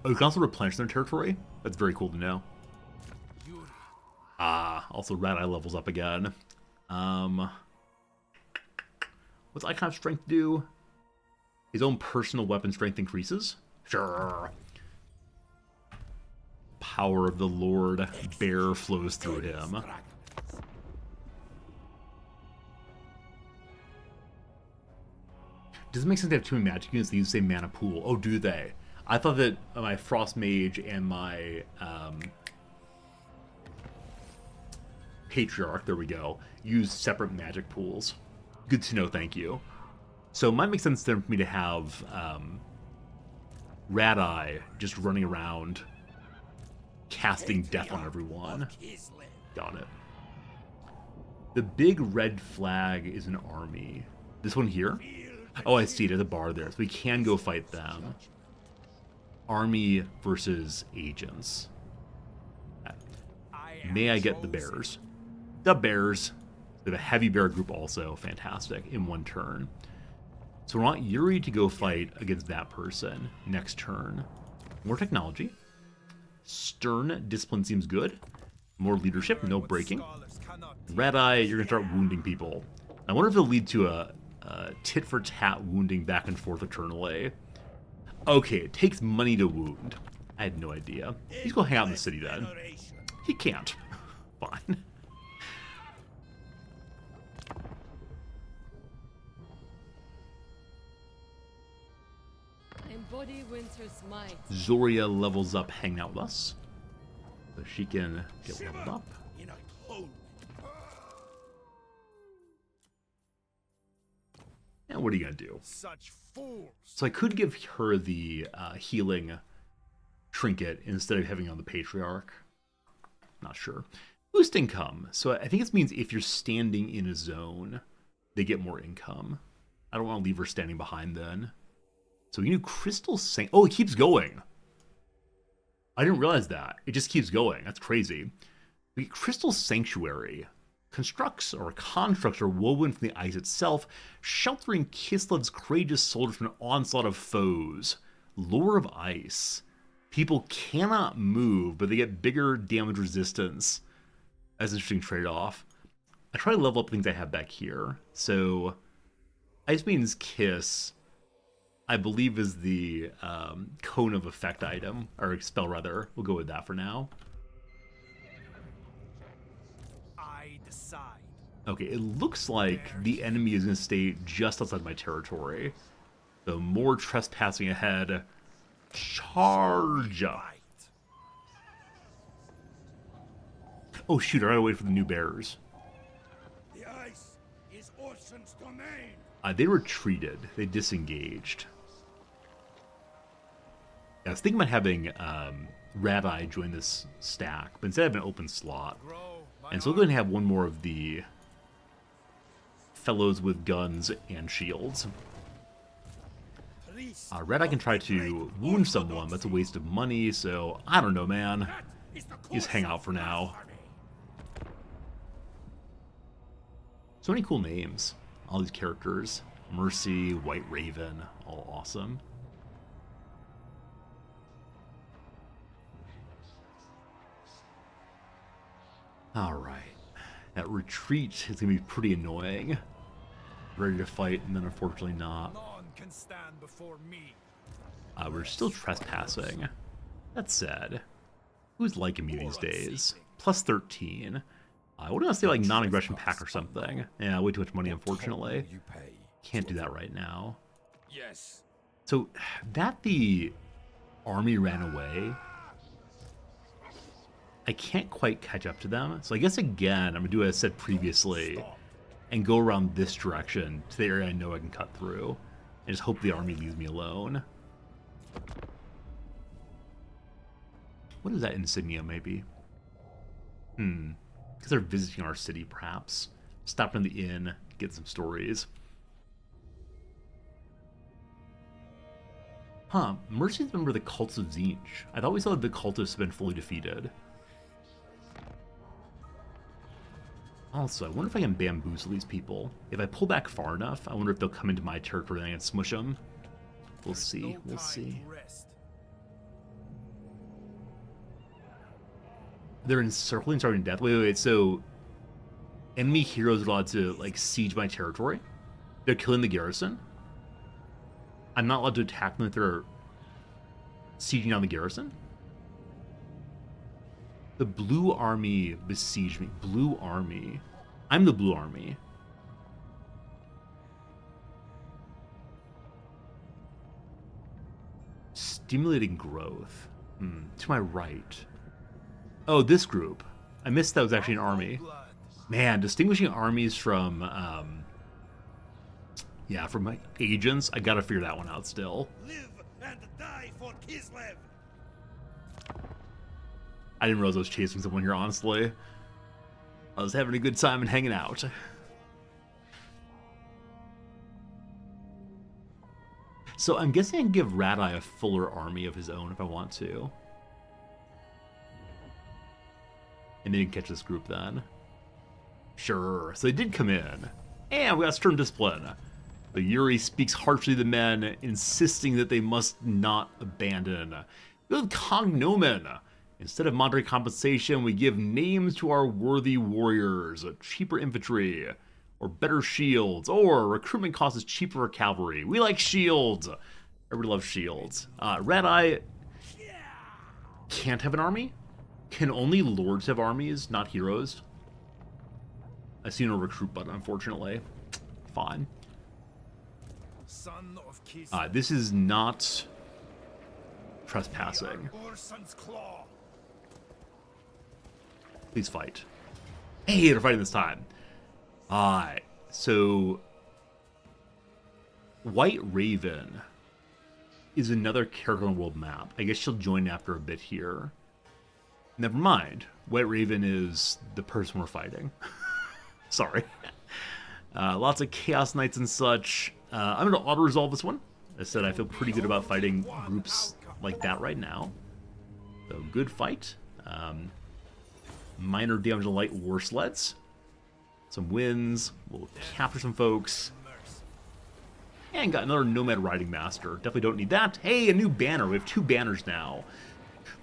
Speaker 2: Oh, you can also replenish their territory. That's very cool to know. Also Red Eye levels up again. What's Icon Strength do? His own personal weapon strength increases? Sure. Power of the Lord Bear flows through him. Does it make sense to have two magic units that use the same mana pool? Oh, do they? I thought that my Frost Mage and my Patriarch, there we go, use separate magic pools. Good to know, thank you. So it might make sense then for me to have Rad Eye just running around casting death on everyone. Got it. The big red flag is an army. This one here? Oh, I see it at the bar there. So we can go fight them. Army versus agents. May I get the bears? The bears. They have a heavy bear group also. Fantastic. In one turn. So we want Yuri to go fight against that person next turn. More technology. Stern discipline seems good. More leadership, no breaking. Red Eye, you're going to start wounding people. I wonder if it'll lead to a tit-for-tat wounding back and forth eternally. Okay, it takes money to wound. I had no idea. He's going to hang out in the city then. He can't. Fine.
Speaker 6: Embody winter's might.
Speaker 2: Zoria levels up hanging out with us. So she can get leveled up. And what are you going to do?
Speaker 7: Such fools.
Speaker 2: So I could give her the healing trinket instead of having it on the Patriarch. Not sure. Boost income. So I think this means if you're standing in a zone, they get more income. I don't want to leave her standing behind then. So we can do Crystal Sanct... Oh, it keeps going. I didn't realize that. It just keeps going. That's crazy. We get Crystal Sanctuary. Constructs are woven from the ice itself, sheltering Kislev courageous soldiers from an onslaught of foes. Lore of Ice. People cannot move, but they get bigger damage resistance. That's an interesting trade-off. I try to level up things I have back here. So, Ice Maiden's Kiss, I believe, is the Cone of Effect item, or spell rather. We'll go with that for now.
Speaker 4: I decide.
Speaker 2: Okay, it looks like the enemy is going to stay just outside my territory. So more trespassing ahead. Charge! Oh shoot, I gotta wait for the new bearers.
Speaker 7: The ice is Ocean's domain.
Speaker 2: They retreated. They disengaged. I was thinking about having Rat-Eye join this stack, but instead I have an open slot. And so we'll go ahead and have one more of the fellows with guns and shields. Rat-Eye can try to wound someone, but it's a waste of money, so I don't know, man. Just hang out for now. So many cool names. All these characters. Mercy, White Raven, all awesome. Alright. That retreat is going to be pretty annoying. Ready to fight, and then unfortunately not.
Speaker 4: None can stand before me.
Speaker 2: We're still trespassing. That said, who's liking me these days? Plus 13. What do I say, like non-aggression pack or something? Yeah, way too much money, unfortunately. Can't do that right now.
Speaker 7: Yes.
Speaker 2: So, that the army ran away, I can't quite catch up to them. So I guess again, I'm going to do what I said previously and go around this direction to the area I know I can cut through. And just hope the army leaves me alone. What is that insignia, maybe? Because they're visiting our city, perhaps. Stop in the inn, get some stories. Huh, Mercy's a member of the Cults of Tzeentch. I thought we saw that the cultists have been fully defeated. Also, I wonder if I can bamboozle these people. If I pull back far enough, I wonder if they'll come into my territory and I can smush them. We'll see, we'll see. They're encircling, starting death. Wait, so enemy heroes are allowed to, like, siege my territory? They're killing the garrison? I'm not allowed to attack them if they're sieging on the garrison? The blue army besieged me. Blue army. I'm the blue army. Stimulating growth. To my right. Oh, this group. I missed that was actually an army. Man, distinguishing armies from, yeah, from my agents, I gotta figure that one out still.
Speaker 7: Live and die for Kislev.
Speaker 2: I didn't realize I was chasing someone here, honestly. I was having a good time and hanging out. So I'm guessing I can give Rat-Eye a fuller army of his own if I want to. And they didn't catch this group then. Sure, so they did come in. And we got stern discipline. But Yuri speaks harshly to the men, insisting that they must not abandon. With cognomen. Instead of monetary compensation, we give names to our worthy warriors, cheaper infantry, or better shields, or recruitment cost is cheaper for cavalry. We like shields. Everybody loves shields. Rat-Eye can't have an army? Can only lords have armies, not heroes? I see no recruit button, unfortunately. Fine. This is not trespassing. Please fight. Hey, they're fighting this time. Alright, so White Raven is another character on the world map. I guess she'll join after a bit here. Never mind. White Raven is the person we're fighting. Sorry. Lots of Chaos Knights and such. I'm going to auto-resolve this one. As I said, I feel pretty good about fighting groups like that right now. So, good fight. Minor damage to light war sleds. Some wins. We'll capture some folks. And got another Nomad Riding Master. Definitely don't need that. Hey, a new banner. We have 2 banners now.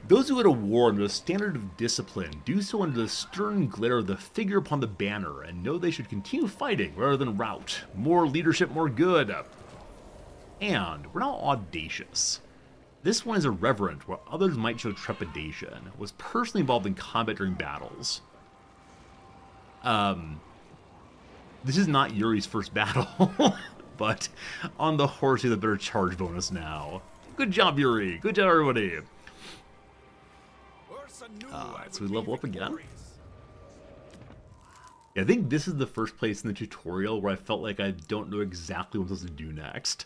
Speaker 2: Those who go to war under the standard of discipline do so under the stern glare of the figure upon the banner and know they should continue fighting rather than rout. More leadership, more good. And we're now audacious. This one is irreverent, where others might show trepidation. Was personally involved in combat during battles. This is not Yuri's first battle, but on the horse he has a better charge bonus now. Good job, Yuri. Good job, everybody. So we level up again. Yeah, I think this is the first place in the tutorial where I felt like I don't know exactly what I'm supposed to do next.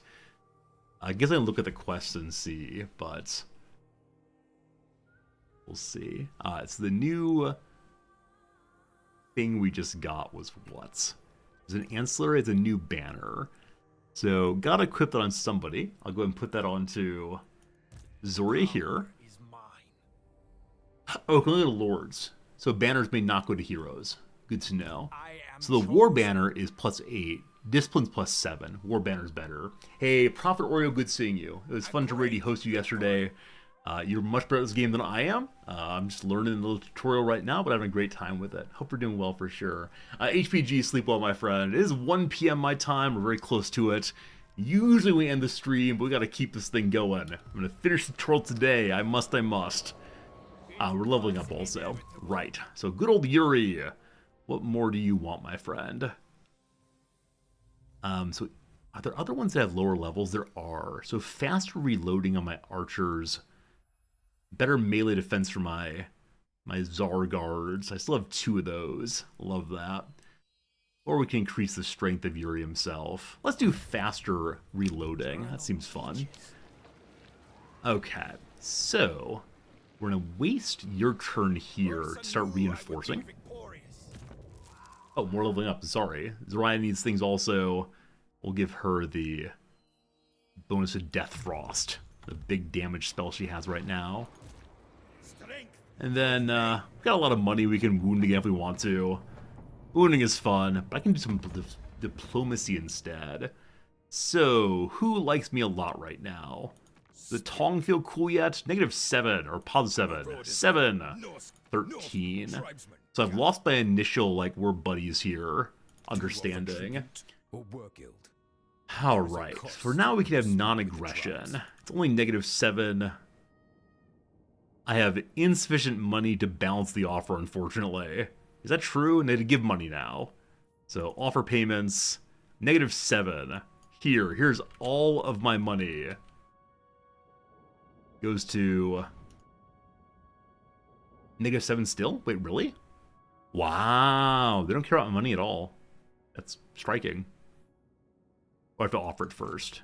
Speaker 2: I guess I can look at the quests and see, but we'll see. So the new thing we just got was what? It's an ancillary, it's a new banner. So gotta equip that on somebody. I'll go ahead and put that onto Zoria here. Oh, can only go to lords. So banners may not go to heroes. Good to know. So the war banner is +8. Discipline's +7. War banner's better. Hey, Prophet Oreo, good seeing you. It was fun to really host you yesterday. You're much better at this game than I am. I'm just learning the little tutorial right now, but having a great time with it. Hope you're doing well for sure. HPG, sleep well, my friend. It is 1 p.m. my time. We're very close to it. Usually we end the stream, but we got to keep this thing going. I'm going to finish the tutorial today. I must. We're leveling up also. Right. So good old Yuri. What more do you want, my friend? So are there other ones that have lower levels? There are. So faster reloading on my archers. Better melee defense for my Tsar guards. I still have 2 of those. Love that. Or we can increase the strength of Yuri himself. Let's do faster reloading. That seems fun. Okay. So we're going to waste your turn here to start reinforcing. Oh, more leveling up. Sorry. Zoria needs things also. We'll give her the bonus of Death Frost. The big damage spell she has right now. And then, we've got a lot of money we can wound again if we want to. Wounding is fun, but I can do some diplomacy instead. So, who likes me a lot right now? Does the Tong feel cool yet? -7, or +7. 7. 13. So I've lost my initial, like, we're buddies here. Understanding. Alright, for now we can have non-aggression. It's only -7. I have insufficient money to balance the offer, unfortunately. Is that true? And they give money now. So offer payments, -7. Here's all of my money. Goes to -7 still? Wait, really? Wow, they don't care about money at all. That's striking. Or I have to offer it first.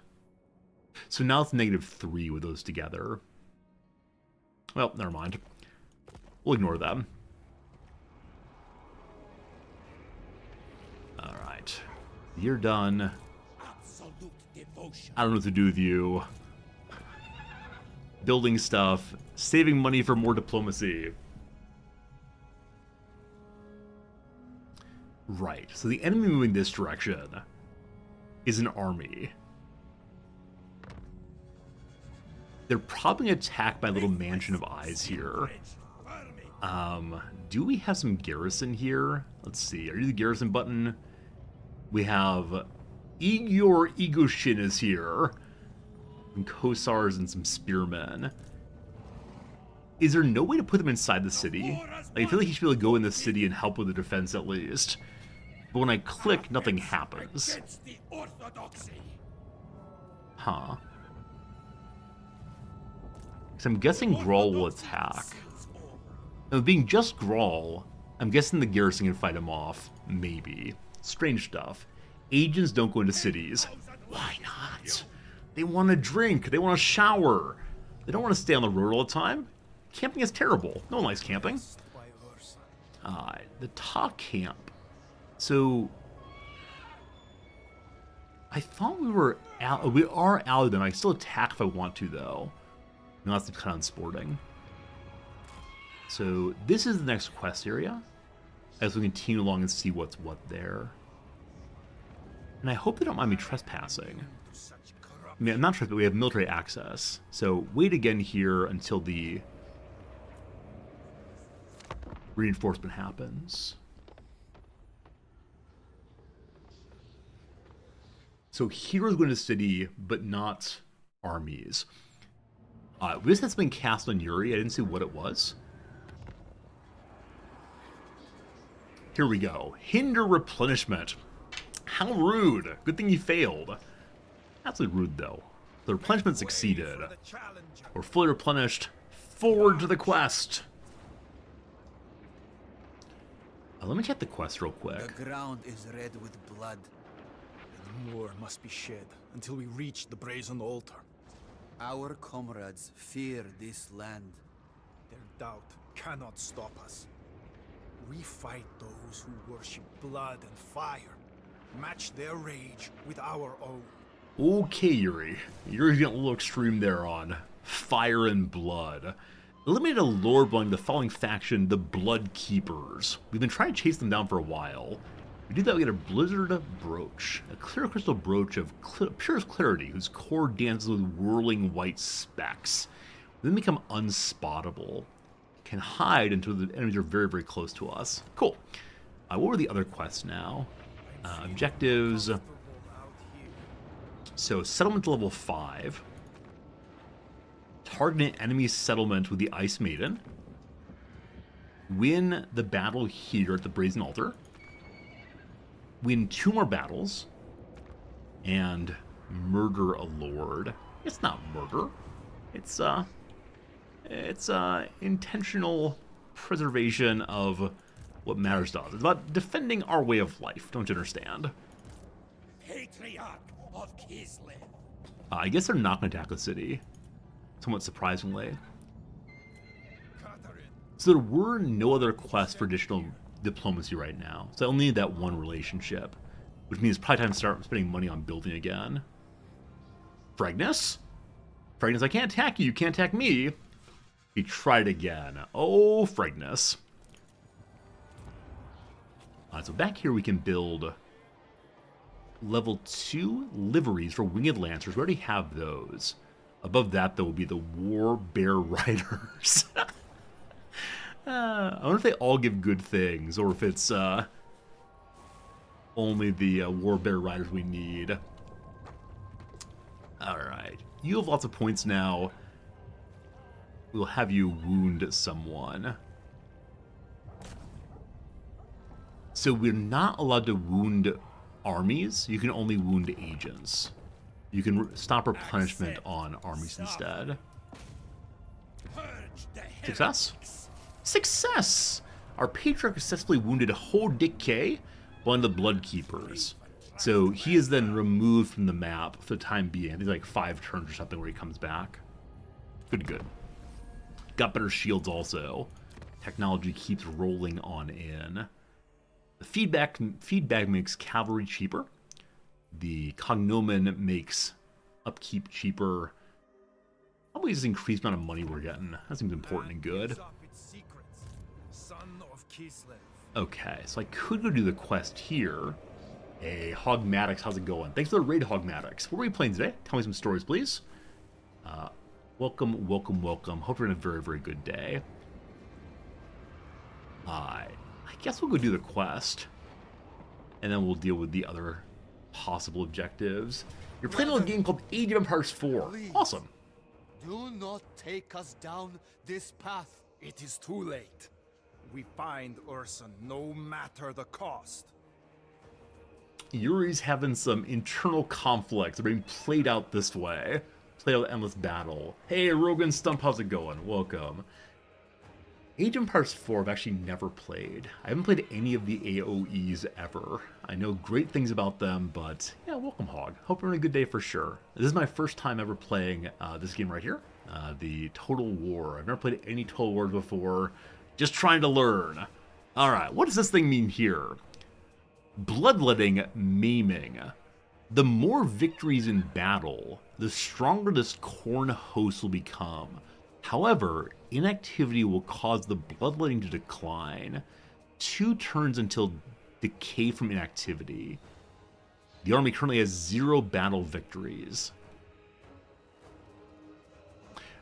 Speaker 2: So now it's -3 with those together. Well, never mind. We'll ignore them. Alright. You're done. I don't know what to do with you. Building stuff. Saving money for more diplomacy. Right. So the enemy moving this direction is an army. They're probably going to attack my little mansion of eyes here. Do we have some garrison here? Let's see. Are you the garrison button? We have Igor Igoshin is here. Some Kosars and some spearmen. Is there no way to put them inside the city? Like, I feel like he should be able to go in the city and help with the defense at least. But when I click, nothing happens. Huh. So I'm guessing Grawl will attack. And being just Grawl, I'm guessing the garrison can fight him off. Maybe. Strange stuff. Agents don't go into cities. Why not? They want to drink. They want to shower. They don't want to stay on the road all the time. Camping is terrible. No one likes camping. The Ta camp. So I thought we were out. We are out of them. I can still attack if I want to, though. No, that's kind of unsporting. So this is the next quest area. As we continue along and see what's what there. And I hope they don't mind me trespassing. I mean, I'm not trespassing, but we have military access. So wait again here until the Reinforcement happens. So heroes go into the city, but not armies. This has been cast on Yuri. I didn't see what it was. Here we go. Hinder replenishment. How rude. Good thing you failed. Absolutely rude, though. The replenishment succeeded. We're fully replenished. Forward to the quest. Let me check the quest real quick.
Speaker 5: The ground is red with blood.
Speaker 4: And more must be shed until we reach the brazen altar.
Speaker 5: Our comrades fear this land.
Speaker 4: Their doubt cannot stop us. We fight those who worship blood and fire. Match their rage with our own.
Speaker 2: Okay, Yuri. Yuri's getting a little extreme there on fire and blood. Eliminate a lore belonging to the following faction, the Blood Keepers. We've been trying to chase them down for a while. We do that, we get a Blizzard Brooch. A clear crystal brooch of purest clarity, whose core dances with whirling white specks. We then become unspottable. Can hide until the enemies are very, very close to us. Cool. What were the other quests now? Objectives. So, settlement level 5. Target an enemy settlement with the Ice Maiden. Win the battle here at the Brazen Altar. Win 2 more battles. And murder a lord. It's not murder. It's intentional preservation of what matters to us. It's about defending our way of life. Don't you understand?
Speaker 7: Patriarch of Kislev.
Speaker 2: I guess they're not going to attack the city. Somewhat surprisingly. So there were no other quests for additional diplomacy right now. So I only need that one relationship. Which means it's probably time to start spending money on building again. Fragnus? Fragnus, I can't attack you. You can't attack me. He tried again. Oh, Fragnus. So back here we can build level 2 liveries for Winged Lancers. We already have those. Above that, though, will be the War Bear Riders. I wonder if they all give good things, or if it's only the War Bear Riders we need. Alright. You have lots of points now. We'll have you wound someone. So we're not allowed to wound armies. You can only wound agents. You can stop replenishment on armies instead. Success? Success! Our patriarch successfully wounded Hodike, one of the Blood Keepers. So he is then removed from the map for the time being. I think like 5 turns or something where he comes back. Good. Got better shields also. Technology keeps rolling on in. The feedback makes cavalry cheaper. The cognomen makes upkeep cheaper. Probably just increased amount of money we're getting. That seems important and good. Okay, so I could go do the quest here. Hey, Hogmatics, how's it going? Thanks for the raid, Hogmatics. What are we playing today? Tell me some stories, please. Welcome. Hope you're in a very, very good day. I guess we'll go do the quest. And then we'll deal with the other possible objectives. You're playing a little game called Age of Empires 4.
Speaker 5: Please.
Speaker 2: Awesome.
Speaker 5: Do not take us down this path.
Speaker 4: It is too late. We find Urson no matter the cost.
Speaker 2: Yuri's having some internal conflicts. They're being played out this way. Play out endless battle. Hey, Rogan Stump, how's it going? Welcome. Age of Empires 4 I've actually never played. I haven't played any of the AOEs ever. I know great things about them, but yeah, welcome, Hog. Hope you're having a good day for sure. This is my first time ever playing this game right here, the Total War. I've never played any Total Wars before. Just trying to learn. Alright, what does this thing mean here? Bloodletting, maiming. The more victories in battle, the stronger this Khorne host will become. However, inactivity will cause the bloodletting to decline. 2 turns until decay from inactivity. The army currently has 0 battle victories.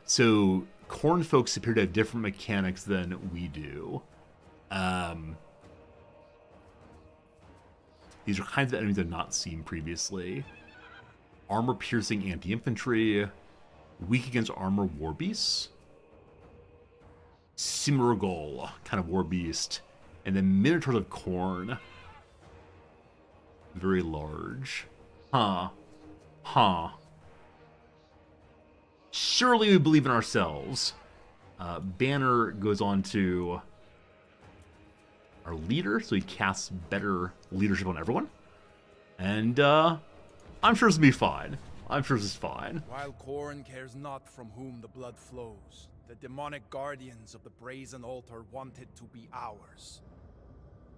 Speaker 2: So, Khorne folks appear to have different mechanics than we do. These are kinds of enemies I've not seen previously. Armor-piercing anti-infantry. Weak against armor war beasts. Simurgol, kind of war beast. And then Minotaurs of Corn. Very large. Huh. Surely we believe in ourselves. Banner goes on to our leader, so he casts better leadership on everyone. And I'm sure this will be fine. I'm sure this is fine.
Speaker 4: While Khorne cares not from whom the blood flows, the demonic guardians of the brazen altar want it to be ours.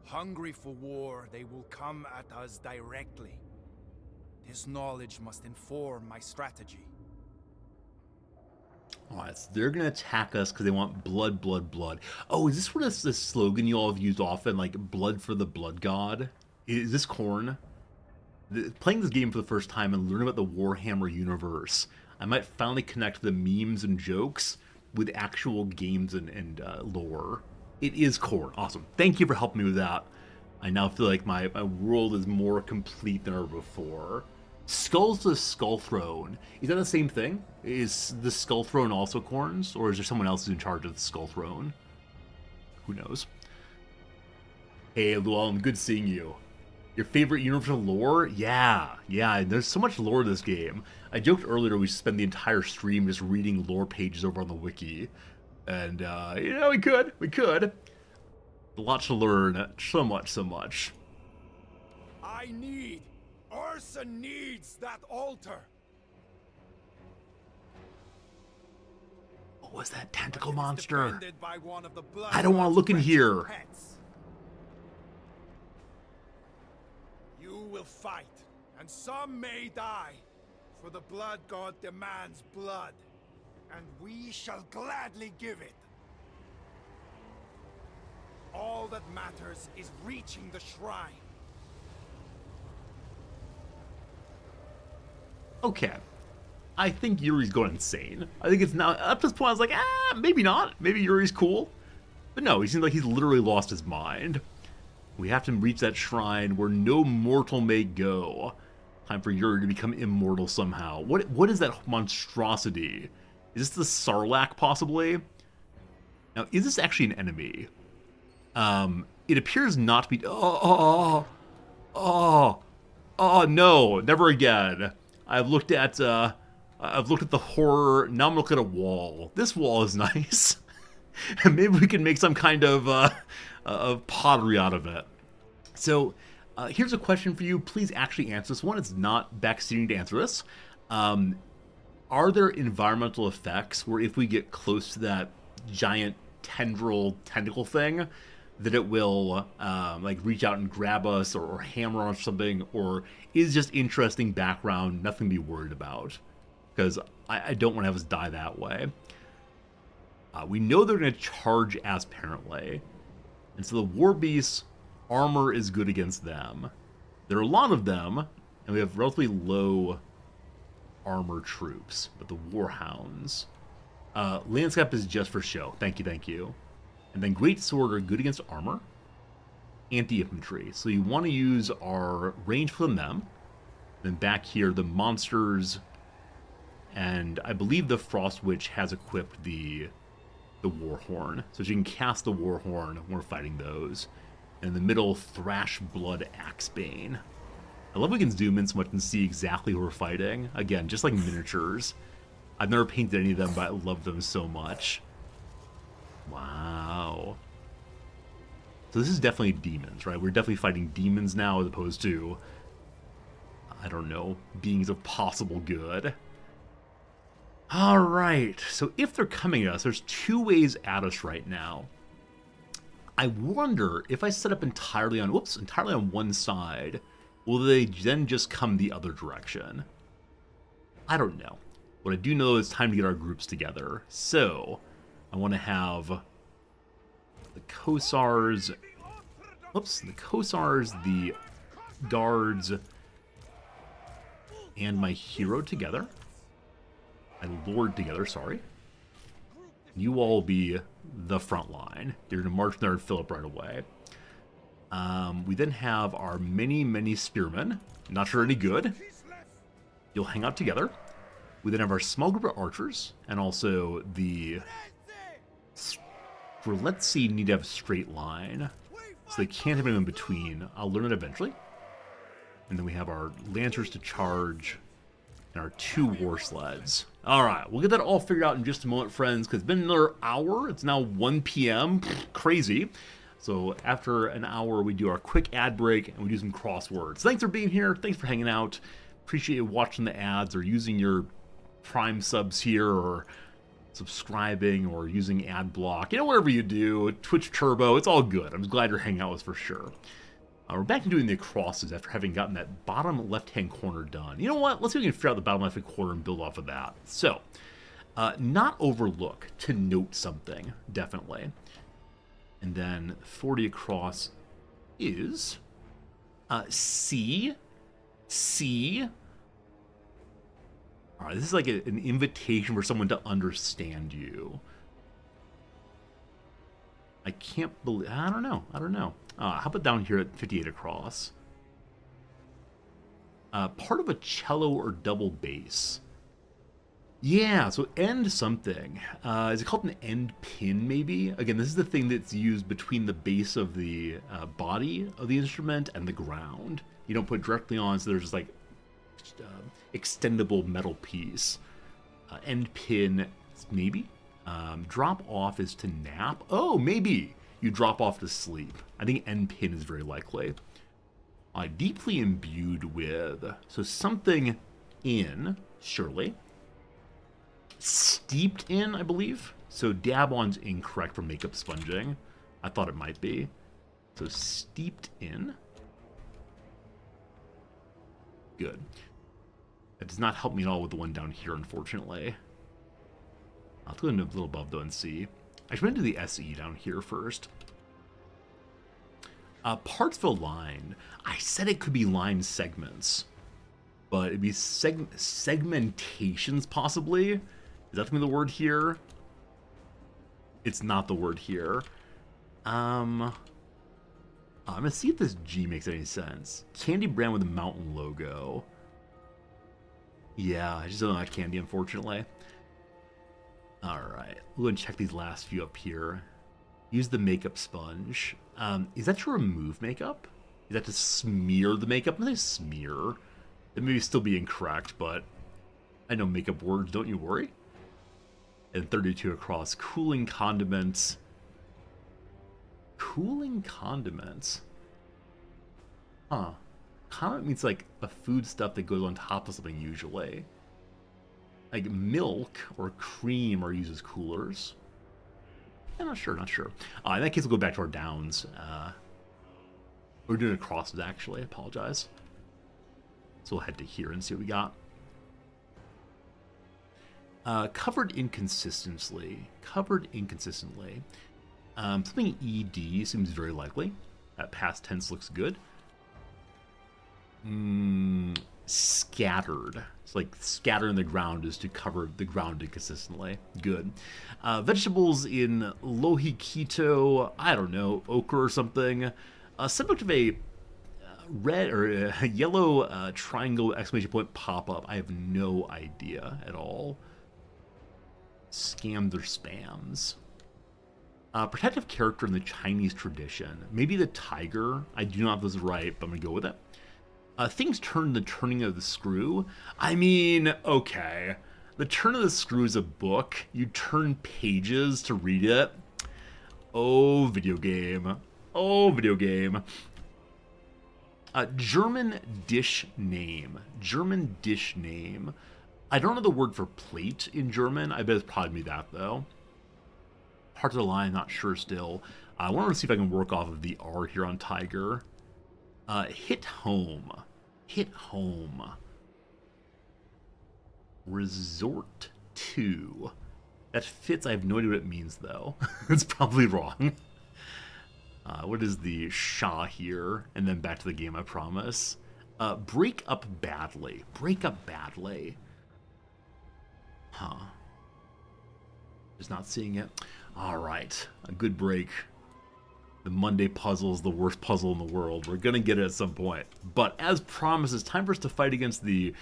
Speaker 4: Hungry for war, they will come at us directly. This knowledge must inform my strategy.
Speaker 2: Alright, so they're gonna attack us because they want blood, blood, blood. Oh, is this what this slogan you all have used often, like blood for the blood god? Is this Khorne? Playing this game for the first time and learning about the Warhammer universe, I might finally connect the memes and jokes with actual games and lore. It is Khorne. Awesome. Thank you for helping me with that. I now feel like my world is more complete than ever before. Skulls to the Skull Throne. Is that the same thing? Is the Skull Throne also Khorne's? Or is there someone else who's in charge of the Skull Throne? Who knows? Hey, Llewellyn, good seeing you. Your favorite universal lore? Yeah, there's so much lore in this game. I joked earlier we should spend the entire stream just reading lore pages over on the wiki. And, we could. A lot to learn. So much.
Speaker 4: I need, Ursa needs that altar.
Speaker 2: What was that tentacle monster?
Speaker 4: By one of the
Speaker 2: I don't want to look in here.
Speaker 4: Pets. You will fight, and some may die, for the blood god demands blood, and we shall gladly give it. All that matters is reaching the shrine.
Speaker 2: Okay. I think Yuri's going insane. I think it's now, up to this point I was like, maybe not. Maybe Yuri's cool. But no, he seems like he's literally lost his mind. We have to reach that shrine where no mortal may go. Time for Yuri to become immortal somehow. What is that monstrosity? Is this the Sarlacc, possibly? Now, is this actually an enemy? It appears not to be... Oh, no, never again. I've looked at the horror, now I'm looking at a wall. This wall is nice. Maybe we can make some kind of pottery out of it. So, here's a question for you. Please actually answer this one. It's not backseating to answer this. Are there environmental effects where if we get close to that giant tentacle thing, that it will like reach out and grab us or hammer on something, or is just interesting background, nothing to be worried about? Because I don't want to have us die that way. We know they're going to charge as apparently, and so the war beasts, armor is good against them. There are a lot of them, and we have relatively low armor troops, but the warhounds. Landscape is just for show. Thank you. And then Great Sword are good against armor. Anti-infantry. So you want to use our range from them. Then back here, the monsters. And I believe the Frost Witch has equipped the War Horn. So she can cast the War Horn when we're fighting those. And in the middle, Thrash Blood Axebane. I love we can zoom in so much and see exactly who we're fighting. Again, just like miniatures. I've never painted any of them, but I love them so much. Wow. So this is definitely demons, right? We're definitely fighting demons now as opposed to, I don't know, beings of possible good. Alright, so if they're coming at us, there's two ways at us right now. I wonder if I set up entirely on one side, will they then just come the other direction? I don't know. What I do know is time to get our groups together. So, I want to have the Cossars, the guards, and my hero together. My lord together, sorry. You all be the front line. You're going to march there and fill up right away. We then have our many spearmen. Not sure any good. You'll hang out together. We then have our small group of archers, and also the... For let's see, need to have a straight line. So they can't have anyone in between. I'll learn it eventually. And then we have our lancers to charge, and our 2 war sleds. Alright, we'll get that all figured out in just a moment, friends, because it's been another hour. It's now 1 p.m. Crazy. So after an hour, we do our quick ad break, and we do some crosswords. Thanks for being here. Thanks for hanging out. Appreciate you watching the ads or using your Prime subs here, or subscribing, or using ad block. You know, whatever you do, Twitch Turbo, it's all good. I'm just glad you're hanging out with us for sure. We're back to doing the crosses after having gotten that bottom left-hand corner done. You know what? Let's see if we can figure out the bottom left-hand corner and build off of that. So, not overlook, to note something, definitely. And then 40 across is C. Alright, this is like an invitation for someone to understand you. I can't believe... I don't know. How about down here at 58 across? Part of a cello or double bass. Yeah, so end something. Is it called an end pin, maybe? Again, this is the thing that's used between the base of the body of the instrument and the ground. You don't put it directly on, so there's just like extendable metal piece. End pin, maybe? Drop off is to nap. Oh, maybe you drop off to sleep. I think end pin is very likely. Deeply imbued with. So something in, surely. Steeped in, I believe. So dab on's incorrect for makeup sponging. I thought it might be. So steeped in. Good. That does not help me at all with the one down here, unfortunately. I'll go a little above though and see. I should do the SE down here first. Parts of a line. I said it could be line segments, but it'd be segmentations possibly. Is that gonna be the word here? It's not the word here. I'm gonna see if this G makes any sense. Candy brand with a mountain logo. Yeah, I just don't know that candy, unfortunately. Alright, we'll go and check these last few up here. Use the makeup sponge. Is that to remove makeup? Is that to smear the makeup? When they smear, it may still be incorrect, but I know makeup words, don't you worry. And 32 across. Cooling condiments. Cooling condiments? Huh. Condiment means like a food stuff that goes on top of something usually. Like milk or cream are used as coolers. I'm not sure. In that case, we'll go back to our downs. We're doing a crosses, actually. I apologize. So we'll head to here and see what we got. Covered inconsistently. Something ED seems very likely. That past tense looks good. Scattered. It's like scattering the ground is to cover the ground inconsistently. Good. Vegetables in lohikito, I don't know, ochre or something. Subject of a red or a yellow triangle exclamation point pop-up. I have no idea at all. Scams or spams. Protective character in the Chinese tradition. Maybe the tiger. I do not have this right, but I'm going to go with it. Things turn the turning of the screw. I mean, okay. The Turn of the Screw is a book. You turn pages to read it. Oh, video game. German dish name. I don't know the word for plate in German. I bet it's probably that, though. Parts of the line, not sure still. I want to see if I can work off of the R here on Tiger. Hit home. Resort to. That fits. I have no idea what it means, though. It's probably wrong. What is the Sha here? And then back to the game, I promise. Break up badly. Huh. Just not seeing it. All right, a good break. The Monday puzzle is the worst puzzle in the world. We're gonna get it at some point. But as promised, it's time for us to fight against the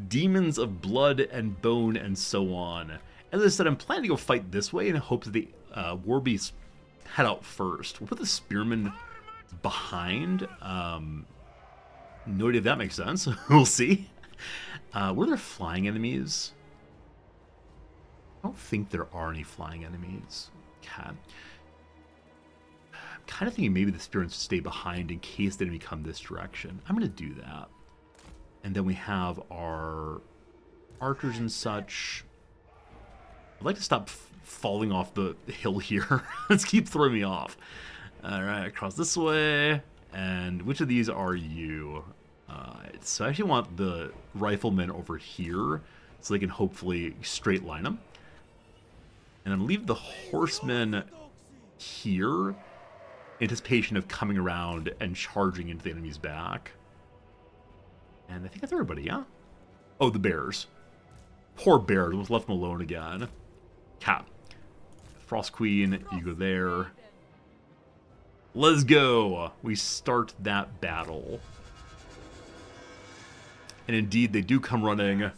Speaker 2: demons of blood and bone and so on. As I said, I'm planning to go fight this way in hopes that the war beasts head out first. We'll put the spearmen behind. No idea if that makes sense. We'll see. Were there flying enemies? I don't think there are any flying enemies. Okay. I'm kind of thinking maybe the spearmen should stay behind in case the enemy come this direction. I'm going to do that. And then we have our archers and such. I'd like to stop falling off the hill here. Let's keep throwing me off. All right, across this way. And which of these are you? So I actually want the riflemen over here so they can hopefully straight line them. And then leave the horsemen here in anticipation of coming around and charging into the enemy's back. And I think that's everybody, yeah? Oh, the bears. Poor bears. Let's left them alone again. Cap. Frost Queen, you go there. Let's go. We start that battle. And indeed, they do come running.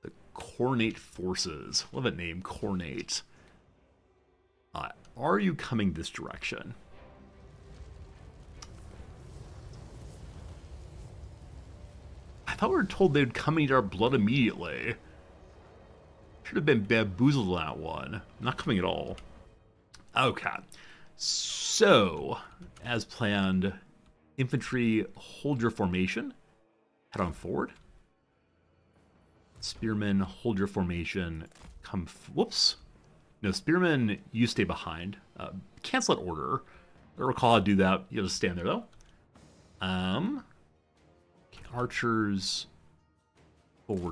Speaker 2: The Cornate Forces. Love that name, Cornate. Are you coming this direction? I thought we were told they'd come and eat our blood immediately. Should have been bamboozled on that one. Not coming at all. Okay. So, as planned, infantry, hold your formation. Head on forward. Spearmen, hold your formation. Come... Whoops. No, spearmen, you stay behind. Cancel that order. I don't recall how to do that. You'll just stand there, though. Archers,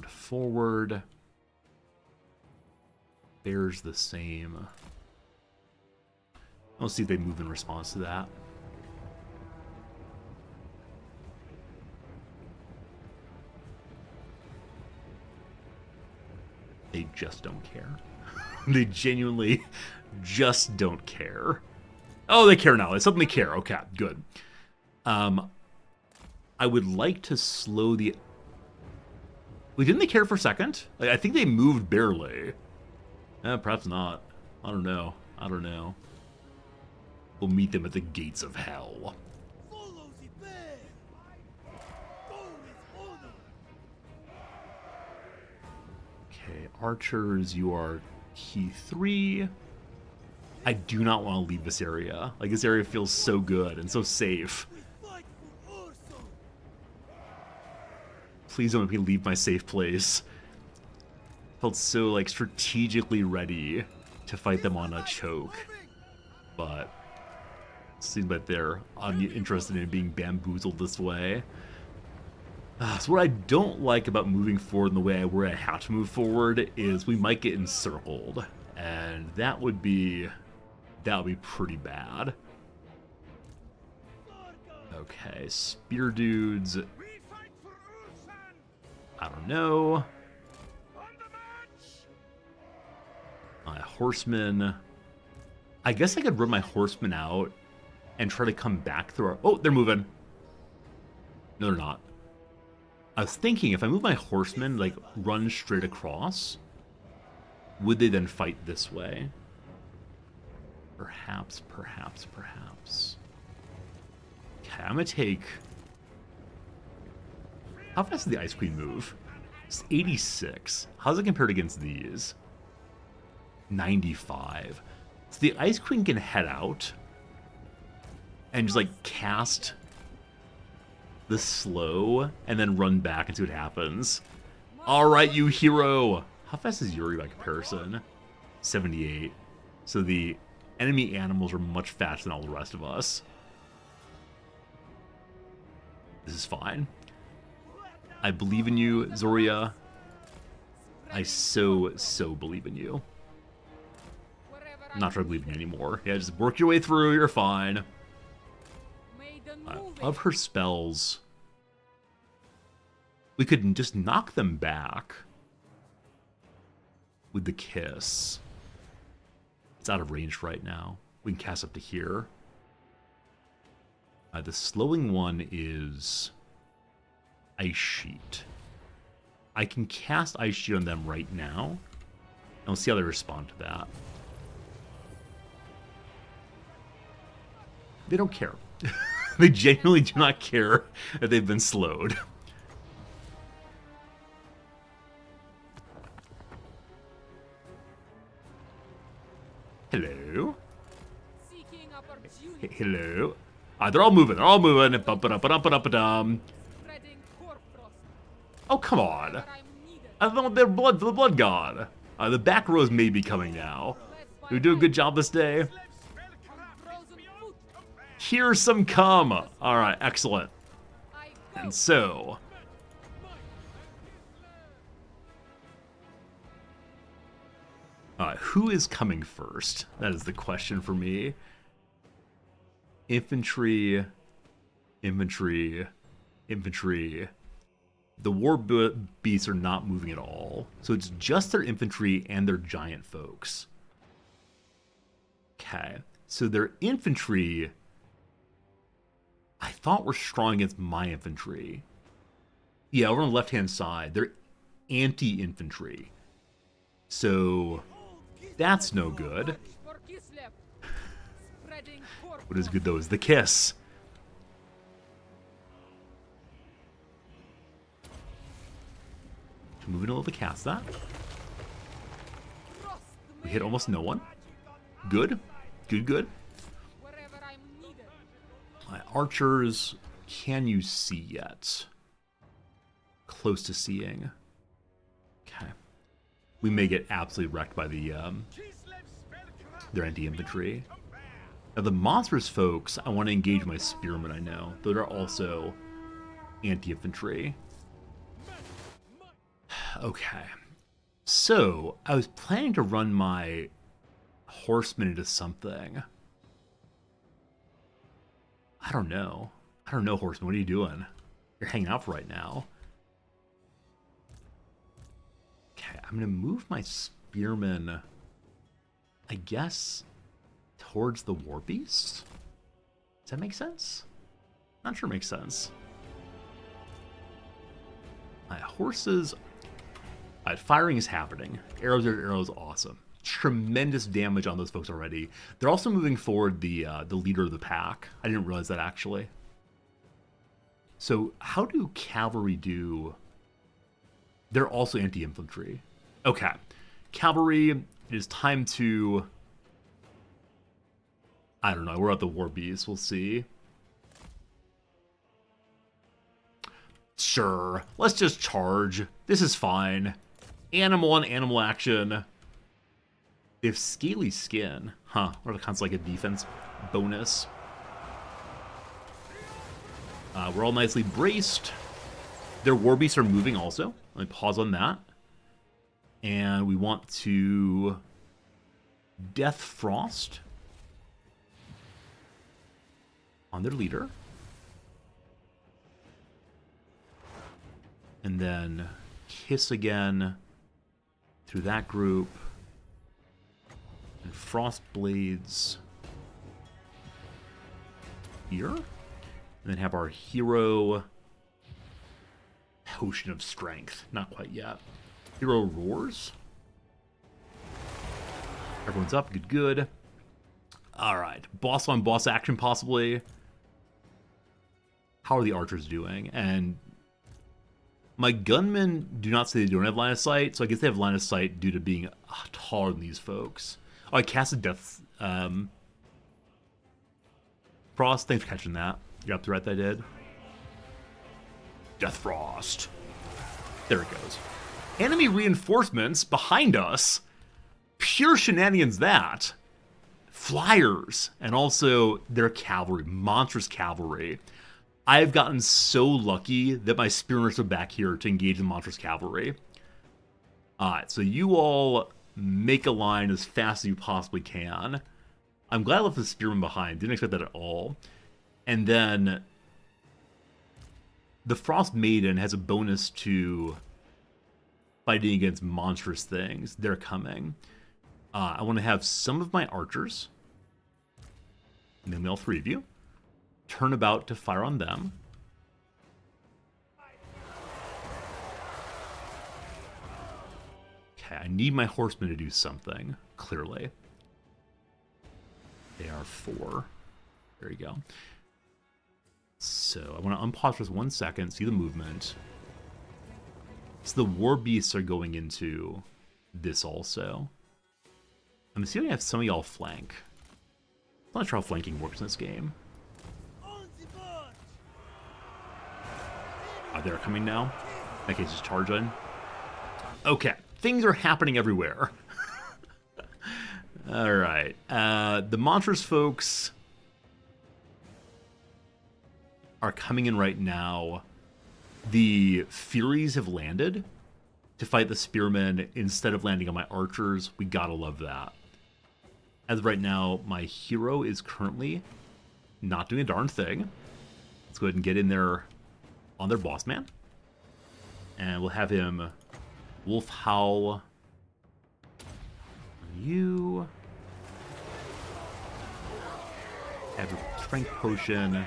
Speaker 2: forward. Bears the same. We'll see if they move in response to that. They just don't care. They genuinely just don't care. Oh, they care now. They suddenly care. Okay, good. I would like to slow the... Wait, didn't they care for a second? Like, I think they moved barely. Perhaps not. I don't know. We'll meet them at the gates of hell. Okay, archers, you are key 3. I do not want to leave this area. Like, this area feels so good and so safe. Please don't make me leave my safe place. Felt so, like, strategically ready to fight them on a choke. But it seems like they're uninterested in being bamboozled this way. So what I don't like about moving forward in the way where I have to move forward is we might get encircled. And that would be pretty bad. Okay, spear dudes. I don't know. My horsemen. I guess I could run my horsemen out and try to come back through our... Oh, they're moving. No, they're not. I was thinking if I move my horsemen, like, run straight across, would they then fight this way? Perhaps. Okay, I'm gonna take... How fast does the Ice Queen move? It's 86. How's it compared against these? 95. So the Ice Queen can head out and just, like, cast the slow and then run back and see what happens. Alright, you hero! How fast is Yuri by comparison? 78. So the enemy animals are much faster than all the rest of us. This is fine. I believe in you, Zoria. I so believe in you. I'm not sure I believe in you anymore. Yeah, just work your way through, you're fine. Of her spells, we could just knock them back. with the Kiss. It's out of range right now. We can cast up to here. The slowing one is Ice Sheet. I can cast Ice Sheet on them right now. And we'll see how they respond to that. They don't care. They genuinely do not care that they've been slowed. Hello? Hello? They're all moving. They're all moving. Oh, come on. I thought they're the blood god. The back rows may be coming now. We do a good job this day. Here's some come. All right, excellent. And so, who is coming first? That is the question for me. Infantry, infantry, infantry. The war beasts are not moving at all. So it's just their infantry and their giant folks. Okay. So their infantry, I thought were strong against my infantry. Yeah, over on the left-hand side, they're anti-infantry. So that's no good. What is good, though, is the Kiss. Moving a little to cast that. We hit almost no one. Good. Good, good. My archers, can you see yet? Close to seeing. Okay. We may get absolutely wrecked by the their anti-infantry. Now the monstrous folks, I want to engage my spearmen, I know. Though they're also anti-infantry. Okay. So, I was planning to run my horsemen into something. I don't know. I don't know, horseman. What are you doing? You're hanging out for right now. Okay, I'm going to move my spearmen, I guess, towards the war beast? Does that make sense? Not sure it makes sense. My horses... firing is happening. Arrows are arrows, awesome. Tremendous damage on those folks already. They're also moving forward the leader of the pack. I didn't realize that actually. So how do cavalry do? They're also anti-infantry. Okay, cavalry. It is time to. I don't know. We're at the war beast. We'll see. Sure, let's just charge. This is fine. Animal on animal action. They have scaly skin. Huh. What are the kinds of like a defense bonus? We're all nicely braced. Their war beasts are moving also. Let me pause on that. And we want to Death Frost on their leader. And then Kiss again through that group. And Frost Blades here. And then have our hero Potion of Strength. Not quite yet. Hero Roars. Everyone's up. Good, good. Alright. Boss on boss action, possibly. How are the archers doing? And my gunmen do not say they don't have line of sight, so I guess they have line of sight due to being taller than these folks. Oh, I casted Death... Frost, thanks for catching that. You're up to right that I did. Death Frost. There it goes. Enemy reinforcements behind us. Pure shenanigans that. Flyers. And also their cavalry. Monstrous cavalry. I've gotten so lucky that my spearmen are back here to engage the monstrous cavalry. Alright, so you all make a line as fast as you possibly can. I'm glad I left the spearmen behind. Didn't expect that at all. And then the Frost Maiden has a bonus to fighting against monstrous things. They're coming. I want to have some of my archers, namely all 3 of you, turn about to fire on them. Okay, I need my horsemen to do something, clearly. They are 4. There you go. So I want to unpause for 1 second, see the movement. So the war beasts are going into this also. I'm assuming I have some of y'all flank. I'm not sure how flanking works in this game. They're coming now. In that case, just charge in. Okay, things are happening everywhere. All right, the monstrous folks are coming in right now. The Furies have landed to fight the Spearmen instead of landing on my archers. We gotta love that. As of right now, my hero is currently not doing a darn thing. Let's go ahead and get in there on their boss man. And we'll have him Wolf Howl on you. Have a strength potion.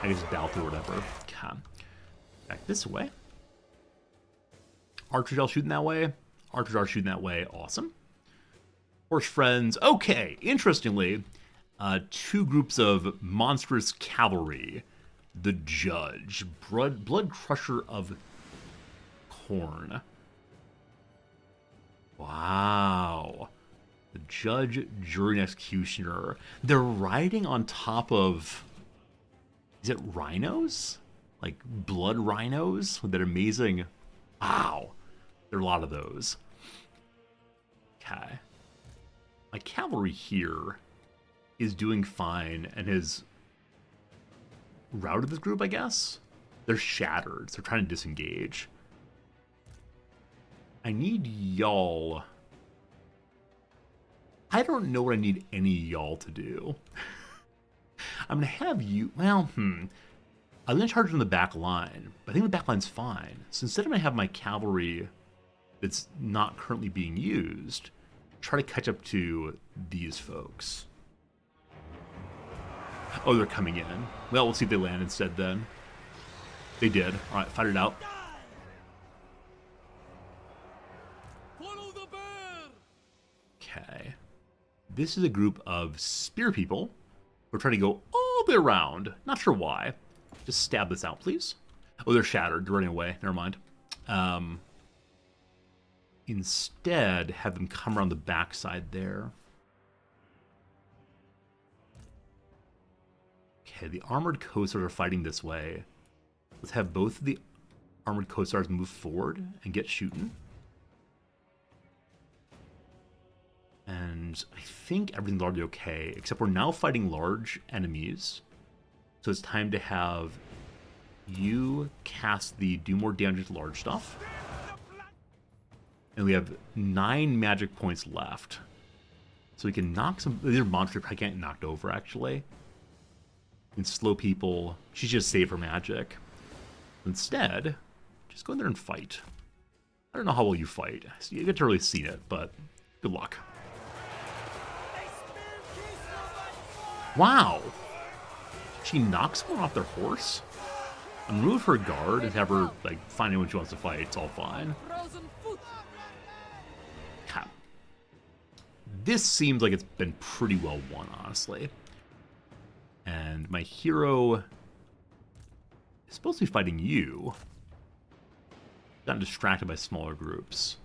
Speaker 2: I guess battle through or whatever. Okay. Back this way. Archers all shooting that way. Archers are shooting that way. Awesome. Horse friends. Okay. Interestingly, 2 groups of monstrous cavalry. The Judge. Blood Crusher of Corn. Wow. The Judge, Jury, and Executioner. They're riding on top of... Is it rhinos? Like blood rhinos with that amazing... Wow. There are a lot of those. Okay. My cavalry here is doing fine and has routed this group, I guess? They're shattered, so they're trying to disengage. I need y'all... I don't know what I need any y'all to do. I'm going to have you... Well, I'm going to charge from the back line, but I think the back line's fine. So instead I'm going to have my cavalry that's not currently being used try to catch up to these folks. Oh, they're coming in. Well, we'll see if they land instead then. They did. All right, fight it out.
Speaker 7: Follow the bear.
Speaker 2: Okay. This is a group of spear people. We're trying to go all the way around. Not sure why. Just stab this out, please. Oh, they're shattered. They're running away. Never mind. Instead, have them come around the backside there. Okay, the armored coasters are fighting this way. Let's have both of the armored coasters move forward and get shooting. And I think everything's already okay, except we're now fighting large enemies. So it's time to have you cast the do more damage to large stuff. And we have 9 magic points left. So we can knock some... These are monsters I can't get knocked over, actually. And slow people. She's just save her magic. Instead, just go in there and fight. I don't know how well you fight. You get to really see it, but good luck. Wow! She knocks someone off their horse? And remove her guard and have her, like, find anyone she wants to fight. It's all fine. Okay. This seems like it's been pretty well won, honestly. And my hero is supposed to be fighting you. Got distracted by smaller groups.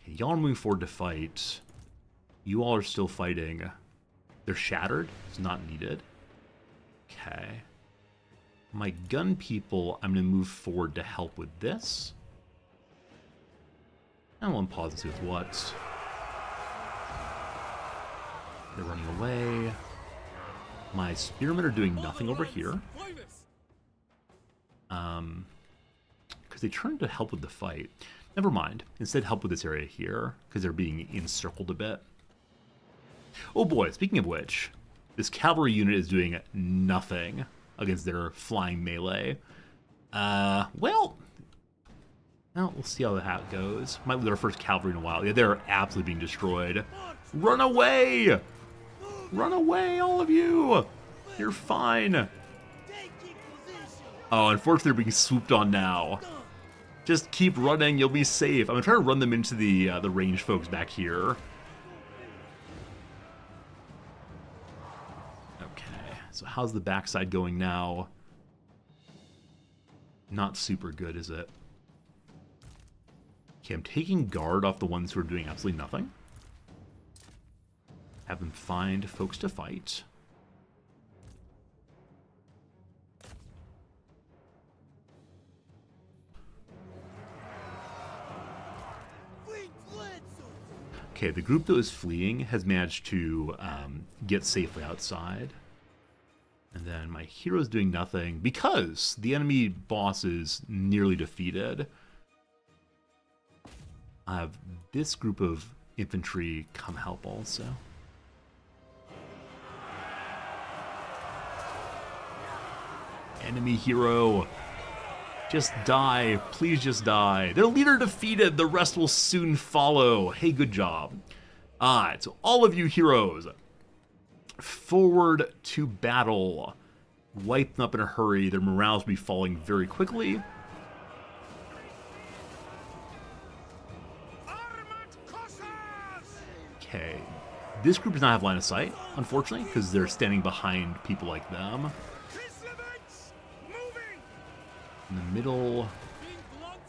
Speaker 2: Okay, y'all are moving forward to fight. You all are still fighting. They're shattered. It's not needed. Okay. My gun people, I'm going to move forward to help with this. And we'll pause and see with what. They're running away. My spearmen are doing nothing over here. Because they turned to help with the fight. Never mind. Instead, help with this area here, because they're being encircled a bit. Oh boy, speaking of which, this cavalry unit is doing nothing against their flying melee. Well, Well, we'll see how that goes. Might lose our first cavalry in a while. Yeah, they're absolutely being destroyed. Run away! Run away, all of you! You're fine. Oh, unfortunately, they're being swooped on now. Just keep running, you'll be safe. I'm gonna try to run them into the ranged folks back here. Okay, so how's the backside going now? Not super good, is it? Okay, I'm taking guard off the ones who are doing absolutely nothing. Have them find folks to fight. Okay, the group that was fleeing has managed to get safely outside. And then my hero's doing nothing because the enemy boss is nearly defeated. I have this group of infantry come help also. Enemy hero. Just die. Please just die. Their leader defeated. The rest will soon follow. Hey, good job. Alright, so all of you heroes, forward to battle. Wipe them up in a hurry. Their morales will be falling very quickly. Okay. This group does not have line of sight, unfortunately, because they're standing behind people like them. In the middle,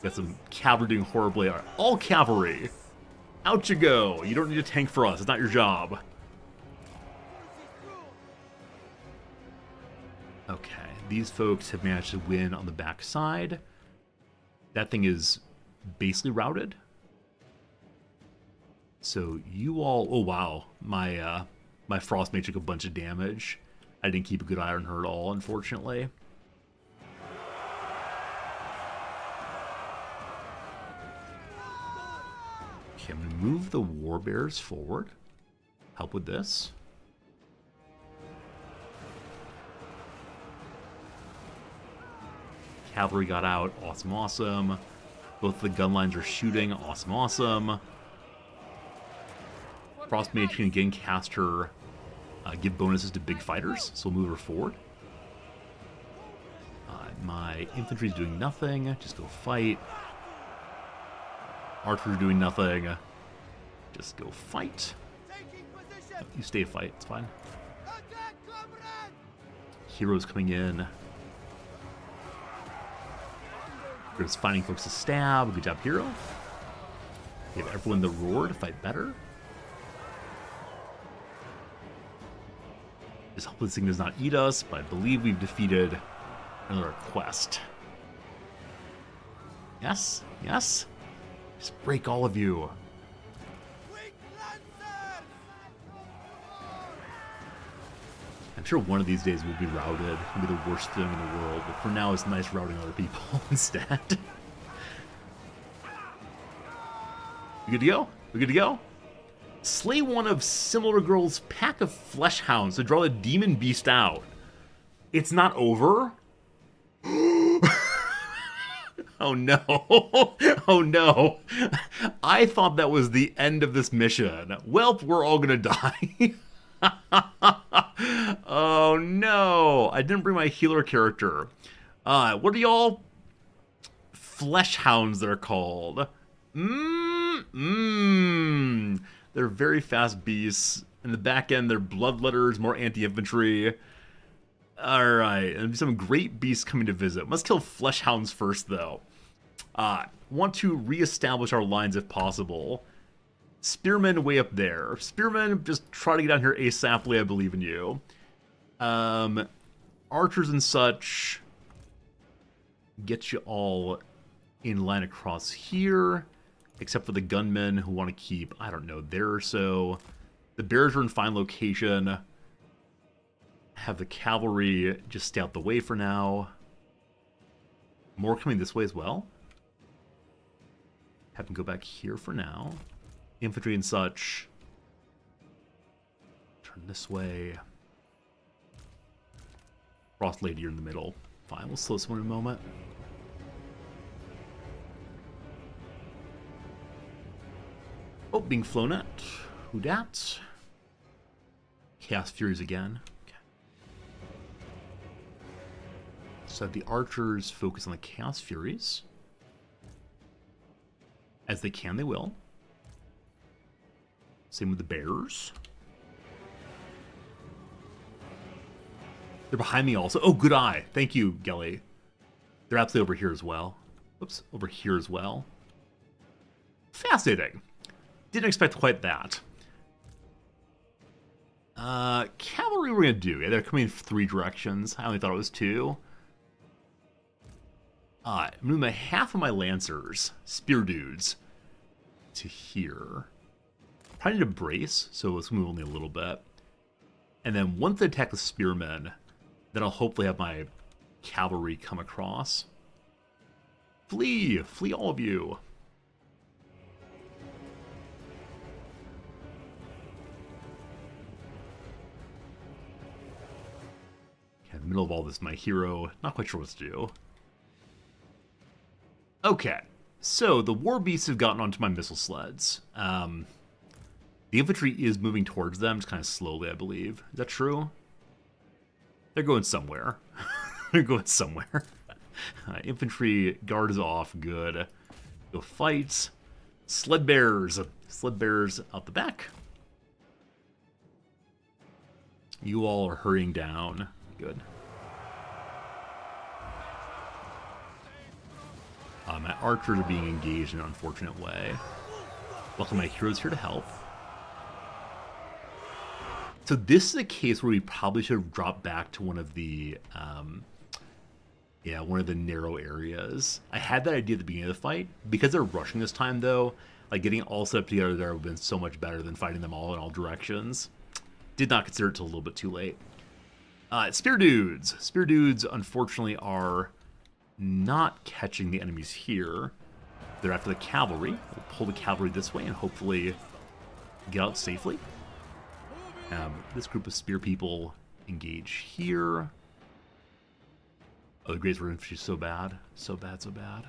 Speaker 2: got some cavalry doing horribly. All cavalry, out you go. You don't need a tank for us. It's not your job. Okay, these folks have managed to win on the backside. That thing is basically routed. So you all, oh wow, my frost mage took a bunch of damage. I didn't keep a good eye on her at all, unfortunately. Okay, I'm going to move the warbears forward. Help with this. Cavalry got out. Awesome, awesome. Both the gun lines are shooting. Awesome, awesome. Frost Mage can again cast her, give bonuses to big fighters, so we'll move her forward. My infantry's doing nothing. Just go fight. Archers doing nothing. Just go fight. You stay fight, it's fine. Heroes coming in. There's finding folks to stab. Good job, hero. Give everyone the roar to fight better. Just hope this thing does not eat us, but I believe we've defeated another quest. Yes? Yes? Just break all of you. I'm sure one of these days we'll be routed. It'll be the worst thing in the world, but for now it's nice routing other people instead. We good to go? We good to go? Slay one of Similar Girl's pack of flesh hounds to draw the demon beast out. It's not over? Oh no. Oh no. I thought that was the end of this mission. Welp, we're all gonna die. Oh no. I didn't bring my healer character. What are y'all? Flesh hounds they're called. They're very fast beasts. In the back end, they're bloodletters, more anti-infantry. Alright, and some great beasts coming to visit. Let's kill flesh hounds first, though. Want to reestablish our lines if possible. Spearmen way up there. Spearmen, just try to get down here ASAPly, I believe in you. Archers and such. Get you all in line across here. Except for the gunmen who want to keep, I don't know, there or so. The bears are in fine location. Have the cavalry just stay out the way for now. More coming this way as well. Have them go back here for now. Infantry and such. Turn this way. Frost Lady, you're in the middle. Fine, we'll slow someone in a moment. Oh, being flown at. Who dat? Chaos Furies again. Okay. So the archers focus on the Chaos Furies. As they can, they will. Same with the bears. They're behind me also. Oh, good eye. Thank you, Gelly. They're absolutely over here as well. Oops, over here as well. Fascinating. Didn't expect quite that. Cavalry we're going to do. Yeah, they're coming in 3 directions. I only thought it was 2. I'm going to move half of my lancers, spear dudes, to here. Probably need to brace, so let's move only a little bit. And then once they attack the spearmen, then I'll hopefully have my cavalry come across. Flee! Flee, all of you! Okay, in the middle of all this, my hero, not quite sure what to do. Okay, so the war beasts have gotten onto my missile sleds. The infantry is moving towards them, just kind of slowly, I believe. Is that true? They're going somewhere. They're going somewhere. Infantry guard is off. Good. Go fight. Sled bears. Sled bears out the back. You all are hurrying down. Good. My archers are being engaged in an unfortunate way. Luckily, my hero's here to help. So this is a case where we probably should have dropped back to one of the, one of the narrow areas. I had that idea at the beginning of the fight. Because they're rushing this time, though, like getting all set up together there would have been so much better than fighting them all in all directions. Did not consider it till a little bit too late. Spear dudes. Spear dudes, unfortunately, are not catching the enemies here. They're after the cavalry. We'll pull the cavalry this way and hopefully get out safely. This group of spear people engage here. Oh, the Great Sword Infantry is so bad. So bad, so bad.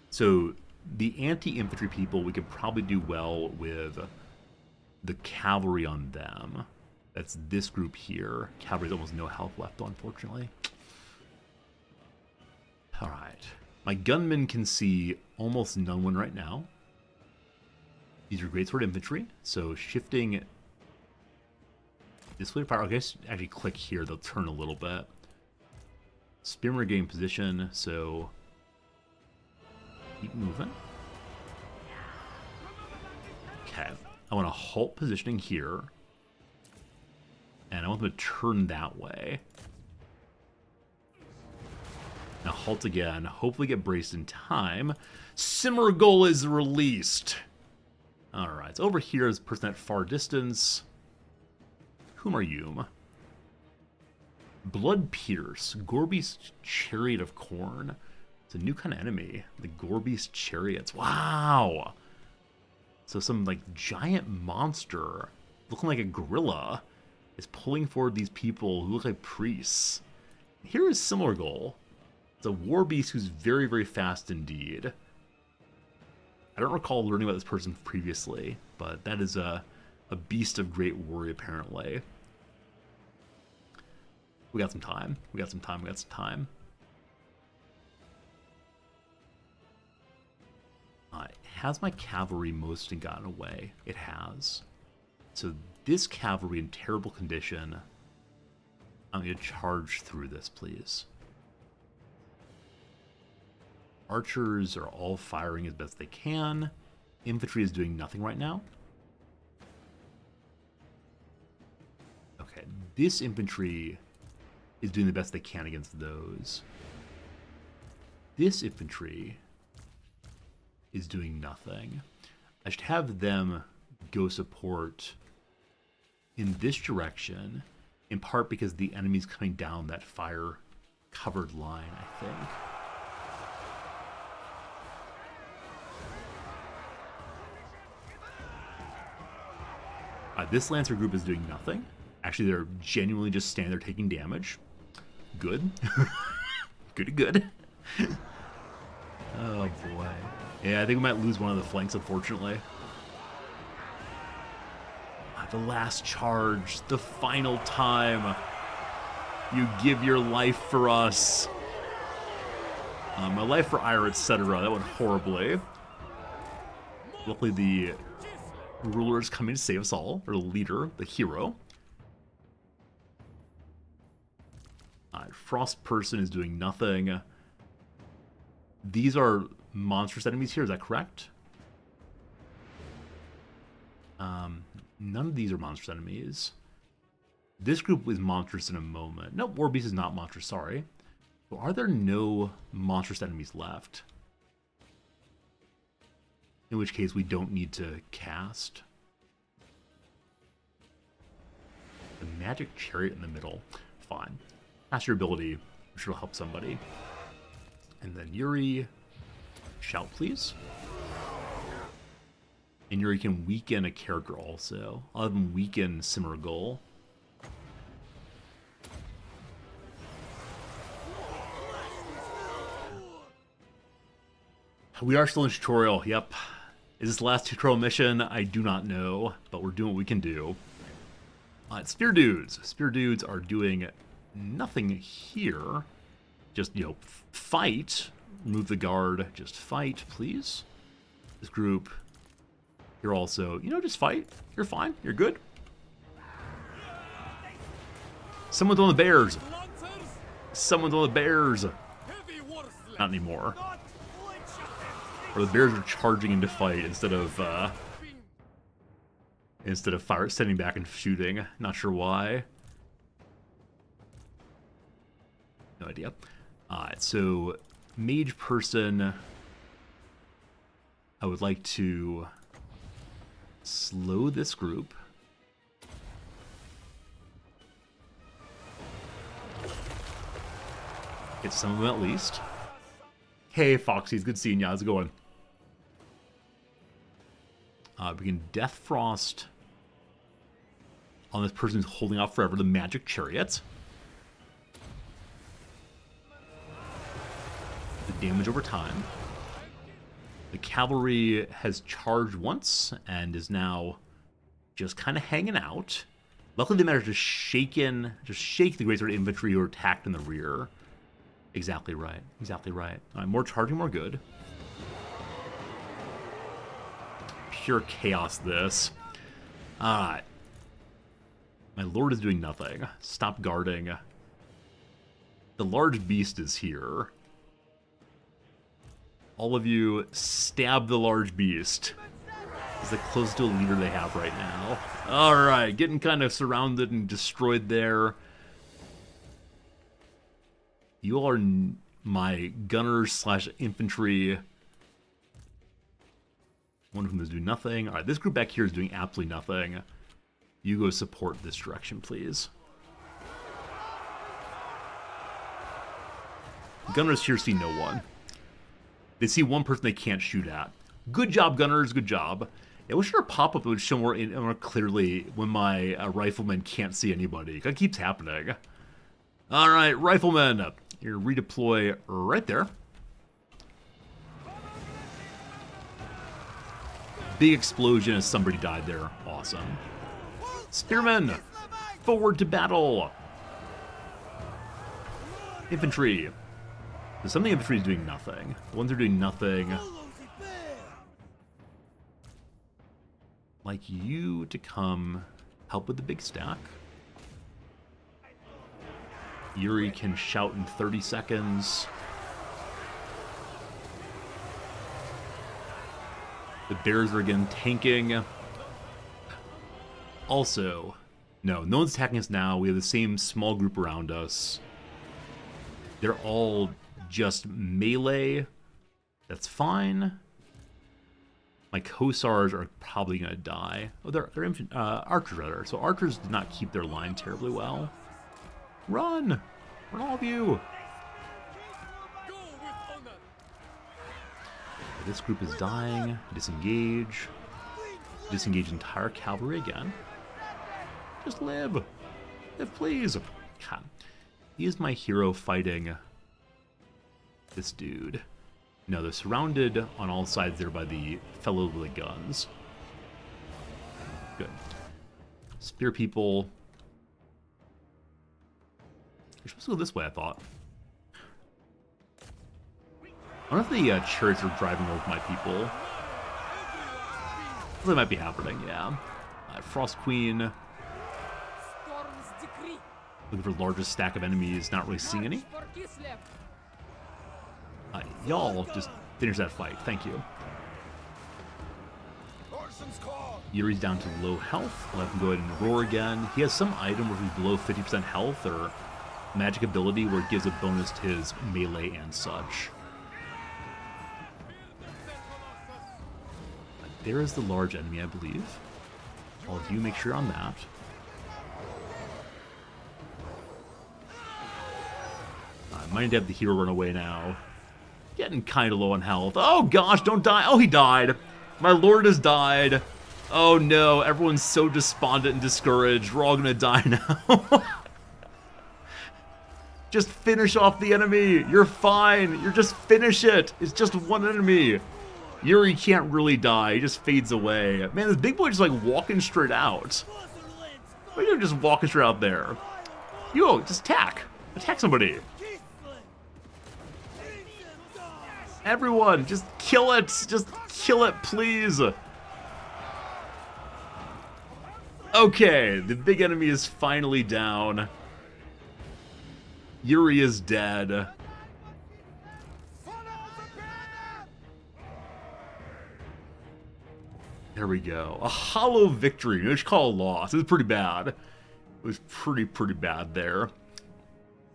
Speaker 2: So the anti-infantry people, we could probably do well with the cavalry on them. That's this group here. Cavalry's almost no health left, unfortunately. Alright. My gunmen can see almost no one right now. These are Greatsword Infantry, so shifting this way to fire. I guess actually click here, they'll turn a little bit. Spearmen are getting position, so keep moving. Okay, I want to halt positioning here. And I want them to turn that way. Now halt again, hopefully get braced in time. Simmergol is released. Alright, so over here is the person at far distance. Whom are you? Blood Pierce, Gorbeast Chariot of Corn. It's a new kind of enemy, the Gorbeast Chariots. Wow! So some like giant monster, looking like a gorilla, is pulling forward these people who look like priests. Here is Simmergol. It's a war beast who's very, very fast indeed. I don't recall learning about this person previously, but that is a beast of great worry, apparently. We got some time. We got some time. We got some time. Has my cavalry mostly gotten away? It has. So this cavalry in terrible condition. I'm going to charge through this, please. Archers are all firing as best they can. Infantry is doing nothing right now. Okay, this infantry is doing the best they can against those. This infantry is doing nothing. I should have them go support in this direction, in part because the enemy's coming down that fire-covered line, I think. This Lancer group is doing nothing. Actually, they're genuinely just standing there taking damage. Good. Good. Oh, boy. Yeah, I think we might lose one of the flanks, unfortunately. The last charge, the final time you give your life for us. My life for Ira, etc. That went horribly. Luckily, the ruler is coming to save us all, or the leader, the hero. Frost person is doing nothing. These are monstrous enemies here, is that correct? None of these are monstrous enemies. This group is monstrous in a moment. No, War Beast is not monstrous, sorry. So are there no monstrous enemies left? In which case we don't need to cast. The magic chariot in the middle. Fine. Cast your ability. I'm sure it'll help somebody. And then Yuri. Shout, please. And Yuri can weaken a character also. I'll have him weaken Simmergul. We are still in tutorial, yep. Is this the last tutorial mission? I do not know, but we're doing what we can do. Spear Dudes. Spear Dudes are doing nothing here. Just, you know, fight. Remove the guard. Just fight, please. This group, you're also, you know, just fight. You're fine. You're good. Someone's on the bears. Someone's on the bears. Not anymore. Or the bears are charging into fight instead of standing back and shooting. Not sure why. No idea. So mage person, I would like to slow this group. Get some of them at least. Hey Foxy, it's good seeing you. How's it going? We can Death Frost on this person who's holding off forever, the magic chariot. The damage over time. The cavalry has charged once and is now just kind of hanging out. Luckily, they managed to shake the greatsword infantry who are attacked in the rear. Exactly right. Exactly right. All right, more charging, more good. Pure chaos, this. Alright. My lord is doing nothing. Stop guarding. The large beast is here. All of you, stab the large beast. It's the closest to a leader they have right now. Alright, getting kind of surrounded and destroyed there. You all are my gunners slash infantry. One of whom is doing nothing. Alright, this group back here is doing absolutely nothing. You go support this direction, please. Gunners here see no one. They see one person they can't shoot at. Good job, gunners. Good job. I wish our pop-up would show more clearly when my riflemen can't see anybody. That keeps happening. Alright, riflemen. You redeploy right there. Big explosion as somebody died there. Awesome. Spearmen, forward to battle. Infantry. So some of the infantry is doing nothing. The ones that are doing nothing, like you to come help with the big stack. Yuri can shout in 30 seconds. The bears are again tanking. Also, no one's attacking us now. We have the same small group around us. They're all just melee. That's fine. My Kosars are probably gonna die. Oh, they're archers rather. So archers did not keep their line terribly well. Run! Run, all of you! This group is dying. Disengage. Disengage entire cavalry again. Just live. Live, please. God. He is my hero fighting this dude. No, they're surrounded on all sides there by the fellow with the guns. Good. Spear people. You're supposed to go this way, I thought. I wonder if the chariots are driving over my people. That might be happening, yeah. Frost Queen.
Speaker 7: Storm's decree.
Speaker 2: Looking for largest stack of enemies, not really seeing any.
Speaker 7: For Kislev.
Speaker 2: Y'all just finish that fight, thank you. Yuri's down to low health. Let him go ahead and roar again. He has some item where he's below 50% health, or magic ability where it gives a bonus to his melee and such. There is the large enemy, I believe. All of you make sure on that. I might have the hero run away now. Getting kind of low on health. Oh gosh, don't die. Oh, he died. My lord has died. Oh no, everyone's so despondent and discouraged. We're all gonna die now. Just finish off the enemy. You're fine. You're just finish it. It's just one enemy. Yuri can't really die. He just fades away. Man, this big boy just like walking straight out. Why are you just walking straight out there? Yo, just attack. Attack somebody. Everyone, just kill it. Just kill it, please. Okay, the big enemy is finally down. Yuri is dead. There we go. A hollow victory. You should call a loss. It was pretty bad. It was pretty bad there.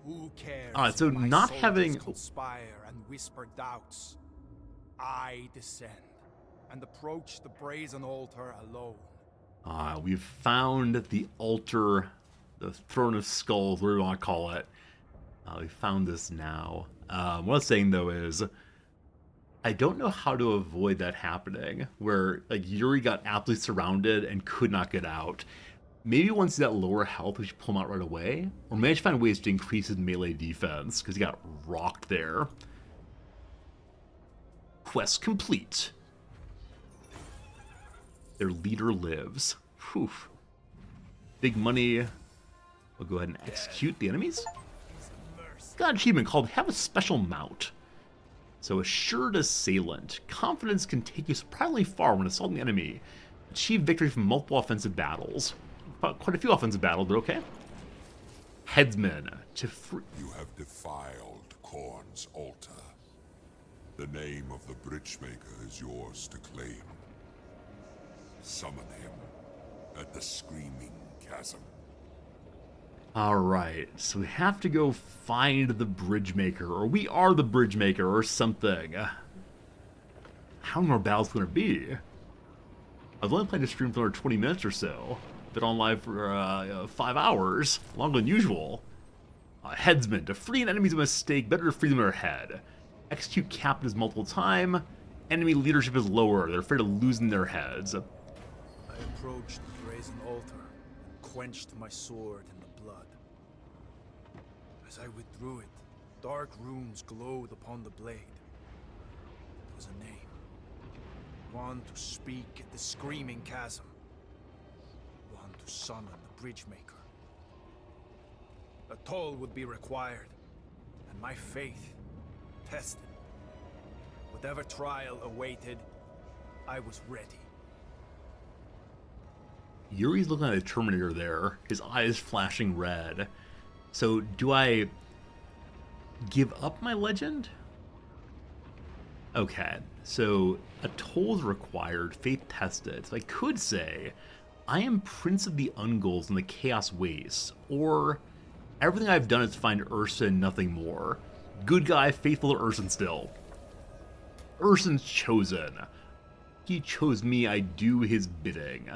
Speaker 4: Who cares?
Speaker 2: Alright, so
Speaker 4: if my
Speaker 2: not
Speaker 4: soldiers
Speaker 2: having...
Speaker 4: conspire and whisper doubts. I descend and approach the brazen altar alone.
Speaker 2: We've found the altar, the throne of skulls, whatever you want to call it. We found this now. What I was saying though is, I don't know how to avoid that happening, where like Yuri got absolutely surrounded and could not get out. Maybe once he's at lower health, we should pull him out right away, or maybe I should find ways to increase his melee defense because he got rocked there. Quest complete. Their leader lives. Whew. Big money. We'll go ahead and execute the enemies. Got an achievement called Have a Special Mount. So Assured Assailant. Confidence can take you surprisingly far when assaulting the enemy. Achieve victory from multiple offensive battles. Quite a few offensive battles, but okay. Headsman.
Speaker 8: You have defiled Khorne's altar. The name of the Bridgemaker is yours to claim. Summon him at the Screaming Chasm.
Speaker 2: Alright, so we have to go find the Bridgemaker, or we are the Bridgemaker, or something. How many more battles can there be? I've only played a stream for another 20 minutes or so. Been on live for 5 hours, longer than usual. Headsman. To free an enemy's a mistake, better to free them in their head. Execute captives multiple times. Enemy leadership is lower, they're afraid of losing their heads.
Speaker 4: I approached the brazen altar and quenched my sword in the blood. As I withdrew it, dark runes glowed upon the blade. It was a name. One to speak at the Screaming Chasm. One to summon the Bridgemaker. A toll would be required, and my faith tested. Whatever trial awaited, I was ready.
Speaker 2: Yuri's looking at a Terminator there, his eyes flashing red. So, do I give up my legend? Okay, so a toll is required, faith tested. So I could say, I am Prince of the Ungul's in the Chaos Wastes, or everything I've done is to find Ursa and nothing more. Good guy, faithful to Urson still. Urson's chosen. He chose me, I do his bidding.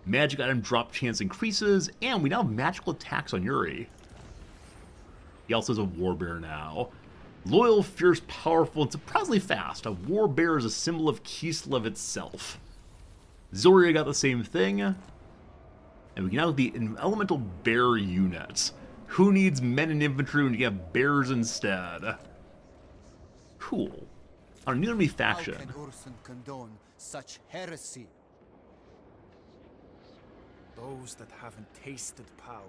Speaker 2: Magic item drop chance increases, and we now have magical attacks on Yuri. He also has a Warbear now. Loyal, fierce, powerful, and surprisingly fast. A Warbear is a symbol of Kislev itself. Zoria got the same thing. And we can now have the elemental bear units. Who needs men and infantry when you have bears instead? Cool. Our new enemy faction.
Speaker 5: How can Urson condone such heresy?
Speaker 4: Those that haven't tasted power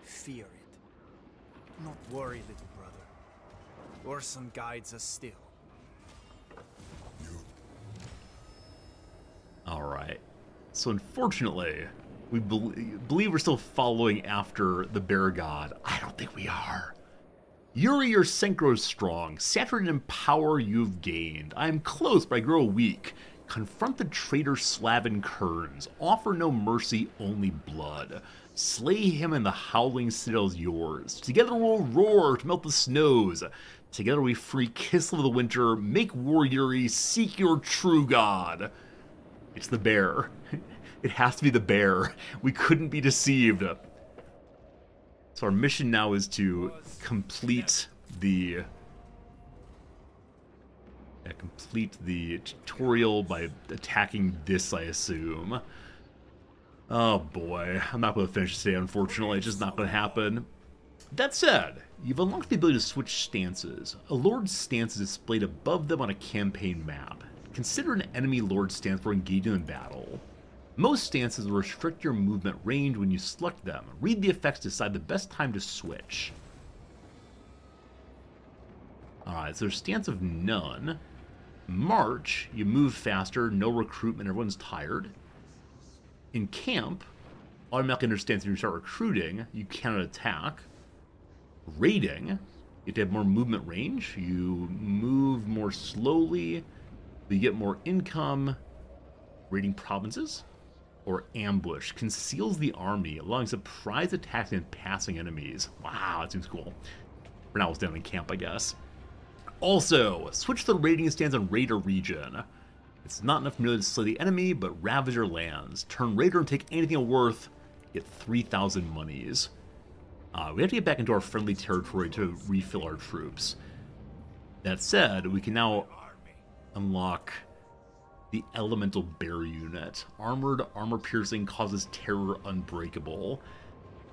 Speaker 4: fear it. Do not worry, little brother. Orson guides us still.
Speaker 2: Alright. So unfortunately, we believe we're still following after the bear god. I don't think we are. Yuri, your scent grows strong. Saturated in power you've gained. I am close, but I grow weak. Confront the traitor Slavin Kerns. Offer no mercy, only blood. Slay him and the howling citadel's yours. Together we'll roar to melt the snows. Together we free Kislev of the winter. Make war, Yuri. Seek your true god. It's the bear. It has to be the bear. We couldn't be deceived. So our mission now is to complete the tutorial by attacking this, I assume. Oh boy, I'm not going to finish today, unfortunately. It's just not going to happen. That said, you've unlocked the ability to switch stances. A lord's stance is displayed above them on a campaign map. Consider an enemy lord's stance for engaging in battle. Most stances will restrict your movement range when you select them. Read the effects to decide the best time to switch. Alright, so there's stance of none. March, you move faster, no recruitment, everyone's tired. In camp, automatically understands when you start recruiting, you cannot attack. Raiding, you have to have more movement range, you move more slowly, you get more income. Raiding provinces. Or ambush, conceals the army, allowing surprise attacks and passing enemies. Wow, that seems cool. For now, we'll stay in camp, I guess. Also, switch the raiding stance on Raider region. It's not enough merely to slay the enemy, but ravage your lands. Turn Raider and take anything of worth, get 3,000 monies. We have to get back into our friendly territory to refill our troops. That said, we can now unlock the Elemental Bear unit. Armored, armor-piercing, causes terror unbreakable.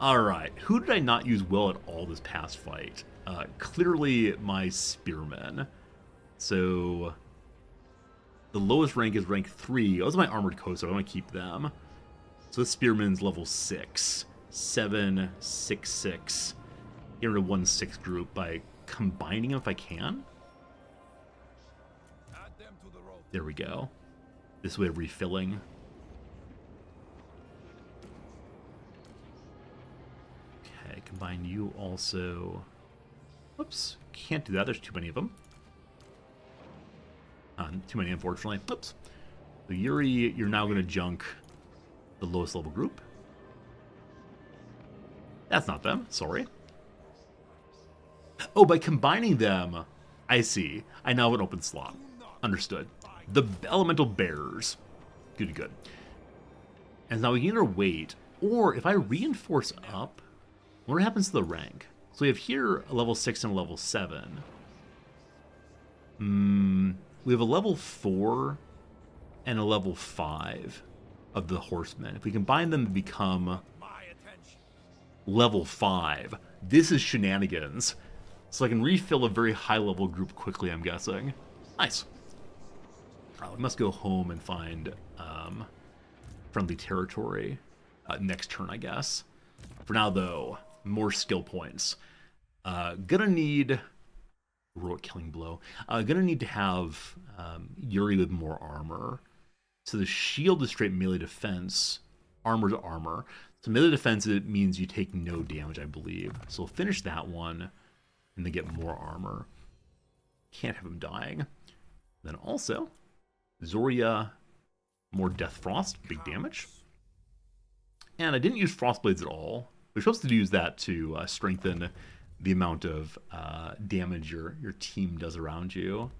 Speaker 2: Alright, who did I not use well at all this past fight? Clearly my spearmen. So the lowest rank is rank 3. Those are my armored coats, so I want to keep them. So this spearman's level 6. 7, 6, 6. Get rid of 1-6 group by combining them if I can. There we go. This way of refilling. Okay, combine you also. Oops, can't do that. There's too many of them. Too many, unfortunately. Oops. So Yuri, you're now going to junk the lowest level group. That's not them. Sorry. Oh, by combining them, I see. I now have an open slot. Understood. The elemental bears. Good, good. And now we can either wait, or if I reinforce up, what happens to the rank? So we have here a level 6 and a level 7. We have a level 4 and a level 5 of the horsemen. If we combine them to become level 5, this is shenanigans. So I can refill a very high level group quickly, I'm guessing. Nice. We must go home and find friendly territory next turn, I guess. For now, though, more skill points. Gonna need heroic killing blow. Gonna need to have Yuri with more armor. So the shield is straight melee defense, armor to armor. So melee defense, it means you take no damage, I believe. So we'll finish that one and then get more armor. Can't have him dying. Then also, Zoria, more Death Frost, big damage. And I didn't use Frostblades at all. We're supposed to use that to strengthen the amount of damage your team does around you.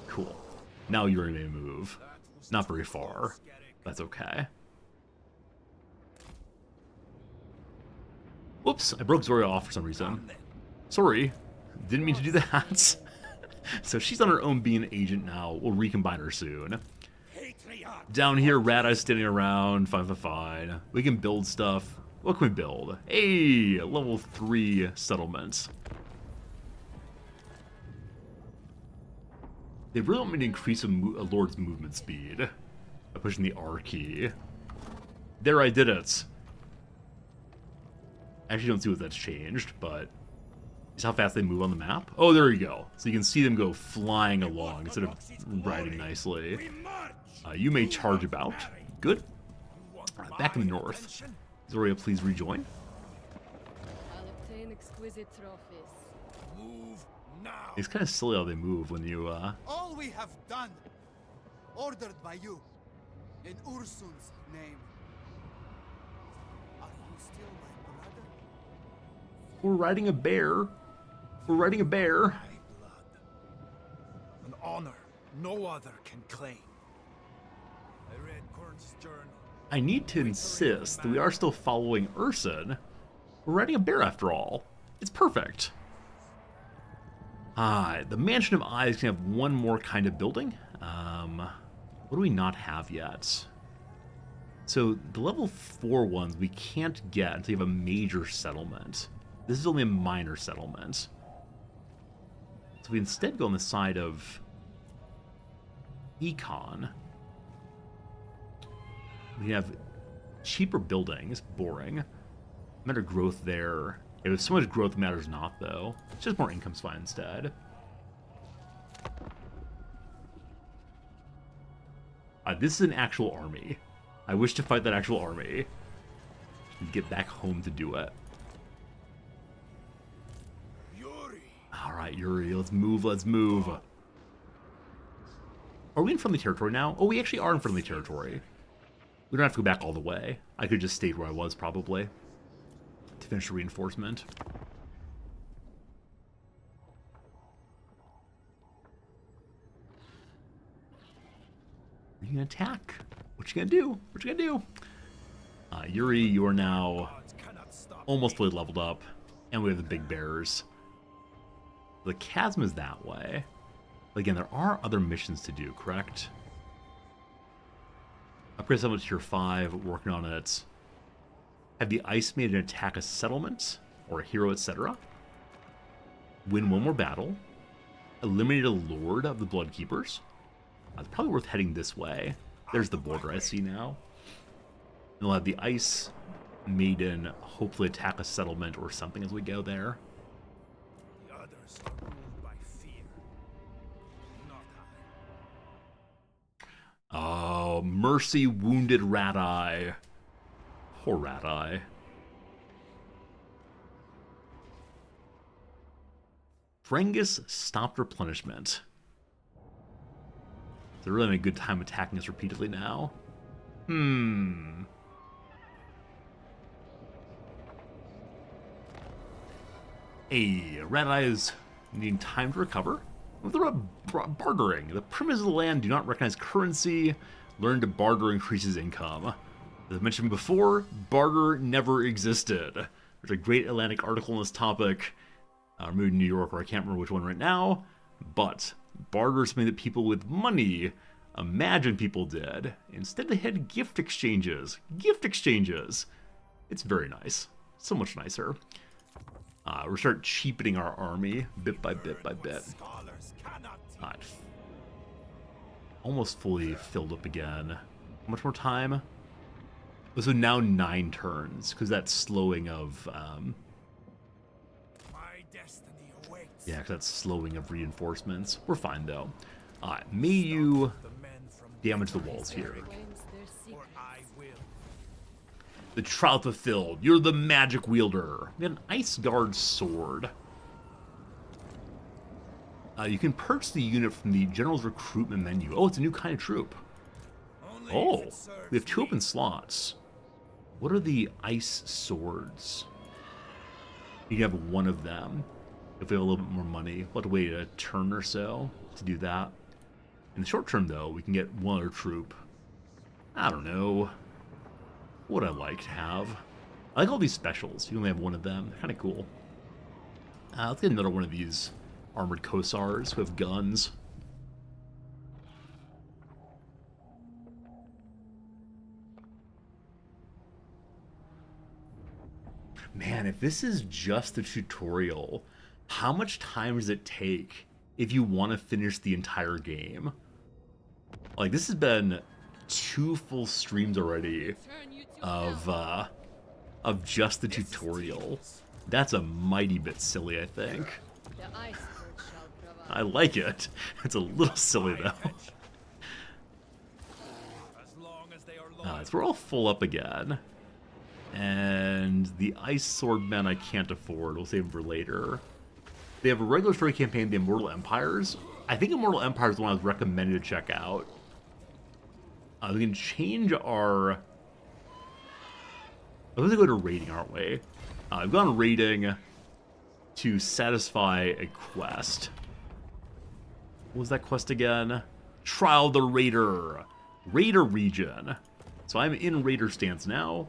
Speaker 2: Cool. Now you're in a move. Not very far. That's okay. Whoops, I broke Zoria off for some reason. Sorry, didn't mean to do that. So she's on her own being an agent now. We'll recombine her soon. Down here, Rad-Eye's standing around. Fine. We can build stuff. What can we build? Hey, level 3 settlements. They really want me to increase a Lord's movement speed by pushing the R key. There, I did it. I actually don't see what that's changed, but is how fast they move on the map. Oh, there you go. So you can see them go flying along instead of riding nicely. You may charge about. Good. Back in the north. Zoria, please rejoin.
Speaker 6: I'll obtain exquisite trophies.
Speaker 4: Move now.
Speaker 2: It's kind of silly how they move when you,
Speaker 5: All we have done, ordered by you, in Ursun's name. Are you still my brother?
Speaker 2: We're riding a bear. We're riding a bear.
Speaker 4: My blood. An honor no other can claim. I read Kern's journal.
Speaker 2: I need to insist that we are still following Ursun. We're riding a bear after all. It's perfect. The Mansion of Eyes can have one more kind of building. What do we not have yet? So the level 4 ones we can't get until you have a major settlement. This is only a minor settlement. So we instead go on the side of Econ. We have cheaper buildings, boring. Better growth there. It was so much growth matters not, though. It's just more income's fine instead. This is an actual army. I wish to fight that actual army. Get back home to do it. Alright, Yuri, let's move, let's move. Are we in friendly territory now? Oh, we actually are in friendly territory. We don't have to go back all the way. I could just stayed where I was, probably. To finish the reinforcement. Are you gonna attack? What you gonna do? What you gonna do? Yuri, you are now almost fully leveled up. And we have the big bears. The chasm is that way. But again, there are other missions to do, correct? Upgrade settlement to tier 5, working on it. Have the Ice Maiden attack a settlement or a hero, etc. Win one more battle. Eliminate a Lord of the Bloodkeepers. It's probably worth heading this way. There's the border I see now. And we'll have the Ice Maiden hopefully attack a settlement or something as we go there.
Speaker 4: The others are ruled by fear, not I.
Speaker 2: Oh, mercy wounded Rat Eye. Poor Rat Eye. Frengus stopped replenishment. They're really having a good time attacking us repeatedly now. Hey, Rat Eye is needing time to recover. What about bartering? The primitive of the land do not recognize currency. Learn to barter increases income. As I mentioned before, barter never existed. There's a great Atlantic article on this topic. Maybe New York, or I can't remember which one right now. But barter is something that people with money imagine people did. Instead they had gift exchanges. Gift exchanges! It's very nice. So much nicer. We'll start cheapening our army bit by bit by bit. Almost fully filled up again. How much more time? So now 9 turns, because that slowing of... yeah, because that's slowing of reinforcements. We're fine, though. May you damage the walls here. The trial fulfilled. You're the magic wielder. We got an Ice Guard sword. You can purchase the unit from the General's recruitment menu. Oh, it's a new kind of troop. Oh, we have 2 open slots. What are the ice swords? You can have one of them. If we have a little bit more money, we'll have to wait a turn or so to do that. In the short term, though, we can get one other troop. I don't know what I like to have. I like all these specials. You only have one of them. They're kind of cool. Let's get another one of these armored Kosars who have guns. Man, if this is just the tutorial, how much time does it take if you want to finish the entire game? Like, this has been 2 full streams already of of just the tutorial. That's a mighty bit silly, I think.
Speaker 6: The iceberg shall provide.
Speaker 2: I like it. It's a little silly, though. So we're all full up again. And the Ice Sword Men I can't afford. We'll save them for later. They have a regular story campaign, The Immortal Empires. I think Immortal Empires is the one I was recommended to check out. We can change our... We're going to go to rating, aren't we? I've gone rating to satisfy a quest. What was that quest again? Trial the Raider. Raider region. So I'm in Raider stance now.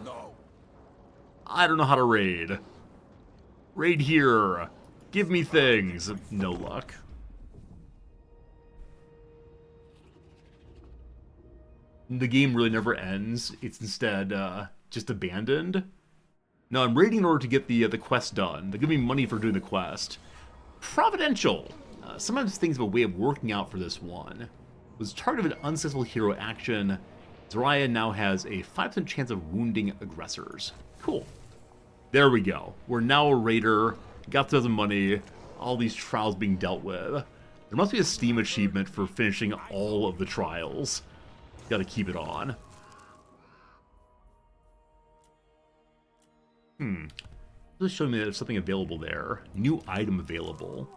Speaker 4: No.
Speaker 2: I don't know how to raid. Raid here. Give me things. No luck. The game really never ends. It's instead just abandoned. No, I'm raiding in order to get the quest done. They give me money for doing the quest. Providential. Sometimes things have a way of working out for this one. Was target of an unsuccessful hero action. Zarya now has a 5% chance of wounding aggressors. Cool. There we go. We're now a raider. Got tons of money. All these trials being dealt with. There must be a Steam achievement for finishing all of the trials. Gotta keep it on. Just showing me that there's something available there. New item available.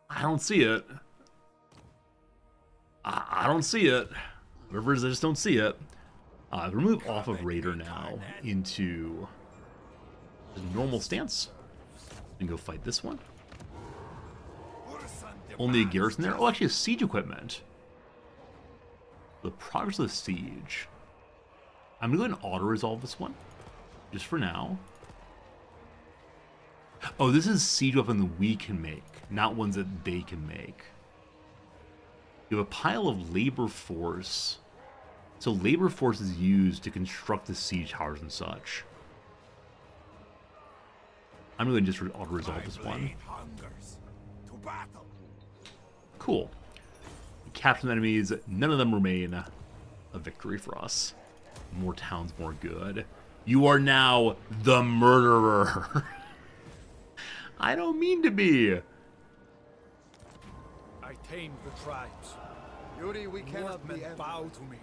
Speaker 2: I don't see it. I don't see it. Whatever it is, I just don't see it. Remove off of Raider now into the normal stance. And go fight this one. Only a garrison there? Oh, actually, a siege equipment. The progress of the siege. I'm going to go and auto-resolve this one. Just for now. Oh, this is siege weapon that we can make, not ones that they can make. You have a pile of labor force. So labor force is used to construct the siege towers and such. I'm going to just auto-resolve this one. Cool. Capture some enemies. None of them remain a victory for us. More towns, more good. You are now the murderer. I don't mean to be.
Speaker 4: I tamed the tribes.
Speaker 5: Yuri, we cannot be
Speaker 4: Northmen bow to me.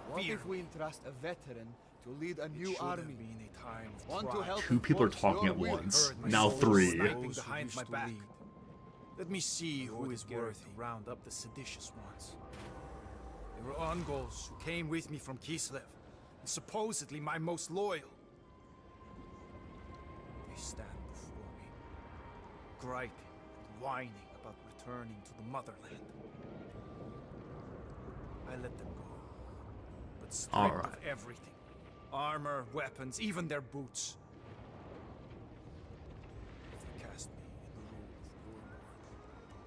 Speaker 5: What
Speaker 4: Fear
Speaker 5: if we entrust a veteran to lead a
Speaker 4: It
Speaker 5: new
Speaker 4: should have
Speaker 5: army?
Speaker 4: been a time of
Speaker 5: Want to
Speaker 4: pride.
Speaker 5: help
Speaker 2: Two people are
Speaker 5: enforce
Speaker 2: talking
Speaker 5: your
Speaker 2: at
Speaker 5: will?
Speaker 2: once.
Speaker 4: Heard my
Speaker 2: Now
Speaker 4: soul
Speaker 2: three.
Speaker 4: sniping
Speaker 9: Those who
Speaker 4: behind
Speaker 9: used
Speaker 4: my
Speaker 9: to
Speaker 4: back.
Speaker 9: lead.
Speaker 4: Let me see who
Speaker 9: You're
Speaker 4: is
Speaker 9: the
Speaker 4: worthy to
Speaker 9: Garrity.
Speaker 4: round up the seditious ones. They were Mongols who came with me from Kislev, and supposedly my most loyal. They stand before me, griping and whining about returning to the motherland. I let them go, but stripped
Speaker 2: All
Speaker 4: of
Speaker 2: right.
Speaker 4: everything. Armor, weapons, even their boots. If they cast me in the role of warlord,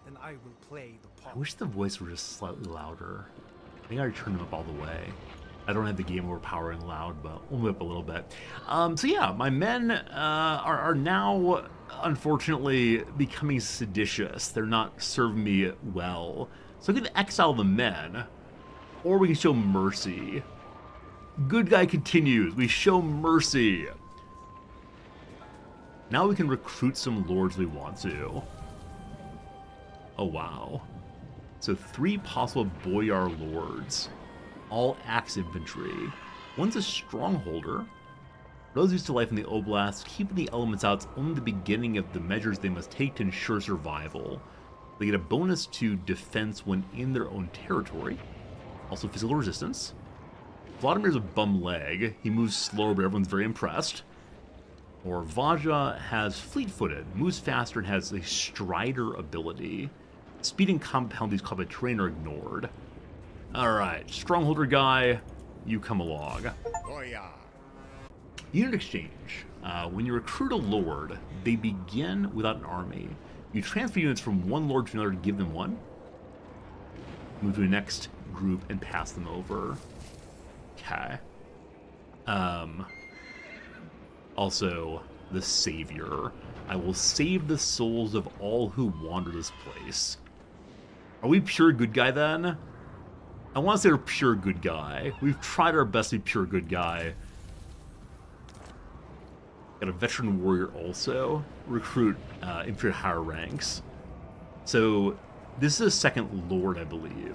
Speaker 4: then I will play the part.
Speaker 2: I wish the voice were just slightly louder. I think I already turned them up all the way. I don't have the game overpowering loud, but we'll move up a little bit. So yeah, my men are now, unfortunately, becoming seditious. They're not serving me well. So we can exile the men, or we can show mercy. Good guy continues. We show mercy. Now we can recruit some lords we want to. Oh, wow. So 3 possible boyar lords. All axe infantry. One's a strongholder. Those used to life in the Oblast, keeping the elements out is only the beginning of the measures they must take to ensure survival. They get a bonus to defense when in their own territory. Also physical resistance. Vladimir's a bum leg. He moves slower, but everyone's very impressed. Or Vaja has fleet-footed, moves faster, and has a strider ability. Speed and combat penalties caused by terrain are ignored. Alright, strongholder guy, you come along. Unit exchange. When you recruit a lord, they begin without an army. You transfer units from one lord to another to give them one. Move to the next group and pass them over. Okay. Also, the Savior. I will save the souls of all who wander this place. Are we pure good guy then? I want to say they're pure good guy. We've tried our best to be pure good guy. Got a veteran warrior also. Recruit inferior higher ranks. So this is a second lord, I believe.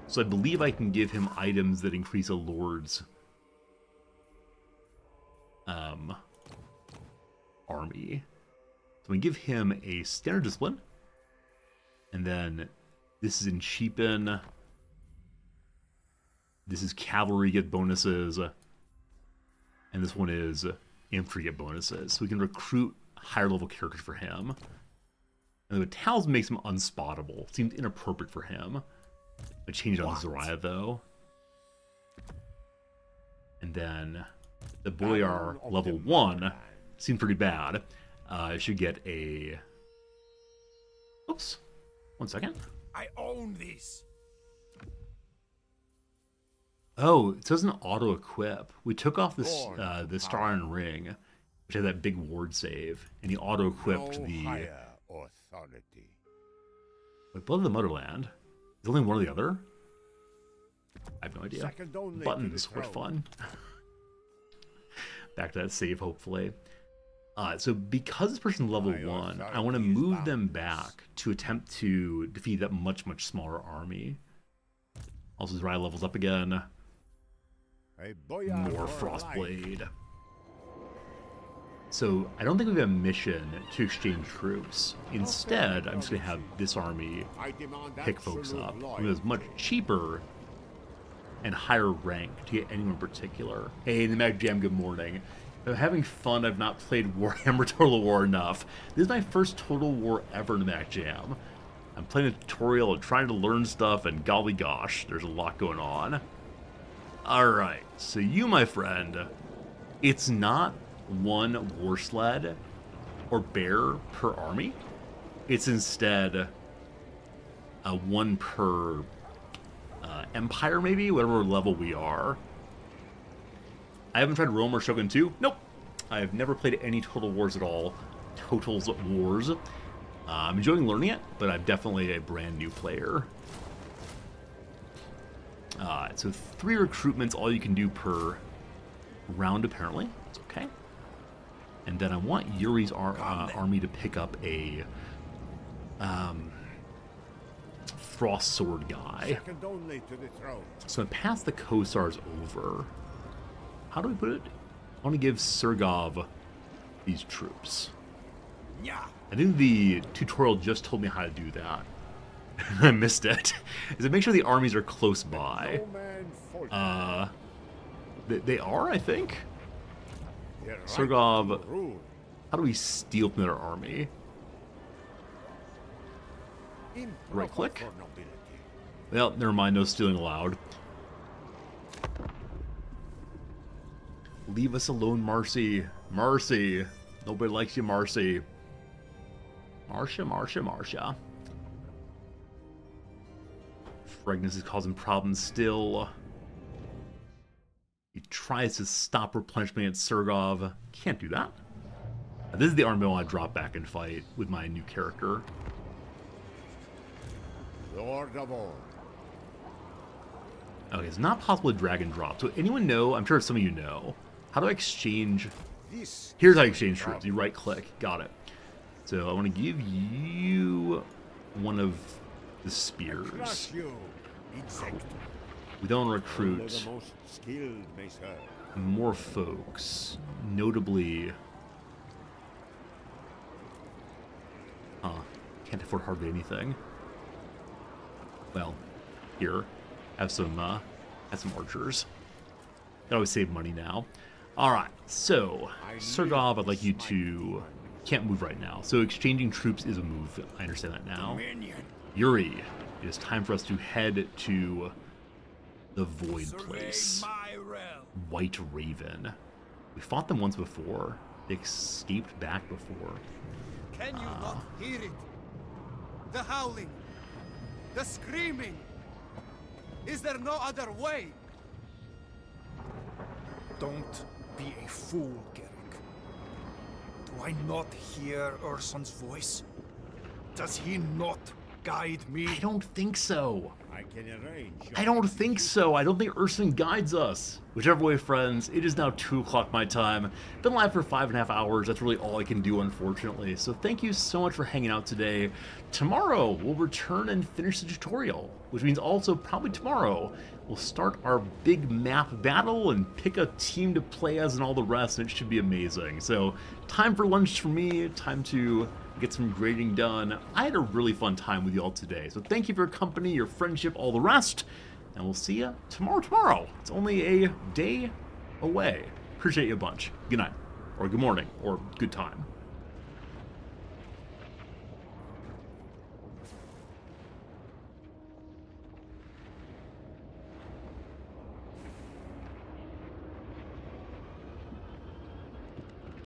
Speaker 2: So I believe I can give him items that increase a lord's army. So we give him a standard discipline. And then this is in cheapen. This is cavalry get bonuses. And this one is infantry get bonuses. So we can recruit higher level characters for him. And the talisman makes him unspottable. Seems inappropriate for him. I change it on Zariah though. And then the Boyar level 1 seems pretty bad. Should get a... Oops. 1 second.
Speaker 4: I own these.
Speaker 2: Oh, it doesn't auto-equip. We took off this the Star Iron Ring, which had that big ward save, and he auto-equipped the...
Speaker 8: Authority.
Speaker 2: Wait, Blood of the Motherland? Is only one or the other? I have no idea. Buttons were fun. Back to that save, hopefully. So because this person's level 1, I want to move them back to attempt to defeat that much, much smaller army. Also, Zariah levels up again. More Frostblade. So I don't think we have a mission to exchange troops. Instead, I'm just going to have this army pick folks up. It was much cheaper and higher rank to get anyone in particular. Hey, the Mag Jam, good morning. I'm having fun. I've not played Warhammer Total War enough. This is my first Total War ever in the Mac Jam. I'm playing a tutorial and trying to learn stuff, and golly gosh, there's a lot going on. Alright, so you, my friend, it's not one war sled or bear per army. It's instead one per empire, maybe, whatever level we are. I haven't tried Rome or Shogun 2. Nope. I have never played any Total Wars at all. Totals Wars. I'm enjoying learning it, but I'm definitely a brand new player. So 3 recruitments, all you can do per round, apparently. It's okay. And then I want Yuri's army to pick up a Frost Sword guy. So I pass the Kosars over. How do we put it? I want to give Sergov these troops. I think the tutorial just told me how to do that. I missed it. Is it make sure the armies are close by? They are, I think. Sergov, how do we steal from their army? Right click? Well, never mind, no stealing allowed. Leave us alone, Marcy. Marcy. Nobody likes you, Marcy. Marcia. Fregnus is causing problems still. He tries to stop replenishment at Sergov. Can't do that. This is the army I want to drop back and fight with my new character.
Speaker 8: Lord of all.
Speaker 2: Okay, it's not possible to drag and drop. So anyone know? I'm sure some of you know. How do I exchange? Here's how you exchange troops. You right click. Got it. So I want to give you one of the spears. We don't recruit more folks. Notably, can't afford hardly anything. Well, here, have some archers. Can always save money now. All right, so Sergov, I'd like you to can't move right now. So exchanging troops is a move. I understand that now. Yuri, it is time for us to head to the Void Place. White Raven. We fought them once before. They escaped back before.
Speaker 5: Can you not hear it? The howling, the screaming. Is there no other way?
Speaker 4: Don't be a fool, Garrick. Do I not hear Urson's voice? Does he not guide me?
Speaker 2: I don't think so.
Speaker 10: I can arrange.
Speaker 2: I don't think so. I don't think Urson guides us. Whichever way, friends, it is now 2 o'clock my time. Been live for 5.5 hours. That's really all I can do, unfortunately. So thank you so much for hanging out today. Tomorrow, we'll return and finish the tutorial, which means also probably tomorrow, we'll start our big map battle and pick a team to play as and all the rest, and it should be amazing. So time for lunch for me, time to get some grading done. I had a really fun time with you all today, so thank you for your company, your friendship, all the rest, and we'll see you tomorrow. It's only a day away. Appreciate you a bunch. Good night, or good morning, or good time.